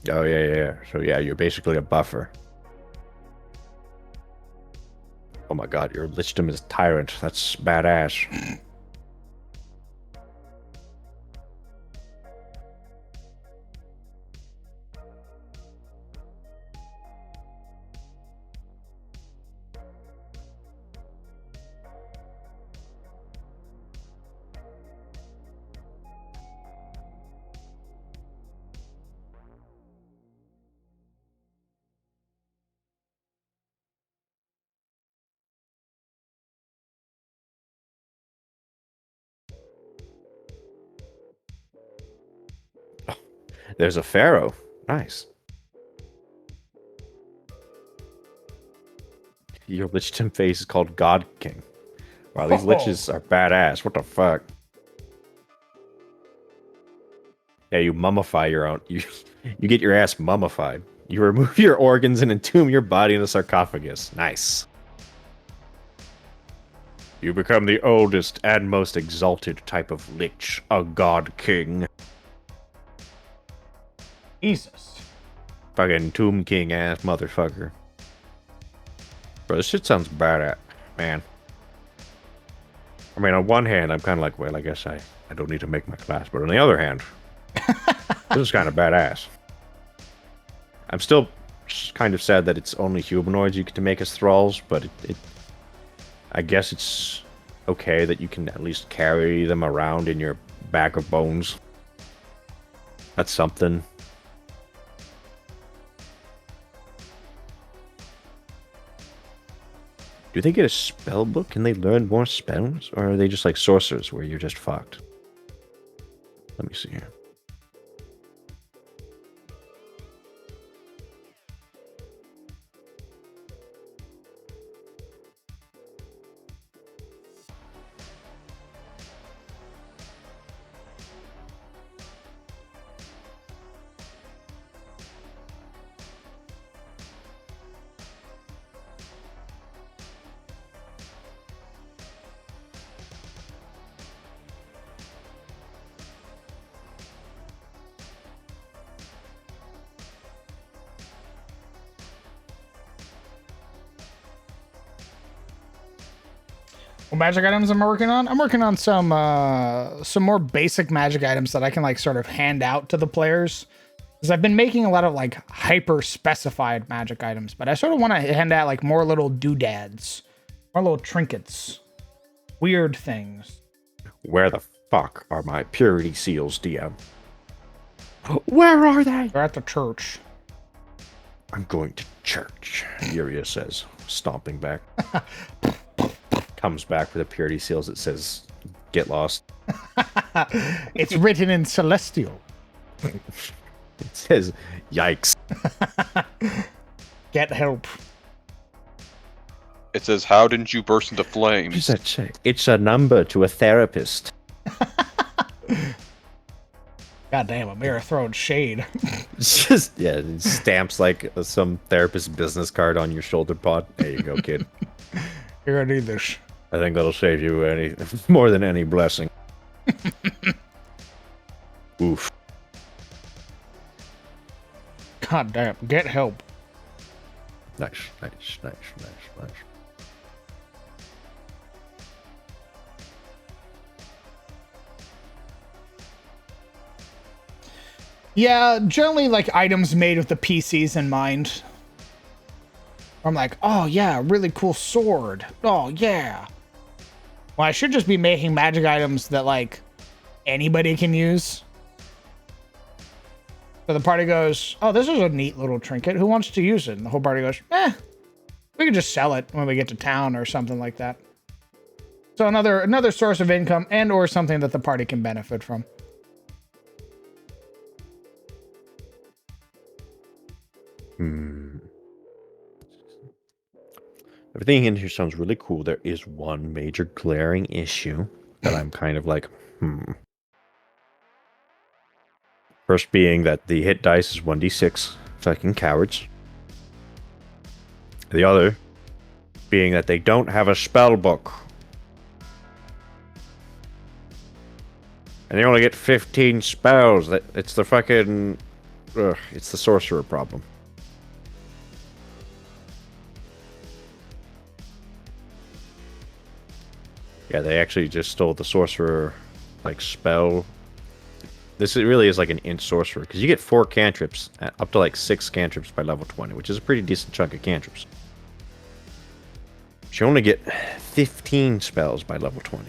Oh, yeah. So, yeah, you're basically a buffer. Oh my god, your Lichdom is Tyrant. That's badass. There's a Pharaoh. Nice. Your Lichdom face is called God King. Wow, these liches are badass. What the fuck? Yeah, you mummify your own. You get your ass mummified. You remove your organs and entomb your body in a sarcophagus. Nice. You become the oldest and most exalted type of lich, a God King. Jesus. Fucking Tomb King ass motherfucker. Bro, this shit sounds badass, man. I mean, on one hand, I'm kind of like, well, I guess I don't need to make my class. But on the other hand, this is kind of badass. I'm still kind of sad that it's only humanoids you get to make as thralls, but I guess it's okay that you can at least carry them around in your bag of bones. That's something. Do they get a spell book? Can they learn more spells? Or are they just like sorcerers where you're just fucked? Let me see here. What magic items am I working on? I'm working on some more basic magic items that I can like sort of hand out to the players. Because I've been making a lot of like hyper specified magic items, but I sort of want to hand out like more little doodads, more little trinkets, weird things. Where the fuck are my purity seals, DM? Where are they? They're at the church. I'm going to church, Yuria says, stomping back. Comes back with a purity seals that says, get lost. It's written in celestial. It says, yikes. Get help. It says, how didn't you burst into What flames? does that say? It's a number to a therapist. God damn, a mirror throwing shade. It's just, yeah, it stamps like some therapist business card on your shoulder pod. There you go, kid. You're gonna need this. I think that'll save you more than any blessing. Oof. God damn, get help. Nice. Yeah, generally like items made with the PCs in mind. I'm like, oh yeah, really cool sword. Oh yeah. Well, I should just be making magic items that like anybody can use. So the party goes, oh, this is a neat little trinket. Who wants to use it? And the whole party goes, we can just sell it when we get to town or something like that. So another source of income and or something that the party can benefit from. Everything in here sounds really cool. There is one major glaring issue that I'm kind of like, First being that the hit dice is 1d6, fucking cowards. The other being that they don't have a spell book. And they only get 15 spells. It's the fucking... it's the sorcerer problem. Yeah, they actually just stole the sorcerer, like, spell. Really is like an int sorcerer, because you get 4 cantrips, up to like 6 cantrips by level 20, which is a pretty decent chunk of cantrips. But you only get 15 spells by level 20,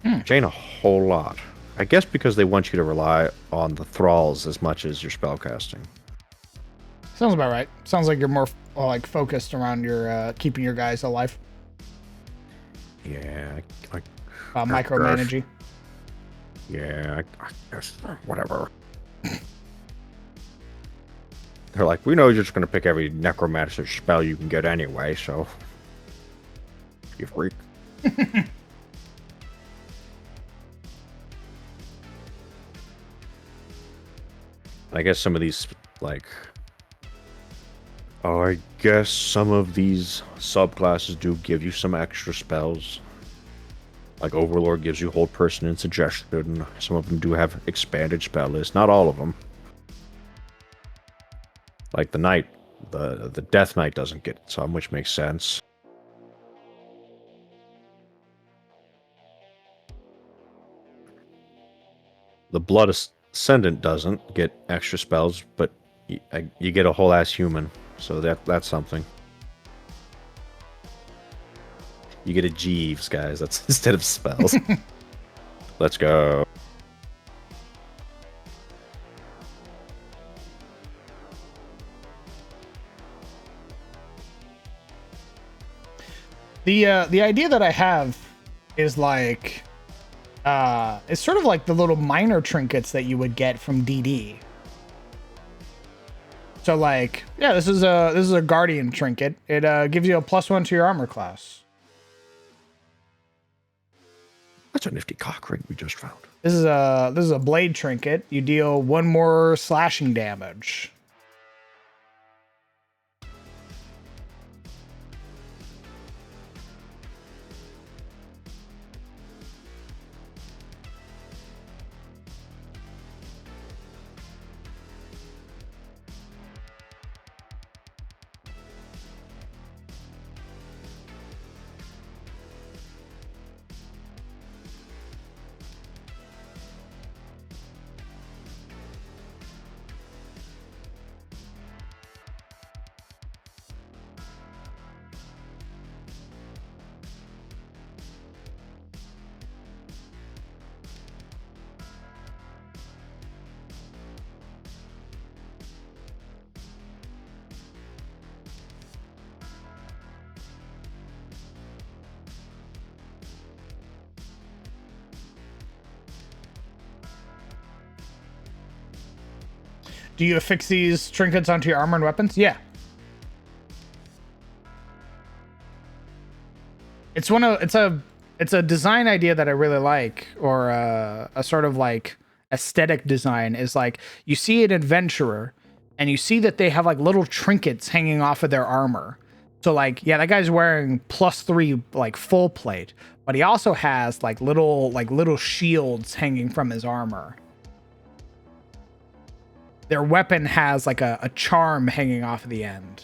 which ain't a whole lot. I guess because they want you to rely on the thralls as much as your spellcasting. Sounds about right. Sounds like you're more like focused around your keeping your guys alive. Yeah, Micromanaging. Yeah, I guess, whatever. They're like, we know you're just going to pick every necromancer spell you can get anyway, so... You freak. I guess some of these, like... Oh, I guess some of these subclasses do give you some extra spells. Like Overlord gives you Hold Person and Suggestion. Some of them do have expanded spell lists. Not all of them. Like the Knight, the Death Knight doesn't get some, which makes sense. The Blood Ascendant doesn't get extra spells, but you get a whole ass human, so that's something. You get a Jeeves, guys. That's instead of spells. Let's go. The idea that I have is like it's sort of like the little minor trinkets that you would get from DD. So like, yeah, this is a guardian trinket. It gives you a +1 to your armor class. That's a nifty cock ring we just found. This is a blade trinket. You deal 1 more slashing damage. Do you affix these trinkets onto your armor and weapons? Yeah. It's a design idea that I really like, or a sort of like aesthetic design is like you see an adventurer and you see that they have like little trinkets hanging off of their armor. So like, yeah, that guy's wearing +3 like full plate, but he also has like little shields hanging from his armor. Their weapon has like a charm hanging off the end.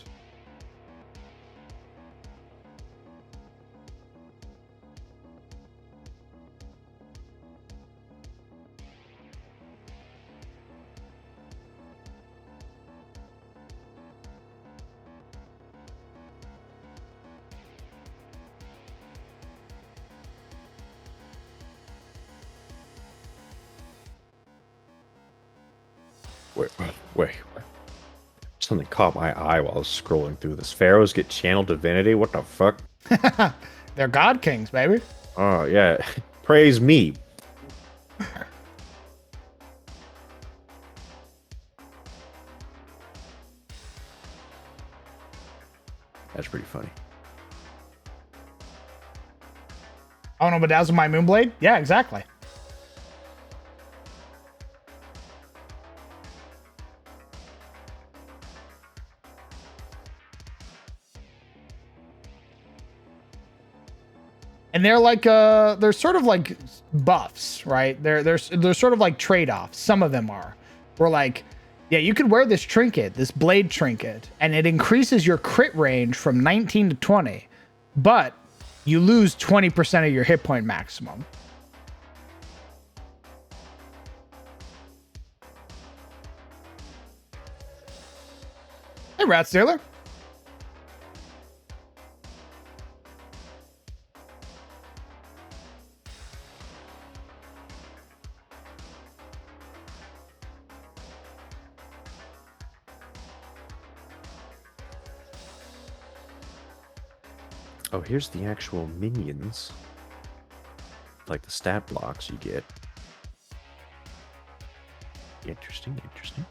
Wait. Something caught my eye while I was scrolling through this. Pharaohs get channeled divinity? What the fuck? They're god kings, baby. Oh, yeah. Praise me. That's pretty funny. Oh no, but that was my Moonblade? Yeah, exactly. and they're sort of like buffs, right? They're sort of like trade-offs. Some of them are. We're like, yeah, you could wear this trinket, this blade trinket, and it increases your crit range from 19 to 20, but you lose 20% of your hit point maximum. Hey, Rat Stealer. Oh, here's the actual minions. Like the stat blocks you get. Interesting, interesting.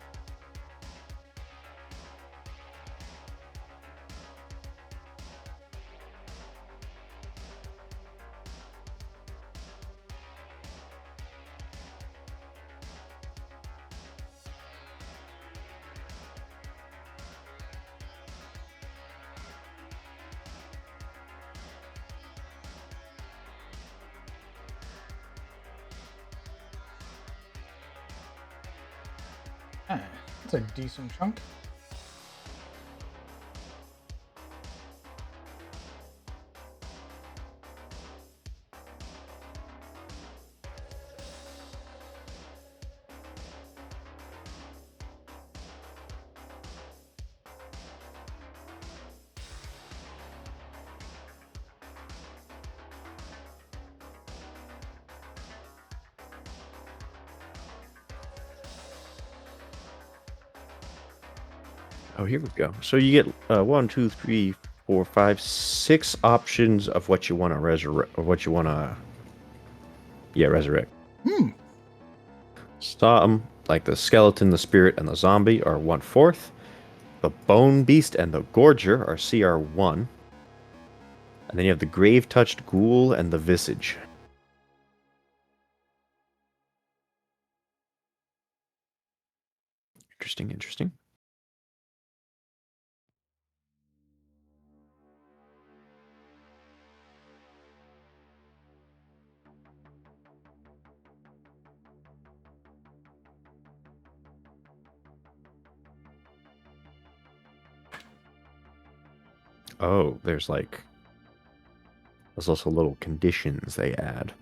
That's a decent chunk. Oh, here we go. So you get 1, 2, 3, 4, 5, 6 options of what you want to resurrect, or what you want to, resurrect. Some, like the skeleton, the spirit, and the zombie, are 1/4. The bone beast and the gorger are CR1. And then you have the grave touched ghoul and the visage. Interesting, interesting. Oh, there's also little conditions they add.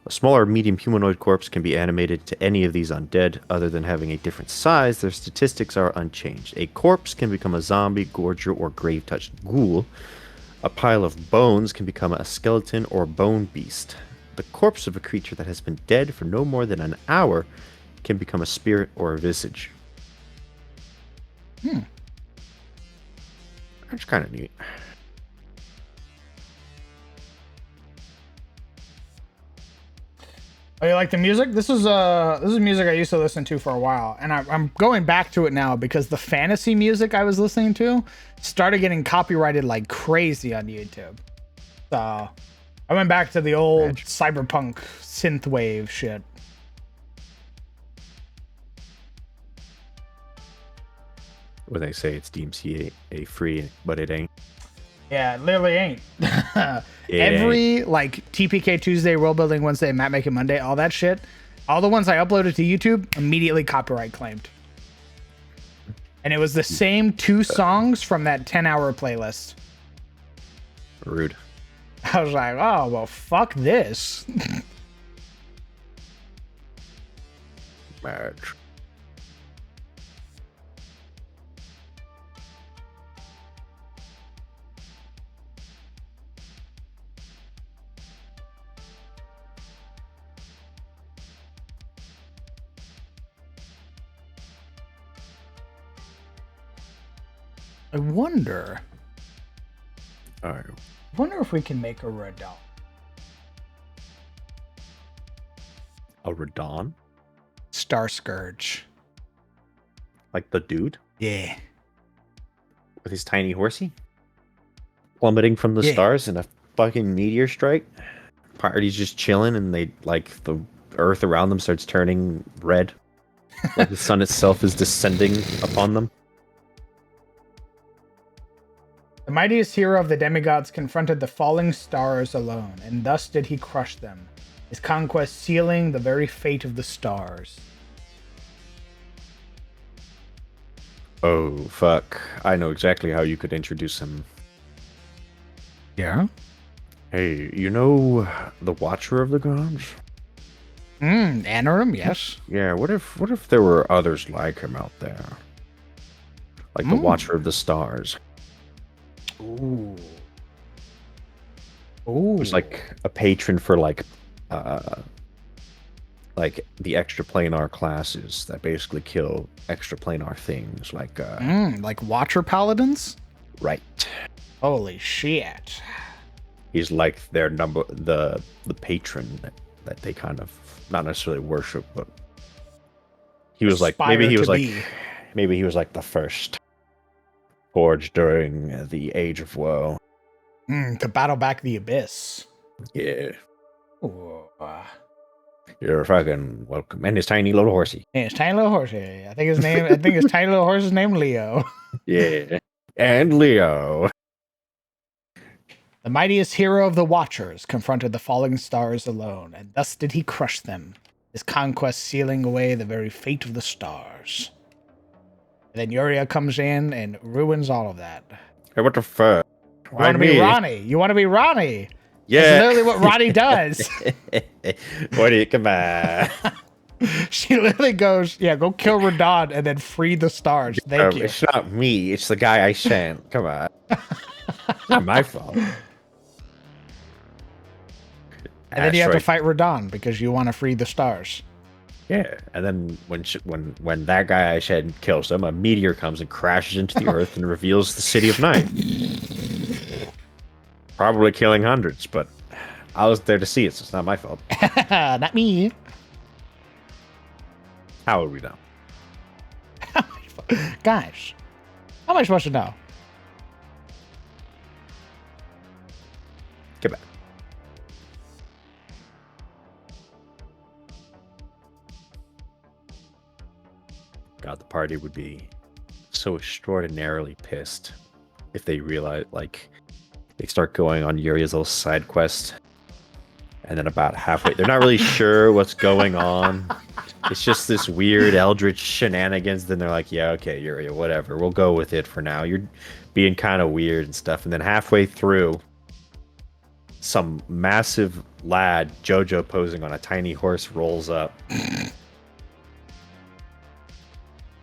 A small or medium humanoid corpse can be animated to any of these undead. Other than having a different size, their statistics are unchanged. A corpse can become a zombie, gorger, or grave-touched ghoul. A pile of bones can become a skeleton or bone beast. The corpse of a creature that has been dead for no more than an hour can become a spirit or a visage. That's kind of neat. Oh, you like the music? This is music I used to listen to for a while, and I'm going back to it now because the fantasy music I was listening to started getting copyrighted like crazy on YouTube. So I went back to the old cyberpunk synthwave shit. When they say it's DMCA free, but it ain't. Yeah, it literally ain't. Every like TPK Tuesday, World Building Wednesday, Map Making Monday, all that shit, all the ones I uploaded to YouTube immediately copyright claimed. And it was the same 2 songs from that 10-hour playlist. Rude. I was like, oh, well, fuck this. Match. I wonder Alright. if we can make a Radon. A Radon? Star Scourge. Like the dude? Yeah. With his tiny horsey? Plummeting from the stars in a fucking meteor strike? Party's just chilling and they, like, the earth around them starts turning red. Like the sun itself is descending upon them. The mightiest hero of the demigods confronted the falling stars alone, and thus did he crush them, his conquest sealing the very fate of the stars. Oh, fuck. I know exactly how you could introduce him. Yeah? Hey, you know the Watcher of the Gods? Anarim, yes. Yeah, what if there were others like him out there? Like the Watcher of the Stars. Ooh. Who's like a patron for like the extraplanar classes that basically kill extraplanar things like Like Watcher Paladins? right. Holy shit. He's like their the patron that they kind of not necessarily worship, but he was like Aspire maybe he to was like be. maybe he was like the first forged during the Age of Woe. To battle back the abyss. Yeah. Ooh. You're fucking welcome. And his tiny little horsey. Yeah, it's tiny little horsey. I think his tiny little horse is named Leo. Yeah. And Leo. The mightiest hero of the Watchers confronted the falling stars alone, and thus did he crush them, his conquest sealing away the very fate of the stars. And then Yuria comes in and ruins all of that. Hey, what the fuck? You want to be Ronnie. You want to be Ronnie. Yeah. That's literally what Ronnie does. What do you come on? She literally goes, yeah, go kill Radon and then free the stars. Thank you. It's not me. It's the guy I sent. Come on. It's not my fault. And then you have to fight Radon because you want to free the stars. Yeah, and then when that guy I said kills him, a meteor comes and crashes into the earth and reveals the City of Night. Probably killing hundreds, but I was there to see it, so it's not my fault. Not me. How would we know? Guys, how am I supposed to know? Get back. God, the party would be so extraordinarily pissed if they realize, like, they start going on Yuria's little side quest, and then about halfway, they're not really sure what's going on. It's just this weird eldritch shenanigans. Then they're like, yeah, okay, Yuria, whatever. We'll go with it for now. You're being kind of weird and stuff. And then halfway through, some massive lad, Jojo posing on a tiny horse, rolls up.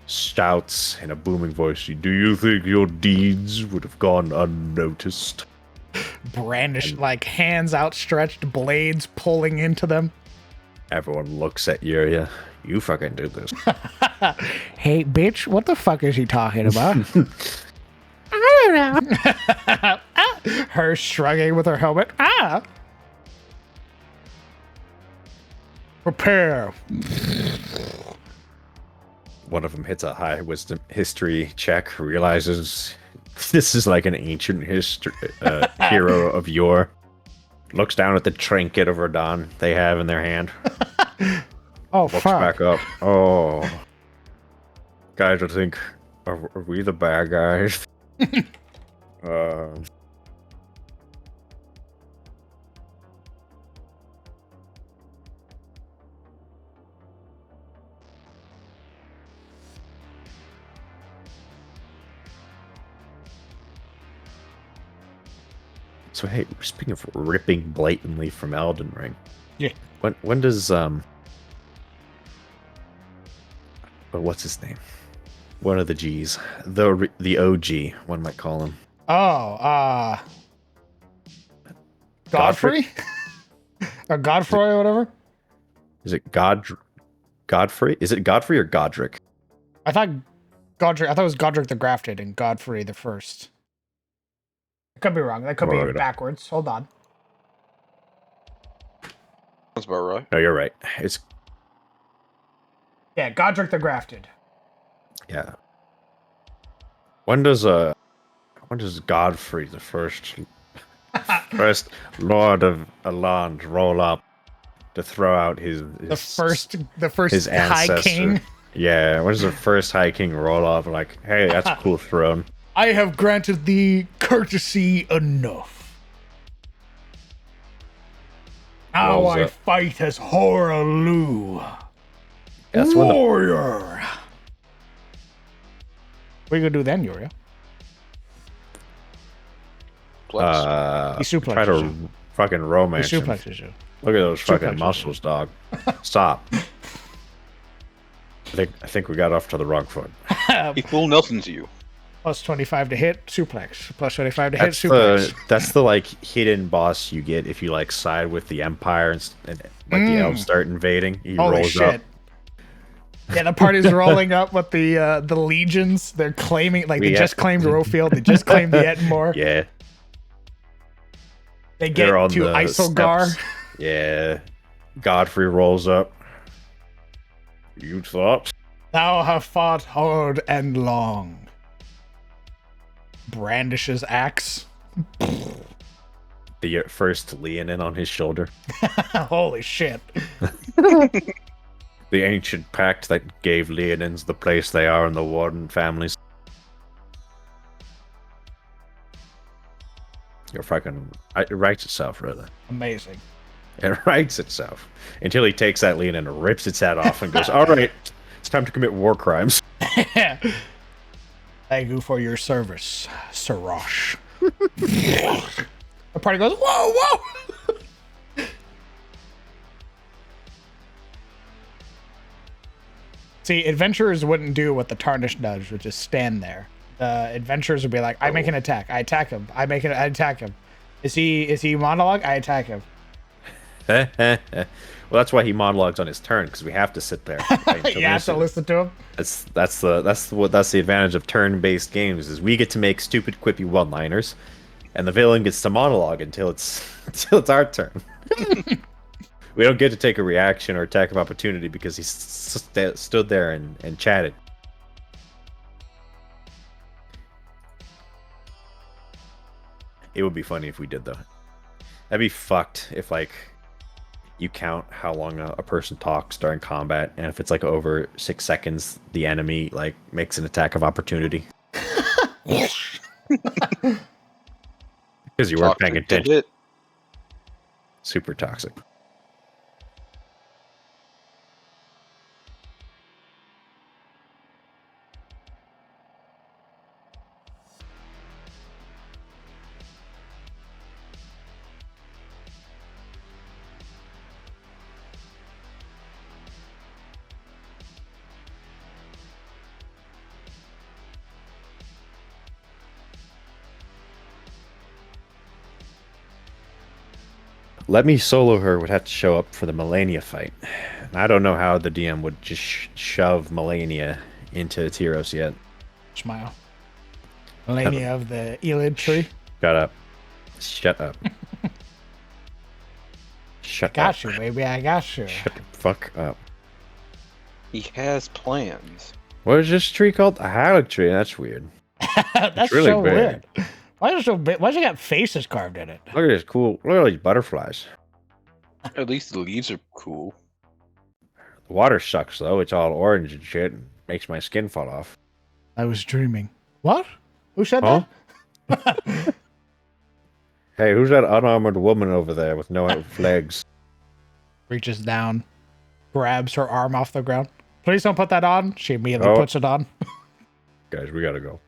Shouts in a booming voice, do you think your deeds would have gone unnoticed? Brandish, like hands outstretched, blades pulling into them. Everyone looks at Yuria. You fucking do this. Hey, bitch, what the fuck is he talking about? I don't know. Her shrugging with her helmet. Prepare. One of them hits a high wisdom history check, realizes this is like an ancient hero of yore. Looks down at the trinket of Radon they have in their hand. Oh, looks fuck. back up. Oh. Guys, I think, are we the bad guys? So hey, speaking of ripping blatantly from Elden Ring, Yeah. When does what's his name? One of the G's, the OG, one might call him. Oh, Godfrey? Or Godfrey or whatever? Is it Godfrey? Is it Godfrey or Godric? I thought it was Godric the Grafted and Godfrey the First. I could be wrong. That could be backwards. Hold on. That's about right. No, you're right. It's Yeah, Godric the Grafted. yeah. When does Godfrey the first Lord of Aland roll up to throw out his The first his High ancestor? King. Yeah, when does the first High King roll up like, hey, that's a cool throne. I have granted thee courtesy enough. Now Rolls I up. fight as Horalu, That's when the warrior. What are you gonna do then, Yuria? He suplexes try to you. fucking He romance him. suplexes you. Look at those fucking Suplexes muscles, dog. Stop. I think we got off to the wrong foot. He full Nelson's you. Plus 25 to hit, suplex. Plus 25 to hit, That's suplex. that's the like hidden boss you get if you like side with the Empire and like the elves start invading. He Holy rolls shit. up. Yeah, the party's rolling up with the legions. They're claiming, like, they Yeah. just claimed Rofield. They just claimed the Edmore. Yeah, They get they're on to the Isilgar. steps. Yeah, Godfrey rolls up. You thought? Thou have fought hard and long. Brandishes axe. The first Leonin on his shoulder. Holy shit. The ancient pact that gave Leonins the place they are in the Warden families. You're fucking... It writes itself, really. Amazing. It writes itself. Until he takes that Leonin and rips its head off and goes, alright, it's time to commit war crimes. Thank you for your service, Sirash. The party goes, whoa, whoa! See, adventurers wouldn't do what the Tarnished does, which is stand there. Adventurers would be like, I make an attack, I attack him, I attack him. Is he monologue? I attack him. Well, that's why he monologues on his turn, because we have to sit there. You have to listen to him. That's the advantage of turn-based games is we get to make stupid quippy one-liners, and the villain gets to monologue until it's our turn. We don't get to take a reaction or attack of opportunity because he stood there and chatted. It would be funny if we did though. That'd be fucked if like you count how long a person talks during combat, and if it's like over 6 seconds, the enemy like makes an attack of opportunity. Because you weren't paying attention. Super toxic. Let Me Solo Her would have to show up for the Melania fight. And I don't know how the DM would just shove Melania into Tyros yet. Smile. Melania of the Elid tree. Shut up. Shut up. Shut Got up. you, baby. I got you. Shut the fuck up. He has plans. What is this tree called? A Halleck tree. That's weird. That's really so big. weird. Why is it so big? Why's it got faces carved in it? Look at this cool. Look at all these butterflies. At least the leaves are cool. The water sucks though. It's all orange and shit. And makes my skin fall off. I was dreaming. What? Who said Huh? that? Hey, who's that unarmored woman over there with no legs? Reaches down, grabs her arm off the ground. Please don't put that on. She immediately Oh. puts it on. Guys, we gotta go.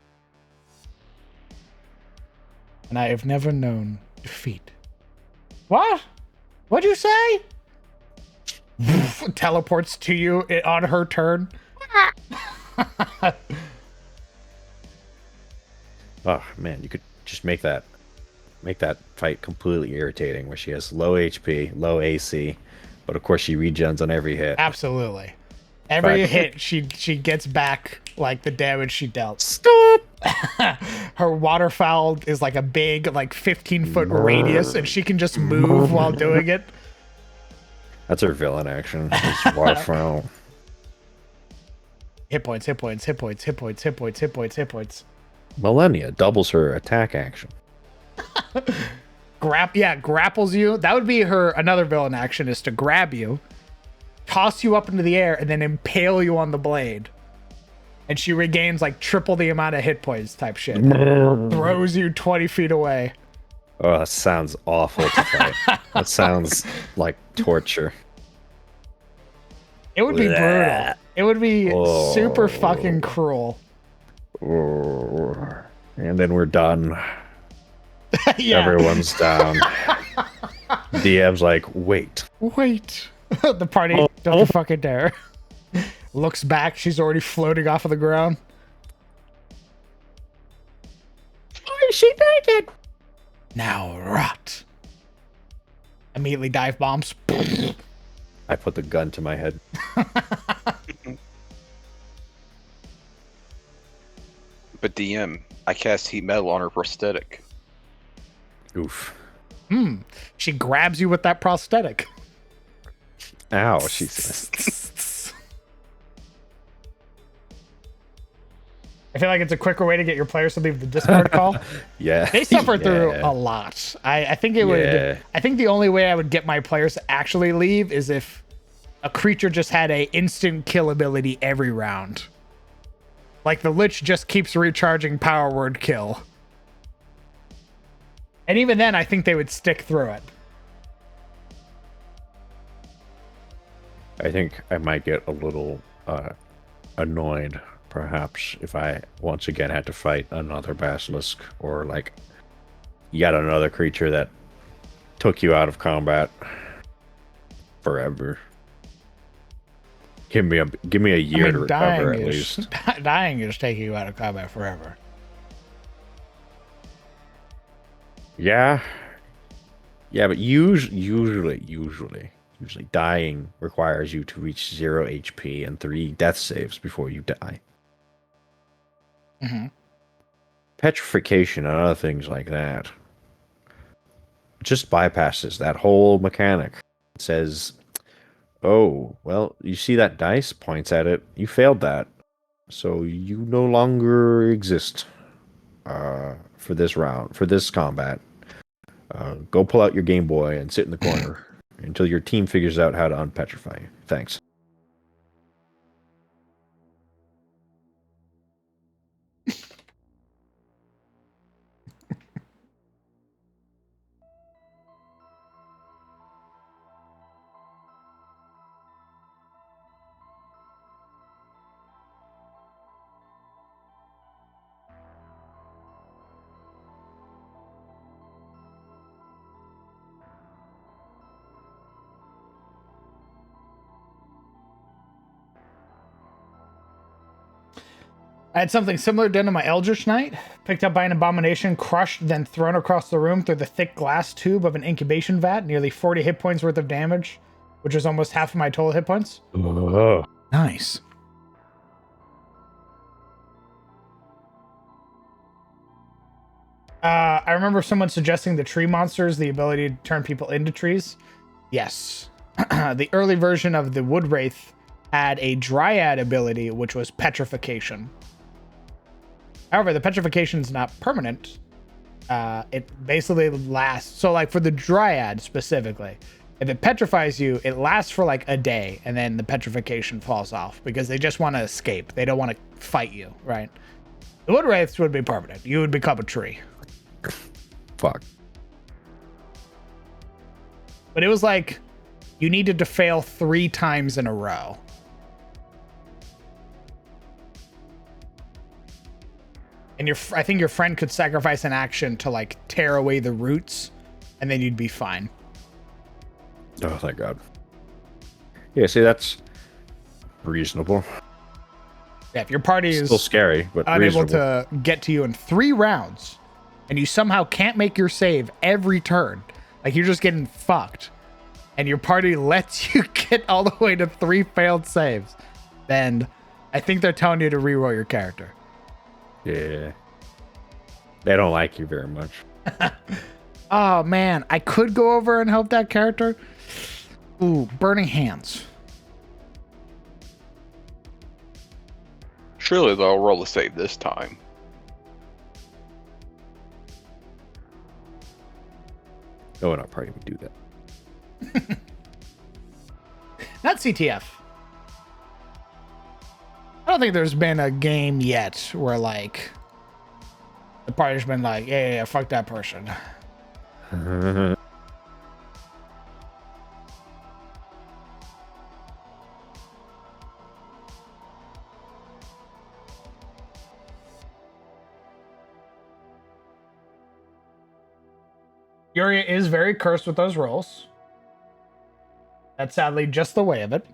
And I have never known defeat. What? What'd you say? Teleports to you on her turn. Oh man, you could just make that fight completely irritating, where she has low HP, low AC, but of course she regens on every hit. Absolutely. Every Right. hit, she gets back like the damage she dealt. Stop! Her waterfowl is like a big, like 15-foot radius, and she can just move while doing it. That's her villain action. It's waterfowl. Hit points, hit points, hit points, hit points, hit points, hit points, hit points. Millennia doubles her attack action. Grapples you. That would be her another villain action, is to grab you, toss you up into the air, and then impale you on the blade. and she regains like triple the amount of hit points type shit. Throws you 20 feet away. Oh, that sounds awful to fight. That sounds like torture. It would be brutal. It would be Oh. super fucking cruel. And then we're done. Yeah. Everyone's down. DM's like, wait. Wait. The party doesn't fucking dare. Looks back, she's already floating off of the ground. Why is she naked? Now rot. Immediately dive bombs. I put the gun to my head. But DM, I cast heat metal on her prosthetic. Oof. She grabs you with that prosthetic. Ow, Jesus. I feel like it's a quicker way to get your players to leave the Discord call. Yeah. They suffer through Yeah. a lot. I think it would. Yeah. I think the only way I would get my players to actually leave is if a creature just had a instant kill ability every round. Like the Lich just keeps recharging power word kill. And even then, I think they would stick through it. I think I might get a little annoyed, perhaps, if I once again had to fight another basilisk or like yet another creature that took you out of combat forever. Give me a year to recover at least. Dying is taking you out of combat forever. Yeah, but usually dying requires you to reach 0 HP and 3 death saves before you die. Mm-hmm. Petrification and other things like that just bypasses that whole mechanic. It says, oh, well, you see that dice? Points at it. You failed that. So you no longer exist for this round, for this combat. Go pull out your Game Boy and sit in the corner until your team figures out how to unpetrify you. Thanks. I had something similar done to my Eldritch Knight. Picked up by an abomination, crushed, then thrown across the room through the thick glass tube of an incubation vat. Nearly 40 hit points worth of damage, which is almost half of my total hit points. Oh. Nice. I remember someone suggesting the tree monsters, the ability to turn people into trees. Yes. The early version of the Wood Wraith had a Dryad ability, which was petrification. However, the petrification is not permanent. It basically lasts. So, like for the Dryad specifically, if it petrifies you, it lasts for like a day, and then the petrification falls off because they just want to escape. They don't want to fight you, right? The Wood Wraiths would be permanent. You would become a tree. Fuck. But it was like you needed to fail 3 times in a row. And I think your friend could sacrifice an action to like tear away the roots, and then you'd be fine. Oh, thank God. Yeah, see, that's reasonable. Yeah, if your party is Still scary, but unable reasonable. to get to you in 3 rounds, and you somehow can't make your save every turn, like you're just getting fucked, and your party lets you get all the way to 3 failed saves, then I think they're telling you to reroll your character. Yeah. They don't like you very much. Oh man, I could go over and help that character. Ooh, burning hands. Surely they'll roll a save this time. No one in our party would do that. Not CTF. I don't think there's been a game yet where like the party's been like, yeah, fuck that person. Yuria is very cursed with those rolls. That's sadly just the way of it.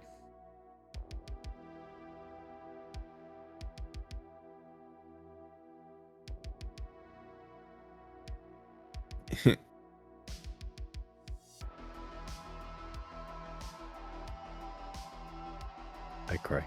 I cry.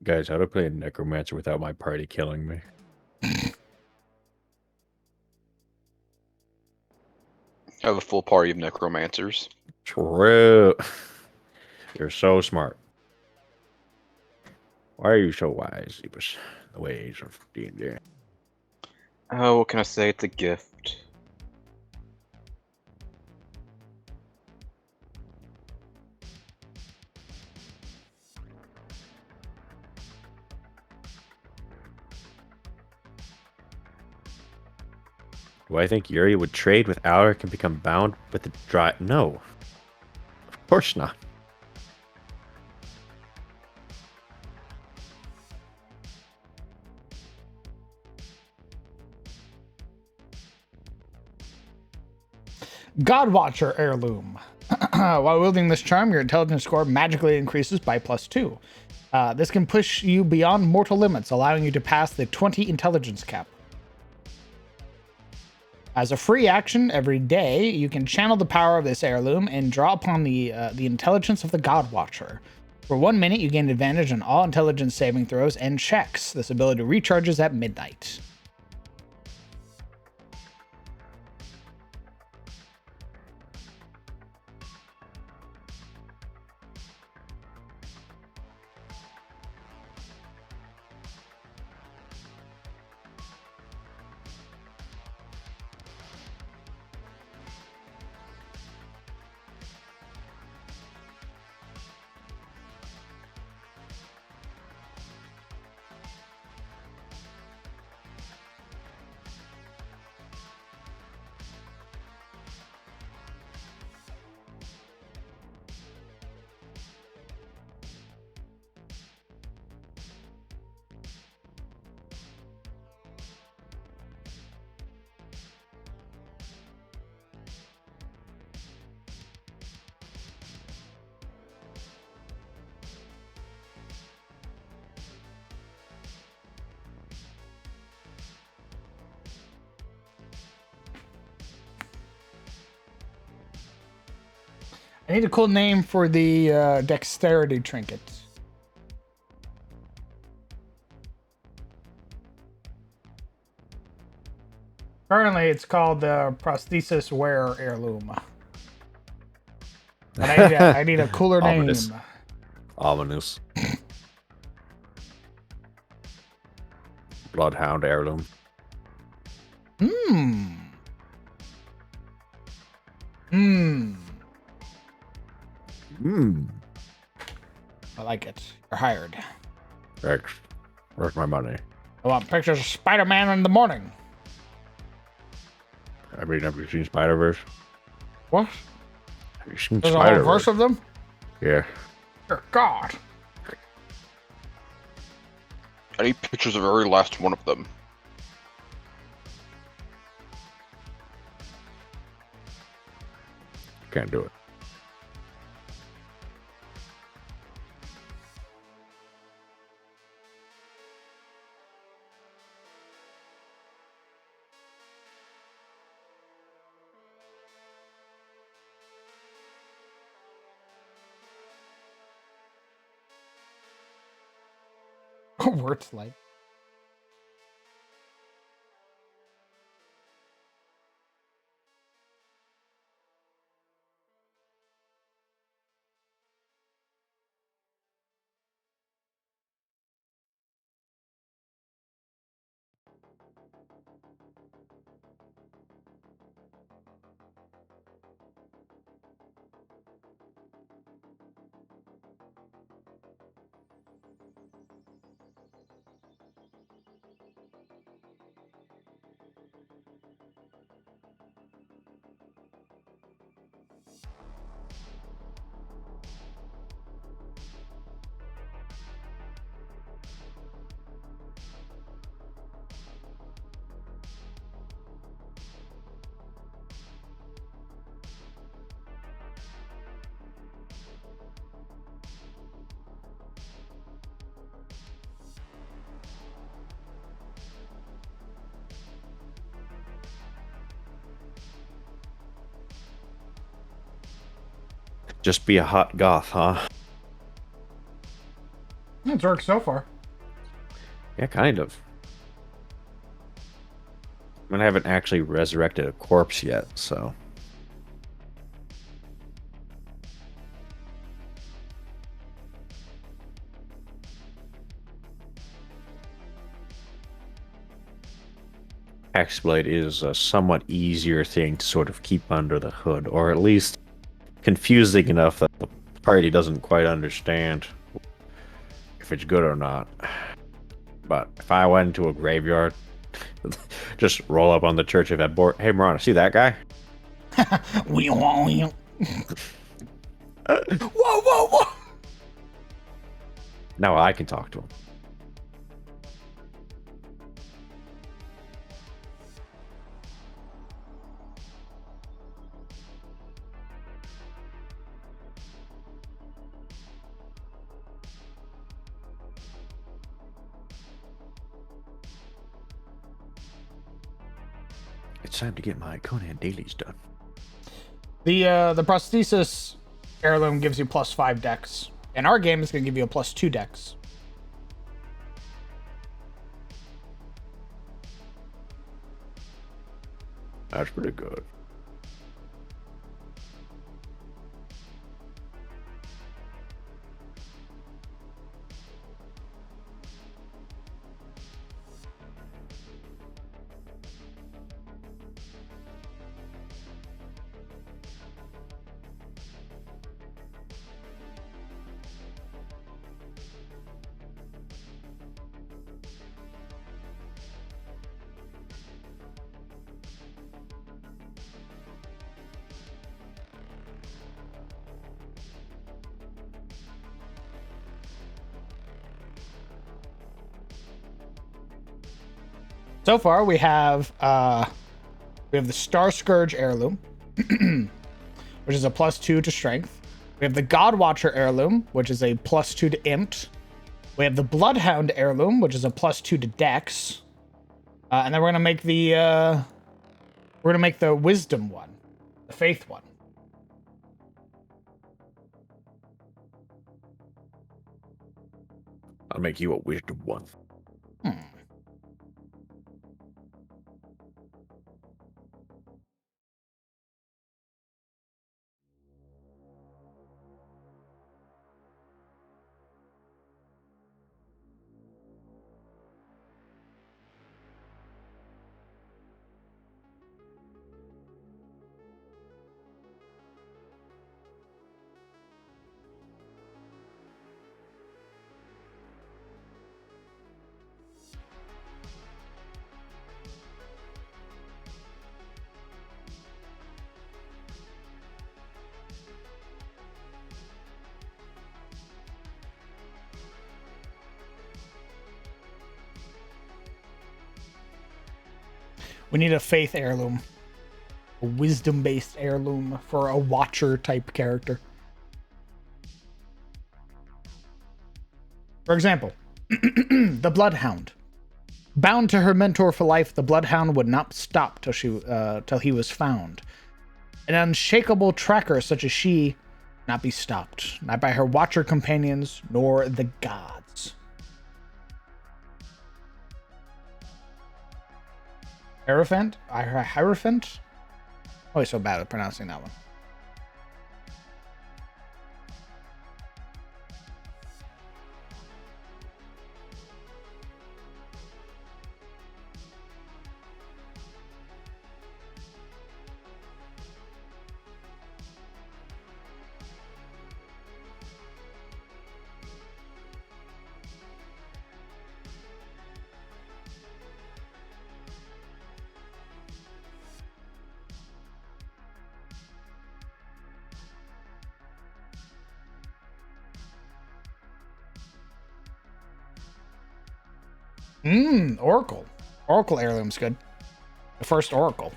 Guys, how to play a necromancer without my party killing me? I have a full party of necromancers. True. You're so smart. Why are you so wise, Ebus? The ways of D&D. Oh, what can I say? It's a gift. Do I think Yuri would trade with Alaric and become bound with the dry? No. Of course not. Godwatcher heirloom. While wielding this charm, your intelligence score magically increases by +2. This can push you beyond mortal limits, allowing you to pass the 20 intelligence cap. As a free action, every day, you can channel the power of this heirloom and draw upon the intelligence of the Godwatcher. For 1 minute, you gain advantage on all intelligence saving throws and checks. This ability recharges at midnight. I need a cool name for the dexterity trinket. Currently, it's called the prosthesis wearer heirloom. But I need a cooler name. Ominous. Ominous. Bloodhound heirloom. I like it. You're hired. Thanks. Where's my money? I want pictures of Spider-Man in the morning. I mean, have you seen Spider-Verse? What? Have you seen There's a whole Spider-Verse? verse of them? Yeah. Dear God. I need pictures of every last one of them. Can't do it. Words like. Just be a hot goth, huh? It's worked so far. Yeah, kind of. I mean, I haven't actually resurrected a corpse yet, so. Hexblade is a somewhat easier thing to sort of keep under the hood, or at least confusing enough that the party doesn't quite understand if it's good or not. But if I went into a graveyard, just roll up on the Church of Edbor. Hey, Marana, see that guy? Whoa, whoa, whoa! Now I can talk to him. It's time to get my Conan dailies done. The prosthesis heirloom gives you +5 dex. In our game, it's going to give you a +2 dex. That's pretty good. So far, we have the Star Scourge heirloom, which is a +2 to strength. We have the God Watcher heirloom, which is a +2 to int. We have the Bloodhound heirloom, which is a +2 to dex. And then we're gonna make the Wisdom one, the Faith one. I'll make you a wisdom one. We need a faith heirloom. A wisdom-based heirloom for a watcher type character. For example, the Bloodhound. Bound to her mentor for life, the Bloodhound would not stop till he was found. An unshakable tracker such as she not be stopped, not by her watcher companions, nor the gods. Hierophant? Hierophant? Always so bad at pronouncing that one. Oracle. Oracle heirloom's good. The first Oracle.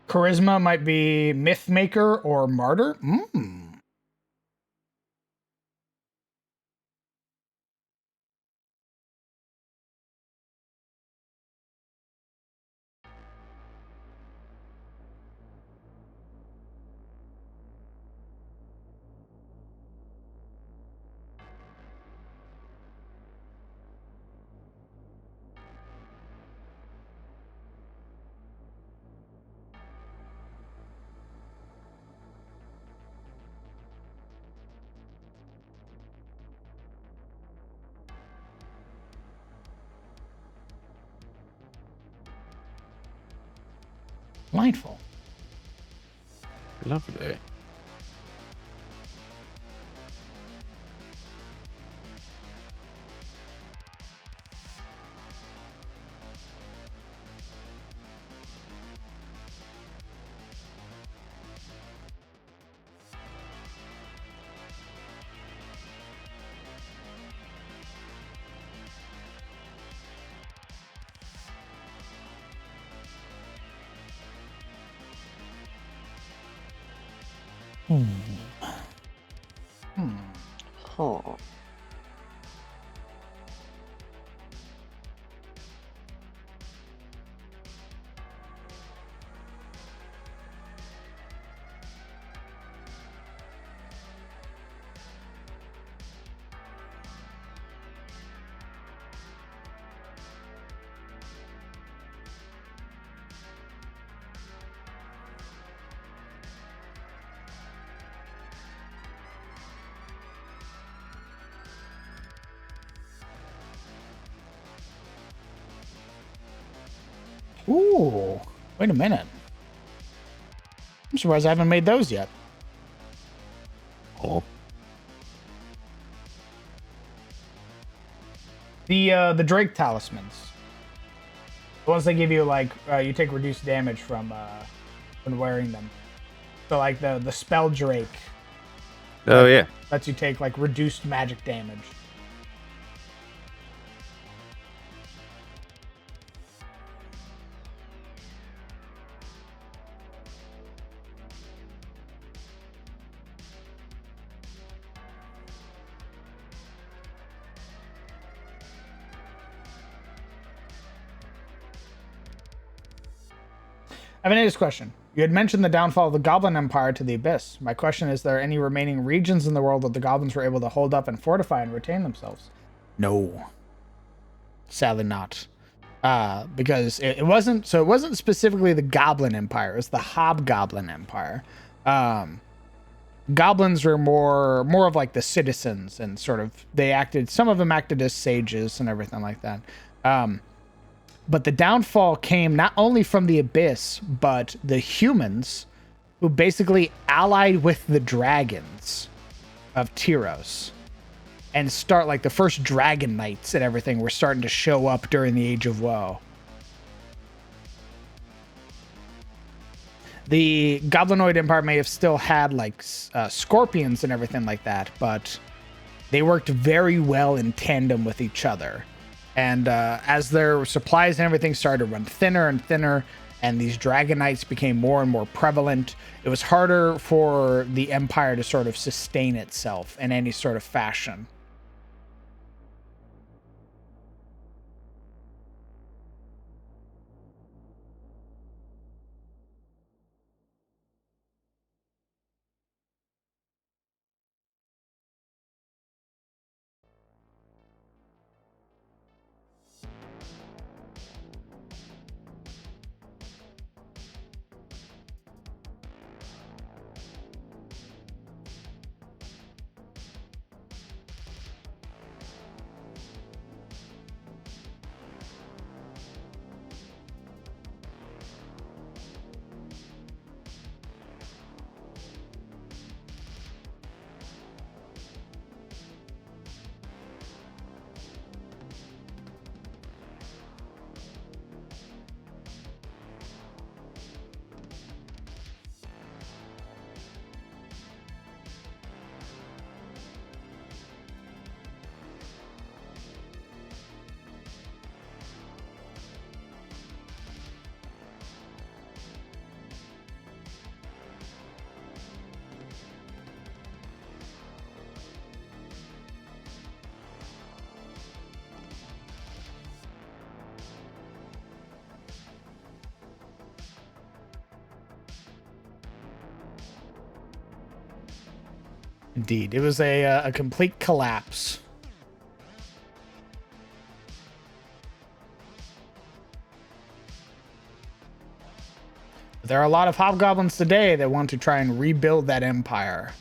Charisma might be Mythmaker or Martyr. Delightful. Lovely. Huh. Ooh, wait a minute. I'm surprised I haven't made those yet. Oh. The Drake talismans. The ones that give you like you take reduced damage from when wearing them. So like the spell Drake. Oh yeah. Lets you take like reduced magic damage. I have an next question. You had mentioned the downfall of the Goblin Empire to the Abyss. My question is, there any remaining regions in the world that the goblins were able to hold up and fortify and retain themselves? No. Sadly not. Because it wasn't specifically the Goblin Empire, it was the Hobgoblin Empire. Goblins were more of like the citizens, and sort of some of them acted as sages and everything like that. But the downfall came not only from the Abyss, but the humans who basically allied with the dragons of Tyros and start like the first dragon knights and everything were starting to show up during the Age of Woe. The Goblinoid Empire may have still had like scorpions and everything like that, but they worked very well in tandem with each other. And as their supplies and everything started to run thinner and thinner, and these dragon knights became more and more prevalent, it was harder for the empire to sort of sustain itself in any sort of fashion. Indeed, it was a complete collapse. There are a lot of hobgoblins today that want to try and rebuild that empire.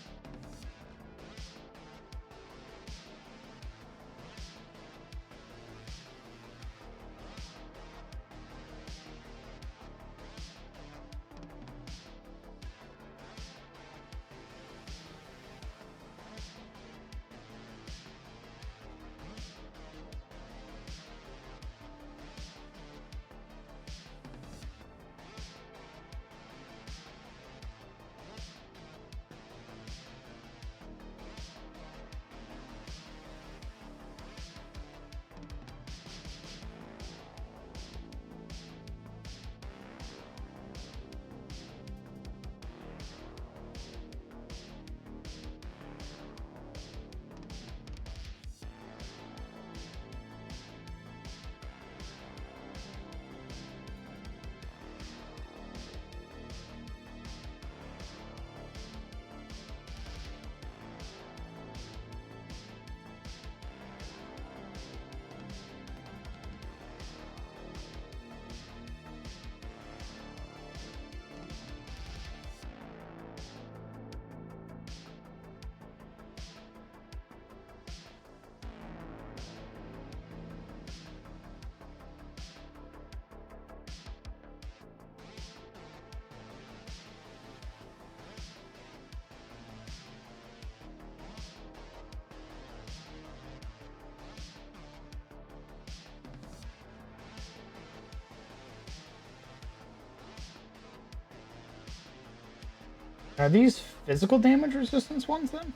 Are these physical damage resistance ones then?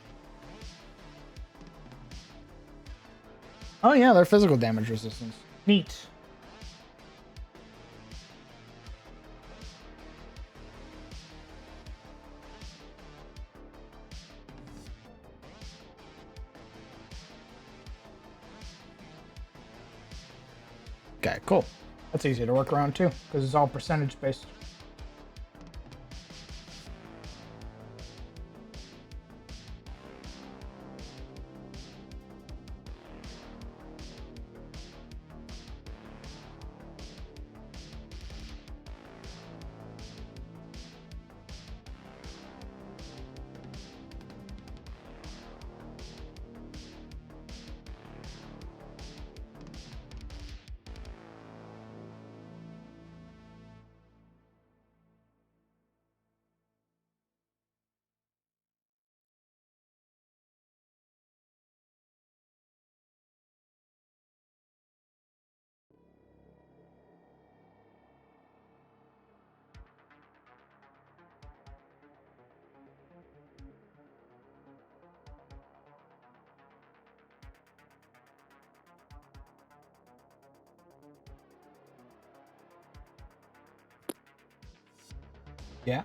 Oh yeah, they're physical damage resistance. Neat. Okay, cool. That's easy to work around too, because it's all percentage based. Yeah.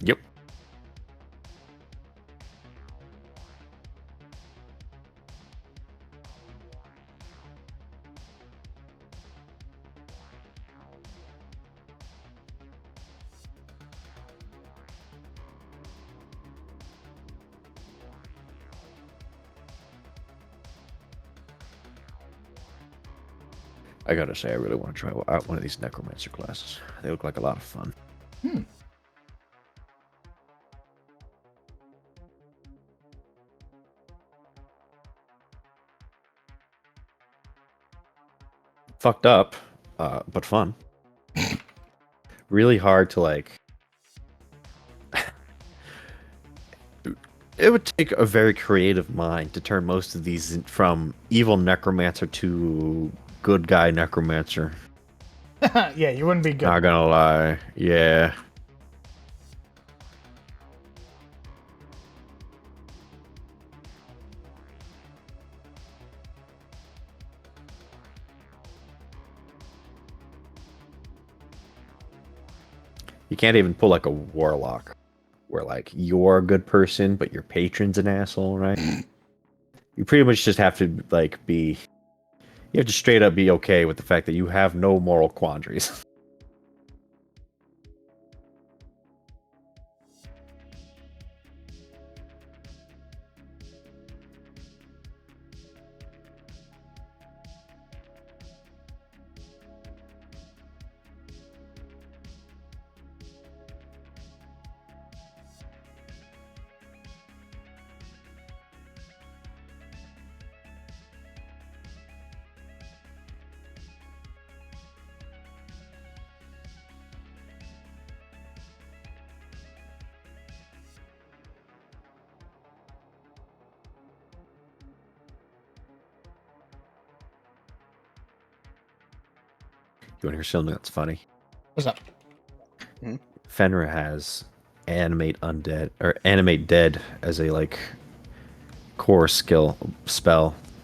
Yep. I gotta say, I really want to try out one of these necromancer classes. They look like a lot of fun. Hmm. Fucked up, but fun. Really hard to like. It would take a very creative mind to turn most of these from evil necromancer to good guy necromancer. Yeah, you wouldn't be good. Not gonna lie. Yeah. You can't even pull like a warlock where like you're a good person but your patron's an asshole, right? You pretty much just have to like be you have to straight up be okay with the fact that you have no moral quandaries. You want to hear something that's funny? What's up? Fenrir has animate undead or animate dead as a like core spell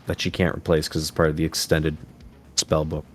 that she can't replace because it's part of the extended spell book.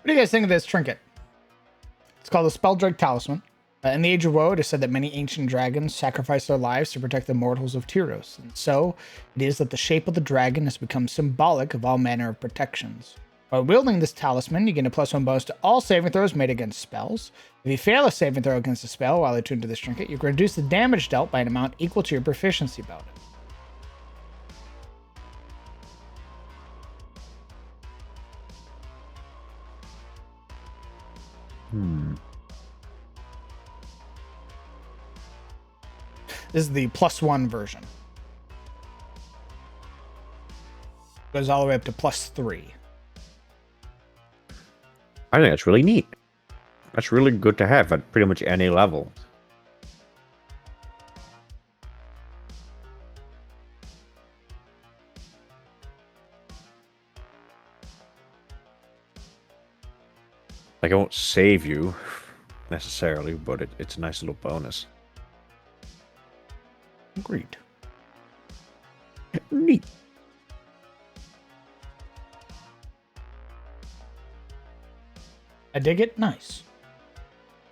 What do you guys think of this trinket? It's called the Spelldrake Talisman. In the Age of Woe, it is said that many ancient dragons sacrificed their lives to protect the mortals of Tyros, and so it is that the shape of the dragon has become symbolic of all manner of protections. While wielding this talisman, you gain a +1 bonus to all saving throws made against spells. If you fail a saving throw against a spell while attuned to this trinket, you can reduce the damage dealt by an amount equal to your proficiency bonus. This is the +1 version. Goes all the way up to +3. I think that's really neat. That's really good to have at pretty much any level. Like, it won't save you necessarily, but it's a nice little bonus. Agreed. Neat. I dig it. Nice.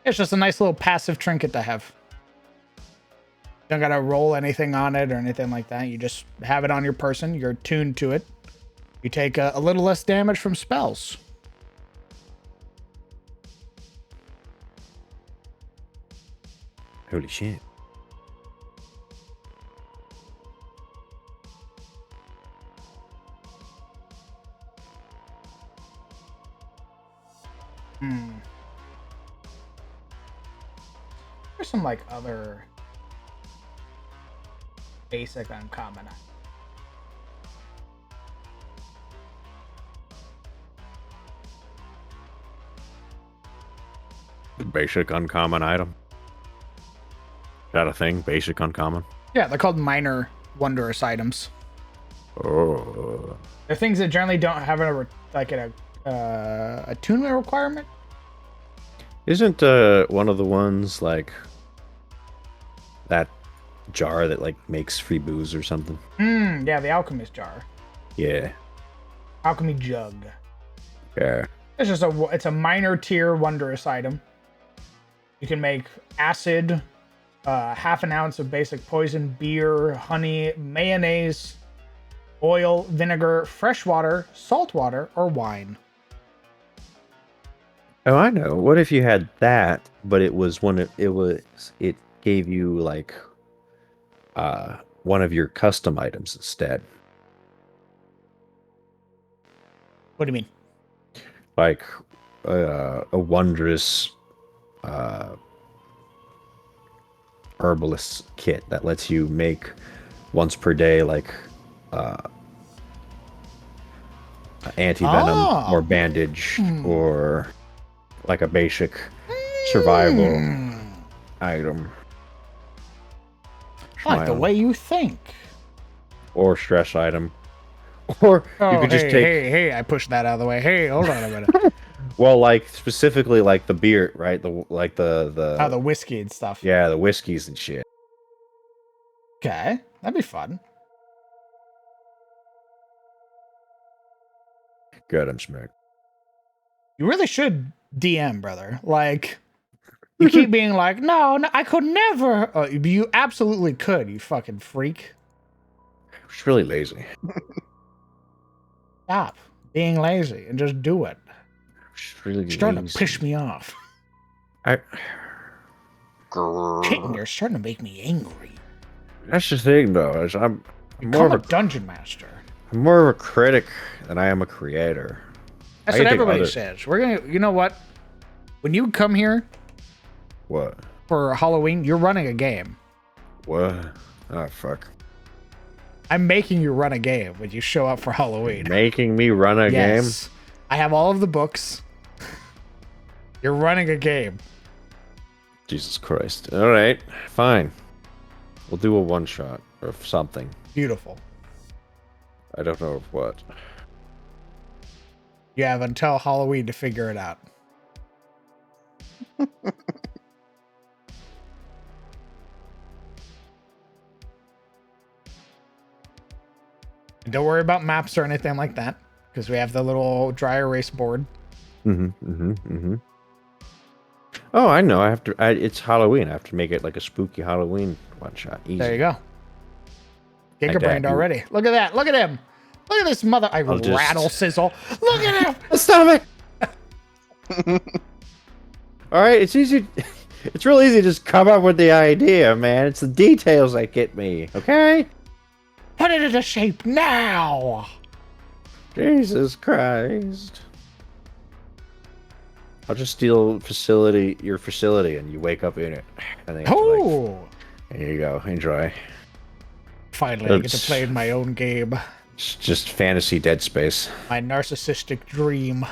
It's just a nice little passive trinket to have. Don't gotta roll anything on it or anything like that. You just have it on your person. You're attuned to it. You take a little less damage from spells. Holy shit. There's some like other basic uncommon. Basic uncommon item. Is that a thing? Basic uncommon? Yeah, they're called minor wondrous items. Oh. They're things that generally don't have attunement requirement. Isn't one of the ones like that jar that like makes free booze or something? Yeah, the alchemist jar. Yeah. Alchemy jug. Yeah. It's a minor tier wondrous item. You can make acid, half an ounce of basic poison, beer, honey, mayonnaise, oil, vinegar, fresh water, salt water, or wine. Oh, I know. What if you had that, but it gave you like one of your custom items instead? What do you mean? Like a wondrous herbalist kit that lets you make once per day like anti-venom or bandage or like a basic survival item. I like the way you think. Or stress item. Or you could just take... Hey, I pushed that out of the way. Hey, hold on a minute. Well, like, specifically, like, the beer, right? The whiskey and stuff. Yeah, the whiskeys and shit. Okay, that'd be fun. Good, I'm smart. You really should DM, brother. Like, you keep being like, no, I could never. You absolutely could, you fucking freak. I'm just really lazy. Stop being lazy and just do it. Just really You're starting lazy. to piss me off. You're starting to make me angry. That's the thing, though. Is I'm more of a a dungeon master. I'm more of a critic than I am a creator. That's what everybody says. We're gonna. You know what? When you come here, What? for Halloween, you're running a game. What? Oh, fuck. I'm making you run a game when you show up for Halloween. Making me run a game? I have all of the books. You're running a game. Jesus Christ. All right, fine. We'll do a one-shot or something. Beautiful. I don't know what. You have until Halloween to figure it out. And don't worry about maps or anything like that, because we have the little dry erase board. Oh, I know. I have to. It's Halloween. I have to make it like a spooky Halloween one shot. Easy. There you go. Like Gigabrained that. already. Look at that. Look at him. Look at this mother. I I'll just- rattle sizzle. Look at him. Stop it! All right, it's easy. It's real easy to just come up with the idea, man. It's the details that get me. Okay? Put it into shape now. Jesus Christ. I'll just steal your facility, and you wake up in it. And then you have to, like, Oh. there you go. Enjoy. Finally, I get to Oops. play in my own game. It's just fantasy Dead Space. My narcissistic dream.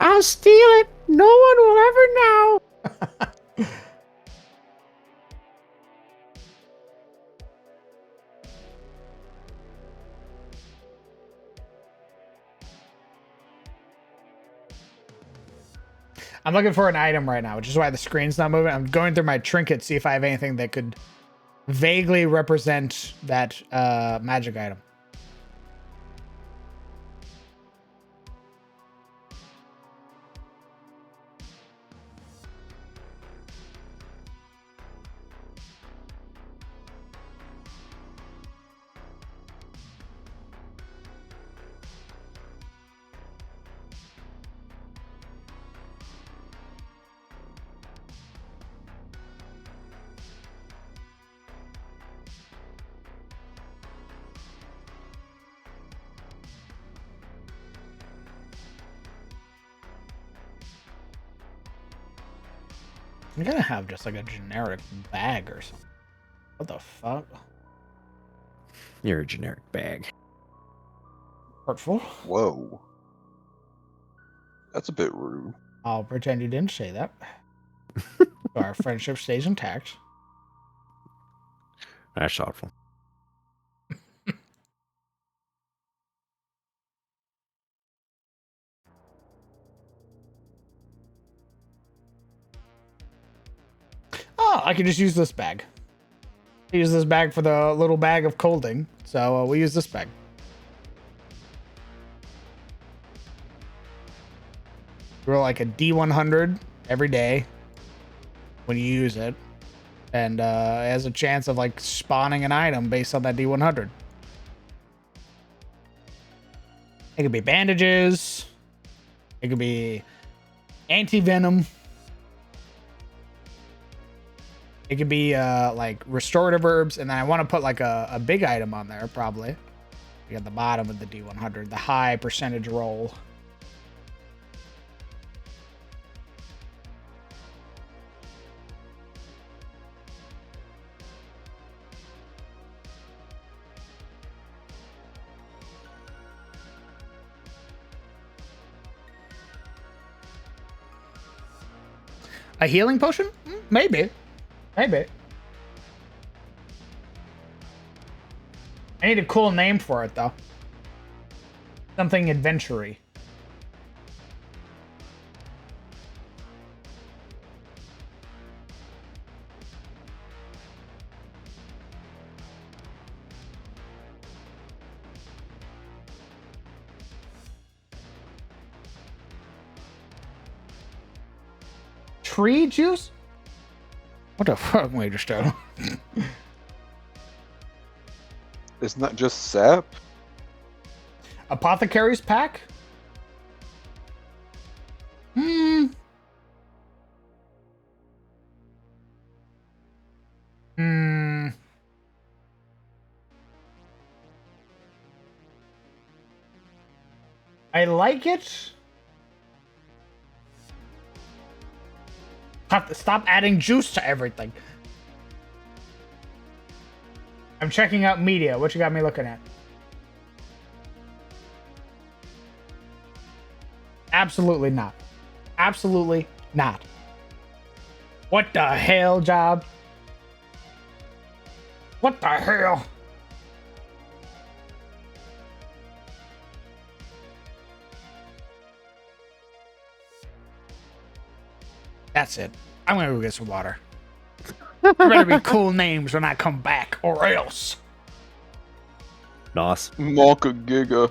I'll steal it. No one will ever know. I'm looking for an item right now, which is why the screen's not moving. I'm going through my trinket, see if I have anything that could vaguely represent that magic item. I'm gonna have just like a generic bag or something. What the fuck? You're a generic bag. Hurtful. Whoa. That's a bit rude. I'll pretend you didn't say that. So our friendship stays intact. That's thoughtful. Oh, I can just use this bag. I use this bag for the little bag of colding, so we use this bag. Roll like a D100 every day when you use it, and it has a chance of like spawning an item based on that D100. It could be bandages. It could be anti-venom. It could be like restorative herbs, and then I want to put like a big item on there, probably. At the bottom of the D100, the high percentage roll. A healing potion? Maybe. Maybe. I need a cool name for it, though. Something adventure-y. Tree juice? What the fuck, Major Stone? Isn't that just sap? Apothecary's pack? Hmm. Hmm. I like it. Stop adding juice to everything. I'm checking out media. What you got me looking at? Absolutely not. Absolutely not. What the hell, Job? What the hell? That's it. I'm gonna go get some water. There better be cool names when I come back, or else. Nos. Monka Giga.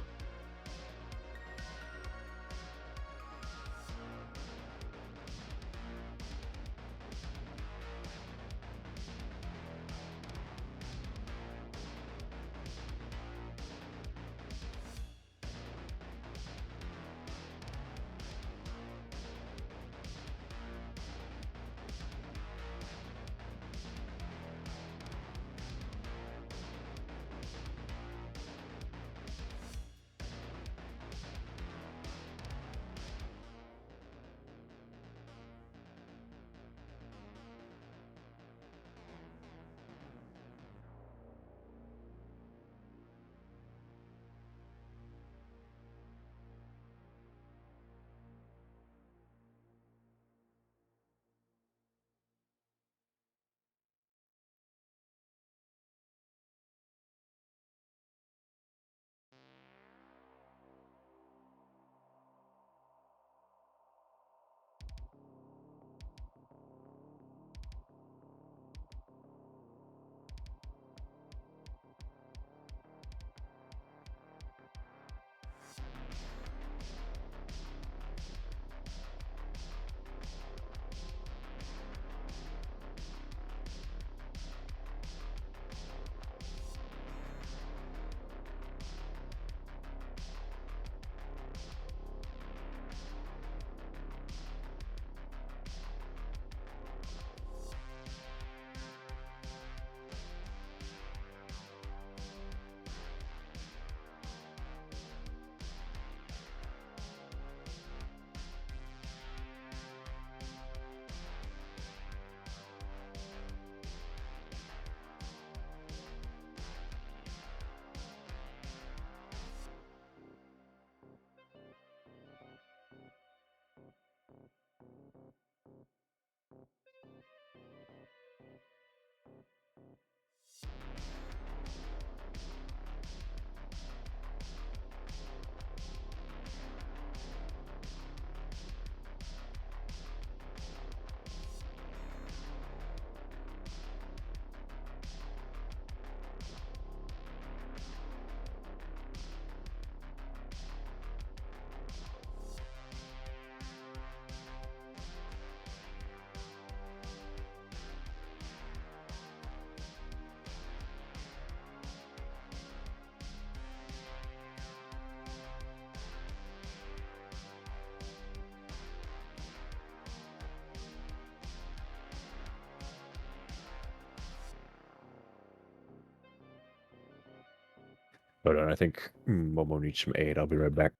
Hold on, I think Momo needs some aid. I'll be right back.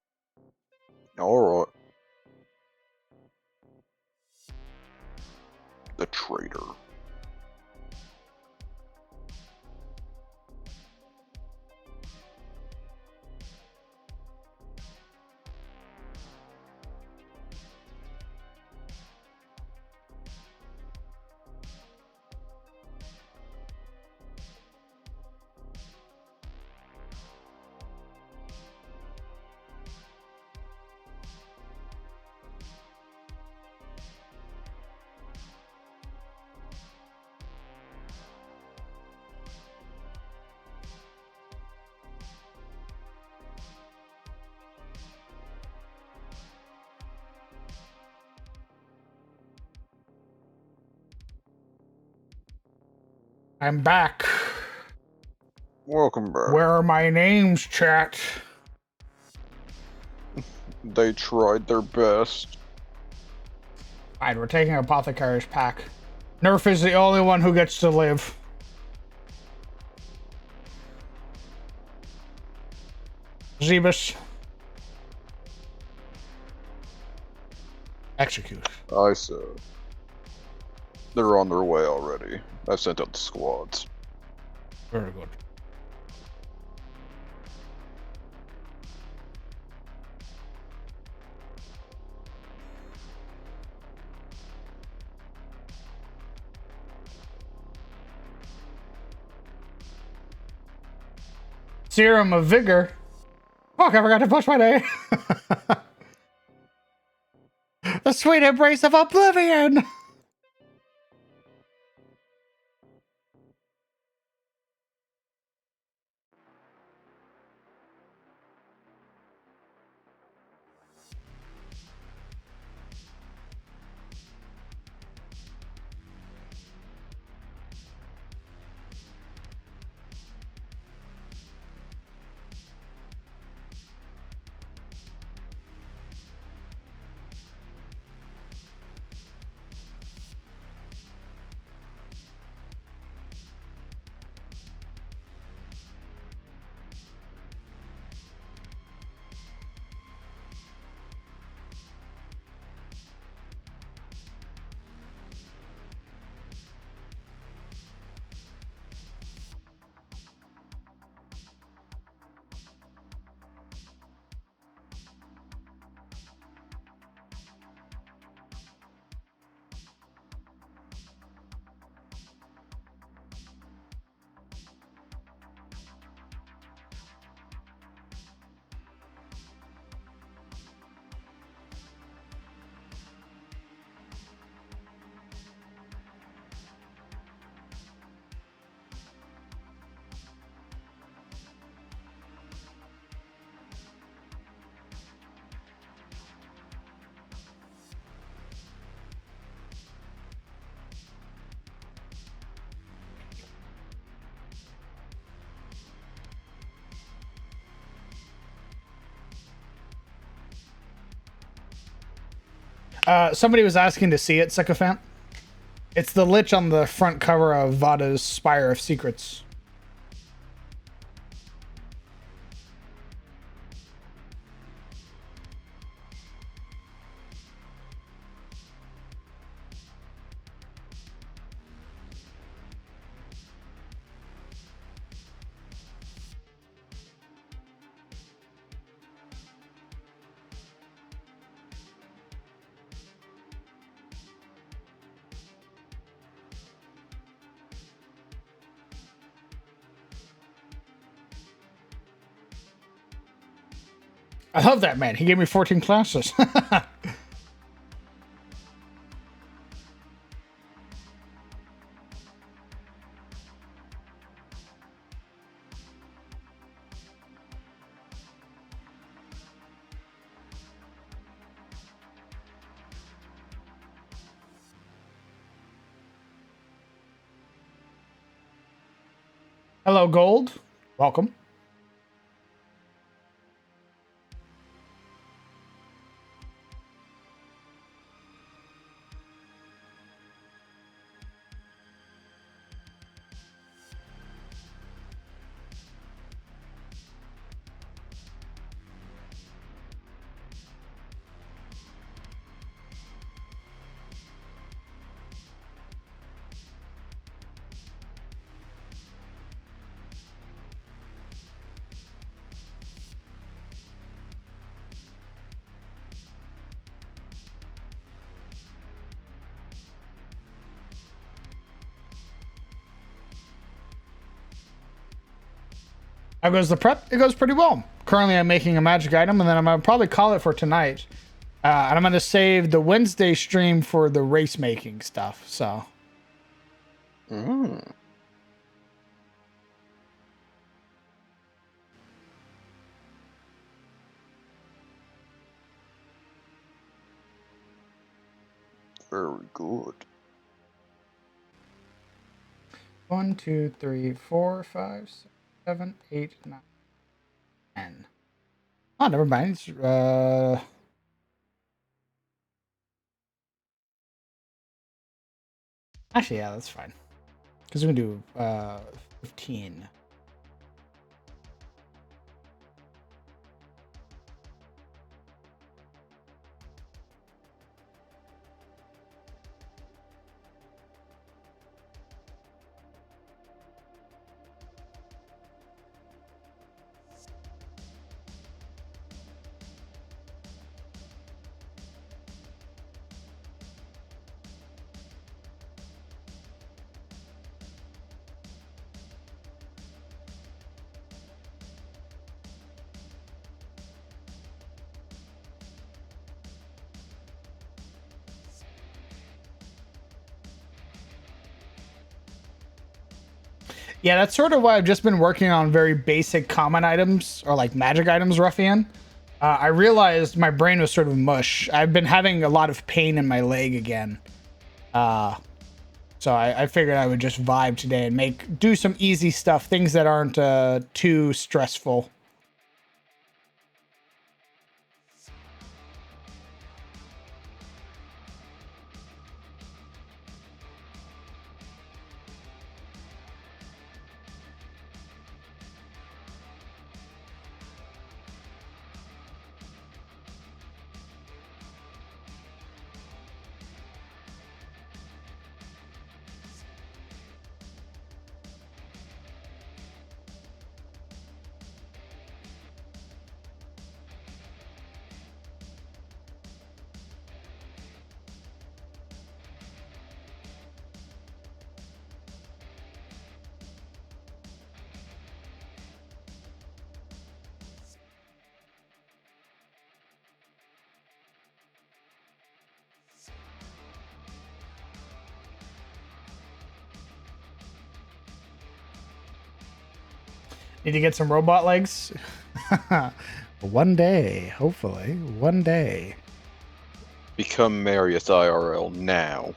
Alright. The traitor. I'm back. Welcome back. Where are my names, chat? They tried their best. Alright, we're taking Apothecary's pack. Nerf is the only one who gets to live. Zebus. Execute. I said. They're on their way already. I've sent out the squads. Very good. Serum of Vigor. Fuck, I forgot to push my name. The sweet embrace of oblivion. Somebody was asking to see it, Sycophant. It's the Lich on the front cover of Vada's Spire of Secrets. I love that man. He gave me 14 classes. Hello, Gold. Welcome. How goes the prep? It goes pretty well. Currently, I'm making a magic item, and then I'm going to probably call it for tonight. And I'm going to save the Wednesday stream for the race making stuff. So, Very good. 1, 2, 3, 4, 5, 6, 7, 8, 9, 10. Oh, never mind. Actually, yeah, that's fine. Because we can do 15. Yeah, that's sort of why I've just been working on very basic common items or like magic items, Ruffian. I realized my brain was sort of mush. I've been having a lot of pain in my leg again. So I figured I would just vibe today and do some easy stuff, things that aren't too stressful. Need to get some robot legs? One day, hopefully. One day. Become Marius IRL now.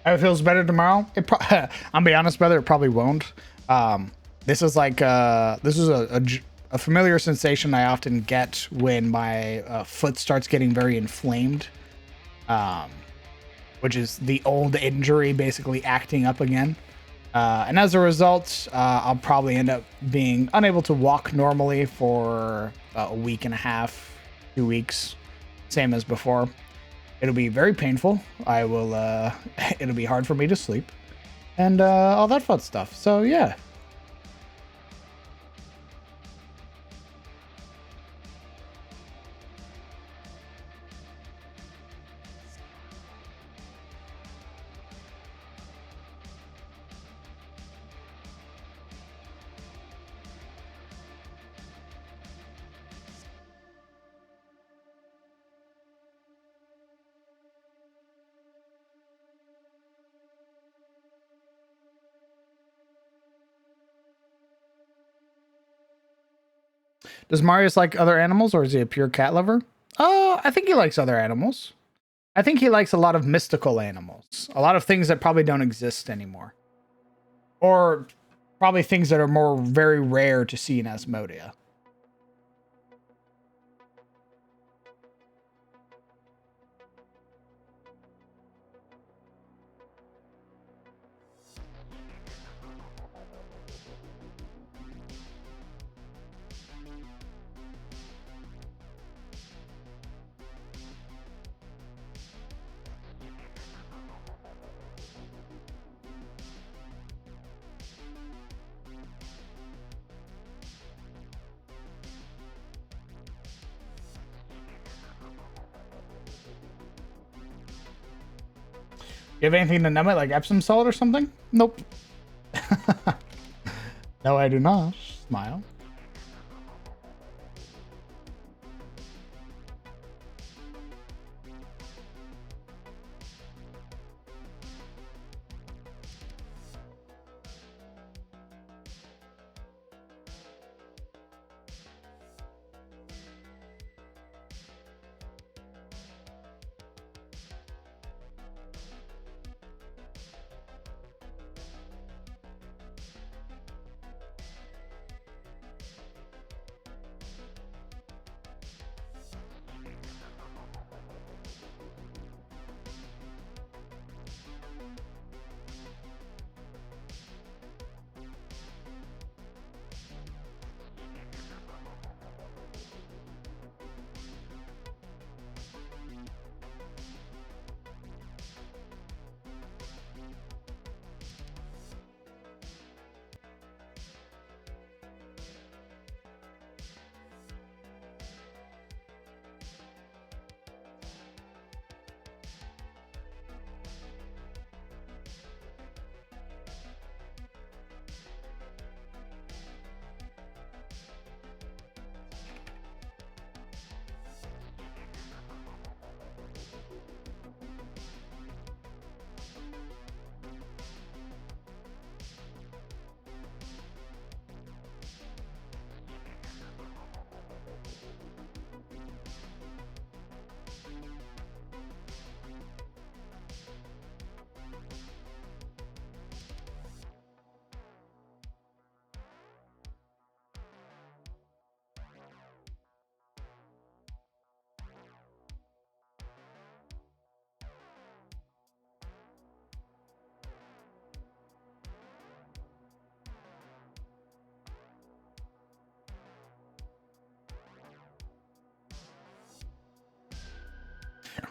If it feels better tomorrow, I'll be honest, brother, it probably won't. This is like this is a familiar sensation I often get when my foot starts getting very inflamed, which is the old injury basically acting up again. And as a result, I'll probably end up being unable to walk normally for a week and a half, 2 weeks, same as before. It'll be very painful. I will, it'll be hard for me to sleep and all that fun stuff. So, yeah. Does Marius like other animals, or is he a pure cat lover? Oh, I think he likes other animals. I think he likes a lot of mystical animals. A lot of things that probably don't exist anymore. Or probably things that are more very rare to see in Asmodia. You have anything to numb it, like Epsom salt or something? Nope. No, I do not. Smile.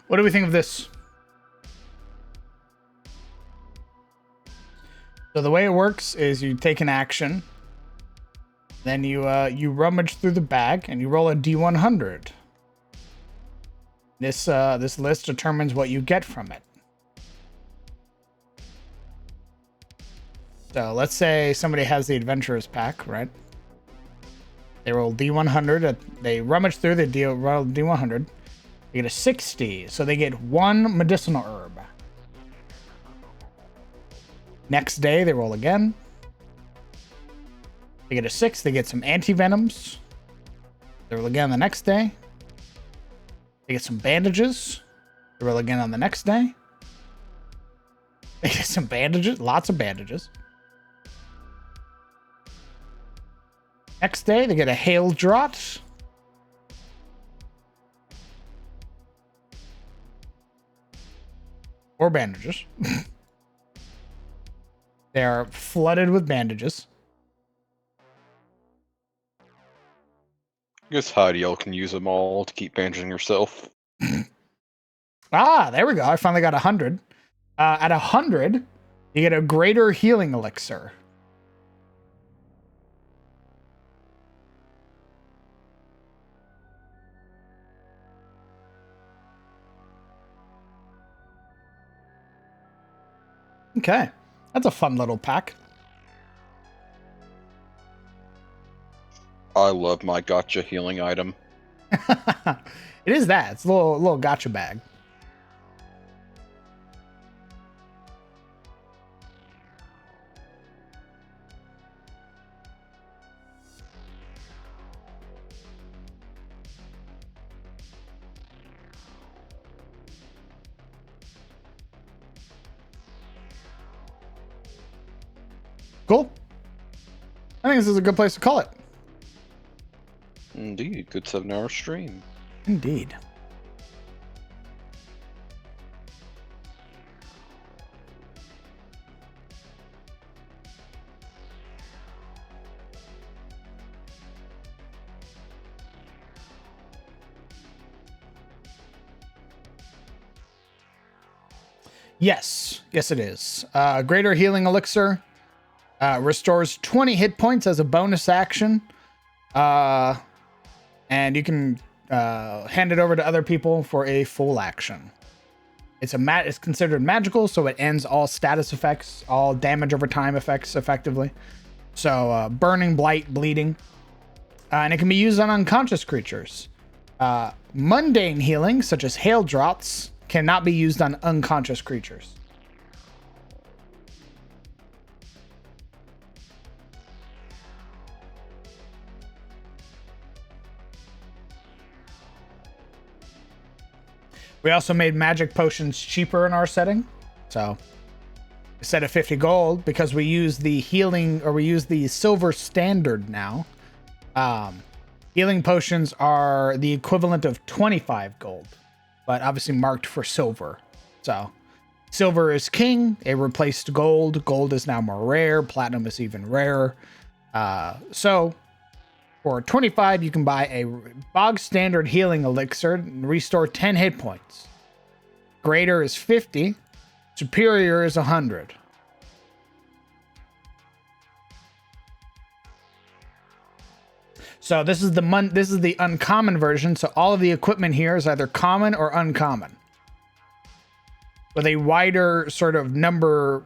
What do we think of this? So the way it works is you take an action, then you rummage through the bag and you roll a D100. This list determines what you get from it. So let's say somebody has the Adventurers pack, right? They roll D100. They rummage through. They roll D100. They get a 60, so they get 1 medicinal herb. Next day, they roll again. They get a 6, they get some anti-venoms. They roll again the next day. They get some bandages. They roll again on the next day. They get some bandages, lots of bandages. Next day, they get a hail draught. Or bandages. They are flooded with bandages. I guess Hydiel can use them all to keep bandaging herself. Ah, there we go. I finally got 100. At 100, you get a greater healing elixir. Okay. That's a fun little pack. I love my gotcha healing item. It is that. It's a little gotcha bag. Cool. I think this is a good place to call it. Indeed, good 7-hour stream. Indeed. Yes. Yes, it is. Greater healing elixir. Restores 20 hit points as a bonus action. And you can hand it over to other people for a full action. It's considered magical, so it ends all status effects, all damage over time effects effectively. So burning, blight, bleeding. And it can be used on unconscious creatures. Mundane healing, such as hail draughts, cannot be used on unconscious creatures. We also made magic potions cheaper in our setting. So instead of 50 gold, because we use the healing, or we use the silver standard now, healing potions are the equivalent of 25 gold, but obviously marked for silver. So silver is king. It replaced gold. Gold is now more rare. Platinum is even rarer. So for 25, you can buy a bog standard healing elixir and restore 10 hit points. Greater is 50. Superior is 100. So this is the uncommon version. So all of the equipment here is either common or uncommon, with a wider sort of number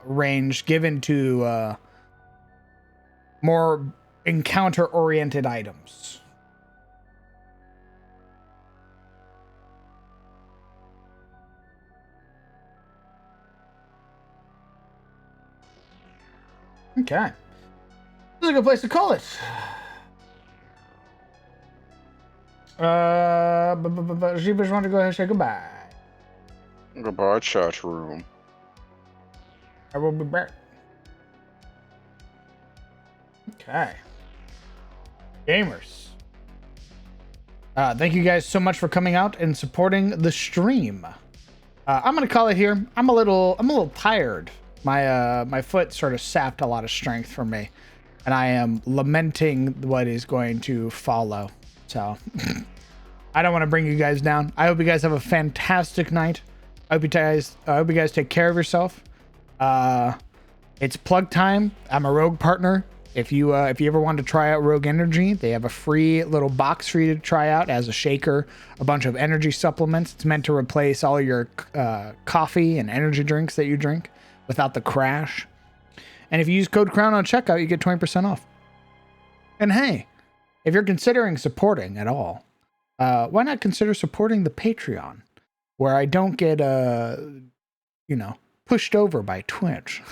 range given to more encounter-oriented items. Okay. This is a good place to call it. Jeebus want to go ahead and say goodbye. Goodbye, chat room. I will be back. Okay. Gamers. Thank you guys so much for coming out and supporting the stream. I'm gonna call it here. I'm a little tired. My foot sort of sapped a lot of strength from me, and I am lamenting what is going to follow. So I don't want to bring you guys down. I hope you guys have a fantastic night. I hope you guys take care of yourself. It's plug time. I'm a Rogue partner. If you ever want to try out Rogue Energy, they have a free little box for you to try out as a shaker, a bunch of energy supplements. It's meant to replace all your coffee and energy drinks that you drink without the crash. And if you use code CROWN on checkout, you get 20% off. And hey, if you're considering supporting at all, why not consider supporting the Patreon, where I don't get pushed over by Twitch.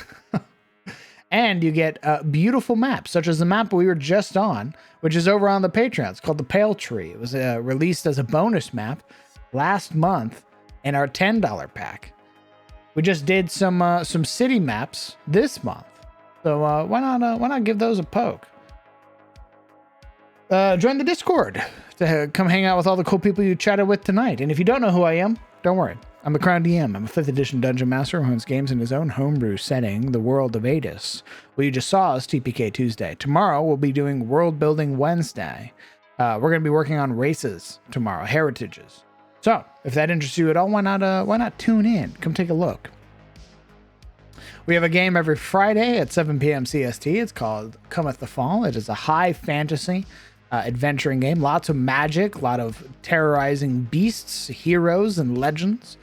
And you get beautiful maps, such as the map we were just on, which is over on the Patreon. It's called the Pale Tree. It was released as a bonus map last month in our $10 pack. We just did some city maps this month, so why not give those a poke? Join the Discord to come hang out with all the cool people you chatted with tonight. And if you don't know who I am, don't worry. I'm the Crown DM. I'm a 5th edition dungeon master who owns games in his own homebrew setting, the world of Adis. What you just saw is TPK Tuesday. Tomorrow we'll be doing World Building Wednesday. We're going to be working on races tomorrow, heritages. So if that interests you at all, why not tune in? Come take a look. We have a game every Friday at 7 p.m. CST. It's called Cometh the Fall. It is a high fantasy adventuring game. Lots of magic, a lot of terrorizing beasts, heroes, and legends.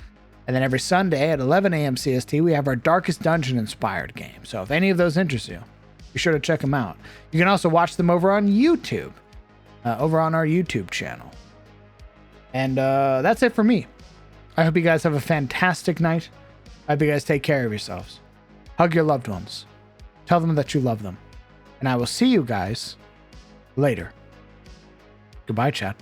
And then every Sunday at 11 a.m. CST, we have our Darkest Dungeon inspired game. So if any of those interest you, be sure to check them out. You can also watch them over on YouTube, over on our YouTube channel. And that's it for me. I hope you guys have a fantastic night. I hope you guys take care of yourselves. Hug your loved ones. Tell them that you love them. And I will see you guys later. Goodbye, chat.